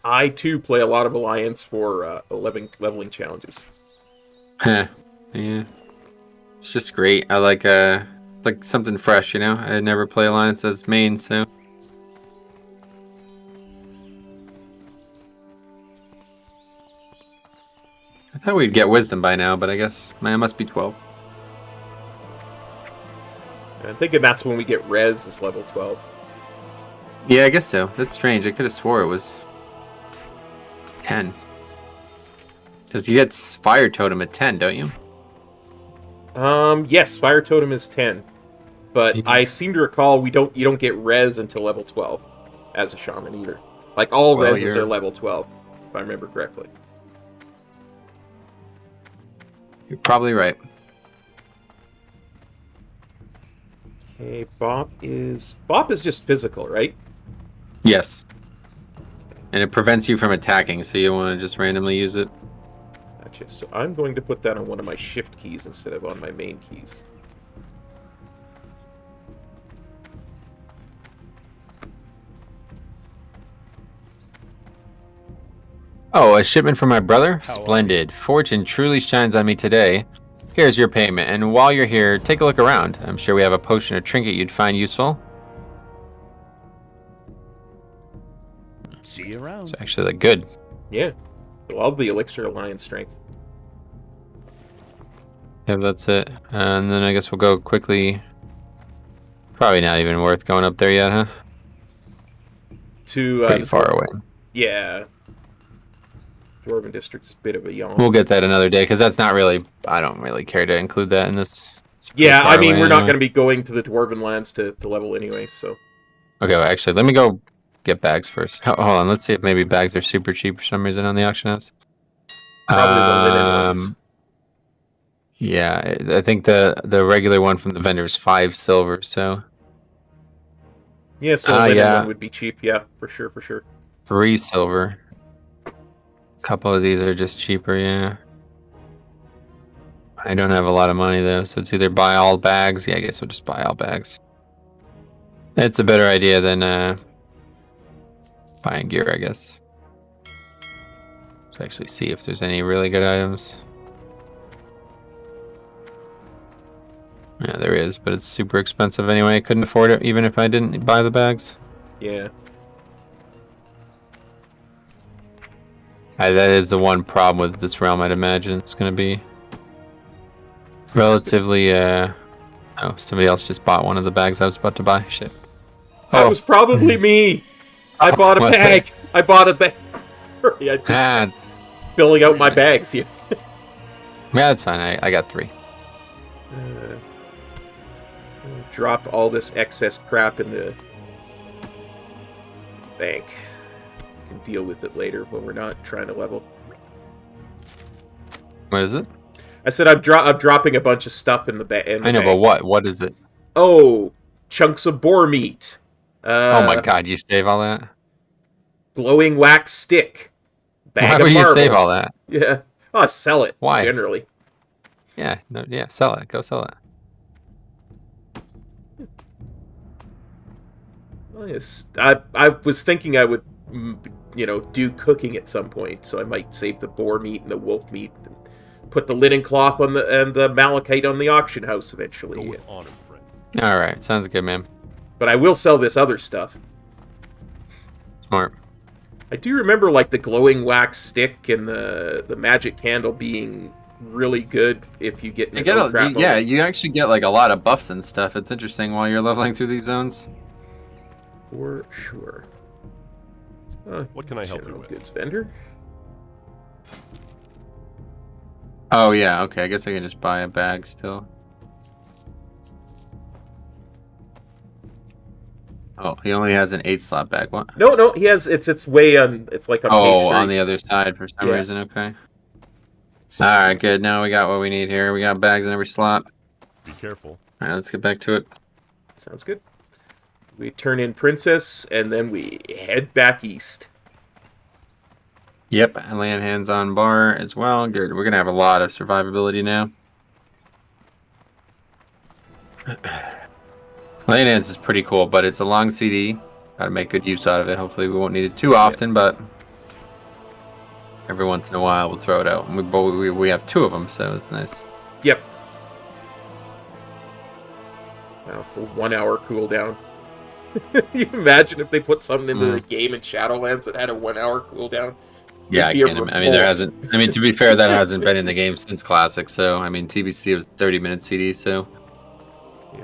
A: I too play a lot of Alliance for leveling challenges.
C: Huh. Yeah. It's just great. I like something fresh, you know? I never play Alliance as main, so. I thought we'd get Wisdom by now, but I guess mine must be 12.
A: I'm thinking that's when we get Res is level 12.
C: Yeah, I guess so. That's strange. I could have swore it was 10. Because you get Fire Totem at 10, don't you?
A: Yes, Fire Totem is 10. But
C: Yeah.
A: I seem to recall you don't get Res until level 12 as a shaman either. Like all
C: Well,
A: Reses
C: you're-
A: are level 12, if I remember correctly.
C: You're probably right.
A: Okay, Bop is just physical, right?
C: Yes. And it prevents you from attacking, so you want to just randomly use it.
A: Gotcha. So I'm going to put that on one of my shift keys instead of on my main keys.
C: Oh, a shipment from my brother?
D: How are
C: Splendid. Fortune truly shines on me today. Here's your payment, and while you're here, take a look around. I'm sure we have a potion or trinket you'd find useful.
D: See you around.
C: It's actually like good.
A: Yeah. I love the Elixir Alliance strength.
C: Yeah, that's it. And then I guess we'll go quickly. Probably not even worth going up there yet, huh?
A: To
C: Pretty far away.
A: Yeah. Dwarven District's a bit of a yawn.
C: We'll get that another day, because that's not really... I don't really care to include that in this. It's pretty
A: Yeah,
C: far
A: I mean,
C: away
A: we're not
C: anyway.
A: going to be going to the Dwarven lands to level anyway, so...
C: Okay, well, actually, let me go get bags first. Hold on, let's see if maybe bags are super cheap for some reason on the auction house.
A: Probably the linen ones.
C: Yeah, I think the regular one from the vendor is 5 silver, so...
A: Yeah, so linen
C: yeah.
A: one would be cheap. Yeah, for sure, for sure.
C: 3 silver. A couple of these are just cheaper, yeah. I don't have a lot of money though, so it's either buy all bags. Yeah, I guess we'll just buy all bags. It's a better idea than buying gear, I guess. Let's actually see if there's any really good items. Yeah, there is, but it's super expensive anyway. I couldn't afford it even if I didn't buy the bags.
A: Yeah.
C: That is the one problem with this realm, I'd imagine. It's going to be relatively... Oh, somebody else just bought one of the bags I was about to buy. Shit.
A: That was probably me. I bought a
C: What's
A: bag. I bought a bag. Sorry, I just filling out my bags here.
C: Yeah, that's fine. I got 3.
A: Drop all this excess crap in the bank. We can deal with it later when we're not trying to level.
C: What is it?
A: I said I'm dropping a bunch of stuff in the bank.
C: I know, but what? What is it?
A: Oh, chunks of boar meat.
C: Oh my god, you save all that?
A: Glowing wax stick. Bag
C: Why
A: of
C: would you
A: marbles.
C: save all that?
A: Yeah. I'll sell it.
C: Why?
A: Generally.
C: Yeah, no, yeah, sell it. Go sell it.
A: Well, yes. I was thinking I would, do cooking at some point, so I might save the boar meat and the wolf meat, and put the linen cloth on the malachite on the auction house
G: Go
A: eventually.
G: with honor, friend.
C: All right, sounds good, man.
A: But I will sell this other stuff.
C: Smart.
A: I do remember like the glowing wax stick and the magic candle being really good if you get.
C: Yeah, you actually get like a lot of buffs and stuff. It's interesting while you're leveling through these zones.
A: For sure.
G: What can I help you
A: General
G: with?
A: goods vendor.
C: Oh yeah, okay. I guess I can just buy a bag still. Oh, he only has an 8-slot bag. What?
A: No, he has it's way on. It's like on page 3.
C: On the other side for some
A: Yeah.
C: reason. Okay. All right, good. Now we got what we need here. We got bags in every slot.
G: Be careful.
C: All right, let's get back to it.
A: Sounds good. We turn in Princess, and then we head back east.
C: Yep, and land hands on bar as well. Good. We're gonna have a lot of survivability now. Land hands is pretty cool, but it's a long CD. Gotta make good use out of it. Hopefully, we won't need it too often, but every once in a while we'll throw it out. And we have 2 of them, so it's nice.
A: Yep. Now, a 1 hour cooldown. You imagine if they put something into the game in Shadowlands that had a 1 hour cooldown?
C: Yeah, I
A: It'd be a
C: can't. I mean, there
A: revolt.
C: hasn't. I mean, to be fair, that hasn't been in the game since Classic. So, I mean, TBC was 30-minute CD. So,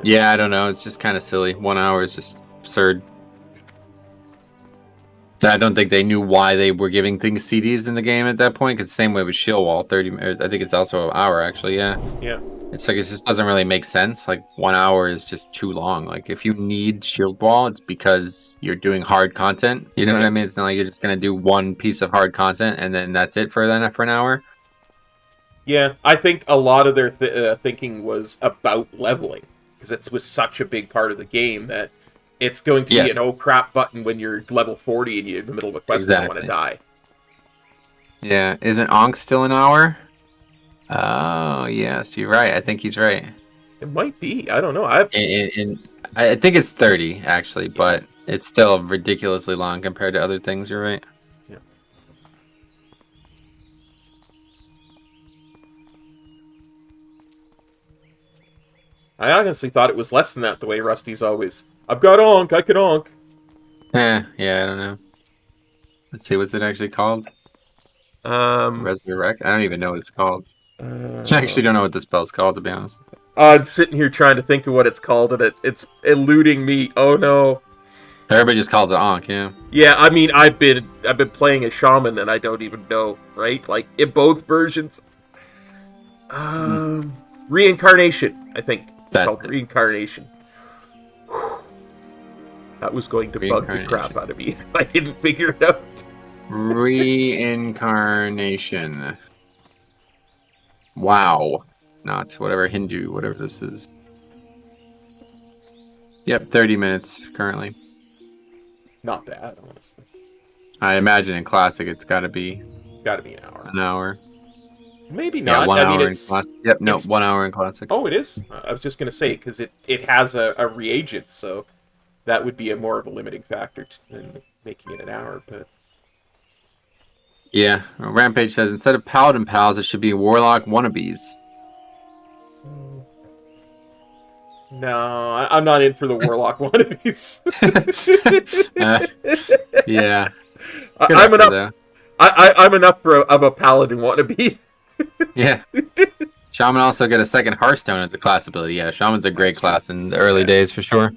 C: yeah, I don't know. It's just kind of silly. 1 hour is just absurd. So I don't think they knew why they were giving things CDs in the game at that point. Because same way with Shield Wall, 30. I think it's also an hour actually. Yeah.
A: Yeah.
C: It's like it just doesn't really make sense. Like 1 hour is just too long. Like if you need Shield Wall, it's because you're doing hard content. You know what I mean? It's not like you're just gonna do one piece of hard content and then that's it for an hour.
A: Yeah, I think a lot of their thinking was about leveling, because it was such a big part of the game that it's going to be an oh crap button when you're level 40 and you're in the middle of a quest and you want to die. Yeah,
C: isn't Ankh still an hour? Oh, yes, you're right. I think he's right.
A: It might be. I don't know.
C: I think it's 30, actually, but it's still ridiculously long compared to other things. You're right.
A: Yeah. I honestly thought it was less than that, the way Rusty's always, I've got Ankh, I can Ankh.
C: Yeah, I don't know. Let's see, what's it actually called? Resurrect? I don't even know what it's called. I actually don't know what the spell's called, to be honest.
A: I'm sitting here trying to think of what it's called, and it's eluding me. Oh no!
C: Everybody just called it Ankh, yeah.
A: Yeah, I mean, I've been playing a shaman, and I don't even know, right? Like in both versions. Reincarnation, I think. It's called Reincarnation. That was going to bug the crap out of me if I didn't figure it out.
C: Reincarnation. Wow. Not whatever Hindu, whatever this is. Yep, 30 minutes currently.
A: not bad, honestly.
C: I imagine in classic it's got to be
A: Got to be an hour.
C: an hour.
A: Maybe
C: Yeah,
A: not.
C: 1
A: I
C: hour
A: mean,
C: in classic. Yep, no,
A: it's-
C: 1 hour in classic.
A: Oh, it is? I was just going to say, because it has a reagent, so that would be more of a limiting factor than making it an hour, but...
C: Yeah, Rampage says instead of Paladin Pals, it should be Warlock wannabes.
A: No, I'm not in for the Warlock wannabes.
C: Yeah.
A: I'm enough. I'm enough of a Paladin wannabe.
C: Yeah. Shaman also got a second Hearthstone as a class ability. Yeah, Shaman's a great class in the early days for sure.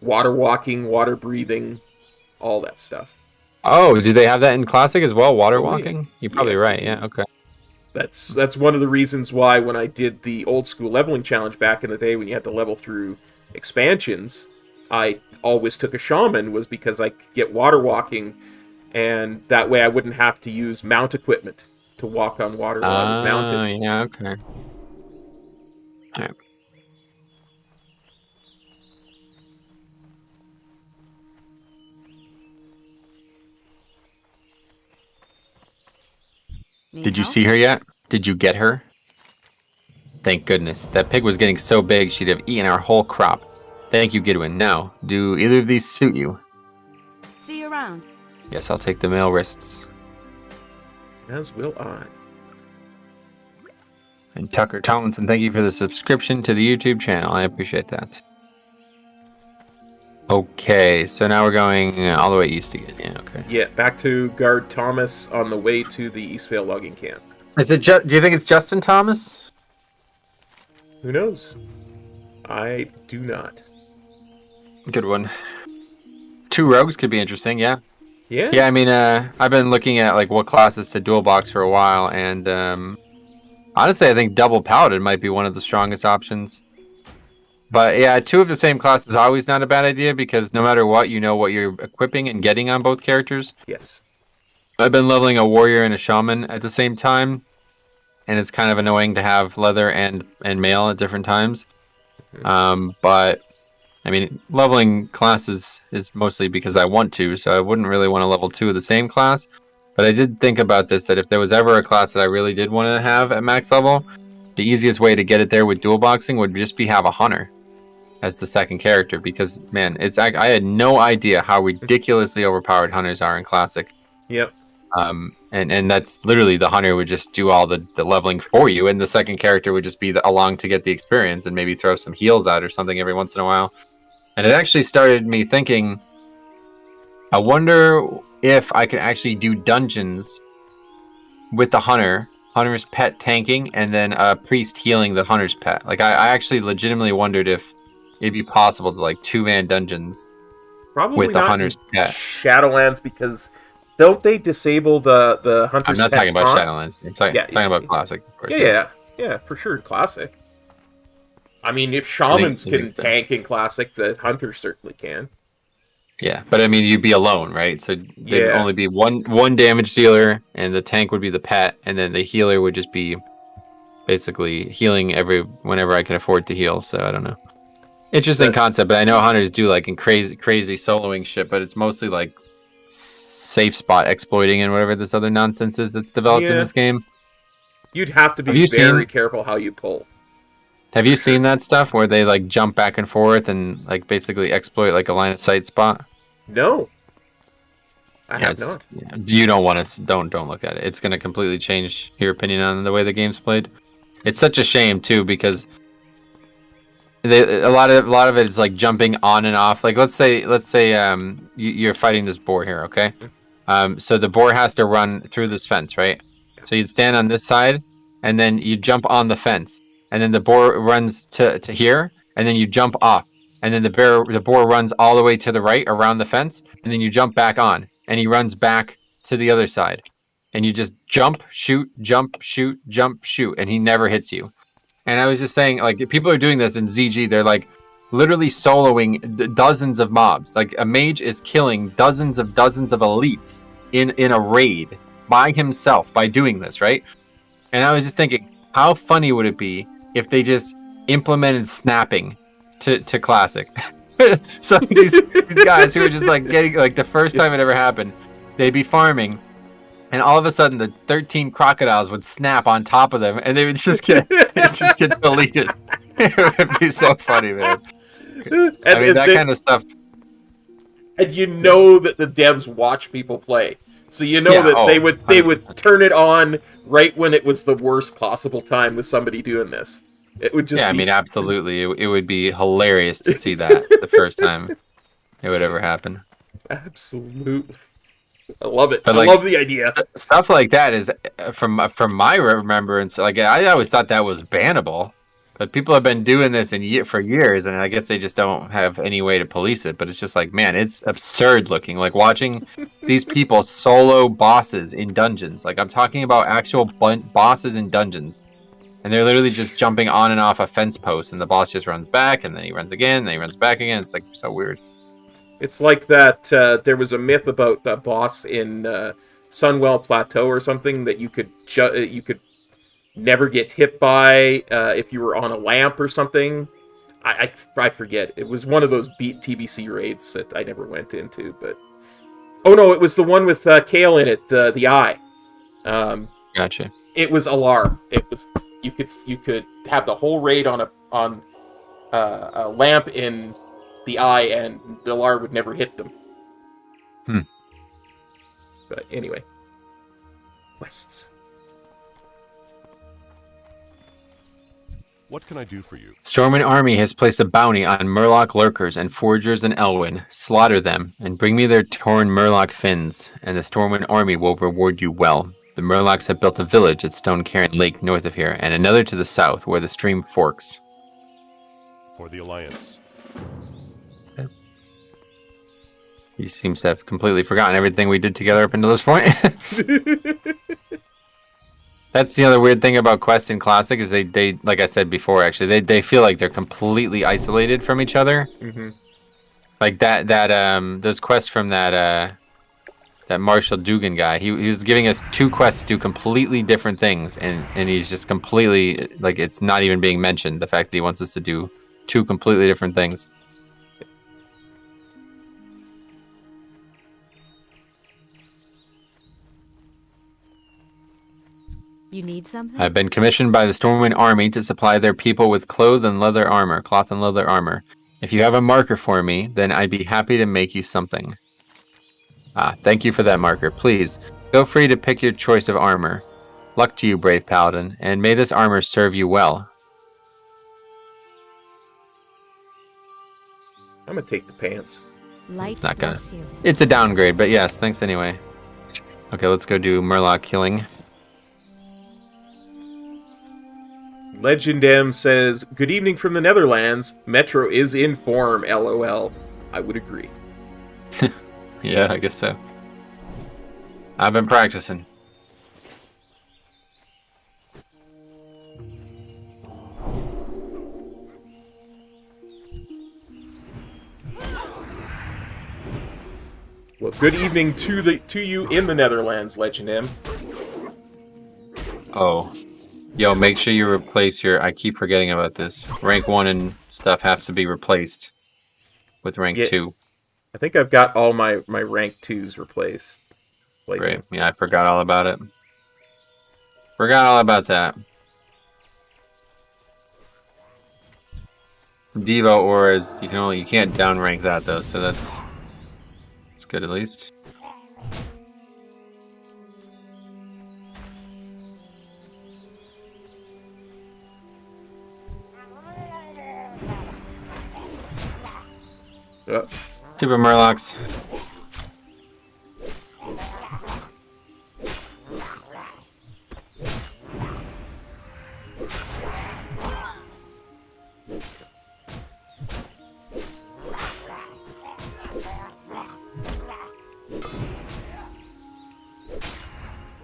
A: Water walking, water breathing, all that stuff.
C: Oh, do they have that in classic as well? Water
A: Oh, yeah.
C: walking? You're probably
A: Yes.
C: right. Yeah. Okay.
A: That's one of the reasons why when I did the old school leveling challenge back in the day when you had to level through expansions, I always took a shaman, was because I could get water walking, and that way I wouldn't have to use mount equipment to walk on water while I was mounted.
C: Yeah. Okay. All right.
F: Need
C: Did you
F: help?
C: see her yet? Did you get her? Thank goodness. That pig was getting so big she'd have eaten our whole crop. Thank you, Gidwin. Now, do either of these suit you?
F: See you around.
C: Yes, I'll take the male wrists.
A: As will I.
C: And Tucker Tomlinson, thank you for the subscription to the YouTube channel. I appreciate that. Okay, so now we're going all the way east again. Yeah, okay.
A: Yeah, back to guard Thomas on the way to the Eastvale logging camp.
C: Is it? Do you think it's Justin Thomas?
A: Who knows? I do not.
C: Good one. 2 rogues could be interesting. Yeah.
A: Yeah?
C: Yeah, I mean, I've been looking at like what classes to dual box for a while, and honestly, I think double paladin might be one of the strongest options. But yeah, 2 of the same class is always not a bad idea because no matter what, you know what you're equipping and getting on both characters.
A: Yes.
C: I've been leveling a warrior and a shaman at the same time, and it's kind of annoying to have leather and mail at different times. But I mean, leveling classes is mostly because I want to, so I wouldn't really want to level 2 of the same class. But I did think about this, that if there was ever a class that I really did want to have at max level, the easiest way to get it there with dual boxing would just be have a hunter as the second character, because man, I had no idea how ridiculously overpowered hunters are in classic.
A: Yep.
C: And that's literally the hunter would just do all the leveling for you, and the second character would just be along to get the experience and maybe throw some heals out or something every once in a while. And it actually started me thinking, I wonder if I could actually do dungeons with the hunter's pet tanking, and then a priest healing the hunter's pet. Like I actually legitimately wondered if it'd be possible to like 2-man dungeons
A: Probably
C: with the
A: not
C: hunter's
A: in
C: pet.
A: Shadowlands, because don't they disable the hunter's
C: I'm not talking
A: pet's
C: about
A: taunt?
C: Shadowlands. I'm talking about classic, of course.
A: Yeah, for sure, classic. I mean, if shamans
C: I
A: can
C: think so.
A: tank in classic, the hunters certainly can.
C: Yeah, but I mean, you'd be alone, right? So there'd
A: Yeah.
C: only be one damage dealer, and the tank would be the pet, and then the healer would just be basically healing whenever I can afford to heal. So I don't know. Interesting concept, but I know hunters do like in crazy soloing shit, but it's mostly like safe spot exploiting and whatever this other nonsense is that's developed in
A: Yeah.
C: this game.
A: You'd have to be
C: Have you
A: very
C: seen-
A: careful how you pull.
C: Have you seen that stuff where they like jump back and forth and like basically exploit like a line of sight spot?
A: No. I have
C: it's-
A: not.
C: yeah, you don't want to. Don't look at it. It's going to completely change your opinion on the way the game's played. It's such a shame too, because a lot of it is like jumping on and off. Like let's say you're fighting this boar here, okay? So the boar has to run through this fence, right? So you'd stand on this side, and then you jump on the fence, and then the boar runs to here, and then you jump off, and then the boar runs all the way to the right around the fence, and then you jump back on, and he runs back to the other side, and you just jump, shoot, and he never hits you. And I was just saying, like, people are doing this in ZG. They're like literally soloing dozens of mobs. Like a mage is killing dozens of elites in a raid by himself by doing this, right? And I was just thinking, how funny would it be if they just implemented snapping to classic? So these guys who are just like getting like the first time it ever happened, they'd be farming, and all of a sudden the 13 crocodiles would snap on top of them, and they would just get deleted. It would be so funny, man. I mean, that kind of stuff.
A: And you know that the devs watch people play, so you know that they would
C: 100%.
A: turn it on right when it was the worst possible time with somebody doing this. It would just
C: I
A: be...
C: mean, absolutely. It would be hilarious to see that the first time it would ever happen.
A: Absolutely. I love it.
C: But,
A: I
C: like,
A: love the idea.
C: Stuff like that is, from my remembrance, like I always thought that was bannable. But people have been doing this for years, and I guess they just don't have any way to police it. But it's just like, man, it's absurd looking. Like watching these people solo bosses in dungeons. Like I'm talking about actual bosses in dungeons. And they're literally just jumping on and off a fence post, and the boss just runs back, and then he runs again, and then he runs back again. It's like so weird.
A: It's like that. There was a myth about that boss in Sunwell Plateau or something that you could never get hit by if you were on a lamp or something. I forget. It was one of those TBC raids that I never went into. But oh no, it was the one with Kale in it. The eye.
C: Gotcha.
A: It was Alar. It was. You could have the whole raid on a lamp in the eye, and the Alar would never hit them. But anyway, quests.
G: What can I do for you?
C: Stormwind Army has placed a bounty on Murloc lurkers and foragers in Elwynn. Slaughter them and bring me their torn Murloc fins, and the Stormwind Army will reward you well. The Murlocs have built a village at Stone Cairn Lake north of here, and another to the south where the stream forks.
G: For the Alliance.
C: He seems to have completely forgotten everything we did together up until this point. That's the other weird thing about quests in Classic is they like I said before, actually, they feel like they're completely isolated from each other.
A: Mm-hmm.
C: Like those quests from that Marshall Dugan guy, he was giving us 2 quests to do completely different things, and he's just completely, like, it's not even being mentioned, the fact that he wants us to do 2 completely different things.
F: You need something?
C: I've been commissioned by the Stormwind Army to supply their people with cloth and leather armor. If you have a marker for me, then I'd be happy to make you something. Thank you for that marker. Please, feel free to pick your choice of armor. Luck to you, brave paladin, and may this armor serve you well.
A: I'm gonna take the pants.
F: Light
C: Not gonna.
F: bless you.
C: It's a downgrade, but yes, thanks anyway. Okay, let's go do Murloc healing.
A: Legend M says, "Good evening from the Netherlands. Metro is in form, LOL." I would agree.
C: Yeah, I guess so. I've been practicing.
A: Well, good evening to you in the Netherlands, Legend M.
C: Oh. Yo, make sure you replace your... I keep forgetting about this. Rank 1 and stuff has to be replaced with rank 2.
A: I think I've got all my rank 2s replaced.
C: Great. Yeah, I forgot all about it. Forgot all about that. Devo auras, you can't downrank that though, so that's good at least. Super Murlocs.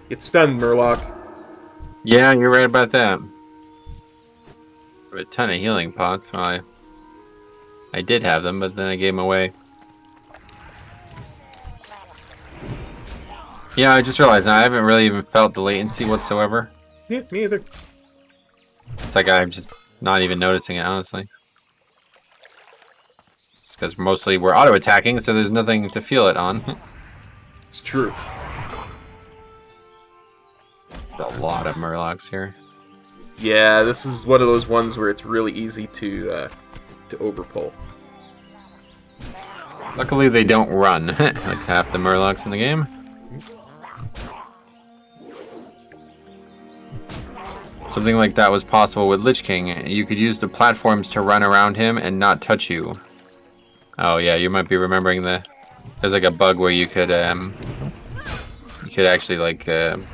A: Get stunned, Murloc.
C: Yeah, you're right about that. A ton of healing pots. Well, I did have them, but then I gave them away. Yeah, I just realized now I haven't really even felt the latency whatsoever.
A: Yeah, me either.
C: It's like I'm just not even noticing it, honestly. because mostly we're auto-attacking, so there's nothing to feel it on.
A: It's true.
C: A lot of Murlocs here.
A: Yeah, this is one of those ones where it's really easy to overpull.
C: Luckily, they don't run, like half the Murlocs in the game. Something like that was possible with Lich King. You could use the platforms to run around him and not touch you. Oh yeah, you might be remembering there's like a bug where you could actually like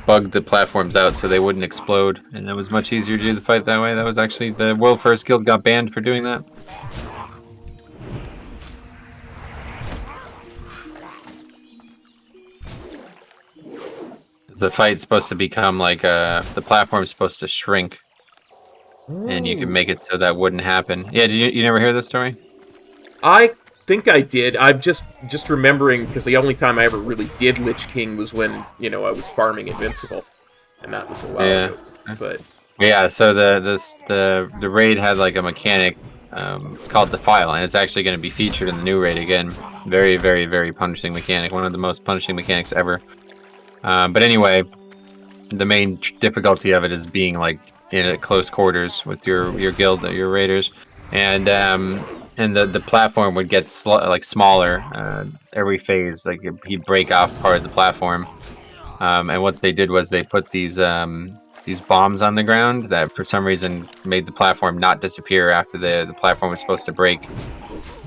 C: bug the platforms out so they wouldn't explode, and it was much easier to do the fight that way. That was actually the World First Guild got banned for doing that. The fight's supposed to become like the platform's supposed to shrink, and you can make it so that wouldn't happen. Yeah, did you never hear this story?
A: I think I did. I'm just remembering because the only time I ever really did Lich King was when I was farming Invincible, and that was a while ago. But
C: yeah, so the raid had like a mechanic. It's called Defile, and it's actually going to be featured in the new raid again. Very, very, very punishing mechanic. One of the most punishing mechanics ever. But anyway, the main difficulty of it is being like in close quarters with your guild, your raiders, and the platform would get smaller every phase. Like he'd break off part of the platform, and what they did was they put these bombs on the ground that for some reason made the platform not disappear after the platform was supposed to break.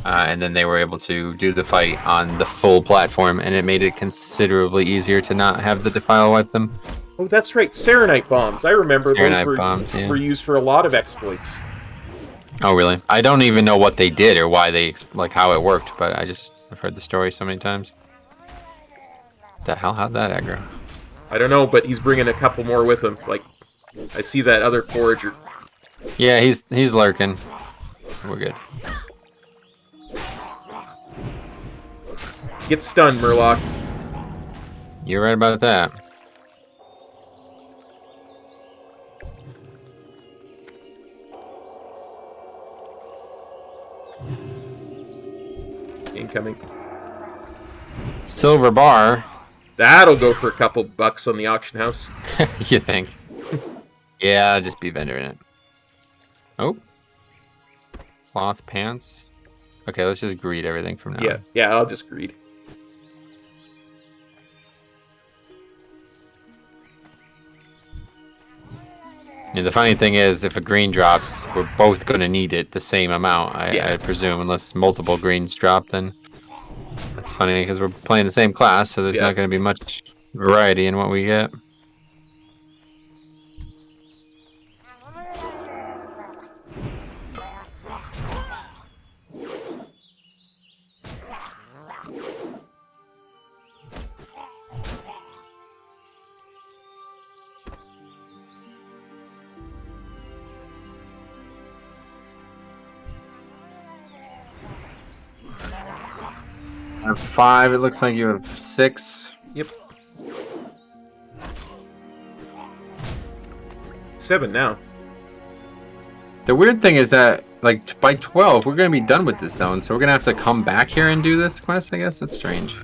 C: And then they were able to do the fight on the full platform, and it made it considerably easier to not have the Defile wipe them.
A: Oh, that's right, Serenite bombs. I remember
C: Serenite
A: those were used for a lot of exploits.
C: Oh, really? I don't even know what they did or why how it worked, but I've heard the story so many times. The hell, how'd that aggro?
A: I don't know, but he's bringing a couple more with him. Like, I see that other forager.
C: Yeah, he's lurking. We're good.
A: Get stunned, Murloc.
C: You're right about that.
A: Incoming.
C: Silver bar.
A: That'll go for a couple bucks on the auction house.
C: You think? Yeah, I'll just be vendoring it. Oh. Cloth pants. Okay, let's just greed everything from now on.
A: Yeah, I'll just greed.
C: Yeah, the funny thing is, if a green drops, we're both going to need it the same amount, I presume, unless multiple greens drop, then that's funny, because we're playing the same class, so there's not going to be much variety in what we get. I have 5, it looks like you have 6.
A: Yep. 7 now.
C: The weird thing is that, like, by 12, we're going to be done with this zone, so we're going to have to come back here and do this quest, I guess? That's strange.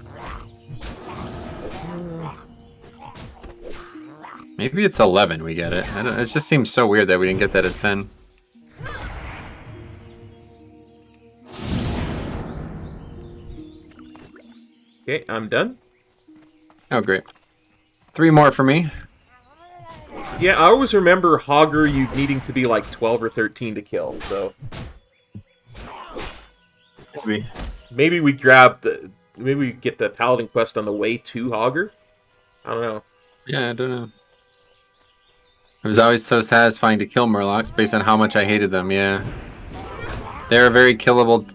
C: Maybe it's 11 we get it. It just seems so weird that we didn't get that at 10.
A: Okay, I'm done.
C: Oh, great. 3 more for me.
A: Yeah, I always remember Hogger you needing to be like 12 or 13 to kill, so... Maybe we grab maybe we get the Paladin quest on the way to Hogger? I don't know.
C: Yeah, I don't know. It was always so satisfying to kill Murlocs based on how much I hated them, yeah. They're very killable.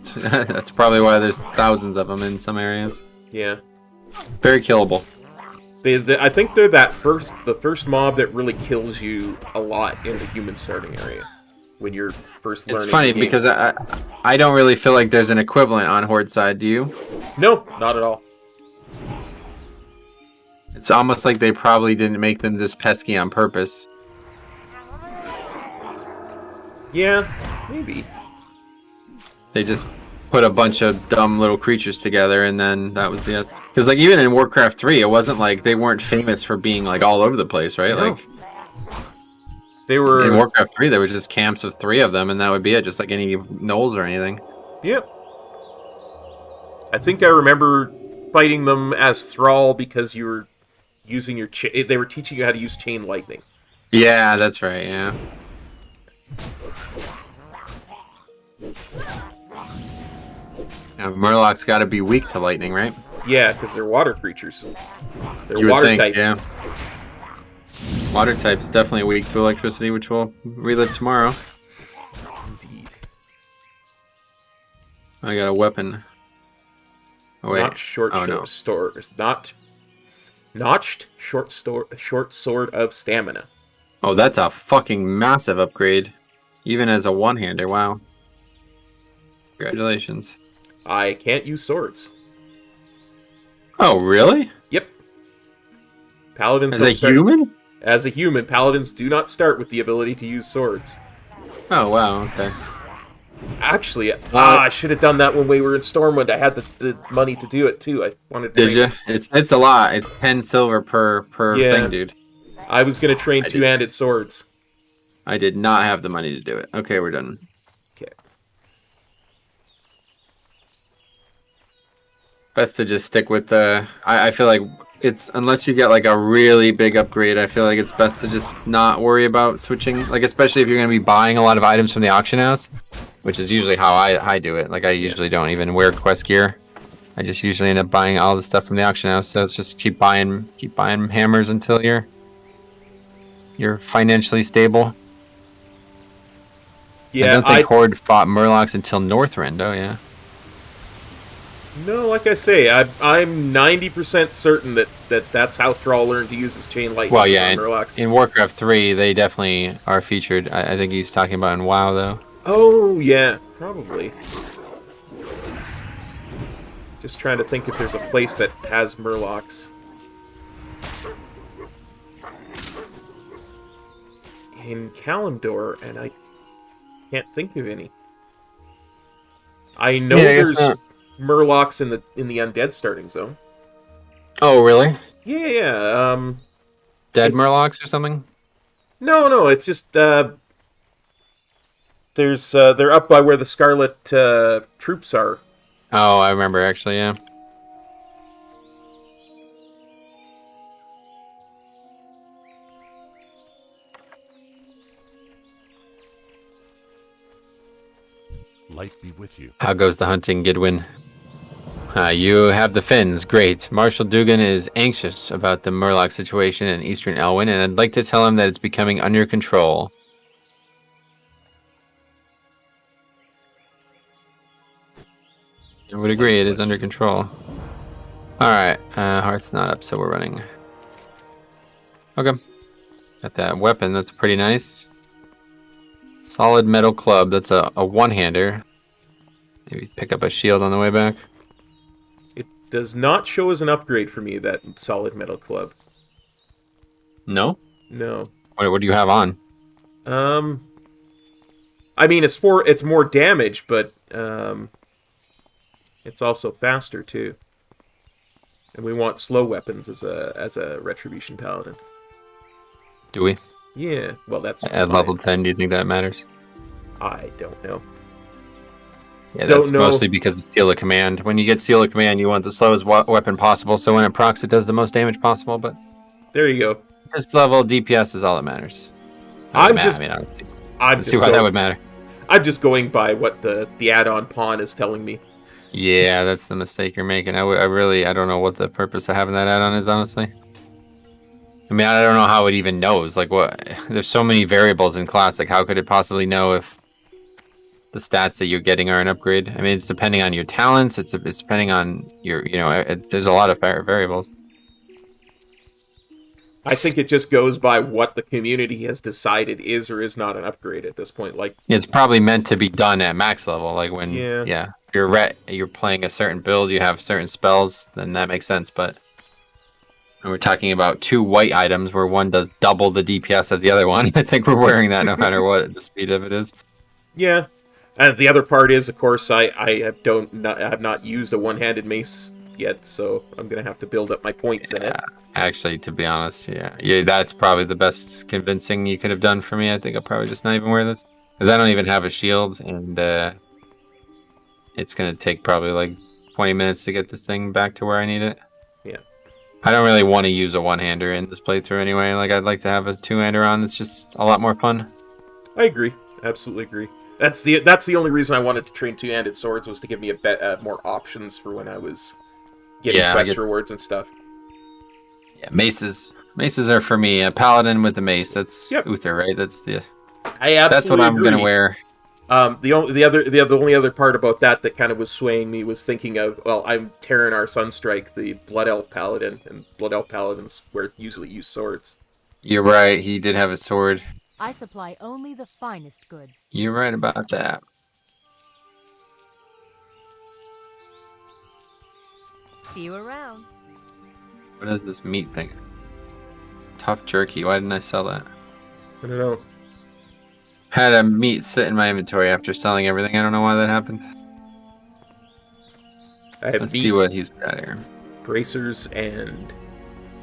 C: That's probably why there's thousands of them in some areas.
A: Yeah.
C: Very killable.
A: I think they're the first mob that really kills you a lot in the human starting area when you're first learning.
C: It's funny
A: the game.
C: because I don't really feel like there's an equivalent on Horde side, do you?
A: No, not at all.
C: It's almost like they probably didn't make them this pesky on purpose.
A: Yeah, maybe.
C: They just put a bunch of dumb little creatures together, and then that was the. Because like even in Warcraft 3, it wasn't like they weren't famous for being like all over the place, right?
A: No.
C: Like
A: They were
C: in Warcraft 3, there were just camps of 3 of them, and that would be it, just like any gnolls or anything.
A: Yep. I think I remember fighting them as Thrall because you were using your... they were teaching you how to use Chain Lightning.
C: Yeah, that's right, yeah. Now, Murloc's got to be weak to lightning, right?
A: Yeah, because they're water creatures. They're
C: You would
A: water
C: think,
A: type.
C: yeah. Water type's definitely weak to electricity, which we'll relive tomorrow.
A: Indeed.
C: I got a weapon. Oh wait.
A: Not short
C: no.
A: Notched short sword of stamina.
C: Oh, that's a fucking massive upgrade. Even as a one-hander, wow. Congratulations.
A: I can't use swords.
C: Oh, really?
A: Yep. Paladins
C: As
A: don't
C: a
A: start-
C: human?
A: As a human, paladins do not start with the ability to use swords.
C: Oh, wow, okay.
A: Actually, I should have done that when we were in Stormwind. I had the money to do it too. I wanted to.
C: Did you? It's a lot. It's 10 silver per
A: Yeah.
C: thing, dude.
A: I was gonna train
C: I did.
A: two-handed swords.
C: I did not have the money to do it. Okay, we're done.
A: Okay.
C: Best to just stick with the... I feel like it's... Unless you get like a really big upgrade, I feel like it's best to just not worry about switching. Like, especially if you're going to be buying a lot of items from the auction house, which is usually how I do it. Like, I usually don't even wear quest gear. I just usually end up buying all the stuff from the auction house. So it's just keep buying hammers until you're financially stable.
A: Yeah,
C: I don't think Horde fought Murlocs until Northrend. Oh yeah.
A: No, like I say, I'm 90% certain that's how Thrall learned to use his chain lightning.
C: Well, yeah,
A: on Murlocs.
C: in Warcraft 3, they definitely are featured. I think he's talking about in WoW though.
A: Oh yeah, probably. Just trying to think if there's a place that has Murlocs. In Kalimdor, and I can't think of any. I know there's Murlocs in the undead starting zone.
C: Oh really?
A: Yeah.
C: Dead Murlocs or something?
A: No, it's just there's they're up by where the Scarlet troops are.
C: Oh, I remember actually. Yeah.
B: Light be with you.
C: How goes the hunting, Gidwin? You have the Finns. Great. Marshal Dugan is anxious about the Murloc situation in Eastern Elwynn, and I'd like to tell him that it's becoming under control. I would agree, it is under control. Alright, Heart's not up, so we're running. Okay. Got that weapon, that's pretty nice. Solid metal club, that's a one-hander. Maybe pick up a shield on the way back.
A: It does not show as an upgrade for me, that solid metal club.
C: No?
A: No.
C: What do you have on?
A: I mean, it's more damage, but it's also faster too. And we want slow weapons as a Retribution Paladin.
C: Do we?
A: Yeah, well, that's
C: At level 10, do you think that matters?
A: I don't know.
C: Yeah, that's mostly because it's Seal of Command. When you get Seal of Command, you want the slowest weapon possible, so when it procs, it does the most damage possible, but...
A: There you go.
C: First level DPS is all that matters.
A: I don't
C: see why that would matter.
A: I'm just going by what the add-on pawn is telling me.
C: Yeah, that's the mistake you're making. I don't know what the purpose of having that add-on is, honestly. I mean, I don't know how it even knows. Like, what? There's so many variables in Classic. How could it possibly know if the stats that you're getting are an upgrade? I mean, it's depending on your talents. It's depending on your, there's a lot of variables.
A: I think it just goes by what the community has decided is or is not an upgrade at this point. Like,
C: it's probably meant to be done at max level. Like when,
A: yeah.
C: If you're playing a certain build, you have certain spells, then that makes sense. But when we're talking about 2 white items where one does double the DPS of the other one, I think we're wearing that no matter what the speed of it is.
A: Yeah. And the other part is, of course, I have not used a one-handed mace yet, so I'm gonna have to build up my points in it.
C: Actually, to be honest, yeah, that's probably the best convincing you could have done for me. I think I'll probably just not even wear this, because I don't even have a shield, and it's gonna take probably like 20 minutes to get this thing back to where I need it.
A: Yeah.
C: I don't really want to use a one-hander in this playthrough anyway. Like, I'd like to have a two-hander on. It's just a lot more fun.
A: I agree. Absolutely agree. That's the only reason I wanted to train two-handed swords, was to give me more options for when I was getting quest rewards and stuff.
C: Yeah, maces are for me. A paladin with the mace. That's Uther, right? That's what I'm gonna wear.
A: The only other part about that kind of was swaying me was thinking of, well, I'm Terran our Sunstrike, the Blood Elf Paladin, and Blood Elf Paladins usually use swords.
C: You're right. He did have a sword.
F: I supply only the finest goods.
C: You're right about that.
F: See you around.
C: What is this meat thing? Tough jerky. Why didn't I sell that?
A: I don't know.
C: Had a meat sit in my inventory after selling everything. I don't know why that happened. Let's see what he's got here.
A: Bracers and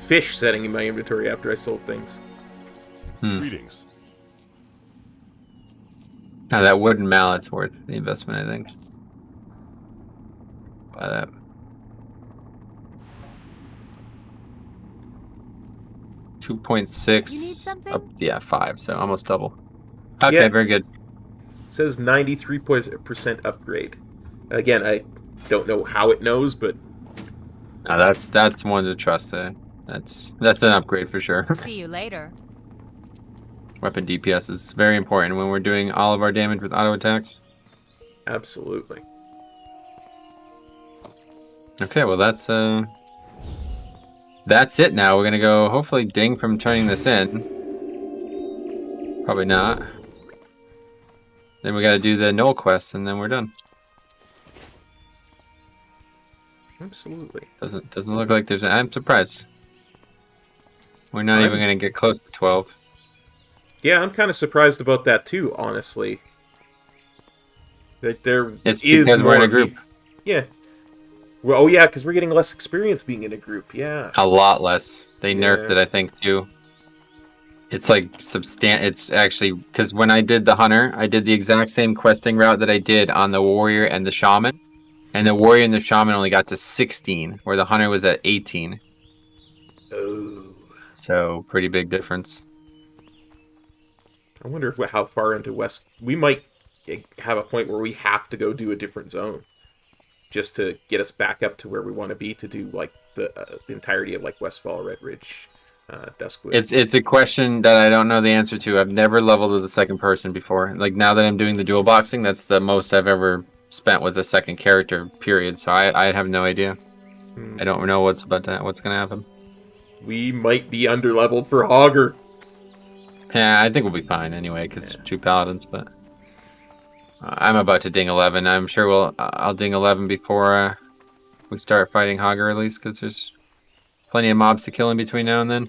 A: fish setting in my inventory after I sold things.
G: Greetings.
C: Now that wooden mallet's worth the investment, I think. Buy that. $2.6. 5. So almost double. Okay, very good.
A: It says 93% upgrade. Again, I don't know how it knows, but
C: no, that's one to trust. That's an upgrade for sure.
F: See you later.
C: Weapon DPS is very important when we're doing all of our damage with auto attacks.
A: Absolutely.
C: Okay, well that's it now. We're gonna go hopefully ding from turning this in. Probably not. Then we gotta do the Knoll quest and then we're done.
A: Absolutely.
C: Doesn't look like there's I'm surprised. We're not even gonna get close to 12.
A: Yeah, I'm kind of surprised about that too, honestly. That
C: it's because we're in a group.
A: Yeah. Well, oh yeah, because we're getting less experience being in a group. Yeah.
C: A lot less. They nerfed it, I think, too. It's like It's actually because when I did the hunter, I did the exact same questing route that I did on the warrior and the shaman, and the warrior and the shaman only got to 16, where the hunter was at 18.
A: Oh.
C: So pretty big difference.
A: I wonder how far into West we might have a point where we have to go do a different zone, just to get us back up to where we want to be to do like the entirety of like Westfall, Red Ridge, Duskwood.
C: It's a question that I don't know the answer to. I've never leveled with a second person before. Like now that I'm doing the dual boxing, that's the most I've ever spent with a second character. Period. So I have no idea. I don't know what's gonna happen. We
A: might be underleveled for Hogger.
C: Yeah, I think we'll be fine anyway, because 2 paladins, but I'm about to ding 11. I'm sure I'll ding 11 before we start fighting Hogger, at least, because there's plenty of mobs to kill in between now and then.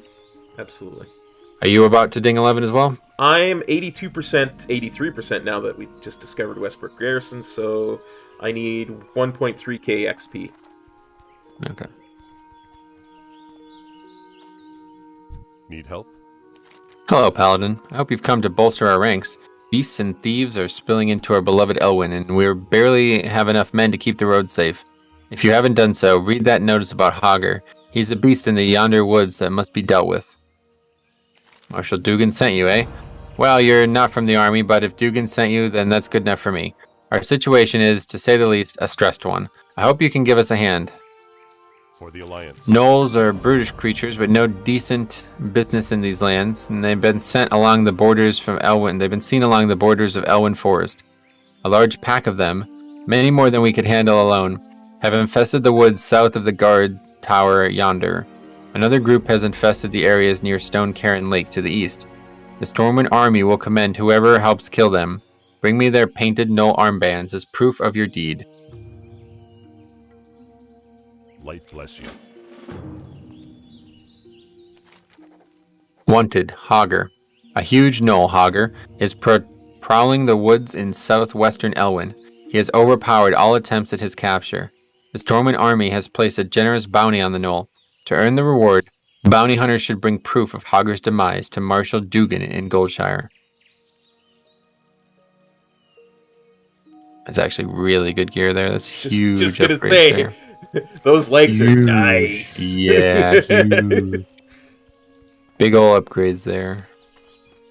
A: Absolutely.
C: Are you about to ding 11 as well?
A: I'm 82%, 83% now that we just discovered Westbrook Garrison, so I need 1.3k XP.
C: Okay.
G: Need help?
C: Hello, Paladin. I hope you've come to bolster our ranks. Beasts and thieves are spilling into our beloved Elwynn, and we barely have enough men to keep the road safe. If you haven't done so, read that notice about Hogger. He's a beast in the yonder woods that must be dealt with. Marshal Dugan sent you, eh? Well, you're not from the army, but if Dugan sent you, then that's good enough for me. Our situation is, to say the least, a stressed one. I hope you can give us a hand.
G: For the Alliance.
C: Gnolls are brutish creatures with no decent business in these lands, and they've been sent along the borders from Elwynn. They've been seen along the borders of Elwynn Forest. A large pack of them, many more than we could handle alone, have infested the woods south of the guard tower yonder. Another group has infested the areas near Stone Cairn Lake to the east. The Stormwind army will commend whoever helps kill them. Bring me their painted Gnoll armbands as proof of your deed.
G: Light bless you.
C: Wanted, Hogger. A huge Gnoll Hogger is prowling the woods in southwestern Elwynn. He has overpowered all attempts at his capture. The Stormwind army has placed a generous bounty on the knoll. To earn the reward, bounty hunters should bring proof of Hogger's demise to Marshal Dugan in Goldshire. That's actually really good gear there. That's huge.
A: Just gonna
C: upgrades
A: say,
C: there.
A: those legs are
C: Huge.
A: nice.
C: Yeah, huge. Big ol' upgrades there.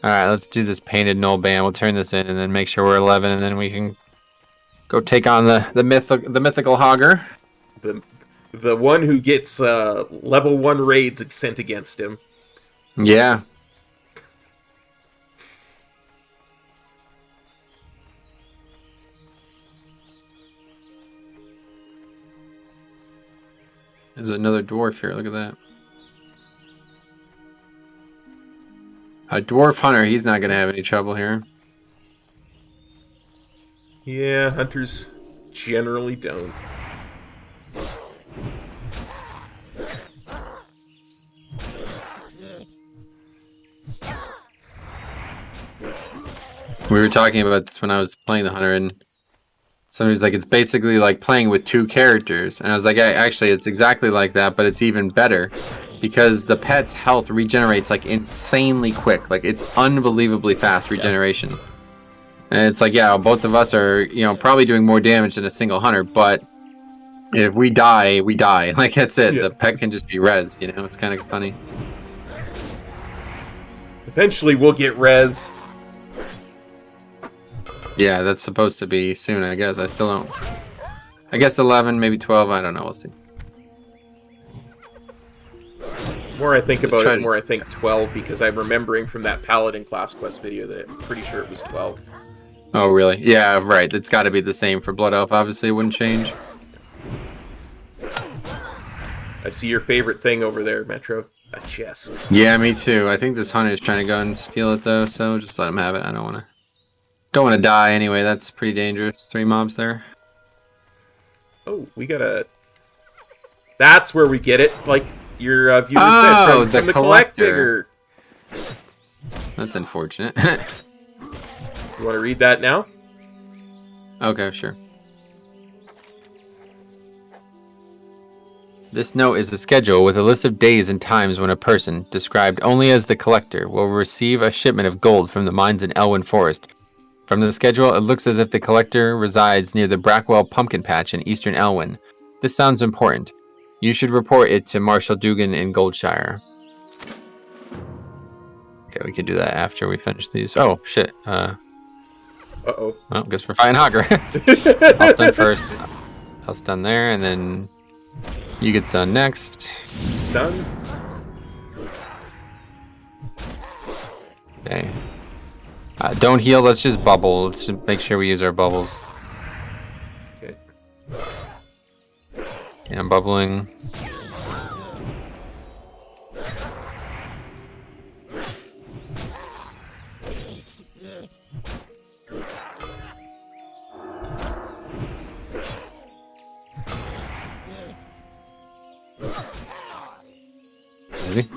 C: Alright, let's do this painted knoll band. We'll turn this in and then make sure we're 11, and then we can go take on the mythical Hogger.
A: The one who gets level 1 raids sent against him.
C: Yeah. There's another dwarf here. Look at that. A dwarf hunter. He's not going to have any trouble here.
A: Yeah, hunters generally don't.
C: We were talking about this when I was playing the hunter, and somebody's like, it's basically like playing with 2 characters. And I was like, actually, it's exactly like that, but it's even better because the pet's health regenerates like insanely quick. Like, it's unbelievably fast regeneration. Yeah. And it's like, yeah, both of us are, you know, probably doing more damage than a single hunter, but if we die, we die. Like, that's it. Yeah. The pet can just be rezzed, you know? It's kind of funny.
A: Eventually, we'll get res.
C: Yeah, that's supposed to be soon, I guess. I still don't... I guess 11, maybe 12. I don't know. We'll see.
A: The more I think about it, the more I think 12, because I'm remembering from that Paladin class quest video that I'm pretty sure it was 12.
C: Oh, really? Yeah, right. It's got to be the same for Blood Elf. Obviously, it wouldn't change.
A: I see your favorite thing over there, Metro. A chest.
C: Yeah, me too. I think this hunter is trying to go and steal it, though, so just let him have it. I don't want to die anyway. That's pretty dangerous. 3 mobs there.
A: Oh, we got a... That's where we get it. Like your viewer said, from the collector.
C: That's unfortunate.
A: You want to read that now?
C: Okay, sure. This note is a schedule with a list of days and times when a person, described only as the collector, will receive a shipment of gold from the mines in Elwynn Forest. From the schedule, it looks as if the collector resides near the Brackwell Pumpkin Patch in eastern Elwynn. This sounds important. You should report it to Marshal Dugan in Goldshire. Okay, we could do that after we finish these. Oh, shit.
A: Uh-oh.
C: Well, guess we're fighting Hogger. I'll stun first. I'll stun there, and then you get stun next.
A: Stun.
C: Okay. Don't heal, let's just bubble. Let's just make sure we use our bubbles.
A: Okay.
C: Yeah, I'm bubbling. Easy.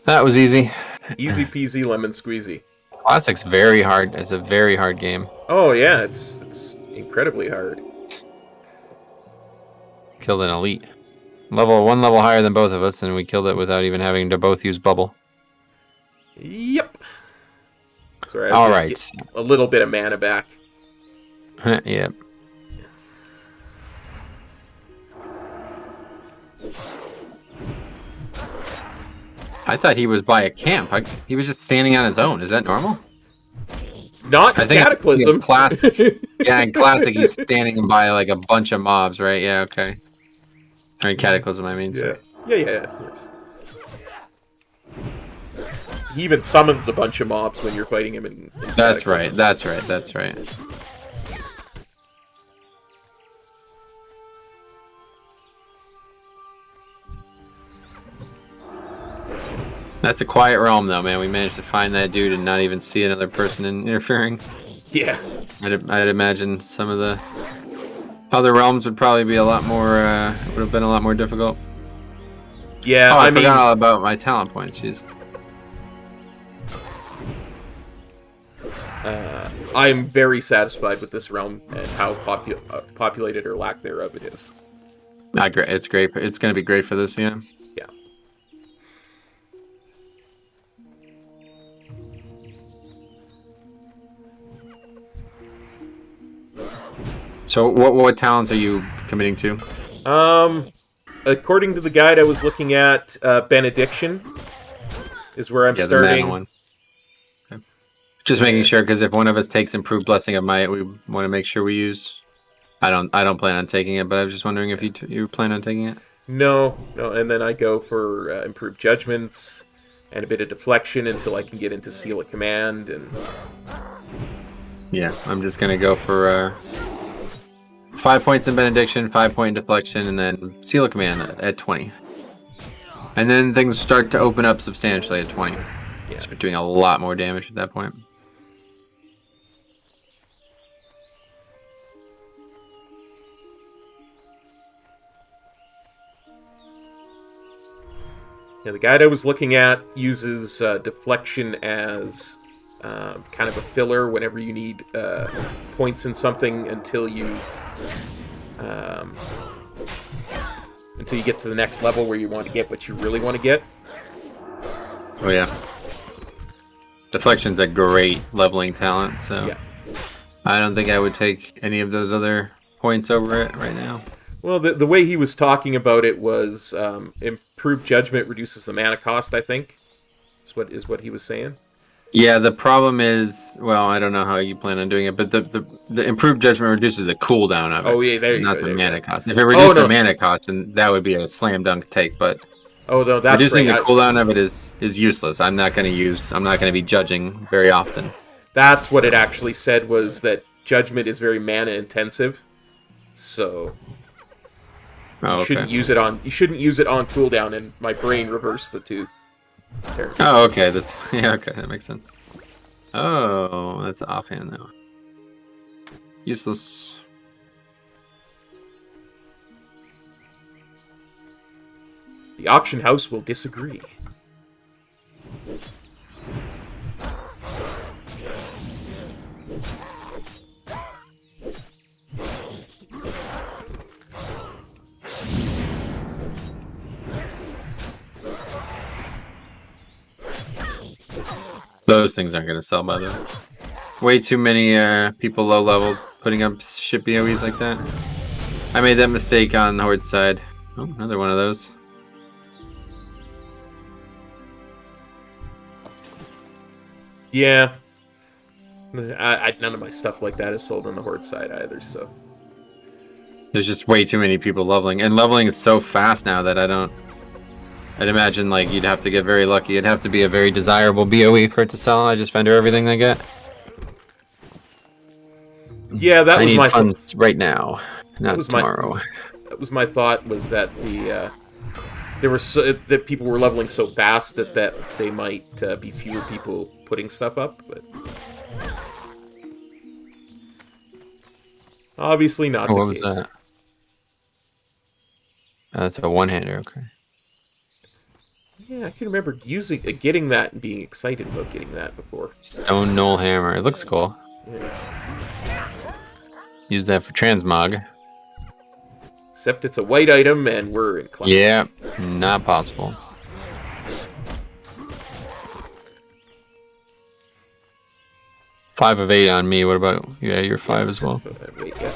C: That was easy.
A: Easy peasy lemon squeezy.
C: Classic's very hard. It's a very hard game.
A: Oh yeah, it's incredibly hard.
C: Killed an elite. One level higher than both of us, and we killed it without even having to both use bubble.
A: Yep. Sorry,
C: all right.
A: A little bit of mana back.
C: Yep. I thought he was by a camp. He was just standing on his own. Is that normal?
A: Not in Cataclysm.
C: Classic. Yeah, in Classic, he's standing by like a bunch of mobs, right? Yeah, okay. Or in Cataclysm, I mean.
A: Yeah. Yeah. Yes. He even summons a bunch of mobs when you're fighting him in
C: That's right. That's right. That's right. That's a quiet realm, though, man. We managed to find that dude and not even see another person interfering.
A: Yeah.
C: I'd imagine some of the other realms would probably be a lot more, would have been a lot more difficult.
A: Yeah,
C: I forgot all about my talent points. Jeez.
A: I'm very satisfied with this realm and how populated or lack thereof it is.
C: Great. It's great. It's going to be great for this, yeah.
A: Yeah.
C: So what talents are you committing to?
A: According to the guide I was looking at, Benediction is where I'm
C: The
A: starting.
C: mana one. Okay. Just making sure, because if one of us takes Improved Blessing of Might, we want to make sure we use... I don't plan on taking it, but I was just wondering if you plan on taking it.
A: No, and then I go for Improved Judgments and a bit of Deflection until I can get into Seal of Command. And
C: yeah, I'm just going to go for 5 points in Benediction, 5 point in Deflection, and then Seal of Command at 20. And then things start to open up substantially at 20.
A: Yeah.
C: Start doing a lot more damage at that point.
A: Yeah, the guide I was looking at uses Deflection as kind of a filler whenever you need points in something until you get to the next level where you want to get what you really want to get.
C: Oh yeah. Deflection's a great leveling talent, so
A: Yeah.
C: I don't think I would take any of those other points over it right now.
A: Well, the way he was talking about it was Improved Judgment reduces the mana cost, I think, is what he was saying.
C: Yeah, the problem is, well, I don't know how you plan on doing it, but the Improved Judgment reduces the cooldown of it.
A: Oh, yeah, there you
C: not
A: go.
C: the
A: There
C: mana cost. If it reduced
A: no.
C: the mana cost, then that would be a slam dunk take, but
A: Oh, no, that's
C: reducing
A: right.
C: the cooldown of it is useless. I'm not going to be judging very often.
A: That's what it actually said, was that Judgment is very mana intensive. So
C: Oh,
A: you shouldn't use it on cooldown, and my brain reversed the two. There.
C: Oh, okay. Okay. That makes sense. Oh, that's offhand though. Useless.
A: The auction house will disagree.
C: Those things aren't going to sell, by the way. Way too many people low level putting up ship AoEs like that. I made that mistake on the Horde side. Oh, another one of those.
A: Yeah. None of my stuff like that is sold on the Horde side either, so.
C: There's just way too many people leveling. And leveling is so fast now that I'd imagine like you'd have to get very lucky. It'd have to be a very desirable BOE for it to sell. I just vendor everything they get.
A: Yeah, that
C: I
A: was
C: need
A: my
C: funds right now, not
A: was
C: tomorrow.
A: That was my thought, was that that people were leveling so fast that they might be fewer people putting stuff up, but obviously not
C: Oh,
A: the
C: what was
A: case.
C: that? That's a one-hander, okay.
A: Yeah, I can remember getting that and being excited about getting that before.
C: Stone Knoll Hammer. It looks cool.
A: Yeah.
C: Use that for transmog.
A: Except it's a white item and we're in class.
C: Yeah, not possible. Five of 8 on me. What about you're 5 as well.
A: Wait, yeah.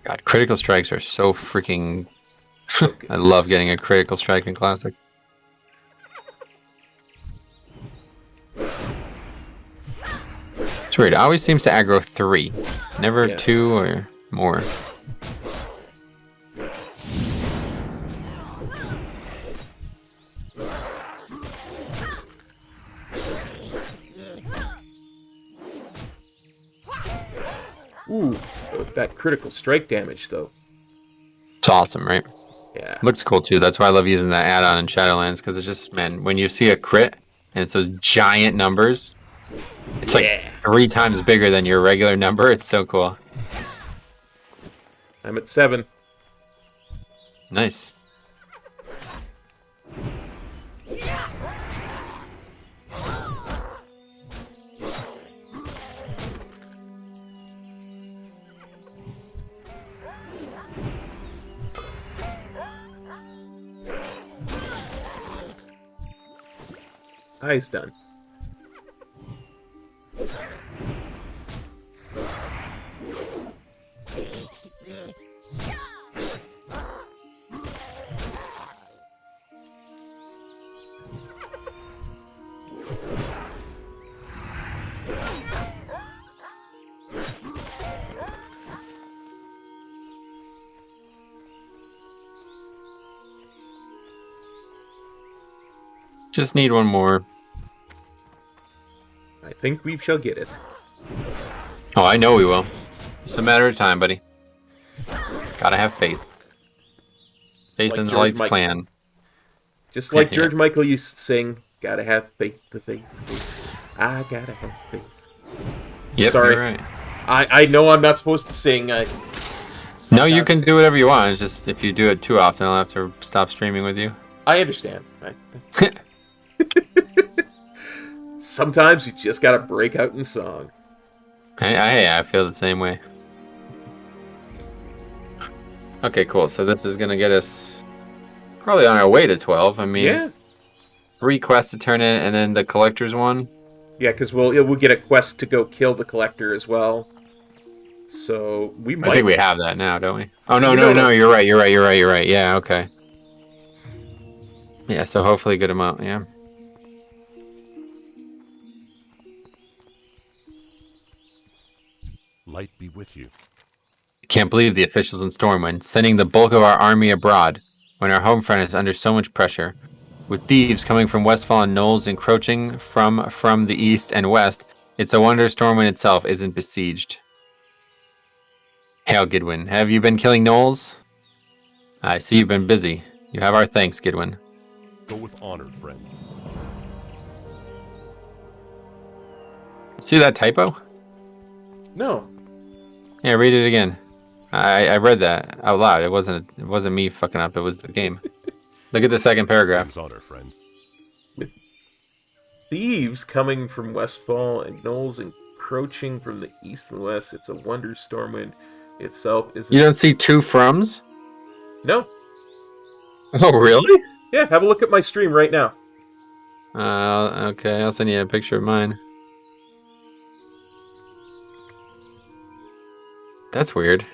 C: God, critical strikes are so freaking. I love getting a critical strike in Classic. It's weird. It always seems to aggro 3, never 2 or more.
A: Ooh, that critical strike damage though.
C: It's awesome, right?
A: Yeah.
C: Looks cool too. That's why I love using that add-on in Shadowlands, because it's just, man, when you see a crit and it's those giant numbers, it's like 3 times bigger than your regular number. It's so cool.
A: I'm at 7.
C: Nice.
A: Eye's done.
C: Just need one more.
A: I think we shall get it.
C: Oh, I know we will. It's a matter of time, buddy. Gotta have faith. Faith
A: Like
C: in the
A: George
C: Light's
A: Michael.
C: plan.
A: Just like
C: Yeah.
A: George Michael used to sing, gotta have faith, the faith, faith. I gotta have faith.
C: Yep,
A: Sorry.
C: you're right.
A: I know I'm not supposed to sing.
C: No, you can do whatever you want. It's just if you do it too often, I'll have to stop streaming with you.
A: I understand. Sometimes you just gotta break out in song.
C: I feel the same way. Okay, cool. So this is gonna get us probably on our way to 12. I mean,
A: Yeah.
C: 3 quests to turn in, and then the collector's one.
A: Yeah, because we'll get a quest to go kill the collector as well. So we might.
C: I think we have that now, don't we? Oh no,
A: We
C: no,
A: don't.
C: no! You're right. Yeah, okay. Yeah, so hopefully a good amount. Yeah.
G: Light be with you.
C: Can't believe the officials in Stormwind sending the bulk of our army abroad when our home front is under so much pressure. With thieves coming from Westfall and Knolls encroaching from the east and west, it's a wonder Stormwind itself isn't besieged. Hail, Gidwin. Have you been killing Knolls? I see you've been busy. You have our thanks, Gidwin.
G: Go with honor, friend.
C: See that typo?
A: No.
C: Yeah, read it again. I read that out loud. It wasn't me fucking up. It was the game. Look at the second paragraph.
G: With honor, friend.
A: Thieves coming from Westfall and Knolls encroaching from the east and west. It's a wonder Stormwind itself isn't.
C: You don't see 2 froms?
A: No.
C: Oh, really?
A: Yeah, have a look at my stream right now.
C: Okay, I'll send you a picture of mine. That's weird.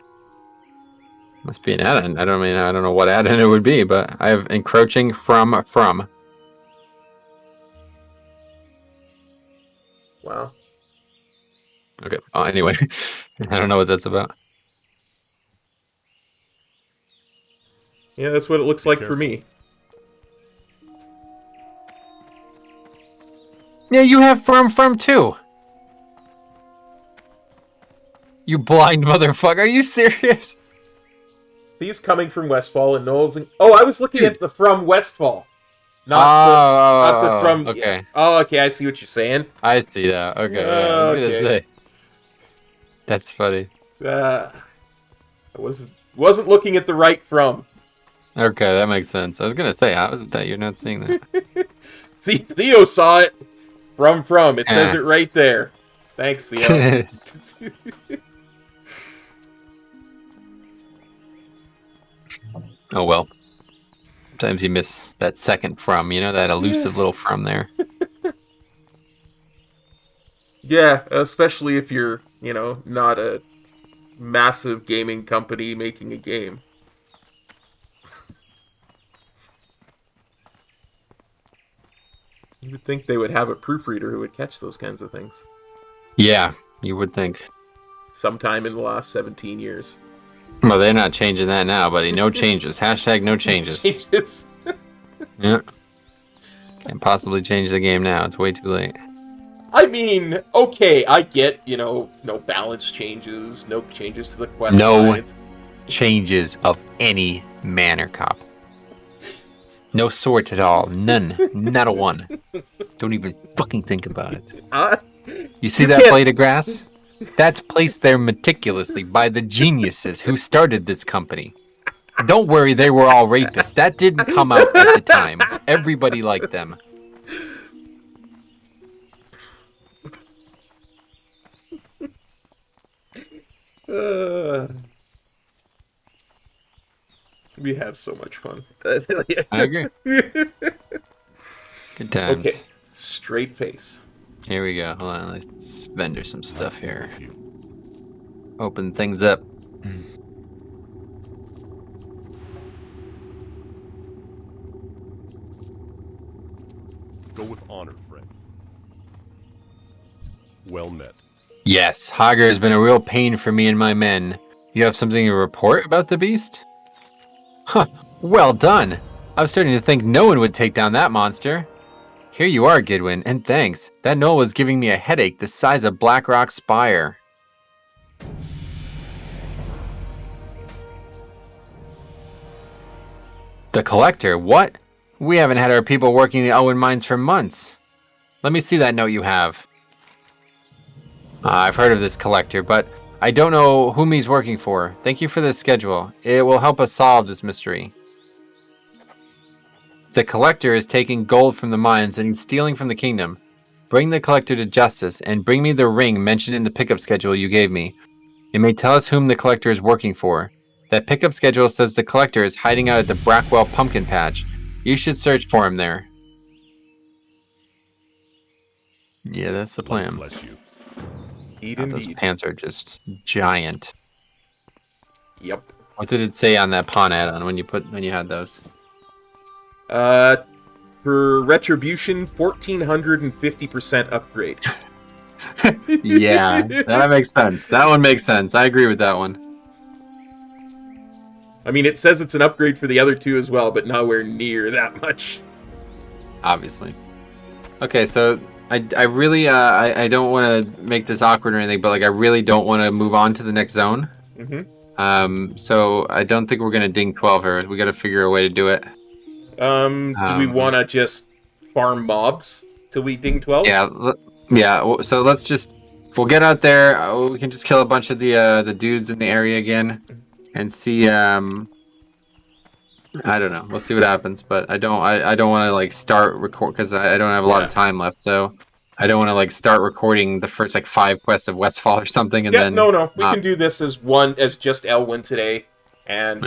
C: Must be an add-in. I don't know what add-in it would be, but I have encroaching from.
A: Wow.
C: Okay. Oh, anyway, I don't know what that's about.
A: Yeah, that's what it looks like for
G: careful.
A: me.
C: Yeah, you have from too. You blind motherfucker! Are you serious?
A: Thieves coming from Westfall and Knolls and... Oh, I was looking at the from Westfall. Not the from...
C: Okay.
A: Oh, okay, I see what you're saying.
C: I see that. Okay. Yeah, I was
A: Okay.
C: gonna say. That's funny.
A: I wasn't looking at the right from.
C: Okay, that makes sense. I was gonna say, how is it that you're not seeing that?
A: Theo saw it. From. It says it right there. Thanks, Theo.
C: Oh well. Sometimes you miss that second from, that elusive little from there.
A: Yeah, especially if you're, not a massive gaming company making a game. You would think they would have a proofreader who would catch those kinds of things.
C: Yeah, you would think.
A: Sometime in the last 17 years.
C: Well, they're not changing that now, buddy. No changes. Hashtag no changes.
A: Changes.
C: Yeah. Can't possibly change the game now. It's way too late.
A: I mean, okay, I get, no balance changes, no changes to the quest
C: No.
A: lines.
C: Changes of any manner, cop. No sort at all. None. Not a one. Don't even fucking think about it. You see that
A: can't-
C: blade of grass? That's placed there meticulously by the geniuses who started this company. Don't worry, they were all rapists. That didn't come out at the time. Everybody liked them.
A: We have so much fun.
C: I agree. Good times.
A: Okay. straight face.
C: Here we go. Hold on, let's vendor some stuff here. Open things up.
G: Go with honor, friend. Well met.
C: Yes, Hager has been a real pain for me and my men. You have something to report about the beast? Huh, well done. I was starting to think no one would take down that monster. Here you are, Gidwin, and thanks. That knoll was giving me a headache the size of Blackrock Spire. The Collector? What? We haven't had our people working the Elwynn mines for months. Let me see that note you have. I've heard of this Collector, but I don't know whom he's working for. Thank you for the schedule. It will help us solve this mystery. The Collector is taking gold from the mines and he's stealing from the kingdom. Bring the Collector to justice and bring me the ring mentioned in the pickup schedule you gave me. It may tell us whom the Collector is working for. That pickup schedule says the Collector is hiding out at the Brackwell Pumpkin Patch. You should search for him there. Yeah, that's the plan.
G: Bless you.
A: Indeed.
C: Those pants are just giant.
A: Yep.
C: What did it say on that pawn add-on when you had those?
A: For Retribution, 1450% upgrade.
C: Yeah, that makes sense. That one makes sense. I agree with that one.
A: I mean, it says it's an upgrade for the other two as well, but nowhere near that much.
C: Obviously. Okay, so I really I don't want to make this awkward or anything, but like I really don't want to move on to the next zone.
A: Mm-hmm.
C: So I don't think we're gonna ding 12 here. We got to figure a way to do it.
A: Do we want to just farm mobs till we ding 12?
C: Yeah. So we'll get out there. We can just kill a bunch of the dudes in the area again, and see. I don't know. We'll see what happens, but I don't want to like start record because I don't have a lot of time left. So I don't want to like start recording the first like 5 quests of Westfall or something, and then
A: no. We can do this as just Elwynn today, and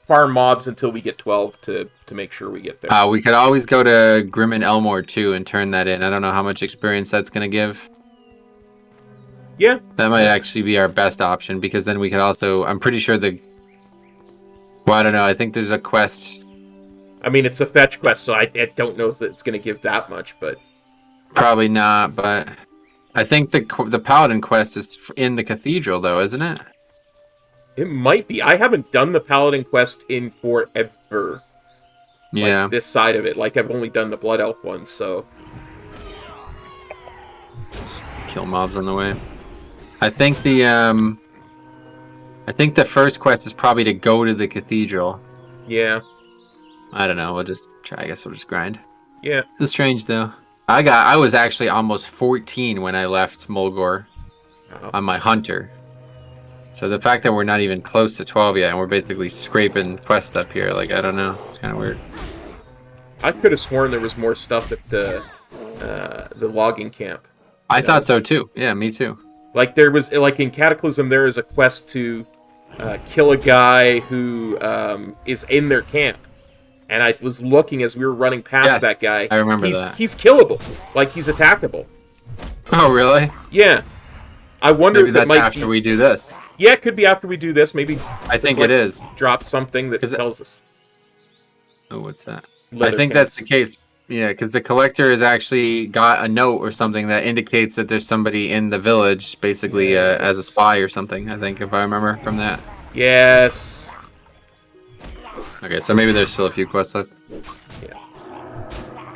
A: farm mobs until we get 12 to make sure we get there.
C: We could always go to Grim and Elmore too and turn that in. I don't know how much experience that's gonna give.
A: Yeah,
C: that might actually be our best option because then we could also. I'm pretty sure Well, I don't know. I think there's a quest.
A: I mean, it's a fetch quest, so I don't know if it's going to give that much, but
C: probably not. But I think the Paladin quest is in the cathedral, though, isn't it?
A: It might be. I haven't done the Paladin quest in forever.
C: Yeah.
A: Like, this side of it. Like, I've only done the Blood Elf one, so.
C: Just kill mobs on the way. I think the first quest is probably to go to the cathedral.
A: Yeah.
C: I don't know. We'll just try. I guess we'll just grind.
A: Yeah.
C: It's strange, though. I was actually almost 14 when I left Mulgore on my hunter. So the fact that we're not even close to 12 yet, and we're basically scraping quest up here, like, I don't know. It's kind of weird.
A: I could have sworn there was more stuff at the logging camp.
C: I thought so, too. Yeah, me too.
A: Like, there was, like, in Cataclysm, there is a quest to kill a guy who is in their camp. And I was looking as we were running past that guy.
C: I remember that.
A: He's killable. Like, he's attackable.
C: Oh, really?
A: Yeah. I wonder
C: maybe
A: if
C: that's
A: it might
C: after we do this.
A: Yeah, it could be after we do this. Maybe
C: I think it is.
A: Drop something that tells us.
C: Oh, what's that?
A: Leather
C: I think
A: pants.
C: that's the case. Yeah, because the Collector has actually got a note or something that indicates that there's somebody in the village, basically as a spy or something, I think, if I remember from that.
A: Yes.
C: Okay, so maybe there's still a few quests left.
A: Yeah.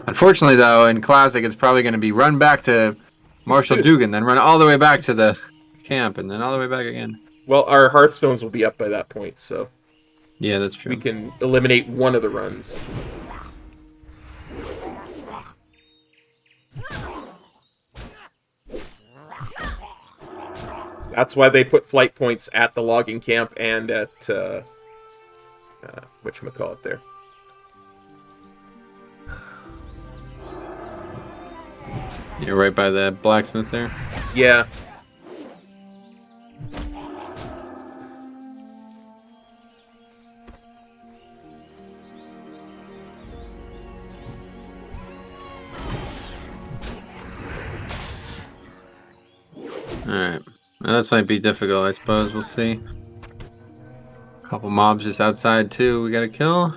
C: Unfortunately, though, in Classic, it's probably going to be run back to Marshal Dugan, then run all the way back to the camp, and then all the way back again.
A: Well, our Hearthstones will be up by that point, so...
C: Yeah, that's true.
A: We can eliminate one of the runs. That's why they put flight points at the logging camp and at, whatchamacallit there.
C: You're right by the blacksmith there?
A: Yeah.
C: Well, this might be difficult, I suppose. We'll see. A couple mobs just outside, too. We gotta kill.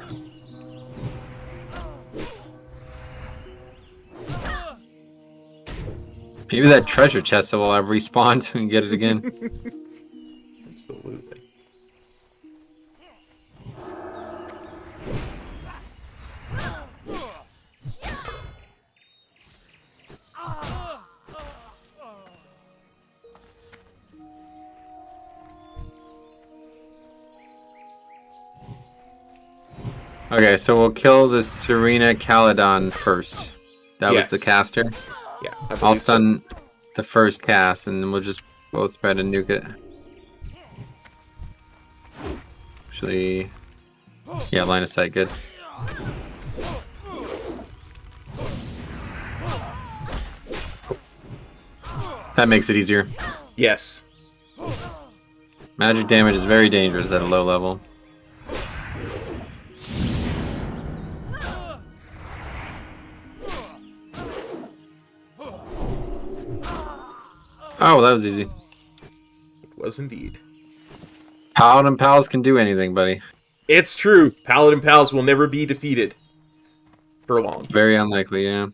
C: Maybe that treasure chest will have respawned and get it again.
A: Absolutely.
C: Okay, so we'll kill the Serena Paladin first. That was the
A: Yes.
C: caster.
A: Yeah, I
C: I'll
A: believe so.
C: stun the first cast, and then we'll just both try to nuke it. Actually, yeah, line of sight, good. That makes it easier.
A: Yes.
C: Magic damage is very dangerous at a low level. Oh, that was easy.
A: It was indeed.
C: Paladin Pals can do anything, buddy.
A: It's true. Paladin Pals will never be defeated. For long.
C: Very unlikely, yeah.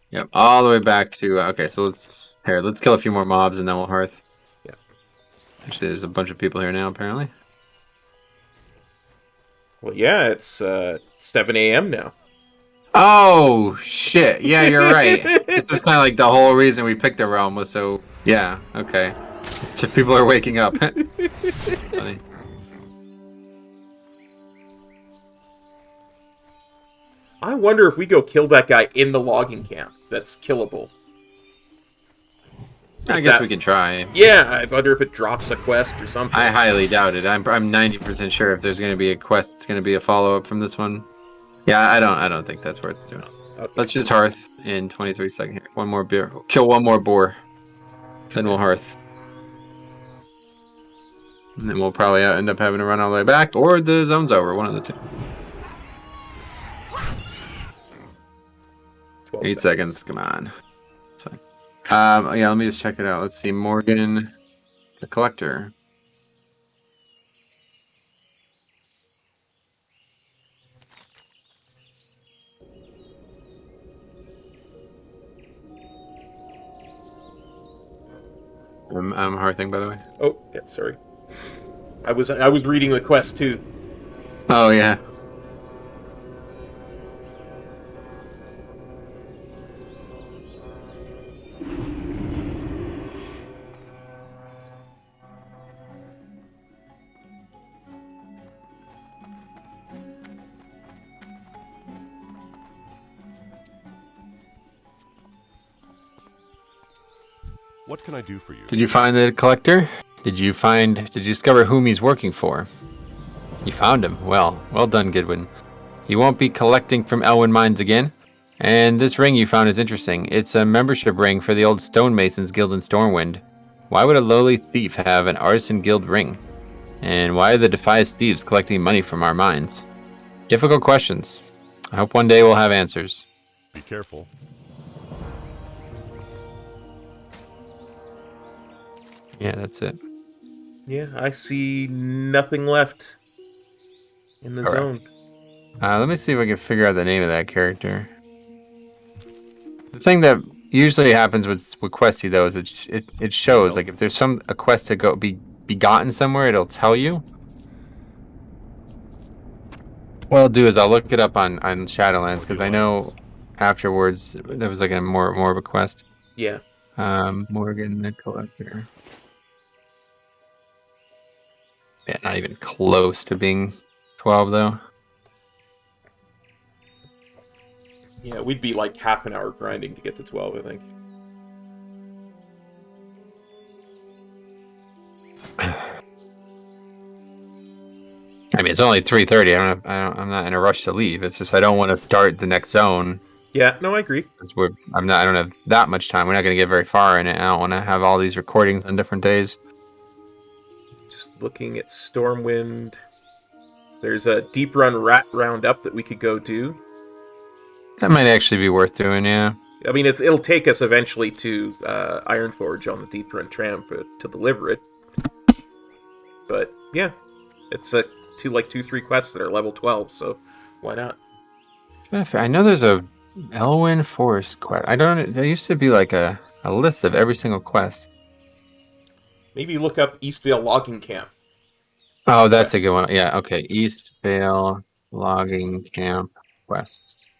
C: Yep, all the way back to... okay, so let's kill a few more mobs and then we'll hearth.
A: Yeah.
C: Actually, there's a bunch of people here now, apparently.
A: Well, yeah, it's 7 a.m. now.
C: Oh, shit. Yeah, you're right. This was kind of like the whole reason we picked the realm was so... yeah, okay. It's just people are waking up. Funny.
A: I wonder if we go kill that guy in the logging camp. That's killable.
C: I guess we can try.
A: Yeah, I wonder if it drops a quest or something.
C: I highly doubt it. I'm 90% sure if there's going to be a quest, it's going to be a follow-up from this one. Yeah, I don't think that's worth doing.
A: Okay.
C: Let's just hearth in 23 seconds. One more beer. Kill one more boar. Then we'll hearth. And then we'll probably end up having to run all the way back, or the zone's over. One of the two.
A: 12
C: 8 seconds. Come on. It's fine. Yeah, let me just check it out. Let's see. Morgan, the collector. I'm hearthing, by the way.
A: Oh, yeah, sorry. I was reading the quest too.
C: Oh yeah.
G: What can I do for you?
C: Did you find the collector? Did you discover whom he's working for? You found him. Well done, Goodwin. He won't be collecting from Elwynn Mines again. And this ring you found is interesting. It's a membership ring for the old stonemasons guild in Stormwind. Why would a lowly thief have an artisan guild ring? And why are the Defias thieves collecting money from our mines? Difficult questions. I hope one day we'll have answers.
G: Be careful.
C: Yeah, that's it.
A: Yeah, I see nothing left in the
C: Correct.
A: zone.
C: Let me see if I can figure out the name of that character. The thing that usually happens with Questy though is it shows like if there's a quest to be gotten somewhere, it'll tell you. What I'll do is I'll look it up on Shadowlands because I know afterwards there was like a more of a quest.
A: Yeah.
C: Morgan the Collector. Yeah, not even close to being 12 though.
A: Yeah, we'd be like half an hour grinding to get to 12, I think.
C: I mean, it's only 3:30. I'm not in a rush to leave. It's just I don't want to start the next zone.
A: Yeah, no, I agree.
C: Because I don't have that much time. We're not going to get very far in it. I don't want to have all these recordings on different days.
A: Just looking at Stormwind. There's a deep run rat roundup that we could go do.
C: That might actually be worth doing, yeah.
A: I mean, it'll take us eventually to Ironforge on the Deep Run tram to deliver it. But yeah, it's 2-3 quests that are level 12, so why not?
C: I know there's a Elwynn Forest quest. I don't. There used to be like a list of every single quest.
A: Maybe look up Eastvale Logging Camp.
C: Oh, that's a
A: Quest.
C: good one. Yeah. Okay. Eastvale Logging Camp quests.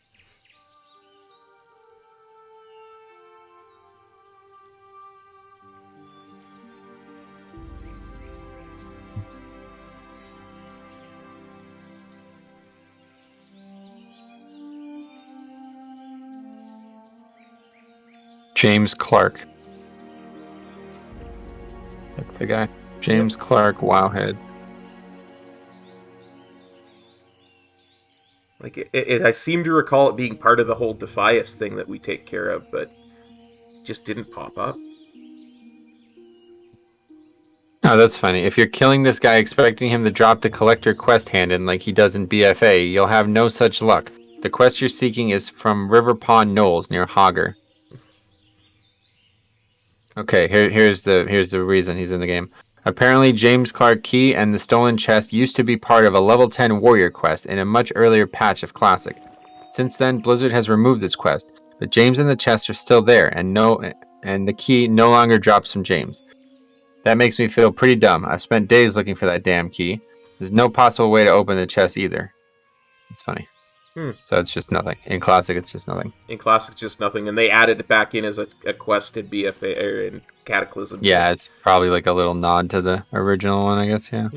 C: James Clark. That's the guy. James Clark, Wowhead.
A: Like, I seem to recall it being part of the whole Defias thing that we take care of, but just didn't pop up.
C: Oh, that's funny. If you're killing this guy expecting him to drop the collector quest hand in like he does in BFA, you'll have no such luck. The quest you're seeking is from River Pond Knolls near Hogger. Okay, here's the reason he's in the game. Apparently, James Clark Key and the stolen chest used to be part of a level 10 warrior quest in a much earlier patch of Classic. Since then, Blizzard has removed this quest, but James and the chest are still there, and the key no longer drops from James. That makes me feel pretty dumb. I've spent days looking for that damn key. There's no possible way to open the chest either. It's funny. So it's just nothing. In Classic, it's just nothing.
A: In Classic, just nothing, and they added it back in as a quest in BFA or in Cataclysm.
C: Yeah, it's probably like a little nod to the original one, I guess. Yeah.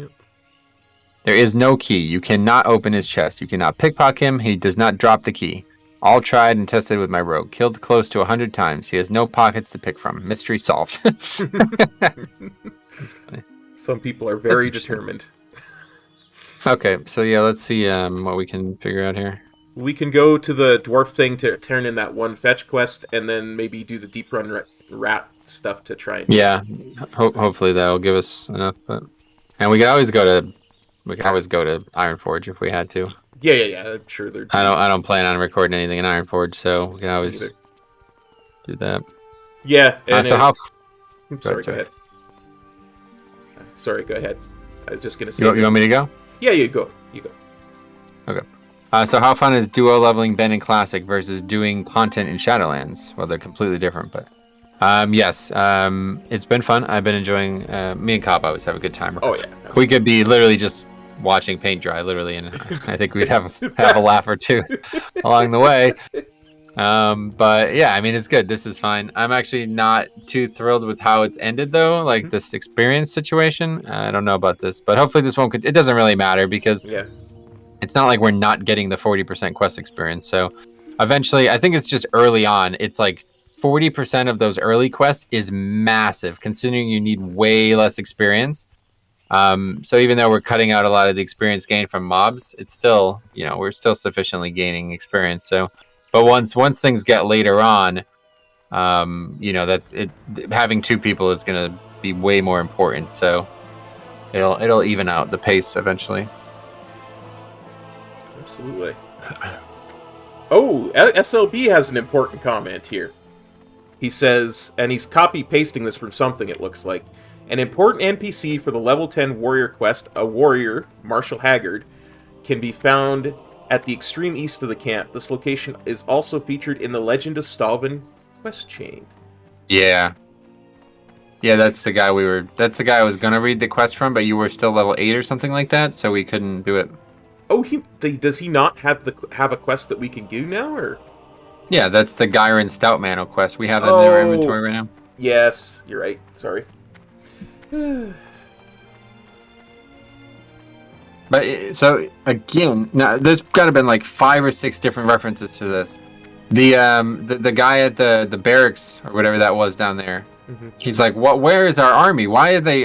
C: There is no key. You cannot open his chest. You cannot pickpocket him. He does not drop the key. All tried and tested with my rogue. Killed close to 100 times. He has no pockets to pick from. Mystery solved. That's funny.
A: Some people are very determined.
C: Okay, so yeah, let's see what we can figure out here.
A: We can go to the dwarf thing to turn in that one fetch quest, and then maybe do the Deep Run rat stuff to try and...
C: Yeah, hopefully that'll give us enough. And we can always go to Ironforge if we had to.
A: Yeah. I'm sure they're...
C: I don't plan on recording anything in Ironforge, so we can always do that.
A: Yeah. And
C: so how?
A: Sorry, go ahead. Sorry, go ahead. I was just gonna say.
C: You want me to go?
A: Yeah, you go.
C: Okay. So how fun is duo leveling Ben in Classic versus doing content in Shadowlands? Well, they're completely different, but yes, it's been fun. I've been enjoying. Me and Cobb always have a good time.
A: Oh yeah.
C: We could be literally just watching paint dry, literally, and I think we'd have a laugh or two along the way. But yeah, I mean, it's good. This is fine. I'm actually not too thrilled with how it's ended, though. Like this experience situation. I don't know about this, but hopefully this won't. It doesn't really matter because it's not like we're not getting the 40% quest experience. So eventually, I think it's just early on. It's like 40% of those early quests is massive, considering you need way less experience. So even though we're cutting out a lot of the experience gained from mobs, it's still, we're still sufficiently gaining experience. So. But once things get later on, that's it. Having two people is going to be way more important. So it'll even out the pace eventually.
A: Absolutely. Oh, SLB has an important comment here. He says, and he's copy pasting this from something. It looks like an important NPC for the level 10 warrior quest. A warrior, Marshall Haggard, can be found at the extreme east of the camp. This location is also featured in the Legend of Stalvin quest chain. Yeah, that's the guy that's the guy I was gonna read the quest from, but you were still level 8 or something like that, so we couldn't do it. Oh, does he not have a quest that we can do now, or? Yeah, that's the Gyron Stoutmano quest. We have that in our inventory right now. Yes, you're right. Sorry. But so again, now there's got to have been like 5 or 6 different references to this. The guy at the barracks or whatever that was down there. Mm-hmm. He's like, "What? Where is our army? Why are they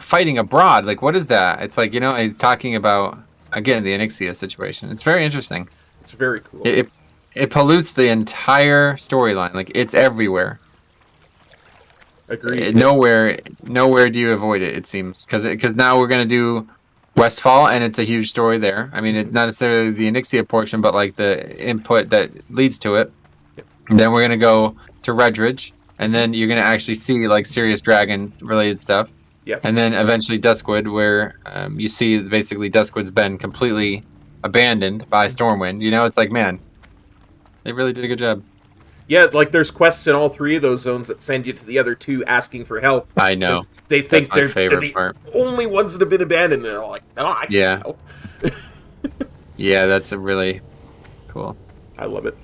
A: fighting abroad? Like, what is that?" It's like he's talking about again the Onyxia situation. It's very interesting. It's very cool. It pollutes the entire storyline. Like it's everywhere. Agreed. Nowhere do you avoid it. It seems because now we're gonna do Westfall, and it's a huge story there. I mean, it's not necessarily the Onyxia portion, but like the input that leads to it.
C: Then we're gonna go to Redridge, and then you're gonna actually see like serious dragon related stuff.
A: Yep.
C: And then eventually Duskwood, where you see basically Duskwood's been completely abandoned by Stormwind. You know, it's like, man, they really did a good job.
A: Yeah, like there's quests in all 3 of those zones that send you to the other 2 asking for help.
C: I know.
A: 'Cause they think
C: That's my
A: they're
C: favorite
A: the
C: part.
A: only ones that have been abandoned. They're all like, no, I can't help.
C: Yeah, that's a really cool.
A: I love it.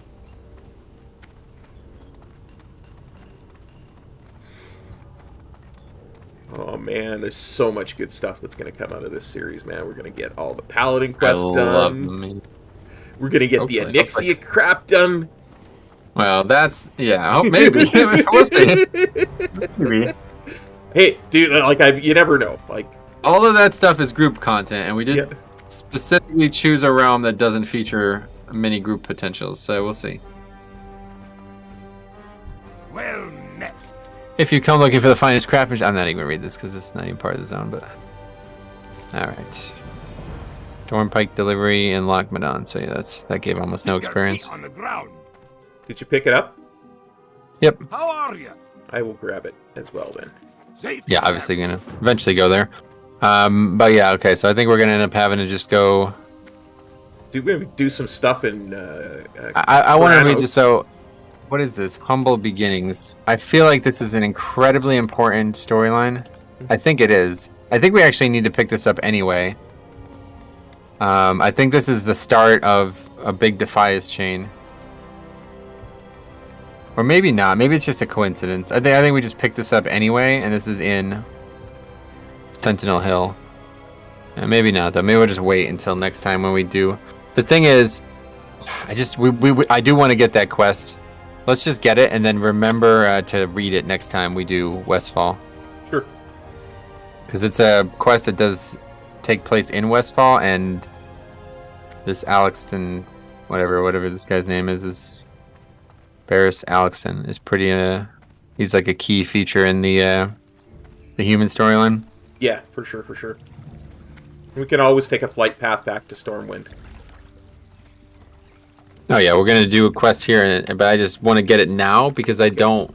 A: Oh man, there's so much good stuff that's going to come out of this series, man. We're going to get all the Paladin quests done. We're going to get the Onyxia crap done.
C: Well, that's, yeah, oh, maybe. We'll see. Maybe.
A: Hey, dude, like, you never know. Like,
C: all of that stuff is group content, and we did specifically choose a realm that doesn't feature many group potentials, so we'll see.
B: Well met.
C: If you come looking for the finest craftsmanship, I'm not even gonna read this because it's not even part of the zone, but all right. Stormpike delivery and Lockmadon. So yeah, that gave almost no experience.
B: On the ground.
A: Did you pick it up?
C: Yep.
B: How are you?
A: I will grab it as well then.
B: Safe.
C: Yeah, obviously gonna eventually go there. But yeah, okay. So I think we're gonna end up having to just go.
A: Do some stuff in.
C: I want to read this. So, what is this? Humble Beginnings. I feel like this is an incredibly important storyline. I think it is. I think we actually need to pick this up anyway. I think this is the start of a big Defias chain. Or maybe not. Maybe it's just a coincidence. I think we just picked this up anyway, and this is in Sentinel Hill. Maybe not, though. Maybe we'll just wait until next time when we do. The thing is, I do want to get that quest. Let's just get it, and then remember to read it next time we do Westfall.
A: Sure.
C: Because it's a quest that does take place in Westfall, and this Alexton, whatever this guy's name is Barris Alexton, is pretty. He's like a key feature in the human storyline.
A: Yeah, for sure. We can always take a flight path back to Stormwind.
C: Oh yeah, we're gonna do a quest here, but I just want to get it now because I don't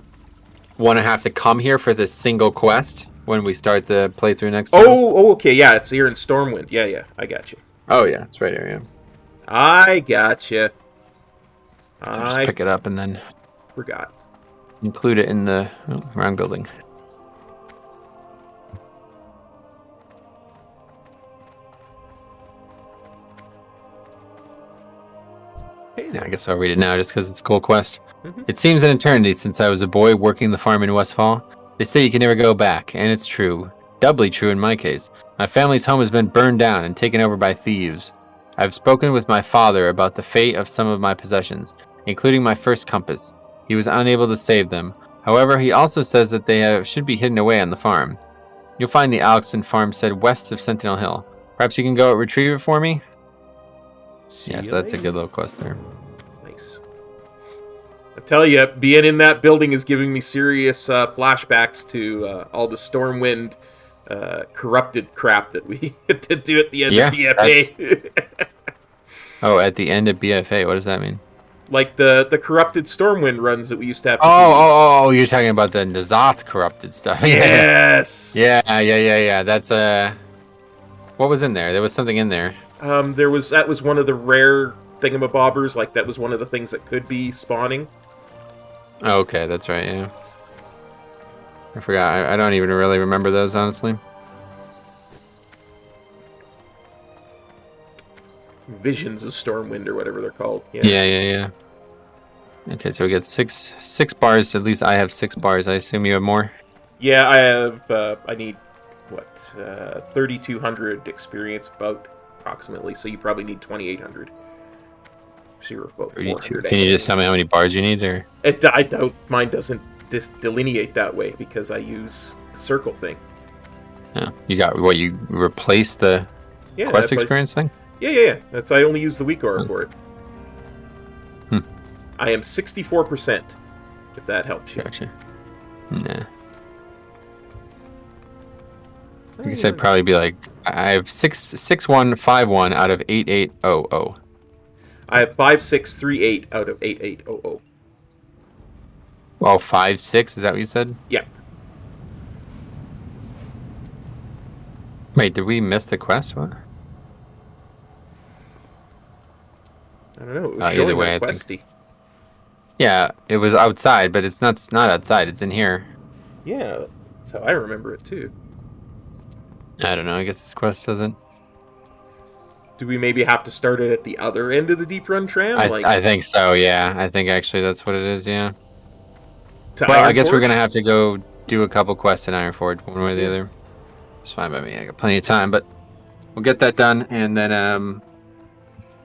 C: want to have to come here for this single quest when we start the playthrough next time.
A: Oh, okay, yeah, it's here in Stormwind. Yeah, I got you.
C: Oh yeah, it's right here. Yeah.
A: I got you.
C: Just pick it up and then
A: forgot.
C: Include it in the round building. Yeah, I guess I'll read it now just because it's a cool quest. It seems an eternity since I was a boy working the farm in Westfall. They say you can never go back, and it's true. Doubly true in my case. My family's home has been burned down and taken over by thieves. I've spoken with my father about the fate of some of my possessions, including my first compass. He was unable to save them. However, he also says that they should be hidden away on the farm. You'll find the Alexton farmstead west of Sentinel Hill. Perhaps you can go retrieve it for me? Yeah, so that's a good little quest there.
A: Nice. I tell you, being in that building is giving me serious flashbacks to all the Stormwind corrupted crap that we had to do at the end of BFA.
C: Oh, at the end of BFA, what does that mean?
A: Like the corrupted Stormwind runs that we used to have.
C: Oh, you're talking about the Nazoth corrupted stuff.
A: Yes.
C: Yeah. That's what was in there? There was something in there.
A: That was one of the rare thingamabobbers. Like that was one of the things that could be spawning.
C: Oh, okay, that's right. Yeah. I forgot. I don't even really remember those, honestly.
A: Visions of Stormwind or whatever they're called.
C: Yeah. Okay, so we get six bars. At least I have 6 bars. I assume you have more?
A: Yeah, I have. I need, 3,200 experience, approximately. So you probably need 2,800. So you're about 400.
C: Can you just tell me how many bars you need, or?
A: I doubt mine doesn't delineate that way because I use the circle thing.
C: Yeah, you got what? You replace the quest experience thing?
A: Yeah. I only use the weak aura for it. I am 64%. If that helps you.
C: Gotcha. Nah. I guess I'd probably be like, I have 6151 out of 8800.
A: I have 5638 out of 8800.
C: Well, 5, 6, is that what you said?
A: Yeah.
C: Wait, did we miss the quest? What?
A: I don't know. It was
C: Either
A: showing
C: way,
A: a
C: I think.
A: questy.
C: Yeah, it was outside, but it's not outside. It's in here.
A: Yeah, that's how I remember it too.
C: I don't know. I guess this quest doesn't.
A: Do we maybe have to start it at the other end of the deep run tram?
C: I think so. Yeah, I think actually that's what it is. Yeah.
A: To
C: Well, I
A: Iron
C: guess we're
A: Forge?
C: gonna have to go do a couple quests in Iron Forge, one way or the other. It's fine by me. I got plenty of time, but we'll get that done and then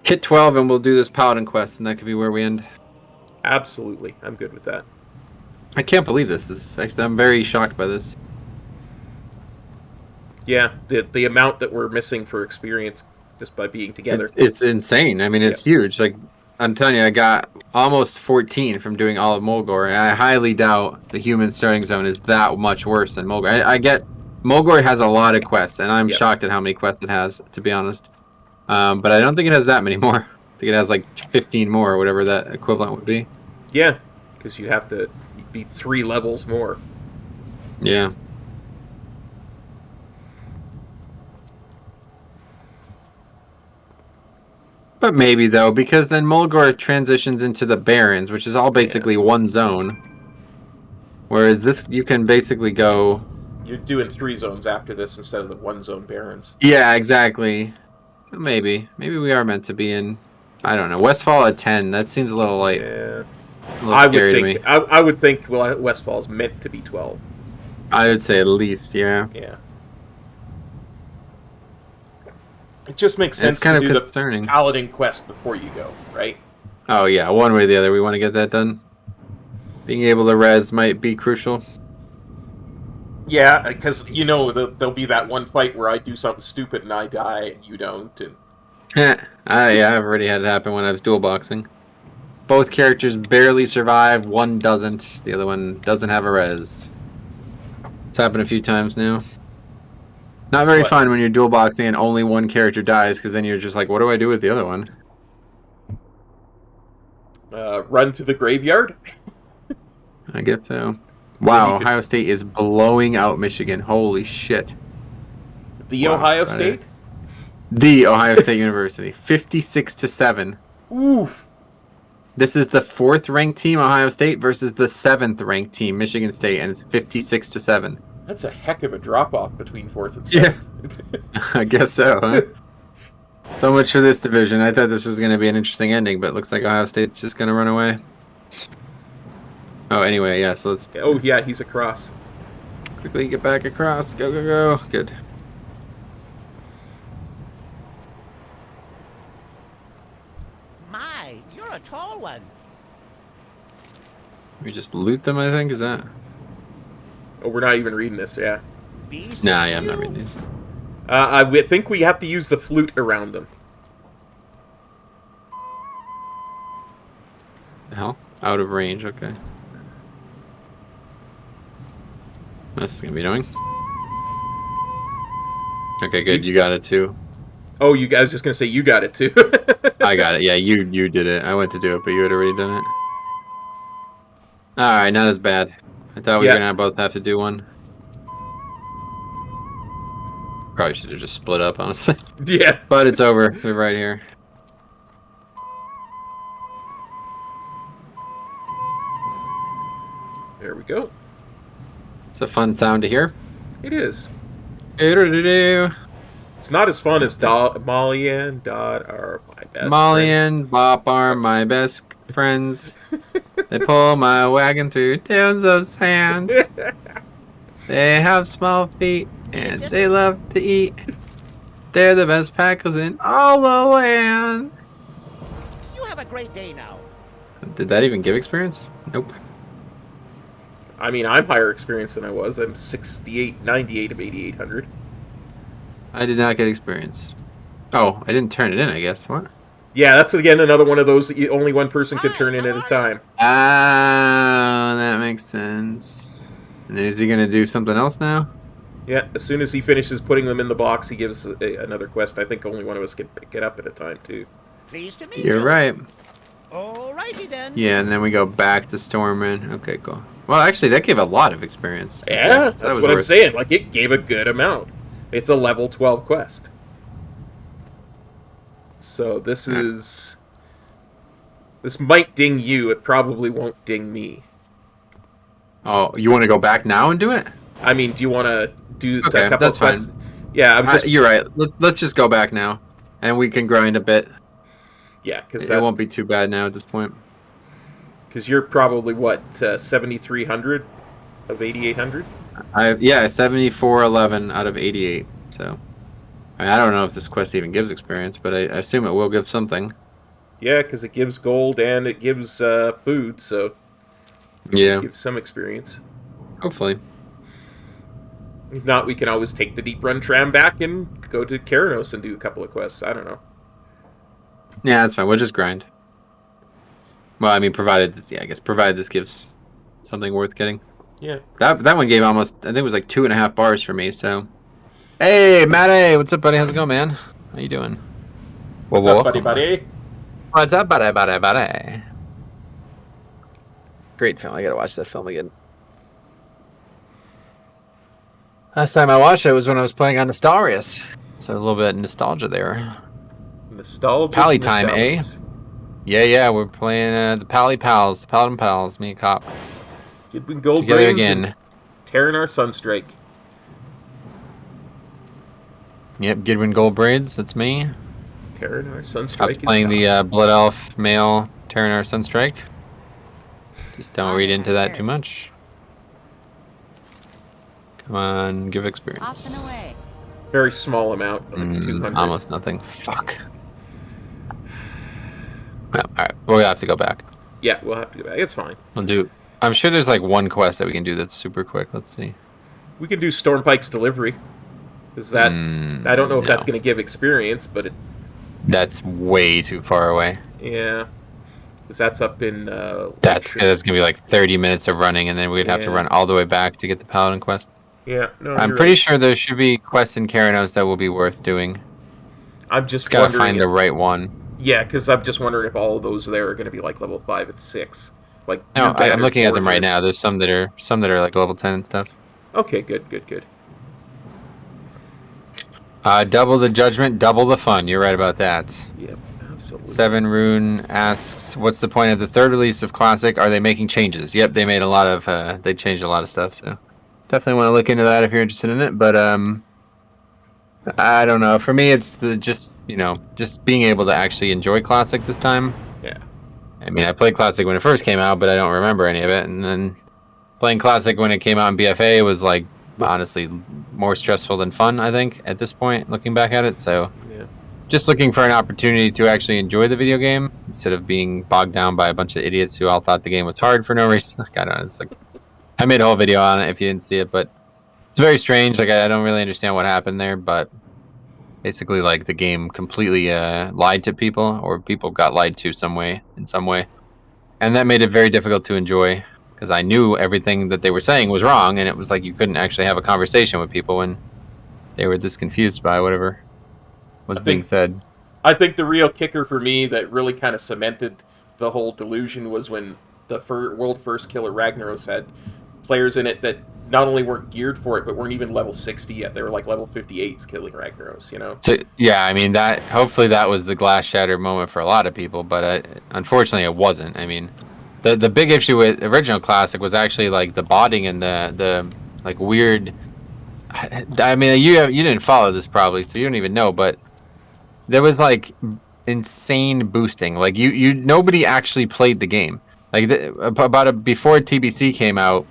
C: hit 12, and we'll do this Paladin quest, and that could be where we end.
A: Absolutely, I'm good with that.
C: I can't believe this. I'm very shocked by this.
A: Yeah, the amount that we're missing for experience just by being together.
C: It's insane. I mean, it's huge. Like, I'm telling you, I got almost 14 from doing all of Mulgore, and I highly doubt the human starting zone is that much worse than Mulgore. I get Mulgore has a lot of quests, and I'm shocked at how many quests it has, to be honest. But I don't think it has that many more. I think it has like 15 more, or whatever that equivalent would be.
A: Yeah, because you have to be 3 levels more.
C: Yeah. But maybe, though, because then Mulgore transitions into the Barrens, which is all basically one zone. Whereas this, you can basically go...
A: You're doing 3 zones after this instead of the 1 zone Barrens.
C: Yeah, exactly. Maybe. Maybe we are meant to be in... I don't know. Westfall at 10. That seems a little light.
A: Yeah.
C: A little scary to me.
A: I would think Westfall's meant to be 12.
C: I would say at least, yeah.
A: Yeah. It just makes sense
C: It's kind
A: to
C: of
A: do
C: concerning.
A: the Paladin quest before you go, right?
C: Oh, yeah. One way or the other. We want to get that done. Being able to res might be crucial.
A: Yeah, because, you know, there'll be that one fight where I do something stupid and I die and you don't. And...
C: Yeah, I've already had it happen when I was dual boxing. Both characters barely survive. One doesn't. The other one doesn't have a res. It's happened a few times now. Not very fun when you're dual boxing and only one character dies, because then you're just like, what do I do with the other one?
A: Run to the graveyard?
C: I guess so. Wow, Ohio State is blowing out Michigan. Holy shit.
A: The Ohio State?
C: The Ohio State University. 56-7.
A: Oof.
C: This is the 4th ranked team, Ohio State, versus the 7th ranked team, Michigan State, and it's 56-7.
A: That's a heck of a drop-off between 4th and 7th.
C: Yeah. I guess so, huh? So much for this division. I thought this was going to be an interesting ending, but it looks like Ohio State's just going to run away. Oh, anyway, yeah, so let's...
A: Oh, yeah, he's across.
C: Quickly get back across. Go, go, go. Good.
H: My, you're a tall one.
C: We just loot them, I think, is that...
A: Oh, we're not even reading this, yeah.
C: Nah, yeah, I'm not reading these.
A: I think we have to use the flute around them.
C: The hell? Out of range, okay. This is gonna be annoying. Okay, good. You got it too.
A: Oh, you guys just gonna say you got it too.
C: I got it. Yeah, you did it. I went to do it, but you had already done it. All right, not as bad. I thought we were gonna both have to do one. Probably should have just split up, honestly.
A: Yeah.
C: But it's over. We're right here.
A: There we go.
C: It's a fun sound to hear.
A: It is.
C: It's
A: It's not as fun as Molly and Dot are my best
C: Molly
A: friends.
C: and Bop are my best friends. They pull my wagon through tons of sand. They have small feet and they love to eat. They're the best packers in all the land.
H: You have a great day now.
C: Did that even give experience? Nope.
A: I mean, I'm higher experienced than I was. I'm 68, 98 of 8,800.
C: I did not get experience. Oh, I didn't turn it in, I guess. What?
A: Yeah, that's again another one of those that only one person could turn in at a time.
C: Ah, that makes sense. And is he gonna do something else now?
A: Yeah, as soon as he finishes putting them in the box, he gives another quest. I think only one of us can pick it up at a time, too.
H: Pleased to meet
C: You're
H: you.
C: right.
H: Alrighty then.
C: Yeah, and then we go back to Stormin. Okay, cool. Well, actually, that gave a lot of experience.
A: Yeah,
C: so
A: that's what I'm saying. Like, it gave a good amount. It's a level 12 quest. So this is... This might ding you. It probably won't ding me.
C: Oh, you want to go back now and do it?
A: I mean, do you want to do
C: Okay,
A: a couple
C: that's
A: of quests?
C: fine.
A: Yeah, I'm just...
C: You're right. Let's just go back now. And we can grind a bit.
A: Yeah, because
C: it won't be too bad now at this point.
A: Because you're probably, what, 7,300 of 8,800?
C: Yeah, 7411 out of 88. So, I don't know if this quest even gives experience, but I assume it will give something.
A: Yeah, because it gives gold and it gives food, so...
C: Yeah.
A: It gives some experience.
C: Hopefully.
A: If not, we can always take the deep run tram back and go to Keranos and do a couple of quests. I don't know.
C: Yeah, that's fine. We'll just grind. Well, I mean, provided this gives something worth getting.
A: Yeah.
C: That one gave almost, I think it was like 2.5 bars for me, so. Hey, Matty! What's up, buddy? How's it going, man? How you doing?
A: What's up, buddy?
C: What's up, buddy? Great film. I gotta watch that film again. Last time I watched it was when I was playing on Nostalrius. So a little bit of nostalgia there.
A: Nostalgia.
C: Pally time, eh? Yeah, we're playing the Paladin Pals, me and Cop.
A: Gidwin Gold
C: Together again.
A: Tearing our Sunstrike.
C: Yep, Gidwin Gold Braids, that's me.
A: Tearing our Sunstrike.
C: I was playing the Blood Elf male Tearing our Sunstrike. Just don't read into that too much. Come on, give experience.
F: Off and away.
A: Very small amount, like 200.
C: Almost nothing. Fuck. Well, alright, we'll have to go back.
A: Yeah, we'll have to go back. It's fine.
C: We'll do... I'm sure there's like one quest that we can do that's super quick. Let's see.
A: We can do Stormpike's Delivery. Is that... I don't know if that's going to give experience, but it...
C: That's way too far away.
A: Yeah. Because that's up in...
C: that's going to be like 30 minutes of running, and then we'd have to run all the way back to get the Paladin quest.
A: Yeah, no,
C: I'm pretty sure there should be quests in Keranos that will be worth doing.
A: I'm just
C: gotta
A: wondering
C: find the right one.
A: Yeah, because I'm just wondering if all of those there are going to be like level 5 and 6. Like
C: no, I'm looking at them right now. There's some that are like level 10 and stuff.
A: Okay, good.
C: Double the judgment, double the fun. You're right about that.
A: Yep, absolutely.
C: 7 Rune asks, "What's the point of the third release of Classic? Are they making changes?" Yep, they made a lot of. They changed a lot of stuff. So definitely want to look into that if you're interested in it. But I don't know. For me, it's just being able to actually enjoy Classic this time.
A: Yeah.
C: I mean, I played Classic when it first came out, but I don't remember any of it. And then playing Classic when it came out in BFA was like honestly more stressful than fun, I think, at this point, looking back at it. So just looking for an opportunity to actually enjoy the video game instead of being bogged down by a bunch of idiots who all thought the game was hard for no reason. Like, I don't know. It's like, I made a whole video on it if you didn't see it, but it's very strange. Like, I don't really understand what happened there, but basically, like, the game completely lied to people, or people got lied to in some way. And that made it very difficult to enjoy, because I knew everything that they were saying was wrong, and it was like you couldn't actually have a conversation with people when they were this confused by whatever was being said.
A: I think the real kicker for me that really kind of cemented the whole delusion was when the world first killer Ragnaros had players in it that not only weren't geared for it, but weren't even level 60 yet. They were like level 58s killing Ragnaros, you know?
C: So, yeah, I mean, hopefully that was the glass shatter moment for a lot of people, but unfortunately it wasn't. I mean, the big issue with original Classic was actually like the botting and the like weird... I mean, you didn't follow this probably, so you don't even know, but there was like insane boosting. Like nobody actually played the game. Like before TBC came out,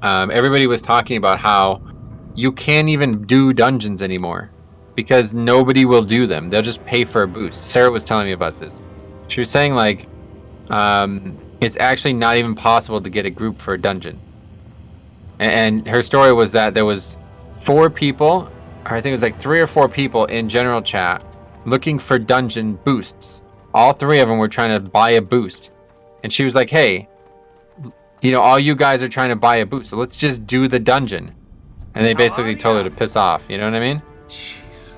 C: everybody was talking about how you can't even do dungeons anymore because nobody will do them. They'll just pay for a boost. Sarah was telling me about this. She was saying like it's actually not even possible to get a group for a dungeon. And her story was that there was 4 people, or I think it was like 3 or 4 people in general chat looking for dungeon boosts. All 3 of them were trying to buy a boost. And she was like, hey, all you guys are trying to buy a boost, so let's just do the dungeon. And they basically told her to piss off, you know what I mean?
A: Jeez.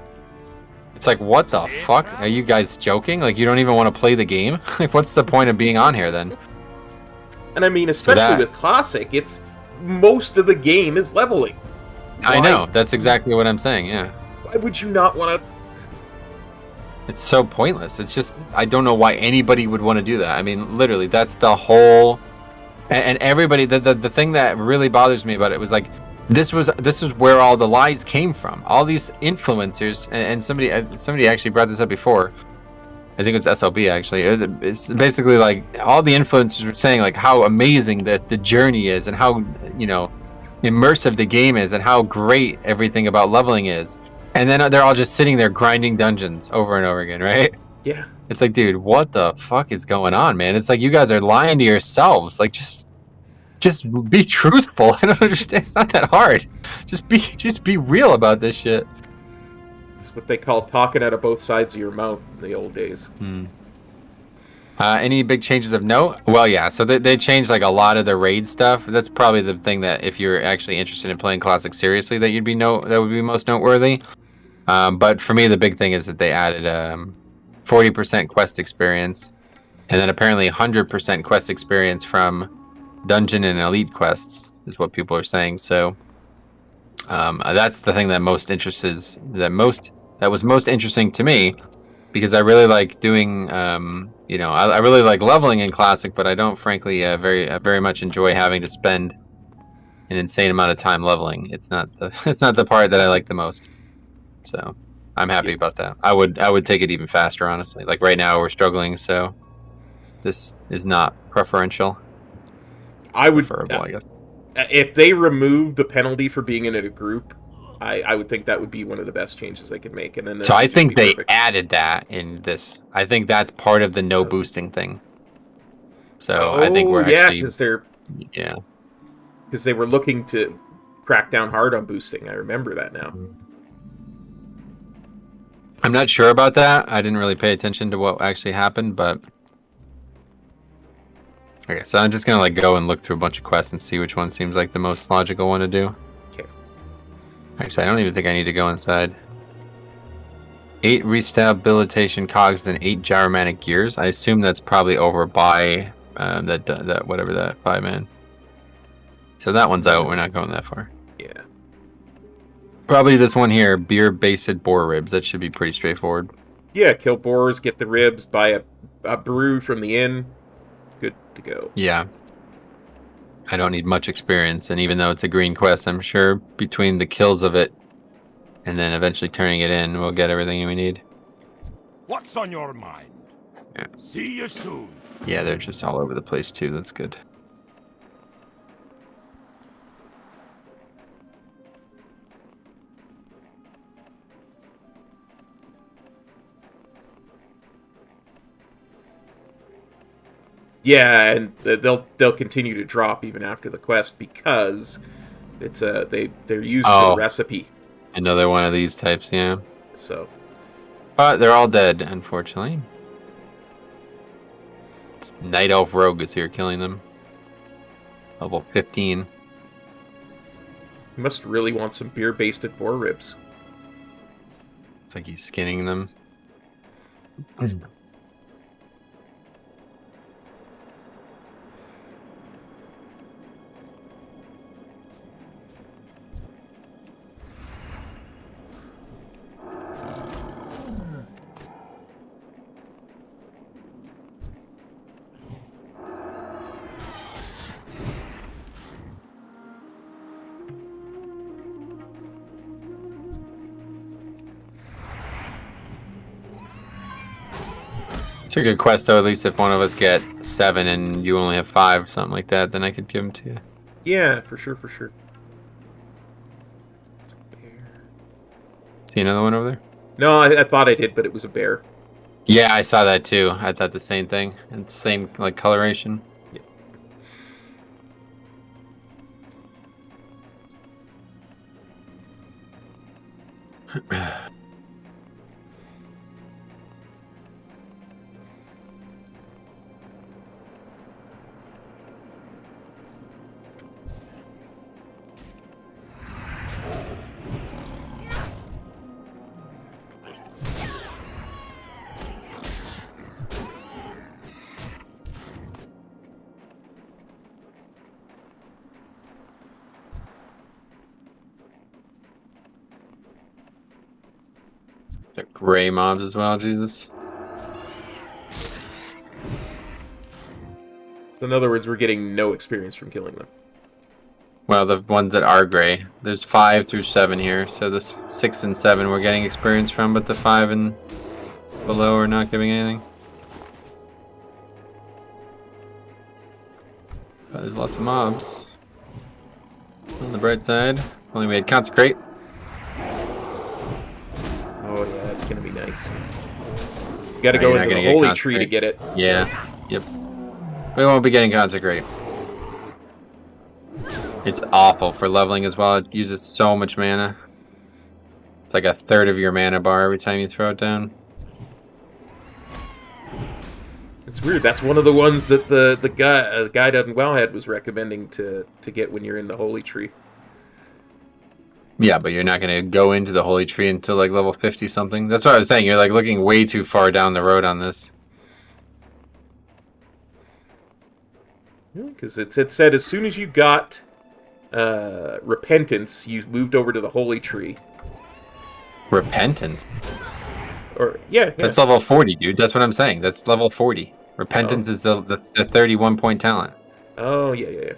C: It's like, what the fuck? Are you guys joking? Like, you don't even want to play the game? Like, what's the point of being on here then?
A: And I mean, especially with Classic, it's most of the game is leveling.
C: I know. That's exactly what I'm saying, yeah.
A: Why would you not want to...
C: It's so pointless. It's just, I don't know why anybody would want to do that. I mean, literally, that's the whole... And everybody, the thing that really bothers me about it was like, this was where all the lies came from. All these influencers, and somebody actually brought this up before. I think it's SLB actually. It's basically like all the influencers were saying like how amazing the journey is and how, you know, immersive the game is and how great everything about leveling is. And then they're all just sitting there grinding dungeons over and over again, right?
A: Yeah.
C: It's like, dude, what the fuck is going on, man? It's like you guys are lying to yourselves. Like, just be truthful. I don't understand. It's not that hard. Just be real about this shit.
A: It's what they call talking out of both sides of your mouth in the old days.
C: Any big changes of note? Well, yeah. So they changed like a lot of the raid stuff. That's probably the thing that if you're actually interested in playing Classic seriously, that would be most noteworthy. But for me, the big thing is that they added 40% quest experience, and then apparently 100% quest experience from dungeon and elite quests is what people are saying. So that's the thing that was most interesting to me, because I really like doing I really like leveling in Classic, but I don't frankly very much enjoy having to spend an insane amount of time leveling. It's not the part that I like the most. So I'm happy about that. I would take it even faster, honestly. Like right now we're struggling, so this is not preferential.
A: I would,
C: preferable, I guess.
A: If they removed the penalty for being in a group, I would think that would be one of the best changes they could make. And then
C: so I think they added that in this. I think that's part of the no boosting thing. So I think we're actually
A: because they were looking to crack down hard on boosting. I remember that now.
C: I'm not sure about that. I didn't really pay attention to what actually happened, but okay. So I'm just gonna like go and look through a bunch of quests and see which one seems like the most logical one to do.
A: Okay.
C: Actually, I don't even think I need to go inside. 8 restabilitation cogs and 8 gyromatic gears. I assume that's probably over by that whatever that 5-man. So that one's out. We're not going that far.
A: Yeah.
C: Probably this one here, beer-based boar ribs. That should be pretty straightforward.
A: Yeah, kill boars, get the ribs, buy a brew from the inn. Good to go.
C: Yeah. I don't need much experience, and even though it's a green quest, I'm sure between the kills of it and then eventually turning it in, we'll get everything we need.
B: What's on your mind?
C: Yeah.
B: See you soon.
C: Yeah, they're just all over the place too. That's good.
A: Yeah, and they'll continue to drop even after the quest because it's they're using the recipe.
C: Another one of these types, yeah.
A: So,
C: but they're all dead, unfortunately. It's Night Elf Rogue is here killing them. Level 15.
A: You must really want some beer-based boar ribs.
C: It's like he's skinning them. It's a good quest, though. At least if one of us get 7 and you only have 5, something like that, then I could give them to you.
A: Yeah, for sure, for sure. It's a bear.
C: See another one over there?
A: No, I thought I did, but it was a bear.
C: Yeah, I saw that too. I thought the same thing. It's same like coloration. Yeah. The gray mobs as well, Jesus.
A: So in other words, we're getting no experience from killing them.
C: Well, the ones that are gray. There's 5 through 7 here, so the 6 and 7 we're getting experience from, but the 5 and below are not giving anything. But there's lots of mobs. On the bright side, only made consecrate.
A: Oh yeah, that's gonna be nice. You gotta
C: No,
A: go
C: you're not
A: into
C: gonna
A: the
C: get
A: holy tree to
C: consecrate.
A: get it.
C: Yeah. Yep. We won't be getting consecrate. It's awful for leveling as well. It uses so much mana. It's like a third of your mana bar every time you throw it down.
A: It's weird. That's one of the ones that the guide on Wowhead was recommending to get when you're in the holy tree.
C: Yeah, but you're not going to go into the holy tree until like level 50 something. That's what I was saying. You're like looking way too far down the road on this.
A: Because it said as soon as you got repentance, you moved over to the holy tree.
C: Repentance?
A: Or yeah.
C: That's level 40, dude. That's what I'm saying. That's level 40. Repentance is the 31 point talent.
A: Oh yeah.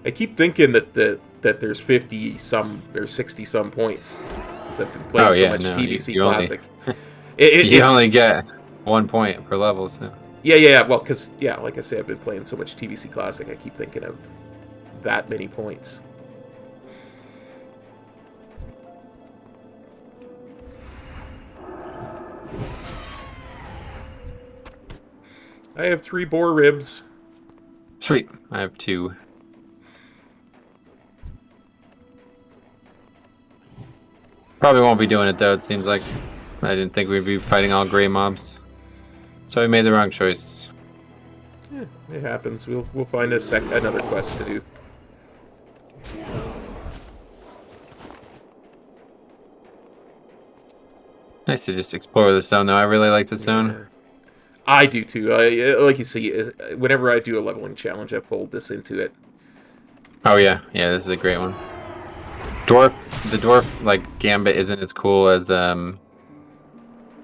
A: I keep thinking that there's 50 some or 60 some points because I've been playing so much TBC
C: you
A: Classic.
C: You only get 1 point per level, so.
A: Yeah. Well, because like I say, I've been playing so much TBC Classic. I keep thinking of that many points. I have 3 boar ribs.
C: Sweet. I have 2. Probably won't be doing it though, it seems like. I didn't think we'd be fighting all gray mobs. So we made the wrong choice.
A: Yeah, it happens. We'll find another quest to do.
C: Nice to just explore the zone though. I really like the zone.
A: Yeah. I do too. Like you see, whenever I do a leveling challenge, I fold this into it.
C: Oh yeah, this is a great one. The dwarf like gambit isn't as cool as the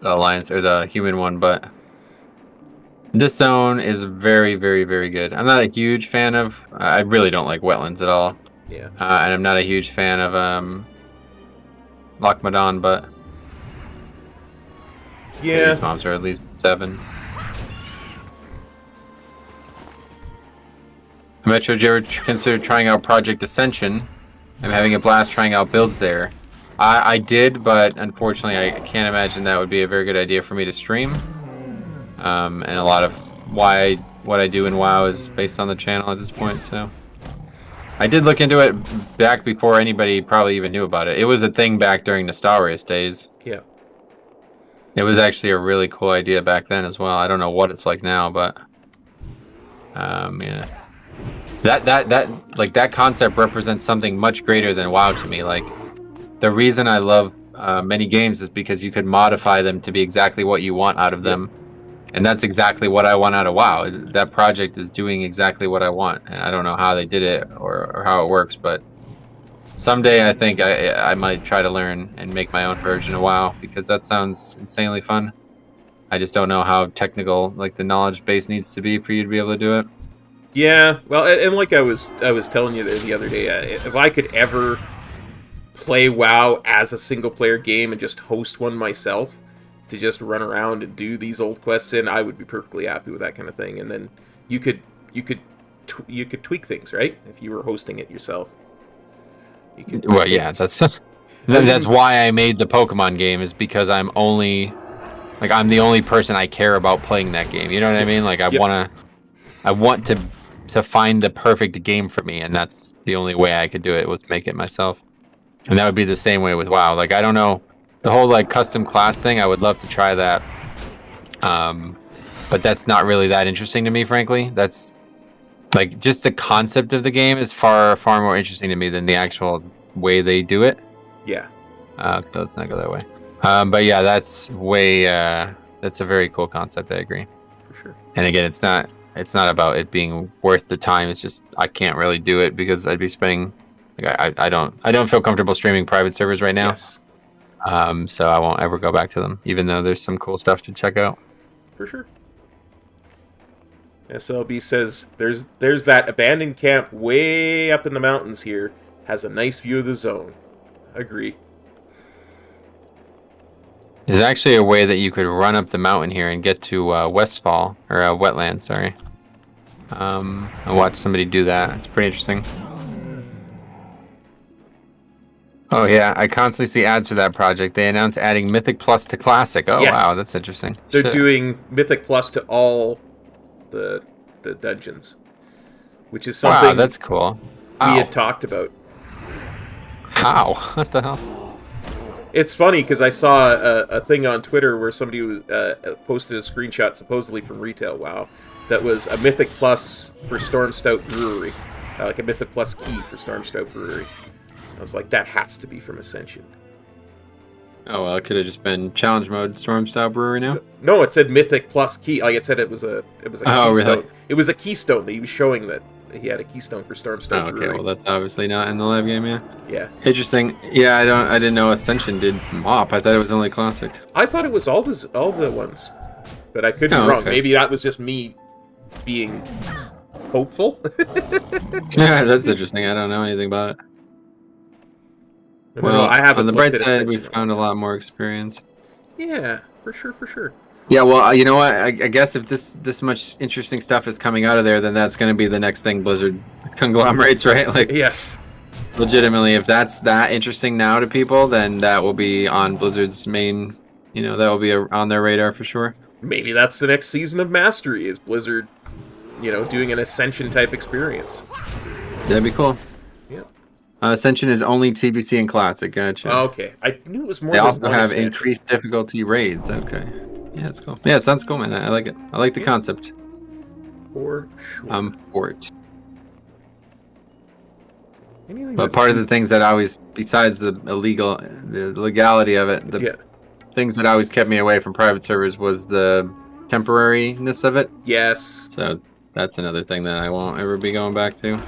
C: alliance or the human one, but this zone is very, very, very good. I'm not a huge fan of. I really don't like wetlands at all.
A: Yeah.
C: And I'm not a huge fan of Lochmadon, but
A: yeah,
C: these mobs are at least 7. Metro, did you ever consider trying out Project Ascension? I'm having a blast trying out builds there. I did, but unfortunately I can't imagine that would be a very good idea for me to stream. And a lot of what I do in WoW is based on the channel at this point, so. I did look into it back before anybody probably even knew about it. It was a thing back during Nostalrius days.
A: Yeah.
C: It was actually a really cool idea back then as well. I don't know what it's like now, but yeah. That concept represents something much greater than WoW to me. Like, the reason I love many games is because you could modify them to be exactly what you want out of them, and that's exactly what I want out of WoW. That project is doing exactly what I want, and I don't know how they did it or how it works, but someday I think I might try to learn and make my own version of WoW, because that sounds insanely fun. I just don't know how technical like the knowledge base needs to be for you to be able to do it.
A: Yeah, well, and like I was telling you the other day, if I could ever play WoW as a single-player game and just host one myself to just run around and do these old quests in, I would be perfectly happy with that kind of thing. And then you could tweak things, right? If you were hosting it yourself. You could
C: well, yeah, that's why I made the Pokemon game, is because I'm the only person I care about playing that game. You know what I mean? Like I want to find the perfect game for me, and that's the only way I could do it, was make it myself. And that would be the same way with WoW. Like, I don't know, the whole like custom class thing, I would love to try that, but that's not really that interesting to me, frankly. That's like, just the concept of the game is far more interesting to me than the actual way they do it.
A: Yeah.
C: Let's not go that way. But yeah, that's a very cool concept. I agree.
A: For sure.
C: And again, it's not about it being worth the time. It's just I can't really do it because I'd be spending Like I don't feel comfortable streaming private servers right now.
A: Yes,
C: So I won't ever go back to them, even though there's some cool stuff to check out.
A: for sure. SLB says there's that abandoned camp way up in the mountains here. Has a nice view of the zone. Agree.
C: There's actually a way that you could run up the mountain here and get to Westfall, or Wetland, sorry. I watched somebody do that. It's pretty interesting. Oh yeah, I constantly see ads for that project. They announced adding Mythic Plus to Classic. Oh
A: Yes.
C: wow, that's interesting.
A: They're
C: Shit.
A: doing Mythic Plus to all the dungeons, which is something
C: Wow, that's cool.
A: we
C: How?
A: had talked about.
C: How? What the hell?
A: It's funny because I saw a thing on Twitter where somebody was, posted a screenshot, supposedly from Retail WoW, that was a Mythic Plus for Storm Stout Brewery, like a Mythic Plus key for Storm Stout Brewery. I was like, that has to be from Ascension.
C: Oh well, it could have just been challenge mode Storm Style Brewery now.
A: No, it said Mythic Plus key. Like it said, it was a
C: Oh,
A: keystone.
C: really?
A: It was a keystone that he was showing that he had a keystone for Storm
C: Oh,
A: Stout
C: okay,
A: Brewery.
C: well that's obviously not in the live game, yeah.
A: Yeah,
C: Interesting. Yeah, I didn't know Ascension did MOP. I thought it was only Classic.
A: I thought it was all the ones, but I could be
C: Oh,
A: wrong.
C: okay.
A: Maybe that was just me being hopeful.
C: Yeah, that's interesting. I don't know anything about it.
A: I don't know,
C: Well,
A: I haven't
C: on the
A: looked
C: bright
A: at
C: side, we
A: Ascension.
C: found a lot more experience.
A: Yeah, for sure.
C: Yeah, well, you know what? I guess if this much interesting stuff is coming out of there, then that's going to be the next thing Blizzard conglomerates, right? Like,
A: Yeah,
C: legitimately, if that's that interesting now to people, then that will be on Blizzard's main, that will be on their radar for sure.
A: maybe that's the next season of Mastery, is Blizzard, doing an Ascension type experience.
C: That'd be cool.
A: Yeah.
C: Ascension is only TBC and Classic, gotcha.
A: Okay, I knew it was more.
C: They
A: than
C: also
A: one
C: have
A: expansion.
C: increased difficulty raids, okay. Yeah, it's cool. Yeah, it sounds cool, man. I like it. I like the concept.
A: For sure.
C: I'm for it.
A: Anything
C: But part of the things that always, besides the legality of it, the
A: yeah.
C: things that always kept me away from private servers was the temporariness of it.
A: Yes.
C: So that's another thing that I won't ever be going back to.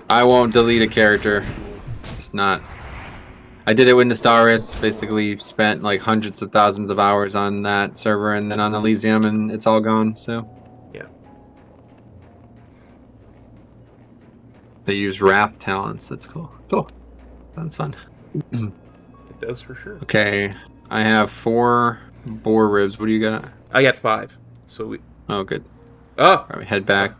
C: I won't delete a character. Just not. I did it with Nostalris. Basically spent like hundreds of thousands of hours on that server and then on Elysium, and it's all gone. So
A: Yeah.
C: they use Wrath talents. That's cool. Cool. Sounds fun.
A: It does for sure.
C: Okay, I have 4 boar ribs. What do you got?
A: I got 5. So we.
C: Oh, good.
A: Oh.
C: Probably head back.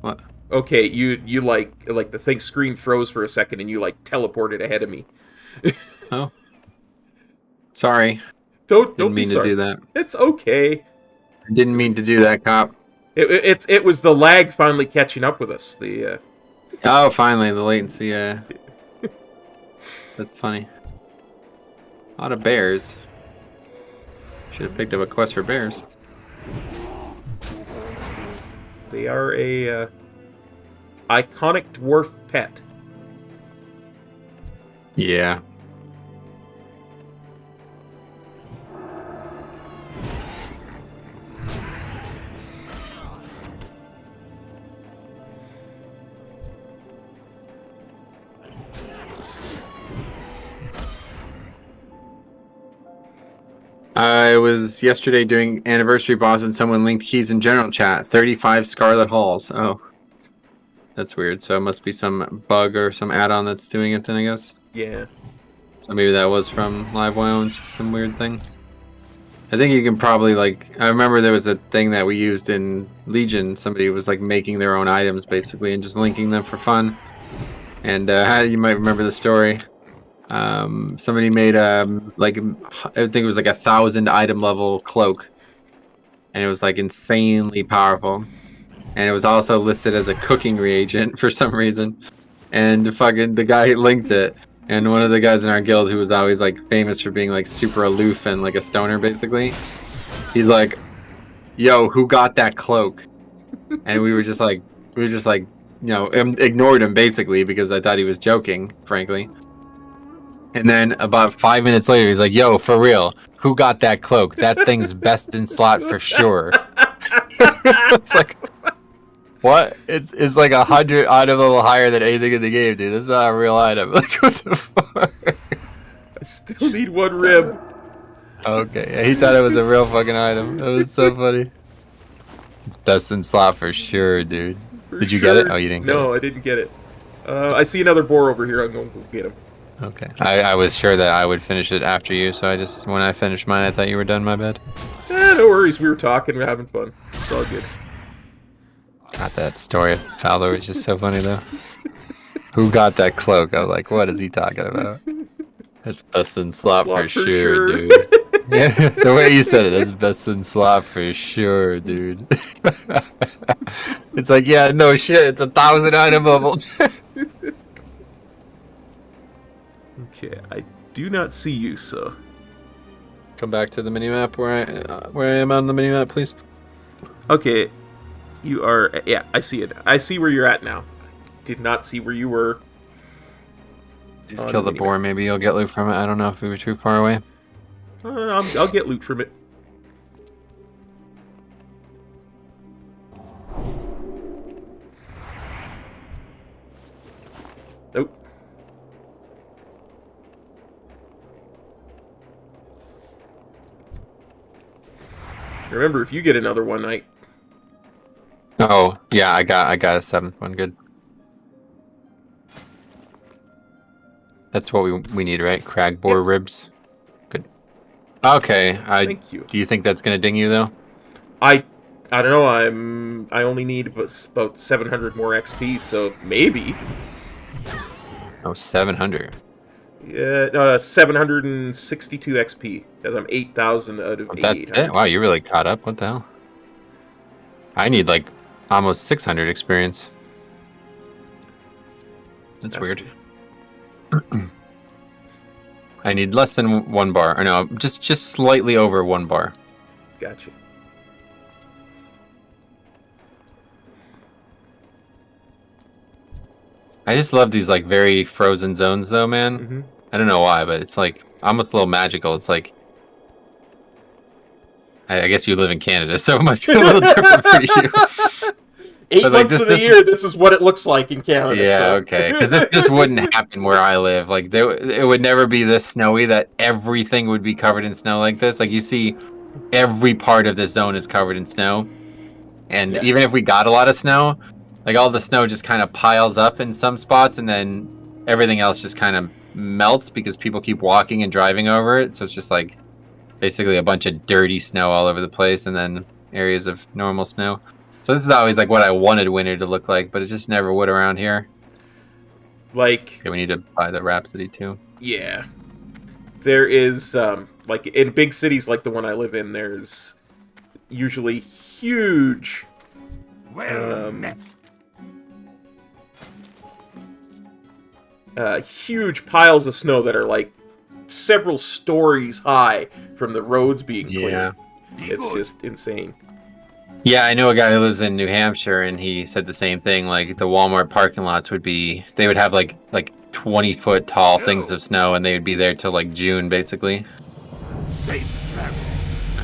C: What?
A: Okay, you like the thing screen froze for a second and you like teleported ahead of me.
C: Oh. Sorry.
A: Don't
C: Didn't
A: be
C: mean to
A: sorry.
C: do that.
A: It's okay.
C: Didn't mean to do that, cop.
A: It was the lag finally catching up with us. The
C: Oh, finally, the latency. That's funny. A lot of bears. Should have picked up a quest for bears.
A: they are a iconic dwarf pet.
C: Yeah. I was yesterday doing anniversary boss and someone linked keys in general chat. 35 Scarlet Halls. Oh. That's weird. So it must be some bug or some add-on that's doing it then, I guess.
A: Yeah.
C: So maybe that was from LiveWow and just some weird thing. I think you can probably I remember there was a thing that we used in Legion. Somebody was making their own items basically and just linking them for fun. And you might remember the story. Somebody made I think it was 1,000 item level cloak, and it was insanely powerful, and it was also listed as a cooking reagent for some reason, and the guy linked it, and one of the guys in our guild who was always famous for being super aloof and a stoner basically, he's like, yo, who got that cloak? And we were just ignored him basically because I thought he was joking, frankly. And then about 5 minutes later, he's like, yo, for real, who got that cloak? That thing's best in slot for sure. It's What? It's like 100 item level higher than anything in the game, dude. That's not a real item. Like, what the fuck?
A: I still need one rib.
C: Okay, yeah, he thought it was a real fucking item. That was so funny. It's best in slot for sure, dude.
A: For
C: Did you get it?
A: sure.
C: Oh, you didn't get
A: No,
C: it.
A: I didn't get it. I see another boar over here. I'm going to go get him.
C: Okay. I was sure that I would finish it after you, so I just, when I finished mine, I thought you were done, my bad.
A: No worries. We were talking. We're having fun. It's all good.
C: God, that story of Fowler was just so funny, though. Who got that cloak? I was like, what is he talking about? That's best in slot for sure, dude. Yeah, the way you said it, that's best in slot for sure, dude. It's like, yeah, no shit, it's 1,000 item level.
A: Okay, I do not see you, so...
C: Come back to the minimap where I am on the minimap, please.
A: Okay, you are... Yeah, I see it. I see where you're at now. Did not see where you were.
C: Just kill the boar, maybe you'll get loot from it. I don't know if we were too far away.
A: I'll get loot from it. Nope. Remember, if you get another one,
C: Oh, yeah, I got a 7th one, good. That's what we need, right? Crag boar ribs. Good. Okay,
A: Thank you.
C: Do you think that's gonna ding you though?
A: I don't know. I only need about 700 more XP, so maybe.
C: Oh, 700.
A: Yeah, 762 XP because I'm 8,000 out of
C: That's
A: 8,800.
C: it? Wow, you really caught up. What the hell? I need like almost 600 experience. That's weird. I need less than 1 bar. Or no, just slightly over 1 bar.
A: Gotcha.
C: I just love these like very frozen zones though, man.
A: Mm-hmm.
C: I don't know why, but it's like almost a little magical. It's like I guess you live in Canada, so it might be a little different for you.
A: 8
C: But, like,
A: months of the
C: this-
A: year, this is what it looks like in Canada.
C: Yeah,
A: so.
C: okay. Because this wouldn't happen where I live. Like, it would never be this snowy that everything would be covered in snow like this. Like, you see, every part of this zone is covered in snow. And
A: Yes.
C: even if we got a lot of snow, like, all the snow just kind of piles up in some spots, and then everything else just kind of melts because people keep walking and driving over it. So it's just, like, basically a bunch of dirty snow all over the place, and then areas of normal snow. So this is always like what I wanted winter to look like, but it just never would around here.
A: Like,
C: Okay, we need to buy the Rhapsody too.
A: yeah. There is, like, in big cities like the one I live in, there's usually huge, huge piles of snow that are, like, several stories high from the roads being cleared.
C: Yeah.
A: It's just insane.
C: Yeah, I know a guy who lives in New Hampshire, and he said the same thing. Like, the Walmart parking lots they would have like 20-foot tall things of snow, and they would be there till like June, basically.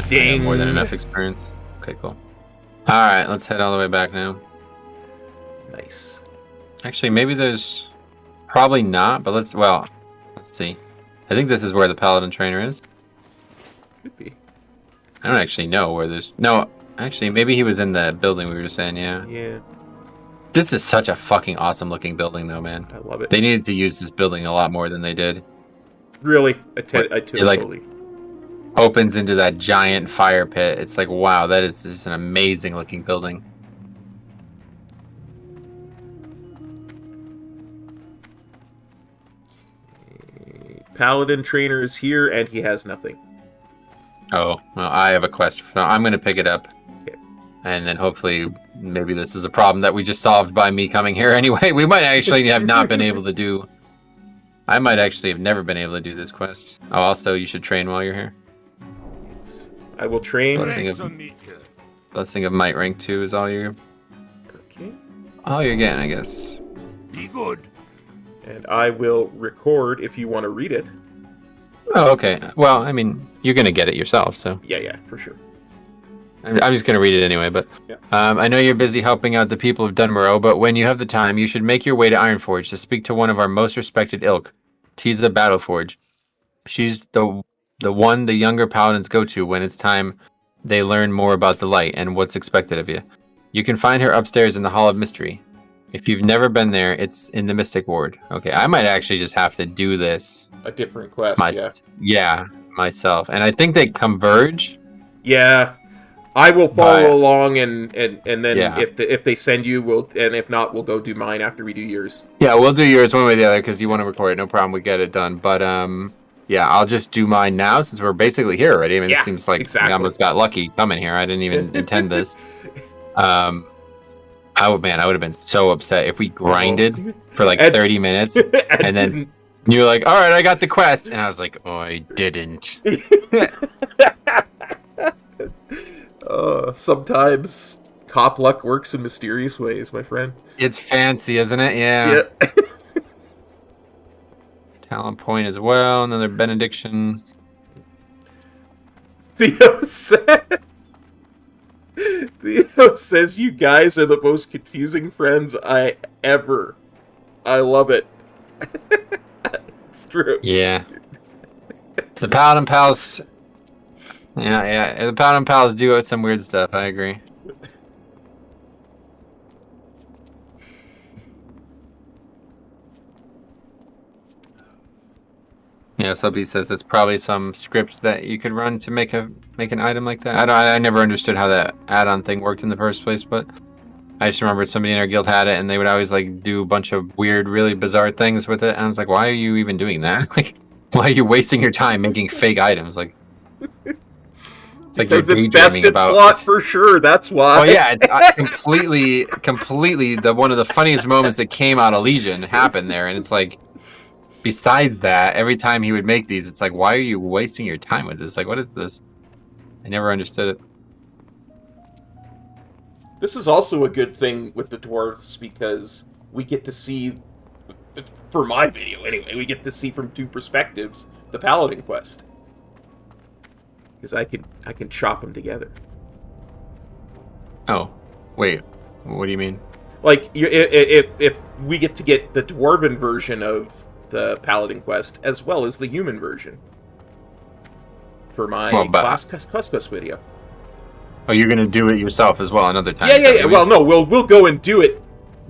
A: Ding.
C: More than enough experience. Okay, cool. All right, let's head all the way back now.
A: Nice.
C: Actually, maybe there's probably not, but let's see. I think this is where the Paladin trainer is.
A: Could be.
C: I don't actually know where there's no. Actually, maybe he was in the building we were just saying. Yeah.
A: Yeah,
C: This is such a fucking awesome looking building, though, man.
A: I love it.
C: They needed to use this building a lot more than they did.
A: Really, I
C: It, like,
A: totally.
C: opens into that giant fire pit. It's like, wow, that is just an amazing looking building.
A: Paladin trainer is here, and he has nothing.
C: Oh, well, I have a quest. I'm going to pick it up.
A: Okay.
C: And then hopefully, maybe this is a problem that we just solved by me coming here anyway. We might actually have not been able to do... I might actually have never been able to do this quest. Oh, also, you should train while you're here.
A: Yes. I will train.
C: Blessing of Might rank 2 is all you're getting, I guess.
B: Be good.
A: And I will record if you want to read it.
C: Oh, okay. Well, I mean, you're going to get it yourself, so...
A: Yeah, for sure.
C: I'm just going to read it anyway, but
A: Yeah.
C: I know you're busy helping out the people of Dunmorrow, but when you have the time, you should make your way to Ironforge to speak to one of our most respected ilk, Tiza Battleforge. She's the one the younger paladins go to when it's time they learn more about the light and what's expected of you. You can find her upstairs in the Hall of Mystery. If you've never been there, it's in the Mystic Ward. Okay, I might actually just have to do this.
A: A different quest,
C: Yeah, myself. And I think they converge.
A: Yeah. I will follow
C: But-
A: along, and then
C: Yeah.
A: if they send you, and if not, we'll go do mine after we do yours.
C: Yeah, we'll do yours one way or the other because you want to record it. No problem, we get it done. But yeah, I'll just do mine now since we're basically here already. I mean,
A: Yeah,
C: it seems like
A: exactly.
C: we almost got lucky coming here. I didn't even intend this. I would have been so upset if we grinded for like
A: And-
C: 30 minutes and then you're like, all right, I got the quest. And I was like, oh, I didn't.
A: Sometimes cop luck works in mysterious ways, my friend.
C: It's fancy, isn't it? Yeah. Talent point as well. Another benediction.
A: Theo says you guys are the most confusing friends I ever. I love it. It's true.
C: Yeah. The Paladin Pals. Yeah. The Paladin Pals do some weird stuff. I agree. Yeah, somebody says it's probably some script that you could run to make an item like that. I never understood how that add-on thing worked in the first place, but I just remember somebody in our guild had it, and they would always like do a bunch of weird, really bizarre things with it. And I was like, why are you even doing that? Like, why are you wasting your time making fake items? Like, it's like
A: Because
C: you're
A: it's
C: daydreaming
A: best in
C: about.
A: slot for sure, that's why.
C: Well, yeah, it's completely one of the funniest moments that came out of Legion happened there, and it's like, besides that, every time he would make these, it's like, why are you wasting your time with this? Like, what is this? I never understood it.
A: This is also a good thing with the dwarves because we get to see, for my video anyway, we get to see from two perspectives the Paladin quest. Because I can chop them together.
C: Oh, wait, what do you mean?
A: Like, if we get to get the dwarven version of the Paladin quest as well as the human version for my quest video.
C: Oh, you're gonna do it yourself as well another time?
A: Yeah. Well, no, we'll go and do it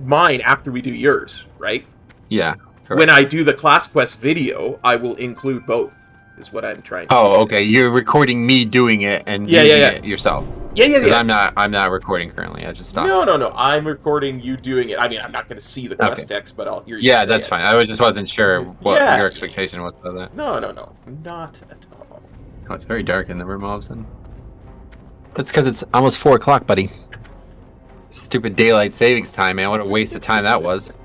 A: mine after we do yours, right?
C: Yeah. Correct.
A: When I do the class quest video, I will include both. Is what I'm trying to.
C: Oh, okay. You're recording me doing it and using it yourself.
A: Yeah.
C: I'm not recording currently. I just stopped.
A: No. I'm recording you doing it. I mean, I'm not going to see the quest text, but I'll hear you.
C: Yeah, that's fine. I just wasn't sure what your expectation was of that.
A: No, not at all.
C: Oh, it's very dark in the room all of a sudden. That's because it's almost 4 o'clock, buddy. Stupid daylight savings time, man. What a waste of time that was.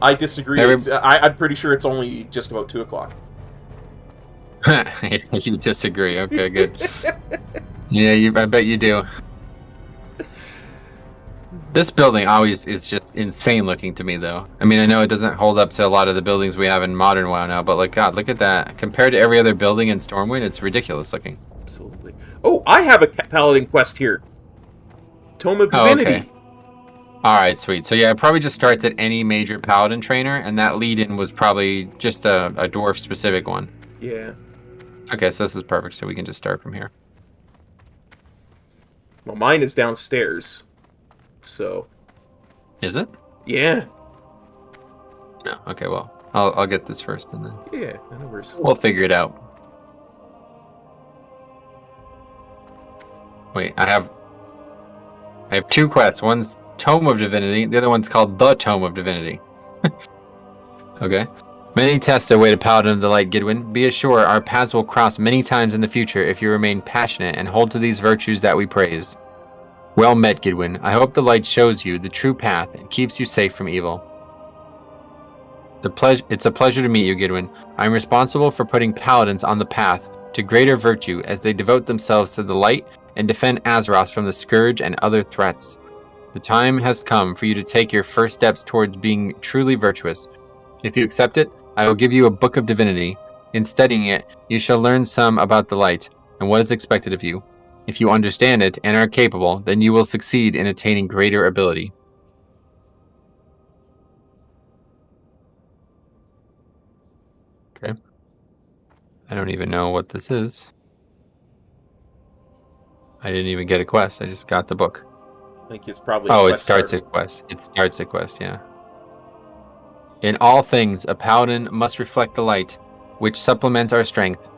A: I disagree. I'm pretty sure it's only just about 2 o'clock.
C: You disagree. Okay, good. Yeah, I bet you do. This building always is just insane looking to me, though. I mean, I know it doesn't hold up to a lot of the buildings we have in modern WoW now, but like, God, look at that. Compared to every other building in Stormwind, it's ridiculous looking.
A: Absolutely. Oh, I have a Paladin quest here. Tome of Divinity.
C: Okay. All right, sweet. So yeah, it probably just starts at any major Paladin trainer, and that lead-in was probably just a dwarf-specific one.
A: Yeah.
C: Okay, so this is perfect, so we can just start from here.
A: Well, mine is downstairs, so...
C: Is it?
A: Yeah.
C: No. Okay, well, I'll get this first, and then...
A: Yeah, no worries.
C: We'll figure it out. Wait, I have 2 quests. One's Tome of Divinity, the other one's called The Tome of Divinity. Okay. Many tests await a Paladin of the Light, Gidwin. Be assured our paths will cross many times in the future if you remain passionate and hold to these virtues that we praise. Well met, Gidwin. I hope the light shows you the true path and keeps you safe from evil. It's a pleasure to meet you, Gidwin. I am responsible for putting Paladins on the path to greater virtue as they devote themselves to the light and defend Azeroth from the Scourge and other threats. The time has come for you to take your first steps towards being truly virtuous. If you accept it, I will give you a book of divinity. In studying it, you shall learn some about the light and what is expected of you. If you understand it and are capable, then you will succeed in attaining greater ability. Okay. I don't even know what this is. I didn't even get a quest. I just got the book.
A: I think it's probably
C: Oh,
A: a
C: it
A: quest
C: starts
A: starter.
C: a quest. It starts a quest, yeah. In all things, a paladin must reflect the light, which supplements our strength.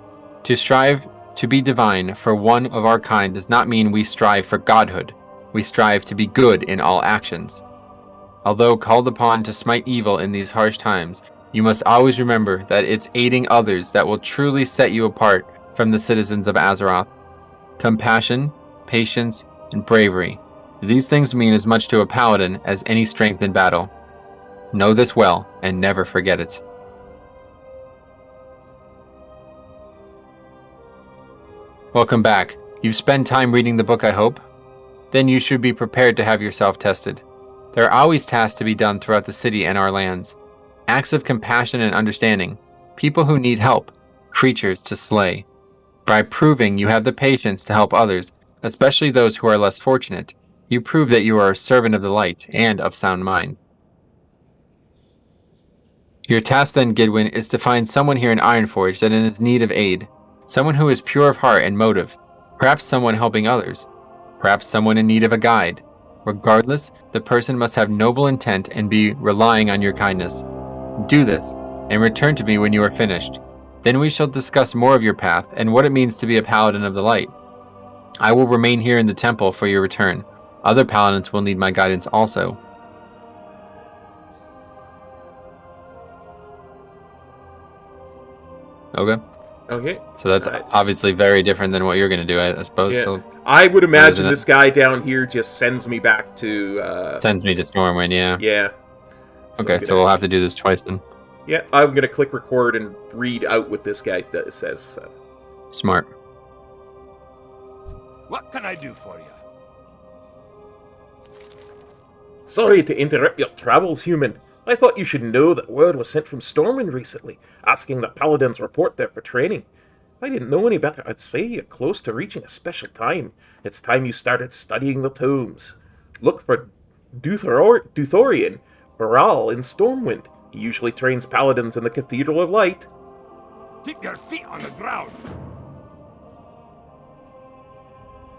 C: To strive to be divine for one of our kind does not mean we strive for godhood. We strive to be good in all actions. Although called upon to smite evil in these harsh times, you must always remember that it's aiding others that will truly set you apart from the citizens of Azeroth. Compassion, patience, and bravery. These things mean as much to a paladin as any strength in battle. Know this well, and never forget it. Welcome back. You've spent time reading the book, I hope? Then you should be prepared to have yourself tested. There are always tasks to be done throughout the city and our lands. Acts of compassion and understanding. People who need help. Creatures to slay. By proving you have the patience to help others, especially those who are less fortunate, you prove that you are a servant of the light and of sound mind. Your task then, Gidwin, is to find someone here in Ironforge that is in need of aid. Someone who is pure of heart and motive. Perhaps someone helping others. Perhaps someone in need of a guide. Regardless, the person must have noble intent and be relying on your kindness. Do this, and return to me when you are finished. Then we shall discuss more of your path and what it means to be a paladin of the light. I will remain here in the temple for your return. Other paladins will need my guidance also. Okay.
A: Okay.
C: So that's obviously very different than what you're going to do, I suppose.
A: Yeah.
C: So
A: I would imagine
C: it?
A: this guy down here just sends me back to...
C: sends me to Stormwind, yeah.
A: Yeah.
C: Okay, so we'll have to do this twice then.
A: Yeah, I'm going to click record and read out what this guy says. So.
C: Smart.
D: What can I do for you?
A: Sorry to interrupt your travels, human. I thought you should know that word was sent from Stormwind recently, asking that paladins report there for training. I didn't know any better. I'd say you're close to reaching a special time. It's time you started studying the tomes. Look for Duthorian Baral in Stormwind. He usually trains paladins in the Cathedral of Light.
D: Keep your feet on the ground.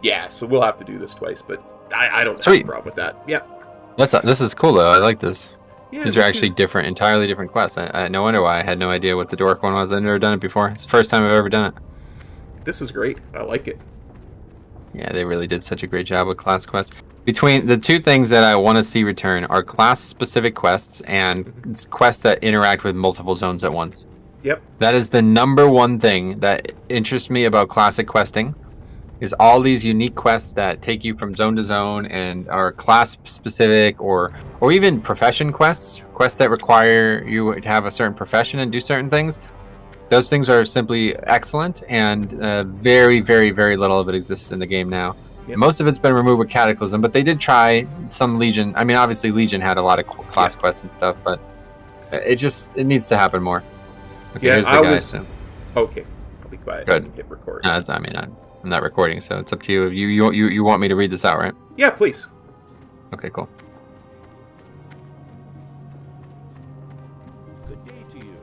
A: Yeah, so we'll have to do this twice, but I don't have a
C: Sweet.
A: problem with that. Yeah.
C: This is cool though. I like this.
A: Yeah,
C: These are actually different, entirely different quests. I no wonder why I had no idea what the Dork one was. I've never done it before. It's the first time I've ever done it.
A: This is great. I like it.
C: Yeah, they really did such a great job with class quests. Between the two things that I want to see return are class-specific quests and quests that interact with multiple zones at once.
A: Yep.
C: That is the number one thing that interests me about classic questing, is all these unique quests that take you from zone to zone and are class-specific or even profession quests that require you to have a certain profession and do certain things. Those things are simply excellent, and very, very, very little of it exists in the game now.
A: Yep.
C: Most of it's been removed with Cataclysm, but they did try some Legion. I mean, obviously Legion had a lot of class quests and stuff, but it needs to happen more. Okay, here's the guy. So.
A: Okay, I'll be quiet.
C: Good.
A: And hit record.
C: No, I'm not recording, so it's up to you. You want me to read this out, right?
A: Yeah, please.
C: Okay, cool.
D: Good day to you.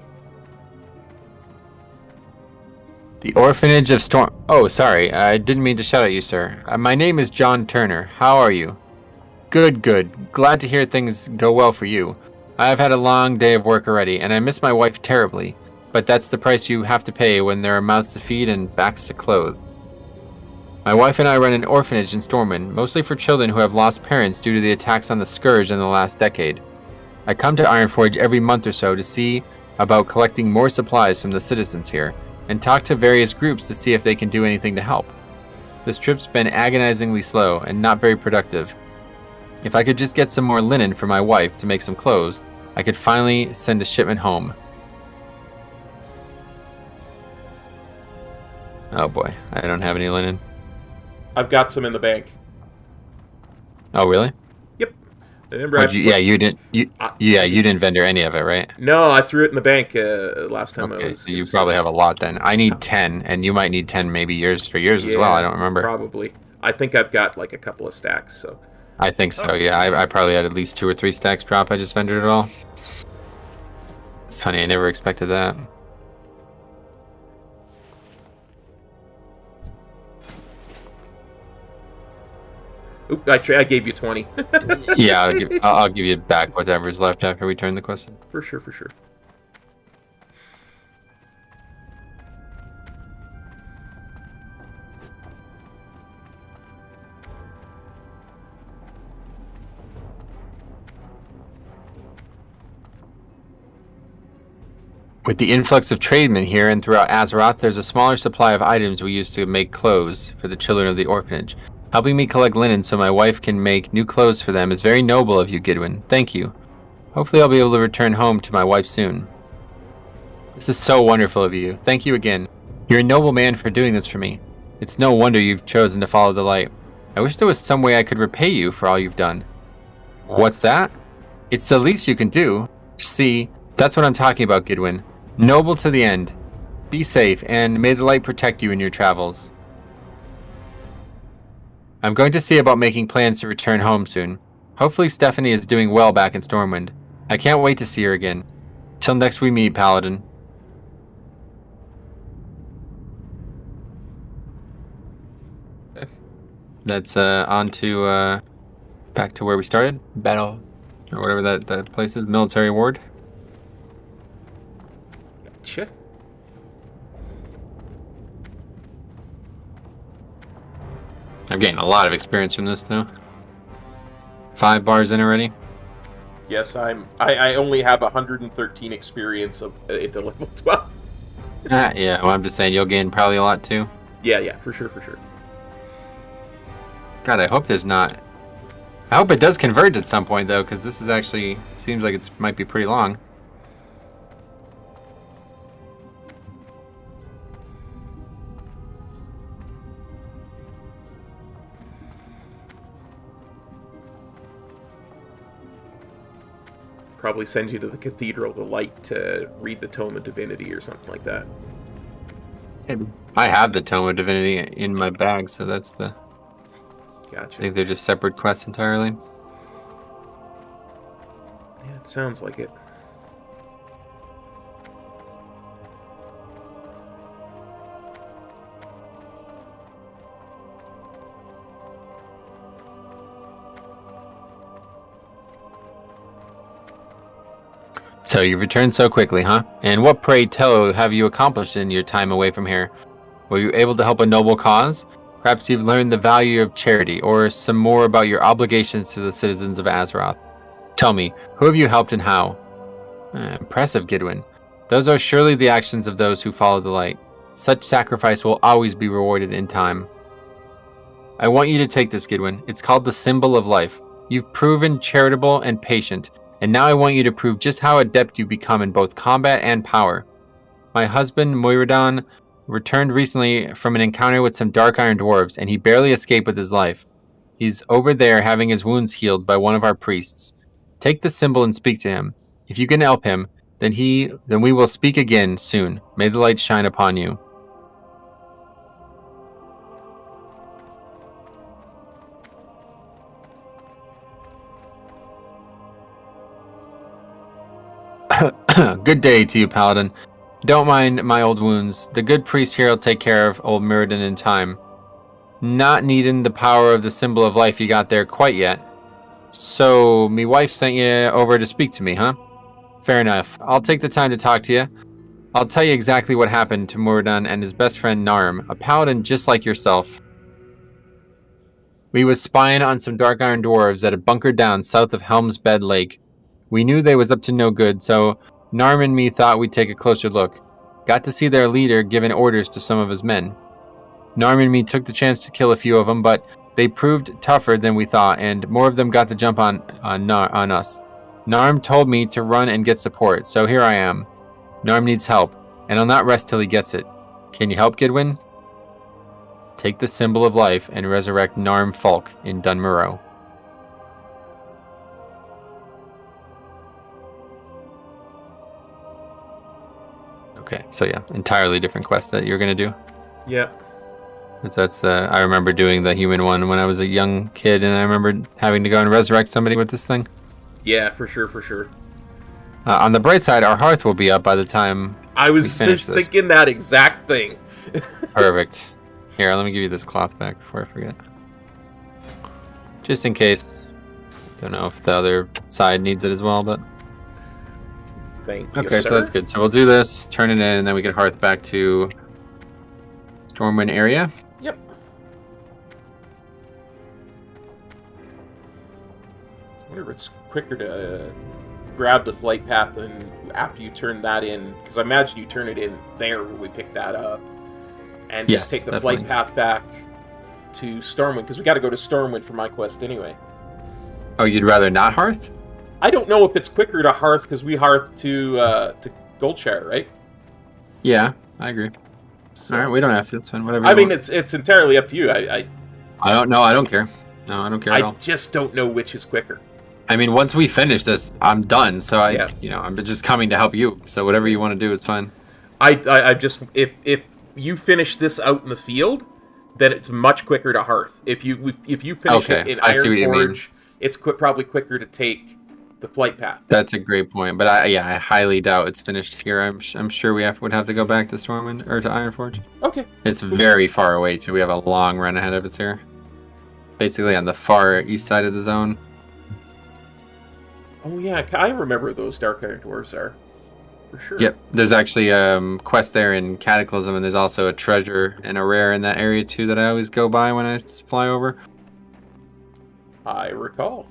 C: The Orphanage of Storm... Oh, sorry. I didn't mean to shout at you, sir. My name is John Turner. How are you? Good, good. Glad to hear things go well for you. I have had a long day of work already, and I miss my wife terribly. But that's the price you have to pay when there are mouths to feed and backs to clothe. My wife and I run an orphanage in Stormwind, mostly for children who have lost parents due to the attacks on the Scourge in the last decade. I come to Ironforge every month or so to see about collecting more supplies from the citizens here, and talk to various groups to see if they can do anything to help. This trip's been agonizingly slow and not very productive. If I could just get some more linen for my wife to make some clothes, I could finally send a shipment home. Oh boy, I don't have any linen.
A: I've got some in the bank.
C: Oh really?
A: Yep. Remember, I
C: Yeah, you didn't.
A: I-
C: You didn't vendor any of it, right?
A: No, I threw it in the bank last time I
C: Okay,
A: was.
C: so you probably have a lot then. I need 10, and you might need 10 maybe yours for yours as well. I don't remember.
A: Probably. I think I've got like a couple of stacks. So
C: I think so. Yeah, I probably had at least 2 or 3 stacks drop. I just vendored it all. It's funny. I never expected that.
A: oop, I gave you 20.
C: Yeah, I'll give you back whatever's left after we turn the quest in.
A: For sure, for sure.
C: With the influx of trademen here and throughout Azeroth, there's a smaller supply of items we use to make clothes for the children of the orphanage. Helping me collect linen so my wife can make new clothes for them is very noble of you, Gidwin. Thank you. Hopefully I'll be able to return home to my wife soon. This is so wonderful of you. Thank you again. You're a noble man for doing this for me. It's no wonder you've chosen to follow the light. I wish there was some way I could repay you for all you've done. What's that? It's the least you can do. See, that's what I'm talking about, Gidwin. Noble to the end. Be safe, and may the light protect you in your travels. I'm going to see about making plans to return home soon. Hopefully Stephanie is doing well back in Stormwind. I can't wait to see her again. Till next we meet, Paladin. That's on to back to where we started. Battle, or whatever that place is. Military ward.
A: Gotcha.
C: I'm getting a lot of experience from this, though. 5 bars in already.
A: Yes, I only have 113 experience into level 12.
C: Yeah, well, I'm just saying you'll gain probably a lot, too.
A: Yeah, for sure, for sure.
C: God, I hope there's not... I hope it does converge at some point, though, because this is actually... Seems like it might be pretty long.
A: Probably send you to the Cathedral of the Light to read the Tome of Divinity or something like that.
C: I have the Tome of Divinity in my bag, so that's the...
A: Gotcha.
C: I think they're just separate quests entirely.
A: Yeah, it sounds like it.
C: So you returned so quickly, huh? And what, pray tell, have you accomplished in your time away from here? Were you able to help a noble cause? Perhaps you've learned the value of charity, or some more about your obligations to the citizens of Azeroth. Tell me, who have you helped and how? Impressive, Gidwin. Those are surely the actions of those who follow the light. Such sacrifice will always be rewarded in time. I want you to take this, Gidwin. It's called the Symbol of Life. You've proven charitable and patient, and now I want you to prove just how adept you become in both combat and power. My husband, Moiradan, returned recently from an encounter with some Dark Iron Dwarves, and he barely escaped with his life. He's over there having his wounds healed by one of our priests. Take the symbol and speak to him. If you can help him, then we will speak again soon. May the light shine upon you. Good day to you, Paladin. Don't mind my old wounds. The good priest here will take care of old Muradin in time. Not needing the power of the Symbol of Life you got there quite yet. So, me wife sent you over to speak to me, huh? Fair enough. I'll take the time to talk to you. I'll tell you exactly what happened to Muradin and his best friend Narm, a paladin just like yourself. We was spying on some Dark Iron Dwarves that had bunkered down south of Helm's Bed Lake. We knew they was up to no good, so Narm and me thought we'd take a closer look. Got to see their leader giving orders to some of his men. Narm and me took the chance to kill a few of them, but they proved tougher than we thought, and more of them got the jump on us. Narm told me to run and get support, so here I am. Narm needs help, and I'll not rest till he gets it. Can you help, Gidwin? Take the Symbol of Life and resurrect Narm Falk in Dunmurrow. Okay, so yeah, entirely different quest that you're gonna do.
A: Yeah.
C: 'Cause that's I remember doing the human one when I was a young kid, and I remember having to go and resurrect somebody with this thing.
A: Yeah, for sure, for sure.
C: On the bright side, our hearth will be up by the time
A: I
C: we
A: was
C: finish
A: just
C: this.
A: thinking that exact thing.
C: Perfect. Here, let me give you this cloth back before I forget. Just in case. Don't know if the other side needs it as well, but...
A: Thank you,
C: Okay,
A: sir.
C: so that's good. So we'll do this, turn it in, and then we can hearth back to Stormwind area.
A: Yep. I wonder if it's quicker to grab the flight path and after you turn that in, because I imagine you turn it in there when we pick that up, and
C: Yes,
A: just take the
C: definitely.
A: flight path back to Stormwind, because we got to go to Stormwind for my quest anyway.
C: Oh, you'd rather not hearth?
A: I don't know if it's quicker to hearth because we hearth to Goldshire, right?
C: Yeah, I agree.
A: So,
C: All right, we don't have to. It's fine. Whatever.
A: I
C: you
A: mean,
C: want.
A: it's entirely up to you. I
C: I don't care. No, I don't care at all.
A: just don't know which is quicker.
C: I mean, once we finish this, I'm done. So
A: Yeah.
C: I'm just coming to help you. So whatever you want to do is fine.
A: I just if you finish this out in the field, then it's much quicker to hearth. If you finish it
C: Okay,
A: in
C: I see what you mean.
A: Ironforge, it's probably quicker to take the flight path.
C: That's a great point. But I highly doubt it's finished here. I'm sure we would have to go back to Stormwind or to Ironforge.
A: Okay.
C: It's very far away too. We have a long run ahead of us here. Basically on the far east side of the zone.
A: Oh yeah, I remember those Dark Iron Dwarves are. For sure.
C: Yep. There's actually quest there in Cataclysm, and there's also a treasure and a rare in that area too that I always go by when I fly over.
A: I recall.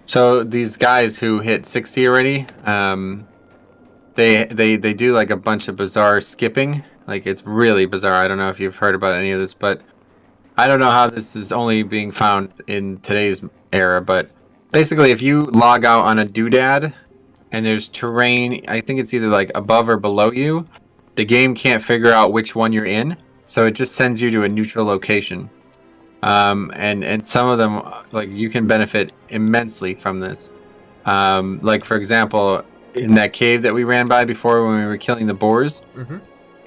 C: So these guys who hit 60 already, they do like a bunch of bizarre skipping. Like it's really bizarre. I don't know if you've heard about any of this, but I don't know how this is only being found in today's era. But basically, if you log out on a doodad and there's terrain, I think it's either like above or below you, the game can't figure out which one you're in, so it just sends you to a neutral location. And some of them, like, you can benefit immensely from this. Like, for example, in that cave that we ran by before when we were killing the boars,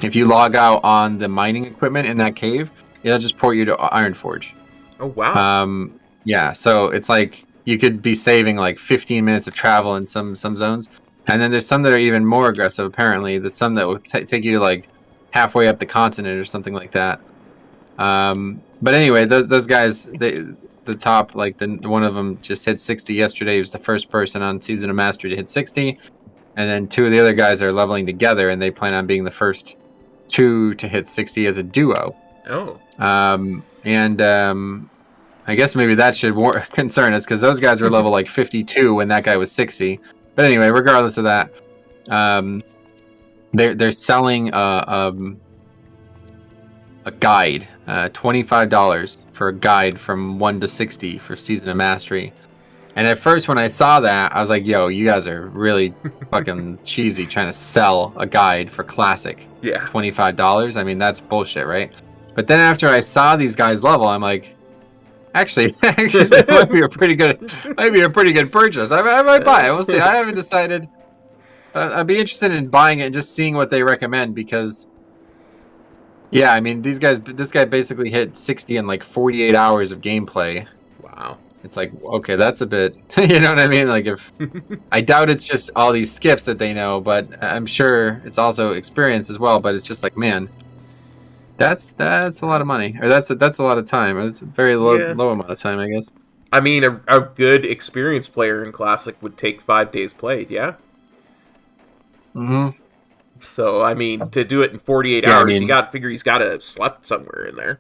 C: if you log out on the mining equipment in that cave, it'll just port you to Ironforge.
A: Oh wow.
C: Yeah, so it's like you could be saving like 15 minutes of travel in some zones. And then there's some that are even more aggressive, apparently. There's some that will take you to like halfway up the continent or something like that. But anyway, those guys, the top, like the one of them just hit 60 yesterday. He was the first person on Season of Mastery to hit 60, and then two of the other guys are leveling together, and they plan on being the first two to hit 60 as a duo.
A: Oh.
C: I guess maybe that should concern us because those guys were level like 52 when that guy was 60. But anyway, regardless of that, they're selling a guide, $25 for a guide from 1 to 60 for Season of Mastery. And at first when I saw that, I was like, yo, you guys are really fucking cheesy trying to sell a guide for Classic.
A: Yeah.
C: $25. I mean, that's bullshit, right? But then after I saw these guys level, I'm like, actually that might be a pretty good purchase. I might buy it. We'll see. I haven't decided. I'd be interested in buying it and just seeing what they recommend because yeah, I mean, this guy basically hit 60 in like 48 hours of gameplay.
A: Wow.
C: It's like, okay, that's a bit, you know what I mean? Like if, I doubt it's just all these skips that they know, but I'm sure it's also experience as well. But it's just like, man, that's a lot of money, or that's a lot of time. It's a very low amount of time, I guess.
A: I mean, a good experienced player in Classic would take 5 days played, yeah?
C: Mm-hmm.
A: So, I mean, to do it in 48
C: Yeah,
A: hours,
C: I mean,
A: you got to figure he's got to have slept somewhere in there.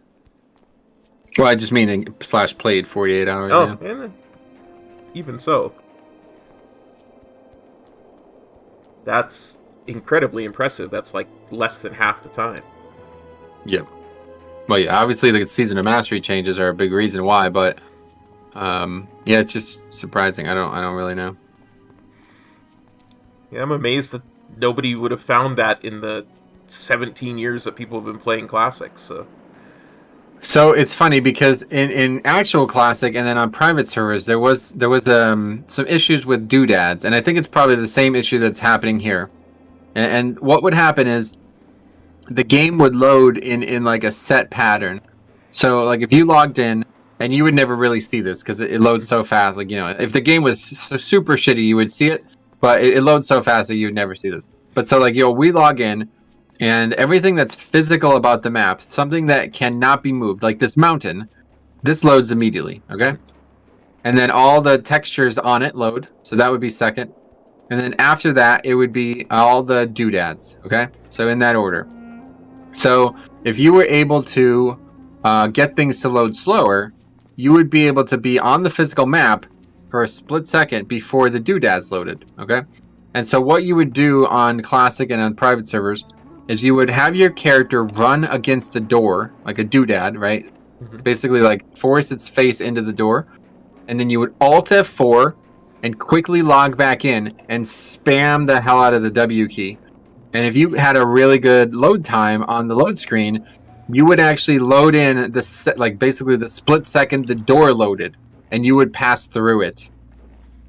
C: Well, I just mean / played 48 hours.
A: Oh,
C: yeah.
A: and even so. That's incredibly impressive. That's like less than half the time.
C: Yep. Well, yeah, obviously the Season of Mastery changes are a big reason why, but yeah, it's just surprising. I don't really know.
A: Yeah, I'm amazed that nobody would have found that in the 17 years that people have been playing Classic.
C: So it's funny because in actual Classic and then on private servers there was some issues with doodads, and I think it's probably the same issue that's happening here. And what would happen is the game would load in like a set pattern. So like if you logged in, and you would never really see this because it loads so fast. Like, you know, if the game was super shitty, you would see it, but it loads so fast that you would never see this. But so like, we log in, and everything that's physical about the map, something that cannot be moved, like this mountain, this loads immediately, okay? And then all the textures on it load, so that would be second. And then after that, it would be all the doodads, okay? So in that order. So if you were able to get things to load slower, you would be able to be on the physical map for a split second before the doodads loaded, okay? And so what you would do on Classic and on private servers is you would have your character run against a door, like a doodad, right? Mm-hmm. Basically like force its face into the door, and then you would Alt F4 and quickly log back in and spam the hell out of the W key. And if you had a really good load time on the load screen, you would actually load in basically the split second the door loaded, and you would pass through it.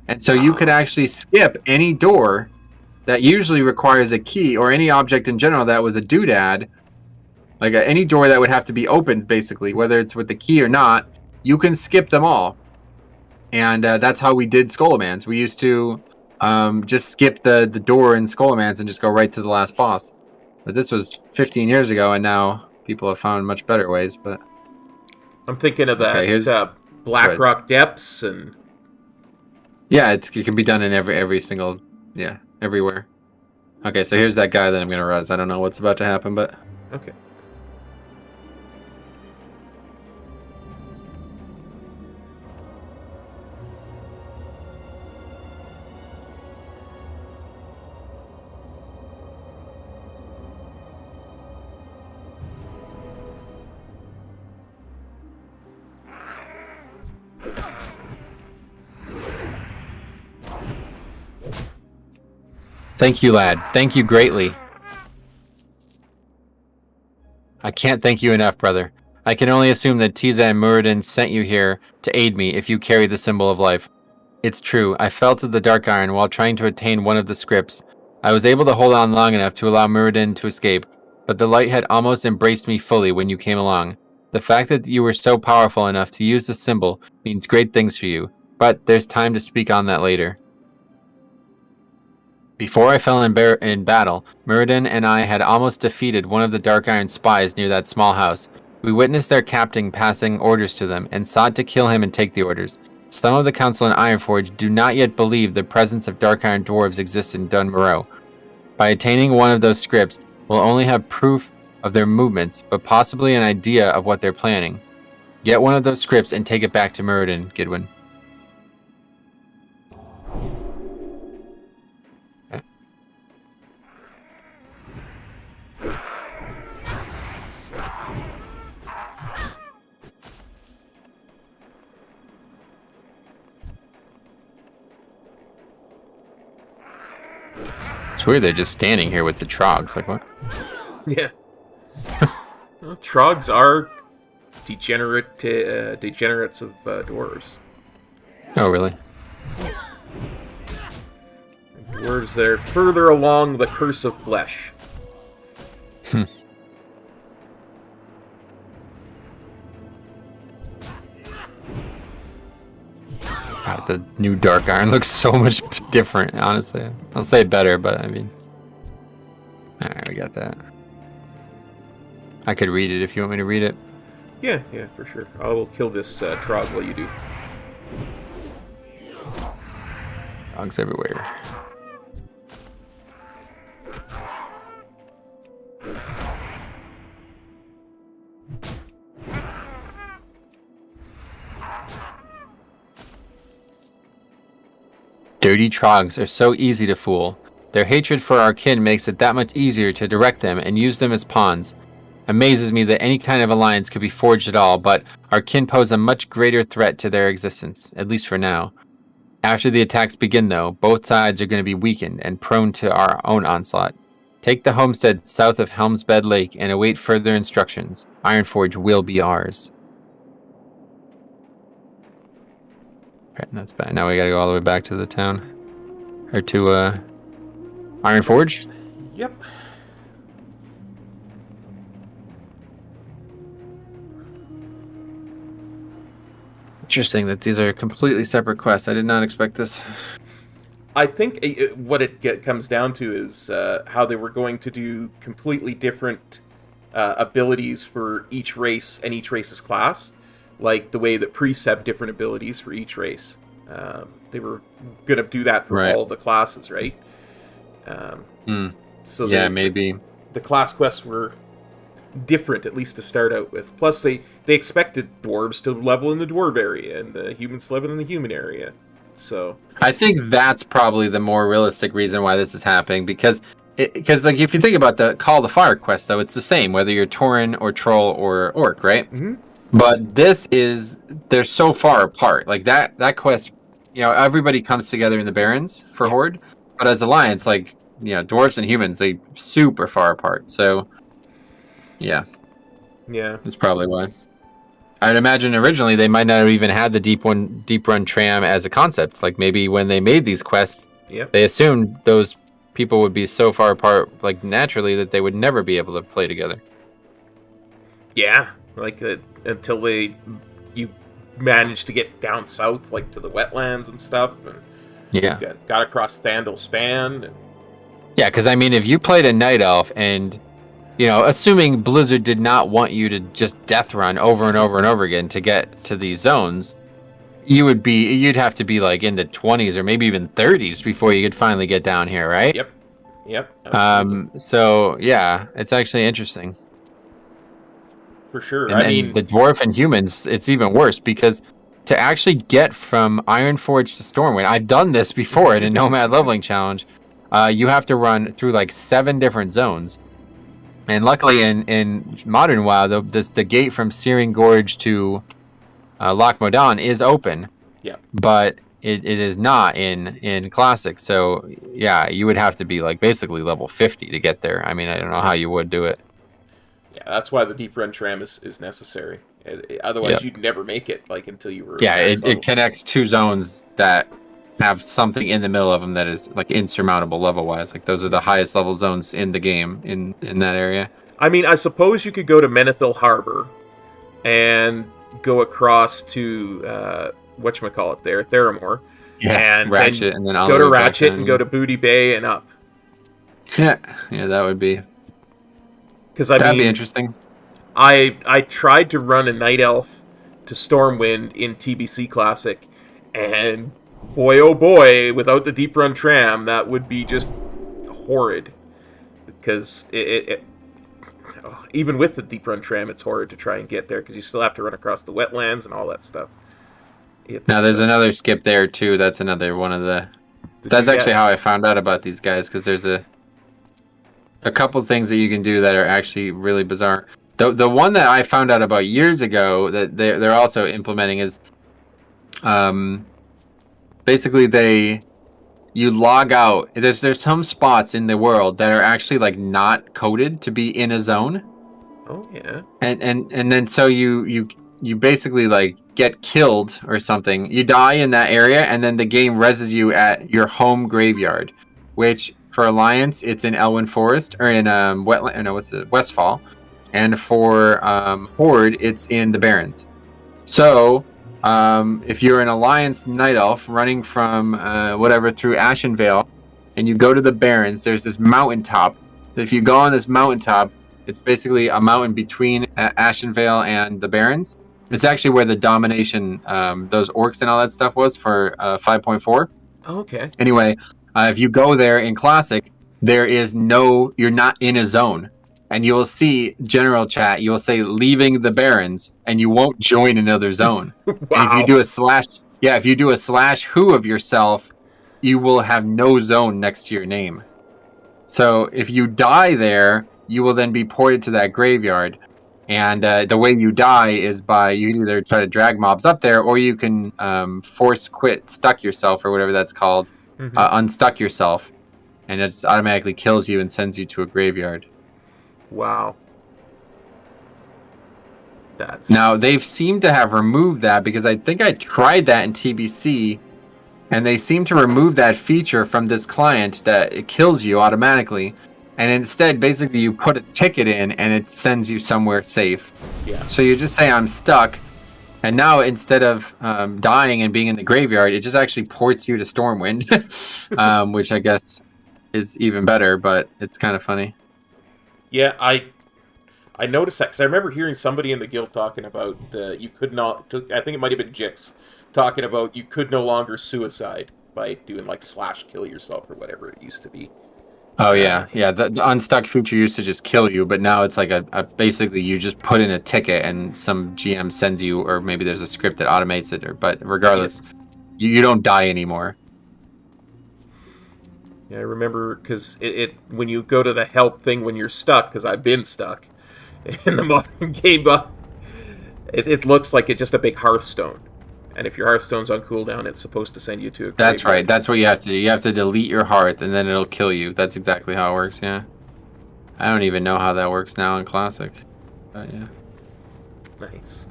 C: And so you could actually skip any door that usually requires a key, or any object in general that was a doodad, like any door that would have to be opened, basically, whether it's with the key or not, you can skip them all. And that's how we did Skullomans. We used to just skip the door in Skullomans and just go right to the last boss. But this was 15 years ago, and now people have found much better ways. But
A: I'm thinking of that Blackrock Depths, and
C: yeah, it can be done in every single, everywhere. Okay, so here's that guy that I'm gonna res. I don't know what's about to happen, but
A: okay.
C: Thank you, lad. Thank you greatly. I can't thank you enough, brother. I can only assume that Tiza and Muradin sent you here to aid me if you carry the symbol of life. It's true, I fell to the Dark Iron while trying to attain one of the scripts. I was able to hold on long enough to allow Muradin to escape, but the light had almost embraced me fully when you came along. The fact that you were so powerful enough to use the symbol means great things for you, but there's time to speak on that later. Before I fell in battle, Muradin and I had almost defeated one of the Dark Iron spies near that small house. We witnessed their captain passing orders to them, and sought to kill him and take the orders. Some of the council in Ironforge do not yet believe the presence of Dark Iron dwarves exists in Dun Moreau. By attaining one of those scripts, we'll only have proof of their movements, but possibly an idea of what they're planning. Get one of those scripts and take it back to Muradin, Gidwin. It's weird they're just standing here with the Trogs, like what?
A: Yeah. Well, Trogs are degenerates of dwarves.
C: Oh, really?
A: Dwarves that are further along the curse of flesh.
C: God, the new Dark Iron looks so much different, honestly. I'll say better, but I mean... Alright, we got that. I could read it if you want me to read it.
A: Yeah, for sure. I will kill this Trog while you do.
C: Dogs everywhere. Dirty Trogs are so easy to fool. Their hatred for our kin makes it that much easier to direct them and use them as pawns. Amazes me that any kind of alliance could be forged at all, but our kin pose a much greater threat to their existence, at least for now. After the attacks begin, though, both sides are going to be weakened and prone to our own onslaught. Take the homestead south of Helmsbed Lake and await further instructions. Ironforge will be ours. Okay, that's bad. Now we gotta go all the way back to the town. Or to, Ironforge?
A: Yep.
C: Interesting that these are completely separate quests. I did not expect this.
A: I think what it comes down to is how they were going to do completely different abilities for each race and each race's class. Like the way that priests have different abilities for each race. They were going to do that for all the classes, right? So
C: yeah, maybe.
A: The class quests were different, at least to start out with. Plus, they expected dwarves to level in the dwarf area and the humans to level in the human area. So
C: I think that's probably the more realistic reason why this is happening, because like if you think about the Call to Fire quest, though, it's the same whether you're Tauren or Troll or Orc, right?
A: Mm-hmm.
C: But they're so far apart. Like that quest, everybody comes together in the Barrens for Horde, but as Alliance, like dwarves and humans, they super far apart. So yeah, that's probably why. I'd imagine originally they might not have even had the deep run tram as a concept. Like maybe when they made these quests, they assumed those people would be so far apart, like naturally, that they would never be able to play together.
A: Yeah, like until you managed to get down south, like to the wetlands and stuff. And got across Thandal Span. And...
C: Yeah, because I mean, if you played a Night Elf and assuming Blizzard did not want you to just death run over and over and over again to get to these zones, you'd have to be like in the 20s or maybe even 30s before you could finally get down here, right?
A: Yep. Absolutely.
C: So yeah, it's actually interesting.
A: For sure.
C: And the dwarf and humans, it's even worse because to actually get from Ironforge to Stormwind, I've done this before in a Nomad leveling challenge. You have to run through like 7 different zones. And luckily in modern WoW, the gate from Searing Gorge to Loch Modan is open.
A: Yeah.
C: But it is not in Classic. So yeah, you would have to be like basically level 50 to get there. I mean, I don't know how you would do it.
A: Yeah, that's why the deep run tram is necessary. Otherwise, you'd never make it until you were.
C: Yeah, it connects 2 zones that have something in the middle of them that is like insurmountable level wise. Like those are the highest level zones in the game in that area.
A: I mean, I suppose you could go to Menethil Harbor and go across to whatchamacallit there, Theramore.
C: Yeah, and Ratchet, and then
A: go to Ratchet and go to Booty Bay and up.
C: Yeah, that would be.
A: Because
C: that'd be interesting.
A: I tried to run a Night Elf to Stormwind in TBC Classic, and boy, oh boy, without the deep run tram, that would be just horrid. Because even with the deep run tram, it's horrid to try and get there because you still have to run across the wetlands and all that stuff.
C: Now, there's another skip there too. That's another one of the. That's actually how I found out about these guys, because there's a couple things that you can do that are actually really bizarre. The one that I found out about years ago that they're also implementing is, basically you log out. There's some spots in the world that are actually like not coded to be in a zone.
A: Oh yeah.
C: And then so you basically like get killed or something. You die in that area, and then the game reses you at your home graveyard, which for Alliance it's in Elwynn Forest or in Westfall, and for Horde it's in the Barrens. So if you're an Alliance Night Elf running from through Ashenvale, and you go to the Barrens, there's this mountaintop. If you go on this mountaintop, it's basically a mountain between Ashenvale and the Barrens. It's actually where the domination, those orcs and all that stuff was for 5.4.
A: Oh, okay.
C: Anyway, if you go there in Classic, you're not in a zone. And you will see general chat, you will say leaving the Barrens, and you won't join another zone.
A: Wow.
C: And if you do a /who of yourself, you will have no zone next to your name. So if you die there, you will then be ported to that graveyard. And the way you die is by you either try to drag mobs up there, or you can force quit, stuck yourself, or whatever that's called, unstuck yourself, and it just automatically kills you and sends you to a graveyard.
A: Wow. That's...
C: Now, they've seemed to have removed that, because I think I tried that in TBC, and they seem to remove that feature from this client that it kills you automatically. And instead, basically, you put a ticket in, and it sends you somewhere safe.
A: Yeah.
C: So you just say, I'm stuck. And now, instead of dying and being in the graveyard, it just actually ports you to Stormwind, which I guess is even better, but it's kind of funny.
A: Yeah, I noticed that, because I remember hearing somebody in the guild talking about you could not... I think it might have been Jix, talking about you could no longer suicide by doing, like, / kill yourself or whatever it used to be.
C: Oh, yeah. Yeah, the unstuck feature used to just kill you, but now it's like a basically you just put in a ticket and some GM sends you, or maybe there's a script that automates it, but regardless, you don't die anymore.
A: Yeah, I remember, because it when you go to the help thing when you're stuck, because I've been stuck in the modern game, it looks like it's just a big Hearthstone. And if your Hearthstone's on cooldown, it's supposed to send you to a graveyard.
C: That's right. That's what you have to do. You have to delete your hearth, and then it'll kill you. That's exactly how it works, yeah. I don't even know how that works now in Classic. But, yeah.
A: Nice.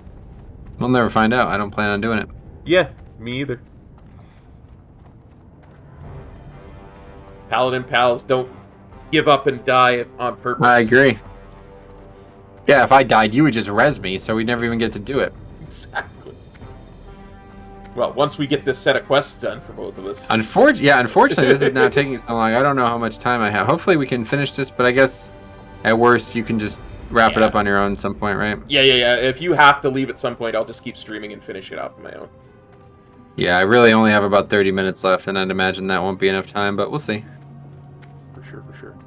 C: We'll never find out. I don't plan on doing it.
A: Yeah, me either. Paladin Pals, don't give up and die on purpose.
C: I agree. Yeah, if I died, you would just res me, so we'd never even get to do it.
A: Exactly. Well, once we get this set of quests done for both of us.
C: Unfortunately, this is now taking so long. I don't know how much time I have. Hopefully we can finish this, but I guess at worst you can just wrap it up on your own at some point, right?
A: Yeah. If you have to leave at some point, I'll just keep streaming and finish it off on my own.
C: Yeah, I really only have about 30 minutes left, and I'd imagine that won't be enough time, but we'll see.
A: For sure.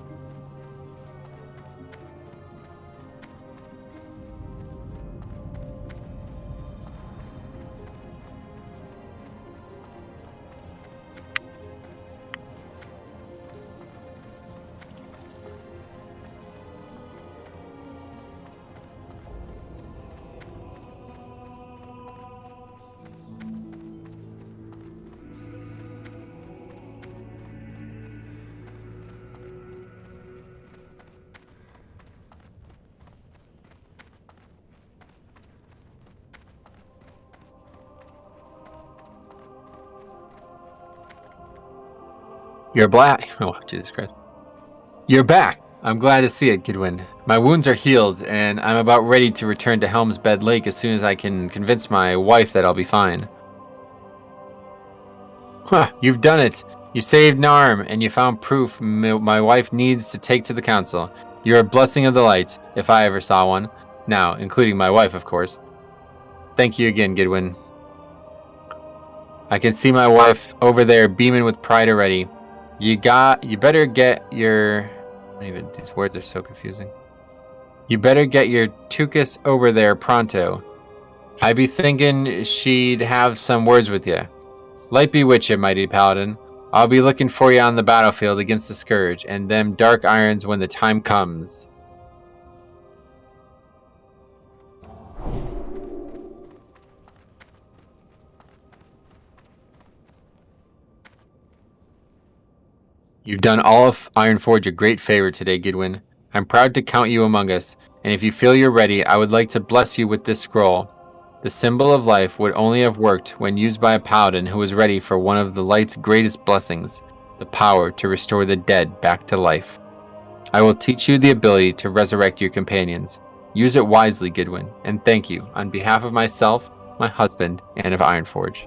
C: You're black. Oh, Jesus Christ. You're back. I'm glad to see it, Goodwin. My wounds are healed, and I'm about ready to return to Helm's Bed Lake as soon as I can convince my wife that I'll be fine. Huh, you've done it. You saved Narm, and you found proof my wife needs to take to the council. You're a blessing of the light, if I ever saw one. Now, including my wife, of course. Thank you again, Goodwin. I can see my wife over there beaming with pride already. You better get your... These words are so confusing. You better get your Tukas over there pronto. I be thinking she'd have some words with you. Light be with you, mighty paladin. I'll be looking for you on the battlefield against the Scourge and them dark irons when the time comes. You've done all of Ironforge a great favor today, Goodwin. I'm proud to count you among us, and if you feel you're ready, I would like to bless you with this scroll. The symbol of life would only have worked when used by a paladin who was ready for one of the light's greatest blessings, the power to restore the dead back to life. I will teach you the ability to resurrect your companions. Use it wisely, Goodwin, and thank you on behalf of myself, my husband, and of Ironforge.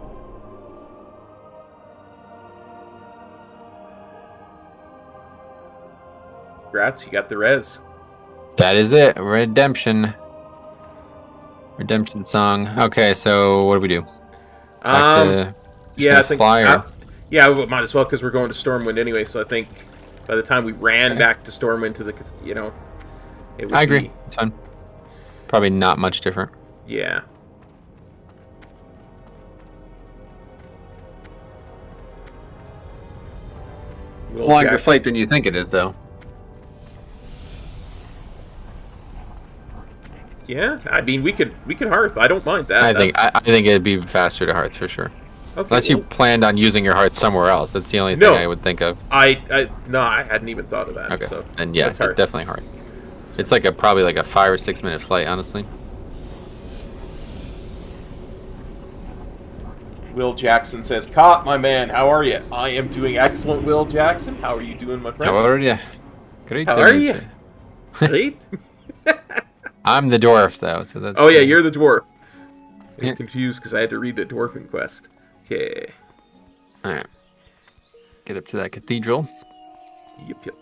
A: Congrats, you got the res.
C: That is it. Redemption song. Okay, so what do we do?
A: I think
C: fly,
A: we might as well, because we're going to Stormwind anyway. So I think by the time we ran back to Stormwind to the, it would
C: I agree. It's fine. Probably not much different.
A: Yeah.
C: Longer flight than you think it is, though.
A: Yeah, I mean we could hearth. I don't mind that.
C: I think it'd be faster to hearth for sure.
A: Okay,
C: Unless you planned on using your hearth somewhere else. That's the only thing I would think of.
A: I hadn't even thought of that.
C: Okay.
A: So
C: and yeah,
A: let's hearth.
C: definitely hearth. It's like probably like a 5 or 6 minute flight, honestly.
A: Will Jackson says, "Cop, my man, how are you? I am doing excellent, Will Jackson. How are you doing, my friend?
C: How are you? Great.
A: How are you? Great.
C: I'm the dwarf, though, so that's...
A: Oh, yeah, you're the dwarf. I'm
C: Yeah.
A: confused because I had to read the dwarfing quest. Okay.
C: Alright. Get up to that cathedral.
A: Yep.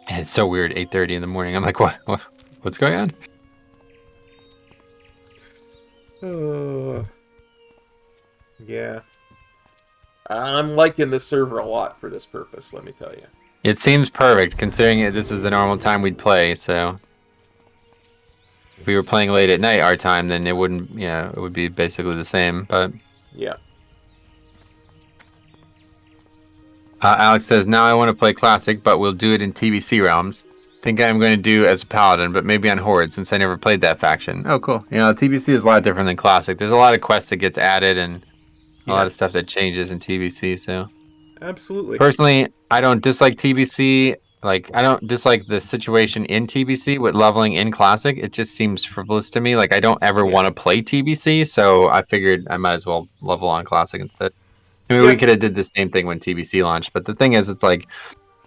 C: And it's so weird, 8:30 in the morning. I'm like, what's going on?
A: Yeah. I'm liking this server a lot for this purpose, let me tell you.
C: It seems perfect, considering this is the normal time we'd play, so... If we were playing late at night our time, then it wouldn't, it would be basically the same, but...
A: Yeah.
C: Alex says, now I want to play Classic, but we'll do it in TBC realms. Think I'm going to do as a Paladin, but maybe on Horde, since I never played that faction. Oh, cool. TBC is a lot different than Classic. There's a lot of quests that gets added, and a lot of stuff that changes in TBC, so...
A: Absolutely.
C: Personally, I don't dislike TBC. Like, I don't dislike the situation in TBC with leveling in Classic. It just seems frivolous to me. Like, I don't ever want to play TBC, so I figured I might as well level on Classic instead. I mean, we could have did the same thing when TBC launched, but the thing is, it's like,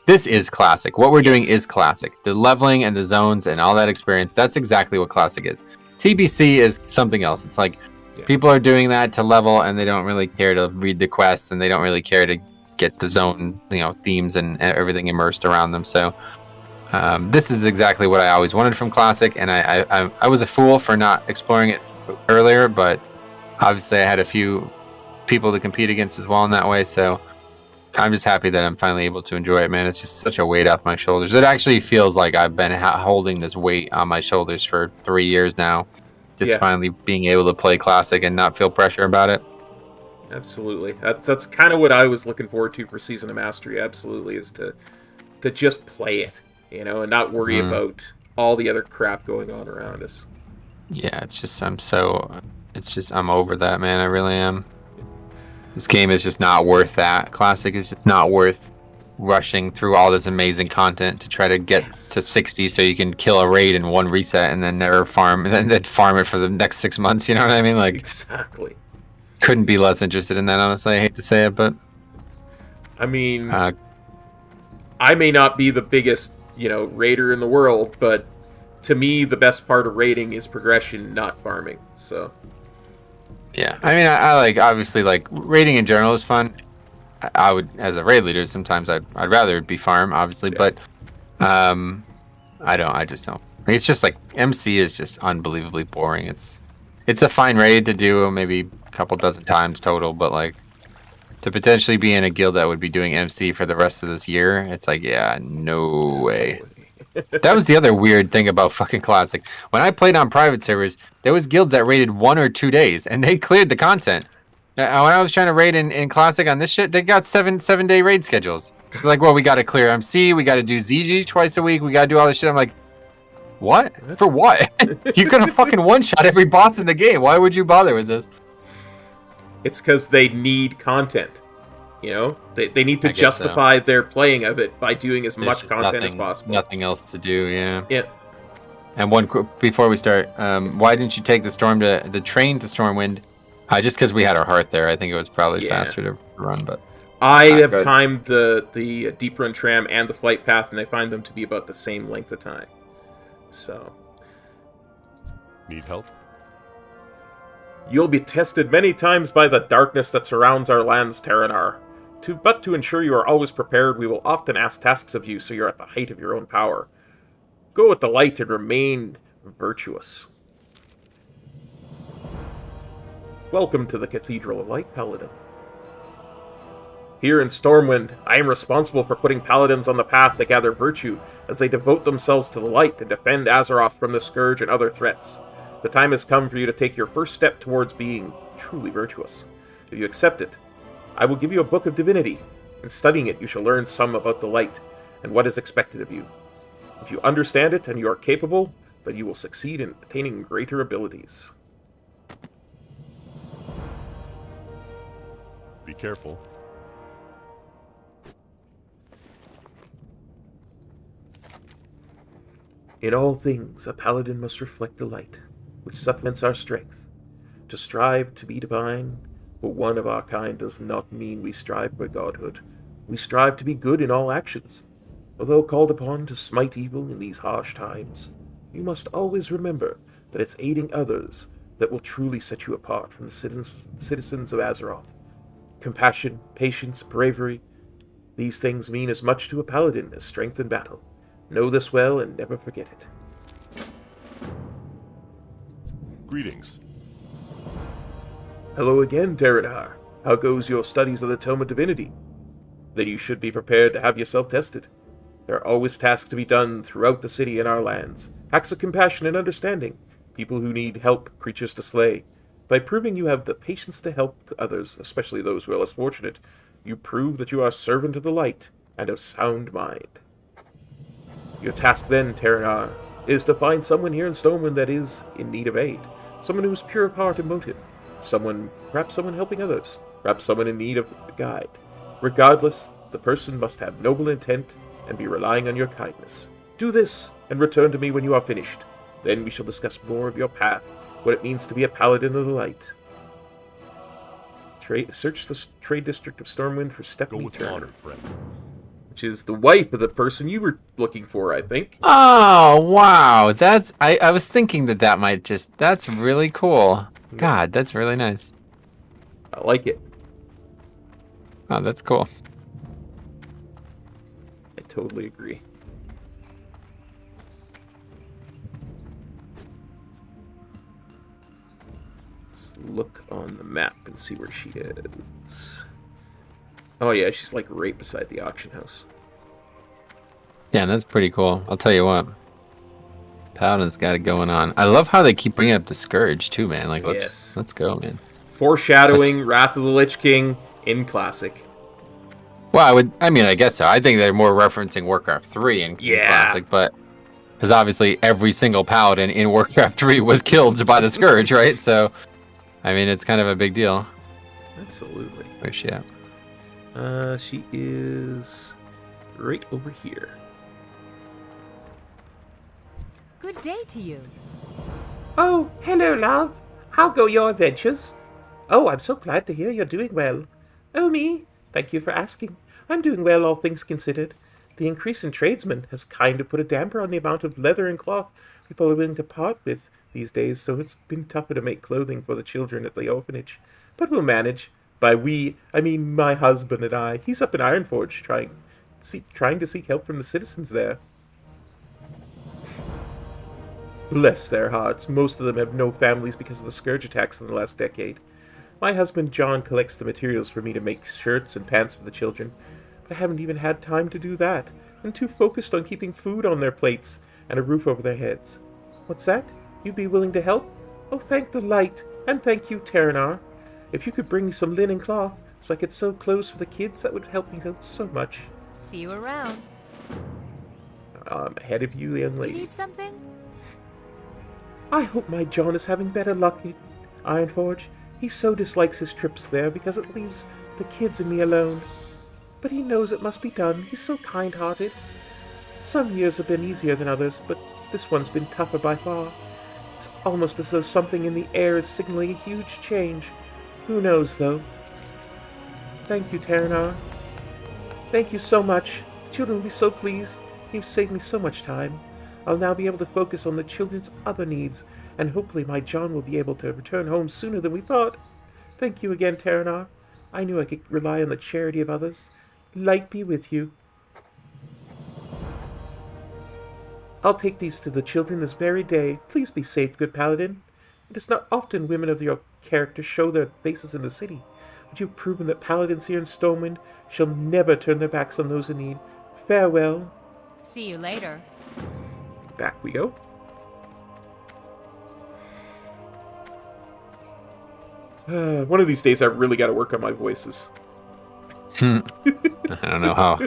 C: this is Classic. What we're doing is Classic. The leveling and the zones and all that experience, that's exactly what Classic is. TBC is something else. It's like, people are doing that to level, and they don't really care to read the quests, and they don't really care to get the zone, themes and everything immersed around them. So this is exactly what I always wanted from Classic, and I was a fool for not exploring it earlier, but obviously I had a few people to compete against as well in that way, so I'm just happy that I'm finally able to enjoy it, man. It's just such a weight off my shoulders. It actually feels like I've been holding this weight on my shoulders for 3 years now, just finally being able to play Classic and not feel pressure about it.
A: Absolutely. That's kind of what I was looking forward to for Season of Mastery, absolutely, is to just play it, and not worry about all the other crap going on around us.
C: Yeah, I'm over that, man. I really am. This game is just not worth that. Classic is just not worth rushing through all this amazing content to try to get to 60 so you can kill a raid in one reset and then never farm, and then farm it for the next 6 months, you know what I mean? Like,
A: exactly.
C: Couldn't be less interested in that, honestly. I hate to say it, but...
A: I mean, I may not be the biggest, raider in the world, but to me, the best part of raiding is progression, not farming, so...
C: Yeah, I mean, I like, obviously, like, raiding in general is fun. I would, as a raid leader, sometimes I'd rather it be farm, obviously, but I just don't. It's just like, MC is just unbelievably boring. It's a fine raid to do maybe a couple dozen times total, but like, to potentially be in a guild that would be doing MC for the rest of this year, it's like, yeah, no way. That was the other weird thing about fucking Classic. When I played on private servers, there was guilds that raided 1 or 2 days, and they cleared the content. When I was trying to raid in Classic on this shit, they got seven-day raid schedules. They're like, well, we got to clear MC, we got to do ZG twice a week, we got to do all this shit. I'm like, what? For what? You're gonna fucking one-shot every boss in the game. Why would you bother with this?
A: It's because they need content. They need to justify their playing of it by doing as much content as possible.
C: Nothing else to do, yeah.
A: Yeah.
C: And before we start, why didn't you take the train to Stormwind? Just because we had our heart there. I think it was probably faster to run, but...
A: I have timed the Deep Run Tram and the Flight Path, and I find them to be about the same length of time. So...
G: Need help?
A: You'll be tested many times by the darkness that surrounds our lands, Terranar. But to ensure you are always prepared, we will often ask tasks of you so you're at the height of your own power. Go with the light and remain virtuous. Welcome to the Cathedral of Light, Paladin. Here in Stormwind, I am responsible for putting paladins on the path to gather virtue as they devote themselves to the light and defend Azeroth from the Scourge and other threats. The time has come for you to take your first step towards being truly virtuous. If you accept it, I will give you a book of divinity. In studying it, you shall learn some about the light and what is expected of you. If you understand it and you are capable, then you will succeed in attaining greater abilities.
G: Be careful.
A: In all things, a paladin must reflect the light, which supplements our strength. To strive to be divine, but one of our kind does not mean we strive for godhood. We strive to be good in all actions. Although called upon to smite evil in these harsh times, you must always remember that it's aiding others that will truly set you apart from the citizens of Azeroth. Compassion, patience, bravery, these things mean as much to a paladin as strength in battle. Know this well and never forget it.
G: Greetings.
A: Hello again, Terranar. How goes your studies of the Tome of Divinity? Then you should be prepared to have yourself tested. There are always tasks to be done throughout the city and our lands. Acts of compassion and understanding. People who need help, creatures to slay. By proving you have the patience to help others, especially those who are less fortunate, you prove that you are a servant of the light and of sound mind. Your task then, Terranar, is to find someone here in Stonewind that is in need of aid. Someone who is pure of heart and motive. Perhaps someone helping others. Perhaps someone in need of a guide. Regardless, the person must have noble intent and be relying on your kindness. Do this, and return to me when you are finished. Then we shall discuss more of your path, what it means to be a paladin of the light. Search the trade district of Stormwind for
G: Go
A: Stephanie
G: with
A: Turner,
G: honor, friend.
A: which is the wife of the person you were looking for, I think.
C: Oh, wow. I was thinking that might just... That's really cool. God, that's really nice.
A: I like it.
C: Oh, that's cool.
A: I totally agree. Let's look on the map and see where she is. Oh yeah, she's like right beside the auction house.
C: Yeah, that's pretty cool. I'll tell you what. Paladin's got it going on. I love how they keep bringing up the Scourge too, man. Like, let's go, man.
A: Foreshadowing Wrath of the Lich King in Classic.
C: Well, I guess so. I think they're more referencing Warcraft 3 in Classic, but because obviously every single paladin in Warcraft 3 was killed by the Scourge, right? So, I mean, it's kind of a big deal.
A: Absolutely.
C: Where's she at?
A: She is right over here.
F: Good day to you.
H: Oh, hello, love. How go your adventures? Oh, I'm so glad to hear you're doing well. Oh, me? Thank you for asking. I'm doing well, all things considered. The increase in tradesmen has kind of put a damper on the amount of leather and cloth people are willing to part with these days, so it's been tougher to make clothing for the children at the orphanage. But we'll manage. By we, I mean my husband and I. He's up in Ironforge trying to seek help from the citizens there. Bless their hearts, most of them have no families because of the scourge attacks in the last decade. My husband John collects the materials for me to make shirts and pants for the children, but I haven't even had time to do that. I'm too focused on keeping food on their plates and a roof over their heads. What's that? You'd be willing to help? Oh, thank the light, and thank you, Terranar. If you could bring me some linen cloth so I could sew clothes for the kids, that would help me out so much.
F: See you around.
A: I'm ahead of you, young
F: You
A: lady.
F: need something?
H: I hope my John is having better luck in Ironforge. He so dislikes his trips there because it leaves the kids and me alone. But he knows it must be done. He's so kind-hearted. Some years have been easier than others, but this one's been tougher by far. It's almost as though something in the air is signaling a huge change. Who knows, though? Thank you, Terranar. Thank you so much. The children will be so pleased. You've saved me so much time. I'll now be able to focus on the children's other needs, and hopefully my John will be able to return home sooner than we thought. Thank you again, Terranar. I knew I could rely on the charity of others. Light be with you. I'll take these to the children this very day. Please be safe, good Paladin. It is not often women of your character show their faces in the city, but you've proven that Paladins here in Stonewind shall never turn their backs on those in need. Farewell.
F: See you later.
A: Back we go. One of these days I really got to work on my voices.
C: I don't know how.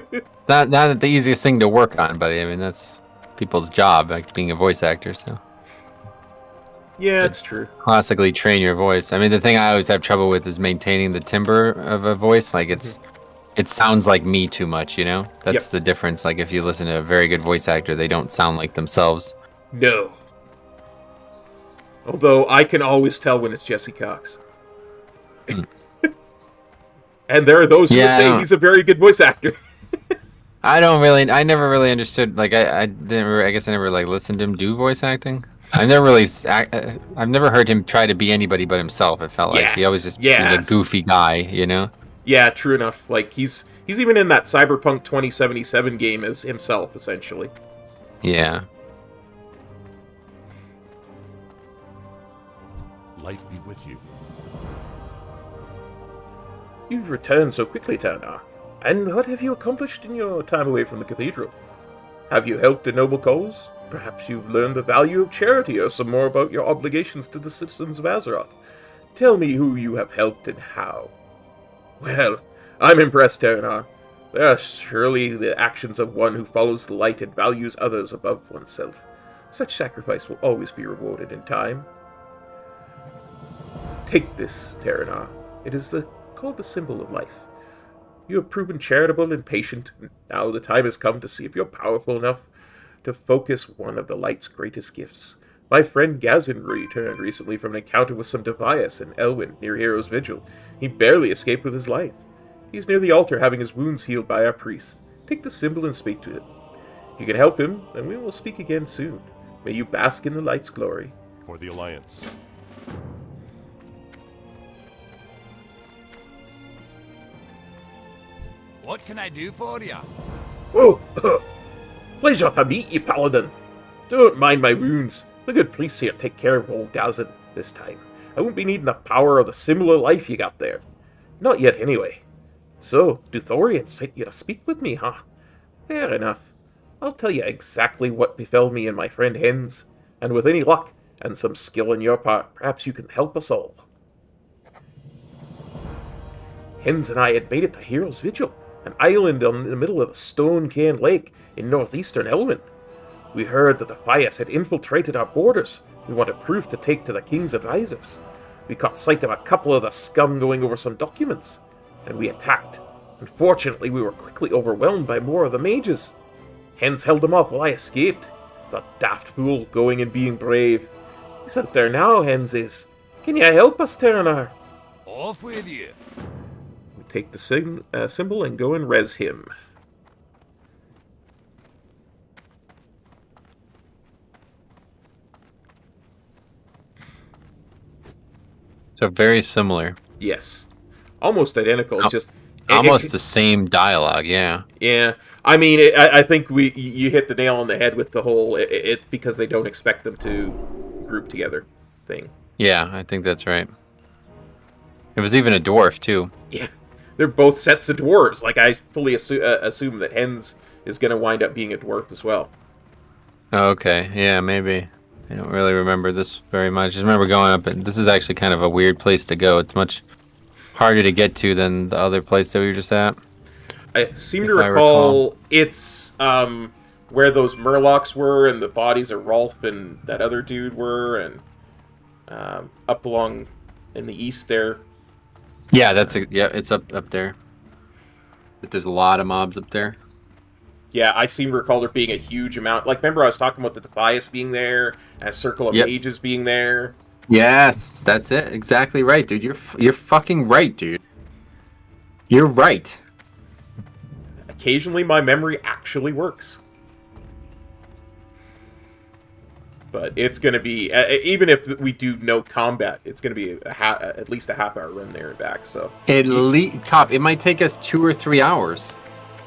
C: Not the easiest thing to work on, but I mean, that's people's job, like being a voice actor. So
A: Yeah, it's true.
C: classically train your voice. I mean, the thing I always have trouble with is maintaining the timbre of a voice. Like it sounds like me too much, you know? That's
A: Yep.
C: the difference. Like if you listen to a very good voice actor, they don't sound like themselves.
A: No. Although I can always tell when it's Jesse Cox. And there are those who would
C: Yeah, I
A: say
C: don't-
A: he's a very good voice actor.
C: I never really understood, like, I guess I never, like, listened to him do voice acting. I've never heard him try to be anybody but himself, it felt like. He always just seemed a goofy guy, you know?
A: Yeah, true enough. Like, he's even in that Cyberpunk 2077 game as himself, essentially.
C: Yeah.
B: Light be with you.
H: You've returned so quickly, Turner. And what have you accomplished in your time away from the cathedral? Have you helped a noble cause? Perhaps you've learned the value of charity or some more about your obligations to the citizens of Azeroth. Tell me who you have helped and how. Well, I'm impressed, Turner. They are surely the actions of one who follows the light and values others above oneself. Such sacrifice will always be rewarded in time. Take this, Terranar. It is called the symbol of life. You have proven charitable and patient, and now the time has come to see if you're powerful enough to focus one of the light's greatest gifts. My friend Gazin returned recently from an encounter with some Devias in Elwynn near Hero's Vigil. He barely escaped with his life. He's near the altar having his wounds healed by our priest. Take the symbol and speak to him. If you can help him, then we will speak again soon. May you bask in the light's glory.
G: For the Alliance.
E: What can I do for you?
H: Oh, pleasure to meet you, Paladin. Don't mind my wounds. The good priest here take care of old Gazin this time. I won't be needing the power of the symbol of life you got there. Not yet, anyway. So, Duthorian sent you to speak with me, huh? Fair enough. I'll tell you exactly what befell me and my friend Hens, and with any luck and some skill on your part, perhaps you can help us all. Hens and I had made it to Hero's Vigil, an island in the middle of the Stone Cairn Lake in northeastern Elwynn. We heard that the Fias had infiltrated our borders. We wanted proof to take to the King's advisors. We caught sight of a couple of the scum going over some documents, and we attacked. Unfortunately, we were quickly overwhelmed by more of the mages. Hens held them off while I escaped. The daft fool going and being brave. He's out there now, Hens is. Can you help us, Terranar?
E: Off with you.
A: We take the symbol and go and res him.
C: So very similar.
A: Yes. Almost identical. It's just...
C: Almost the same dialogue, yeah.
A: Yeah. I mean, I think you hit the nail on the head with the whole... because they don't expect them to group together thing.
C: Yeah, I think that's right. It was even a dwarf, too.
A: Yeah. They're both sets of dwarves. Like, I fully assume that Hens is going to wind up being a dwarf as well.
C: Okay, yeah, maybe. I don't really remember this very much. I just remember going up, and this is actually kind of a weird place to go. It's much harder to get to than the other place that we were just at.
A: I seem to recall it's where those Murlocs were, and the bodies of Rolf and that other dude were, and up along in the east there.
C: Yeah, it's up there. But there's a lot of mobs up there.
A: Yeah, I seem to recall there being a huge amount. Like, remember I was talking about the Defias being there, and a circle of mages being there?
C: Yes, that's it. Exactly right, dude. You're fucking right, dude. You're right.
A: Occasionally my memory actually works. But it's going to be, even if we do no combat, it's going to be at least a half-hour run there and back, so...
C: At least, Top, it might take us 2 or 3 hours.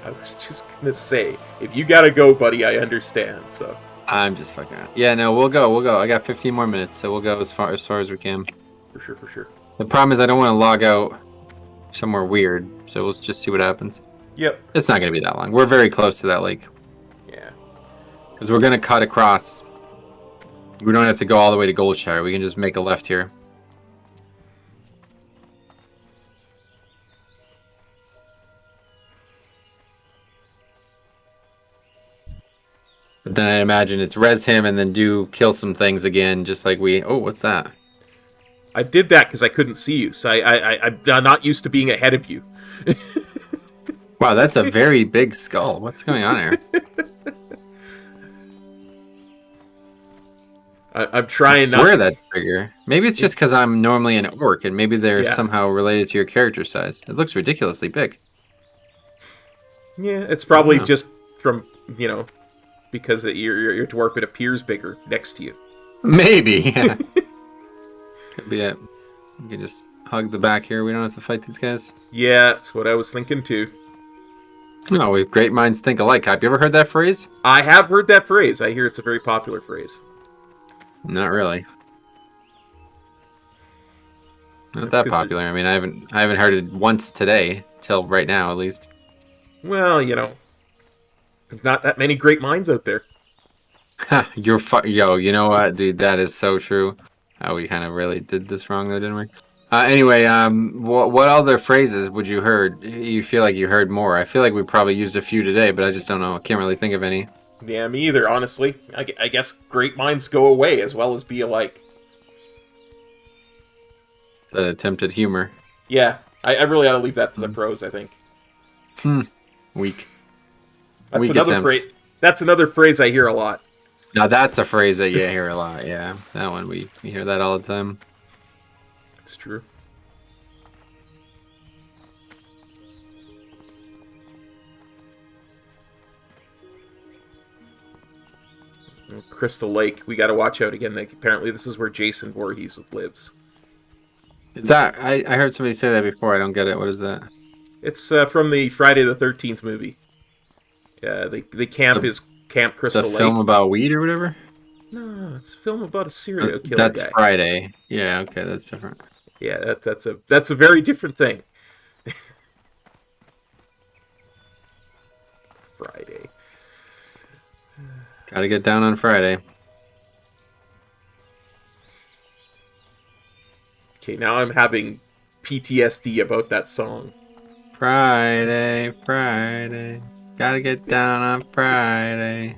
A: I was just going to say, if you got to go, buddy, I understand, so...
C: I'm just fucking around. Yeah, no, we'll go. I got 15 more minutes, so we'll go as far as we can.
A: For sure.
C: The problem is I don't want to log out somewhere weird, so we'll just see what happens.
A: Yep.
C: It's not going to be that long. We're very close to that lake.
A: Yeah.
C: Because we're going to cut across. We don't have to go all the way to Goldshire. We can just make a left here. But then I imagine it's res him and then do kill some things again, just like we... Oh, what's that?
A: I did that because I couldn't see you, so I'm not used to being ahead of you.
C: Wow, that's a very big skull. What's going on here?
A: I'm trying not
C: Where
A: to...
C: that bigger? Maybe it's just because I'm normally an orc, and maybe they're
A: Yeah.
C: somehow related to your character size. It looks ridiculously big.
A: Yeah, it's probably
C: Yeah.
A: just from, you know, because your dwarf, it appears bigger next to you.
C: Maybe. Yeah. Could be it. You can just hug the back here. We don't have to fight these guys.
A: Yeah, that's what I was thinking too.
C: No, we great minds think alike. Have you ever heard that phrase?
A: I have heard that phrase. I hear it's a very popular phrase.
C: Not really. Not that popular. I mean, I haven't heard it once today, till right now at least.
A: Well, you know, there's not that many great minds out there.
C: Ha, yo, you know what, dude? That is so true. We kind of really did this wrong, though, didn't we? Anyway, what other phrases would you heard? You feel like you heard more? I feel like we probably used a few today, but I just don't know. I can't really think of any.
A: Yeah, me either, honestly. I guess great minds go away as well as be alike.
C: It's an attempt at humor.
A: Yeah, I really ought to leave that to the pros, I think.
C: Weak.
A: That's
C: Weak
A: another
C: attempt.
A: phrase. That's another phrase I hear a lot.
C: Now that's a phrase that you hear a lot. Yeah, that one we hear that all the time.
A: It's true. Crystal Lake. We got to watch out again. Like, apparently, this is where Jason Voorhees lives.
C: Is that? I heard somebody say that before. I don't get it. What is that?
A: It's from the Friday the 13th movie. Yeah, the camp is Camp Crystal
C: The
A: Lake.
C: film about weed or whatever?
A: No, it's a film about a serial killer
C: That's
A: guy.
C: Friday. Yeah, okay, that's different.
A: Yeah, that's a very different thing. Friday.
C: Gotta get down on Friday.
A: Okay, now I'm having PTSD about that song.
C: Friday, Friday. Gotta get down on Friday.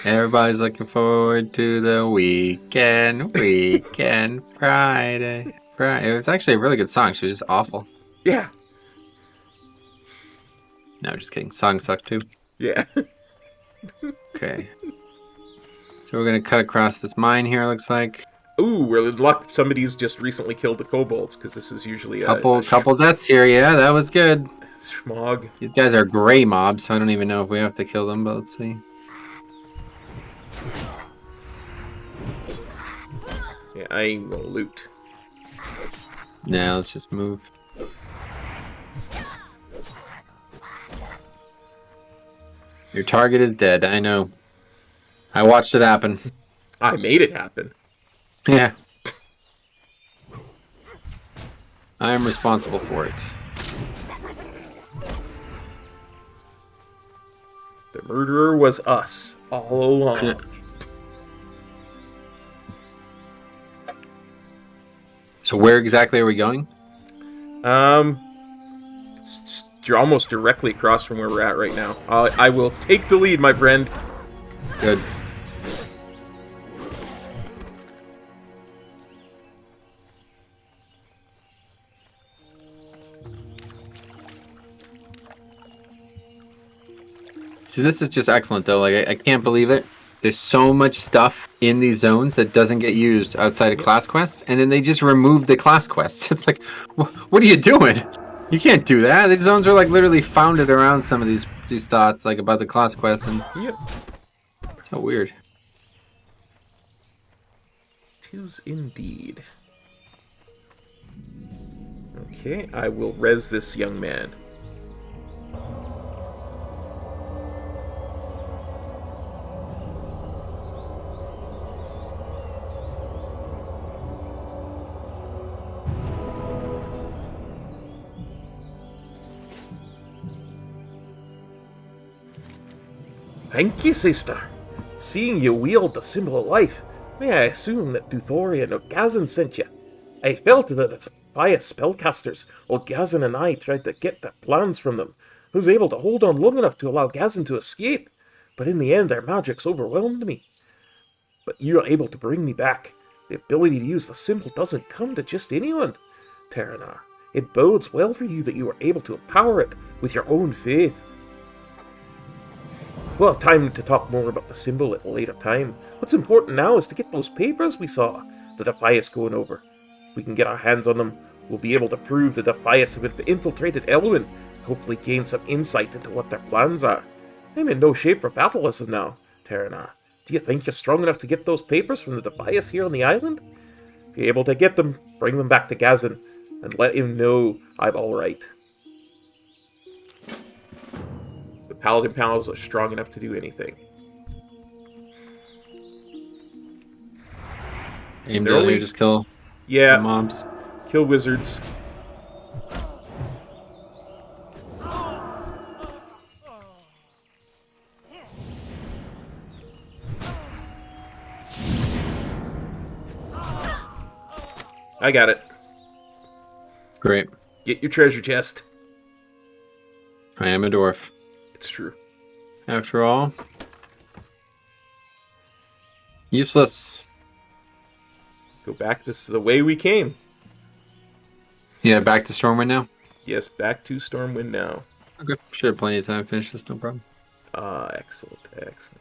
C: Everybody's looking forward to the weekend, Friday. It was actually a really good song. She was just awful.
A: Yeah.
C: No, just kidding. Song sucked too.
A: Yeah.
C: Okay. So we're gonna cut across this mine here, looks like.
A: Ooh, we're in luck. Somebody's just recently killed the kobolds, because this is usually a
C: Couple deaths here, yeah, that was good.
A: schmog.
C: These guys are gray mobs, so I don't even know if we have to kill them, but let's see.
A: Yeah, I ain't gonna loot.
C: Nah, let's just move. Your target is dead, I know. I watched it happen.
A: I made it happen.
C: Yeah. I am responsible for it.
A: The murderer was us all along.
C: So where exactly are we going?
A: It's just, you're almost directly across from where we're at right now. I will take the lead, my friend.
C: Good. See, this is just excellent, though. Like, I can't believe it. There's so much stuff in these zones that doesn't get used outside of class quests, and then they just remove the class quests. It's like, what are you doing? You can't do that. These zones are like literally founded around some of these thoughts, like about the class quests, and
A: Yep.
C: so weird.
A: 'Tis indeed. Okay, I will res this young man. Thank you, sister. Seeing you wield the symbol of life, may I assume that Duthorian or Gazan sent you? I felt that as pious spellcasters, old Gazan and I tried to get the plans from them. I was able to hold on long enough to allow Gazan to escape,
H: but in the end their magics overwhelmed me. But you are able to bring me back. The ability to use the symbol doesn't come to just anyone, Terranar. It bodes well for you that you are able to empower it with your own faith. We'll have time to talk more about the symbol at a later time. What's important now is to get those papers we saw the Defias going over. If we can get our hands on them, we'll be able to prove the Defias have infiltrated Elwynn, and hopefully gain some insight into what their plans are. I'm in no shape for battle as of now, Terranar. Do you think you're strong enough to get those papers from the Defias here on the island? If you're able to get them, bring them back to Gazin, and let him know I'm alright. The Paladin Pals are strong enough to do anything.
C: Aim down here, just kill the mobs.
A: Kill wizards. I got it.
C: Great.
A: Get your treasure chest.
C: I am a dwarf.
A: It's true.
C: After all. Useless.
A: Go back this the way we came.
C: Yeah, back to Stormwind now?
A: Yes, back to Stormwind now.
C: Okay. Should have plenty of time to finish this, no problem.
A: Excellent, excellent.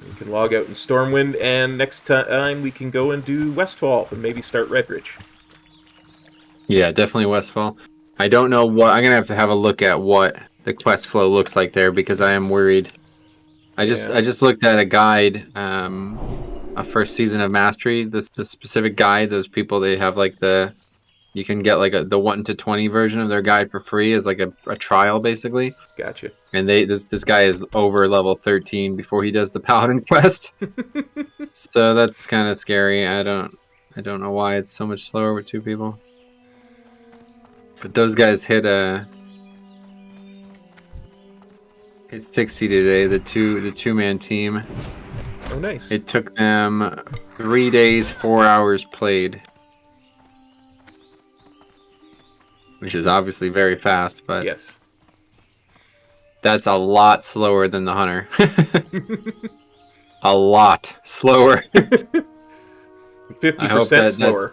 A: We can log out in Stormwind, and next time we can go and do Westfall and maybe start Redridge.
C: Yeah, definitely Westfall. I don't know what... I'm going to have a look at what the quest flow looks like there, because I am worried. I just looked at a guide, a first season of Mastery, the specific guide. Those people, they have like the... You can get like the 1 to 20 version of their guide for free as like a trial, basically.
A: Gotcha.
C: And this guy is over level 13 before he does the Paladin quest. So that's kind of scary. I don't know why it's so much slower with 2 people. But those guys hit 60 today. The two-man team.
A: Oh, nice.
C: It took them 3 days, 4 hours played. Which is obviously very fast, but
A: yes,
C: that's a lot slower than the Hunter. A lot slower.
A: 50% slower.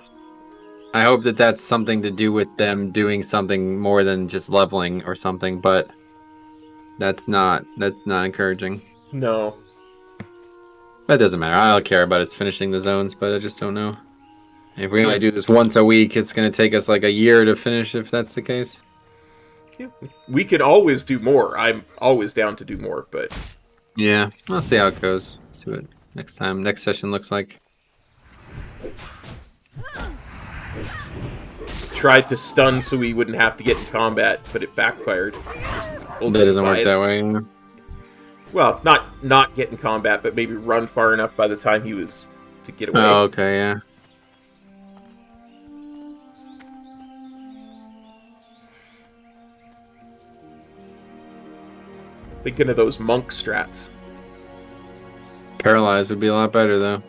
C: I hope that that's something to do with them doing something more than just leveling or something, but that's not encouraging.
A: No.
C: That doesn't matter. All I care about is finishing the zones, but I just don't know. If we only do this once a week, it's going to take us like a year to finish if that's the case.
A: Yeah. We could always do more. I'm always down to do more, but...
C: Yeah, I'll see how it goes. See what next session looks like.
A: Tried to stun so we wouldn't have to get in combat, but it backfired.
C: That doesn't work that way.
A: Well, not get in combat, but maybe run far enough by the time he was to get away.
C: Oh, okay, yeah.
A: Thinking of those monk strats.
C: Paralyzed would be a lot better, though.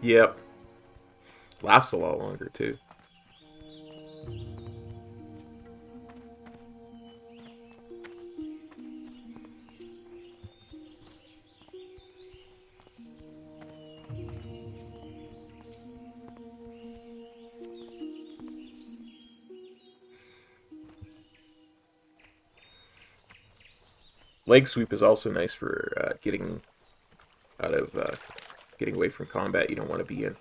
A: Yep. Lasts a lot longer, too. Leg sweep is also nice for getting away from combat you don't want to be in.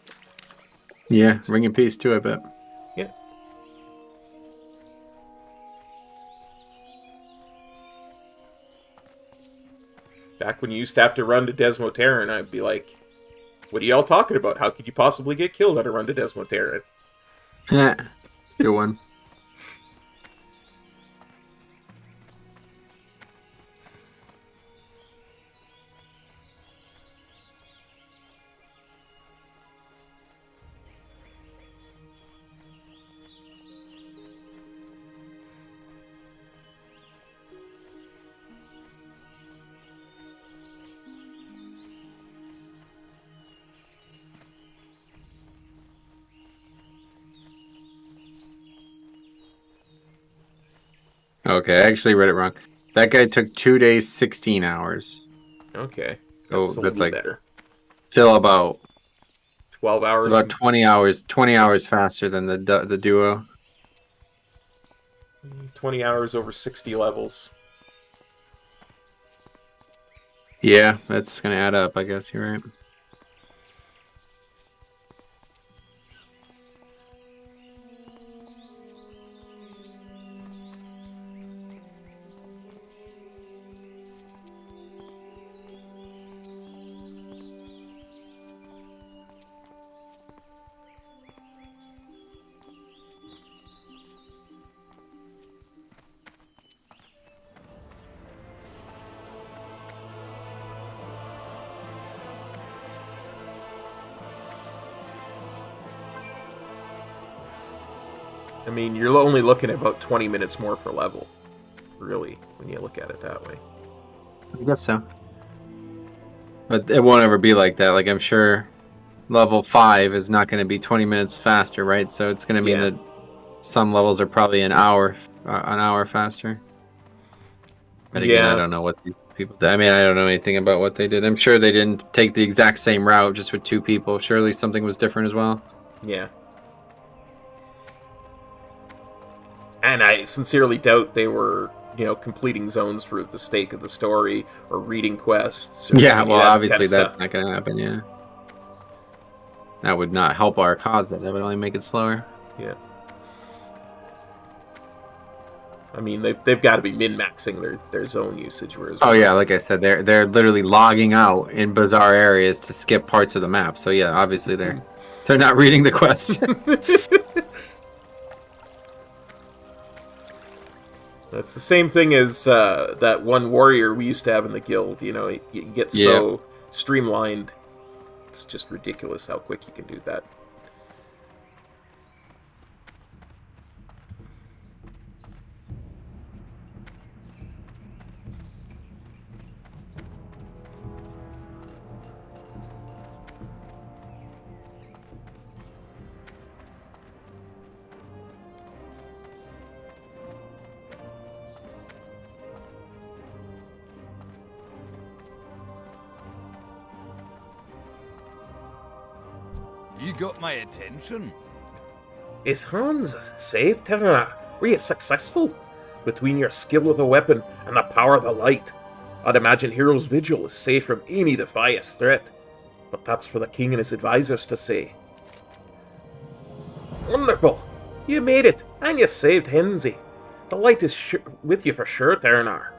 C: Yeah, Ring in Peace too, I bet.
A: Yeah. Back when you used to have to run to Desmoterran, I'd be like, what are y'all talking about? How could you possibly get killed on a run to Desmoterran?
C: Good one. Okay, I actually read it wrong. That guy took 2 days, 16 hours.
A: Okay.
C: Oh,
A: That's a
C: that's
A: little
C: like
A: better.
C: still about
A: 12 hours.
C: about 20 hours. 20 hours faster than the duo.
A: 20 hours over 60 levels.
C: Yeah, that's gonna add up. I guess you're right.
A: I mean, you're only looking at about 20 minutes more per level. Really, when you look at it that way.
C: I guess so. But it won't ever be like that. Like, I'm sure level 5 is not going to be 20 minutes faster, right? So it's going to mean
A: Yeah.
C: that some levels are probably an hour faster. But again,
A: Yeah.
C: I don't know what these people did. I mean, I don't know anything about what they did. I'm sure they didn't take the exact same route just with 2 people. Surely something was different as well.
A: Yeah. And I sincerely doubt they were, completing zones for the sake of the story or reading quests. Or
C: Yeah,
A: any
C: well,
A: of that
C: obviously
A: kind of
C: that's
A: stuff.
C: not going to happen, yeah. That would not help our cause, that would only make it slower.
A: Yeah. I mean, they've got to be min-maxing their zone usage. Whereas
C: Oh yeah, like I said, they're literally logging out in bizarre areas to skip parts of the map. So yeah, obviously they're not reading the quests.
A: It's the same thing as that one warrior we used to have in the guild. He gets so streamlined. It's just ridiculous how quick you can do that.
E: You got my attention.
H: Is Hans saved, Terra? Were you successful? Between your skill with the weapon and the power of the light, I'd imagine Hero's Vigil is safe from any defiant threat. But that's for the king and his advisors to say. Wonderful! You made it, and you saved Henzi. The light is with you for sure, Terranar.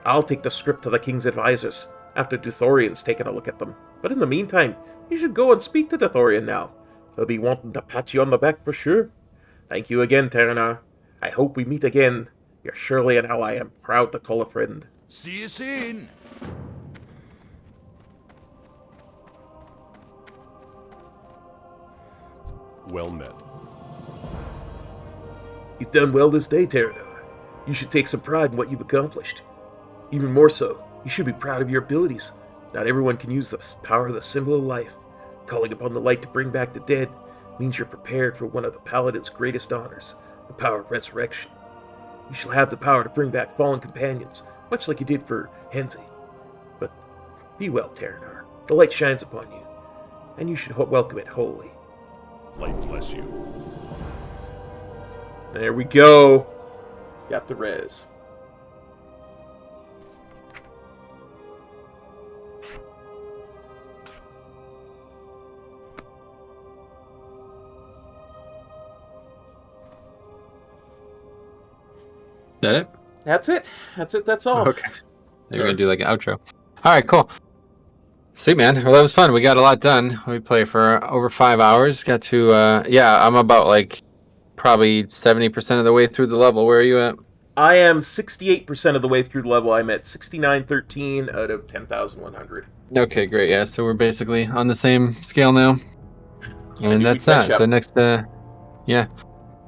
H: I'll take the script to the king's advisors after Duthorian's taken a look at them. But in the meantime, you should go and speak to Duthorian now. He'll be wanting to pat you on the back for sure. Thank you again, Terranar. I hope we meet again. You're surely an ally I'm proud to call a friend.
E: See you soon.
G: Well met.
H: You've done well this day, Terranar. You should take some pride in what you've accomplished. Even more so, you should be proud of your abilities. Not everyone can use the power of the symbol of life. Calling upon the light to bring back the dead means you're prepared for one of the Paladin's greatest honors, the power of resurrection. You shall have the power to bring back fallen companions, much like you did for Henzi. But be well, Terranar. The light shines upon you, and you should welcome it wholly.
G: Light bless you.
A: There we go. Got the res.
C: That it?
A: That's it. That's all.
C: Okay. You're gonna do like an outro. All right, cool. Sweet, man. Well, that was fun. We got a lot done. We played for over 5 hours. Got to I'm about like probably 70% of the way through the level. Where are you at?
A: I am 68% of the way through the level. I'm at 6913 out of 10,100.
C: Okay, great. Yeah, so we're basically on the same scale now. And
A: we
C: that's
A: catch
C: that.
A: up.
C: So next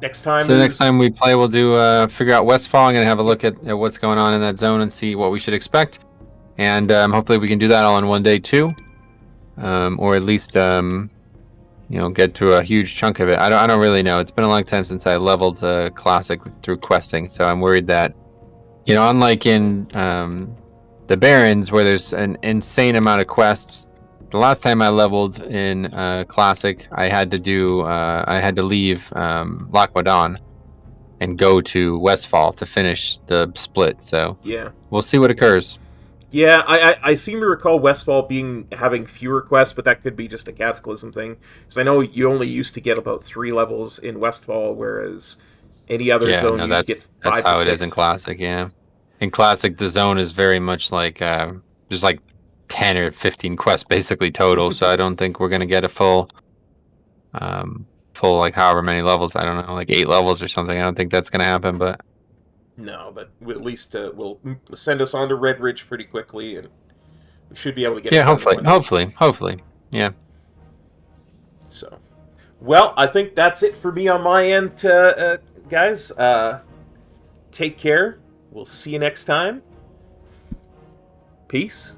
A: Next time.
C: So next time we play, we'll do figure out Westfall. I'm gonna have a look at what's going on in that zone and see what we should expect, and hopefully we can do that all in one day too, or at least get to a huge chunk of it. I don't really know. It's been a long time since I leveled Classic through questing, so I'm worried that, unlike in the Barrens, where there's an insane amount of quests, the last time I leveled in Classic, I had to leave Lac-Modan and go to Westfall to finish the split. So
A: Yeah.
C: we'll see what occurs.
A: Yeah, I seem to recall Westfall having fewer quests, but that could be just a Cataclysm thing. Because I know you only used to get about 3 levels in Westfall, whereas any other zone you get 5
C: that's how
A: to
C: it
A: 6.
C: is in Classic. Yeah, in Classic the zone is very much like there's like 10 or 15 quests basically total. So I don't think we're gonna get a full like however many levels. I don't know, like 8 levels or something. I don't think that's gonna happen, but.
A: No, but at least will send us on to Red Ridge pretty quickly, and we should be able to get.
C: Yeah,
A: it done
C: hopefully, yeah.
A: So, well, I think that's it for me on my end, guys. Take care. We'll see you next time. Peace.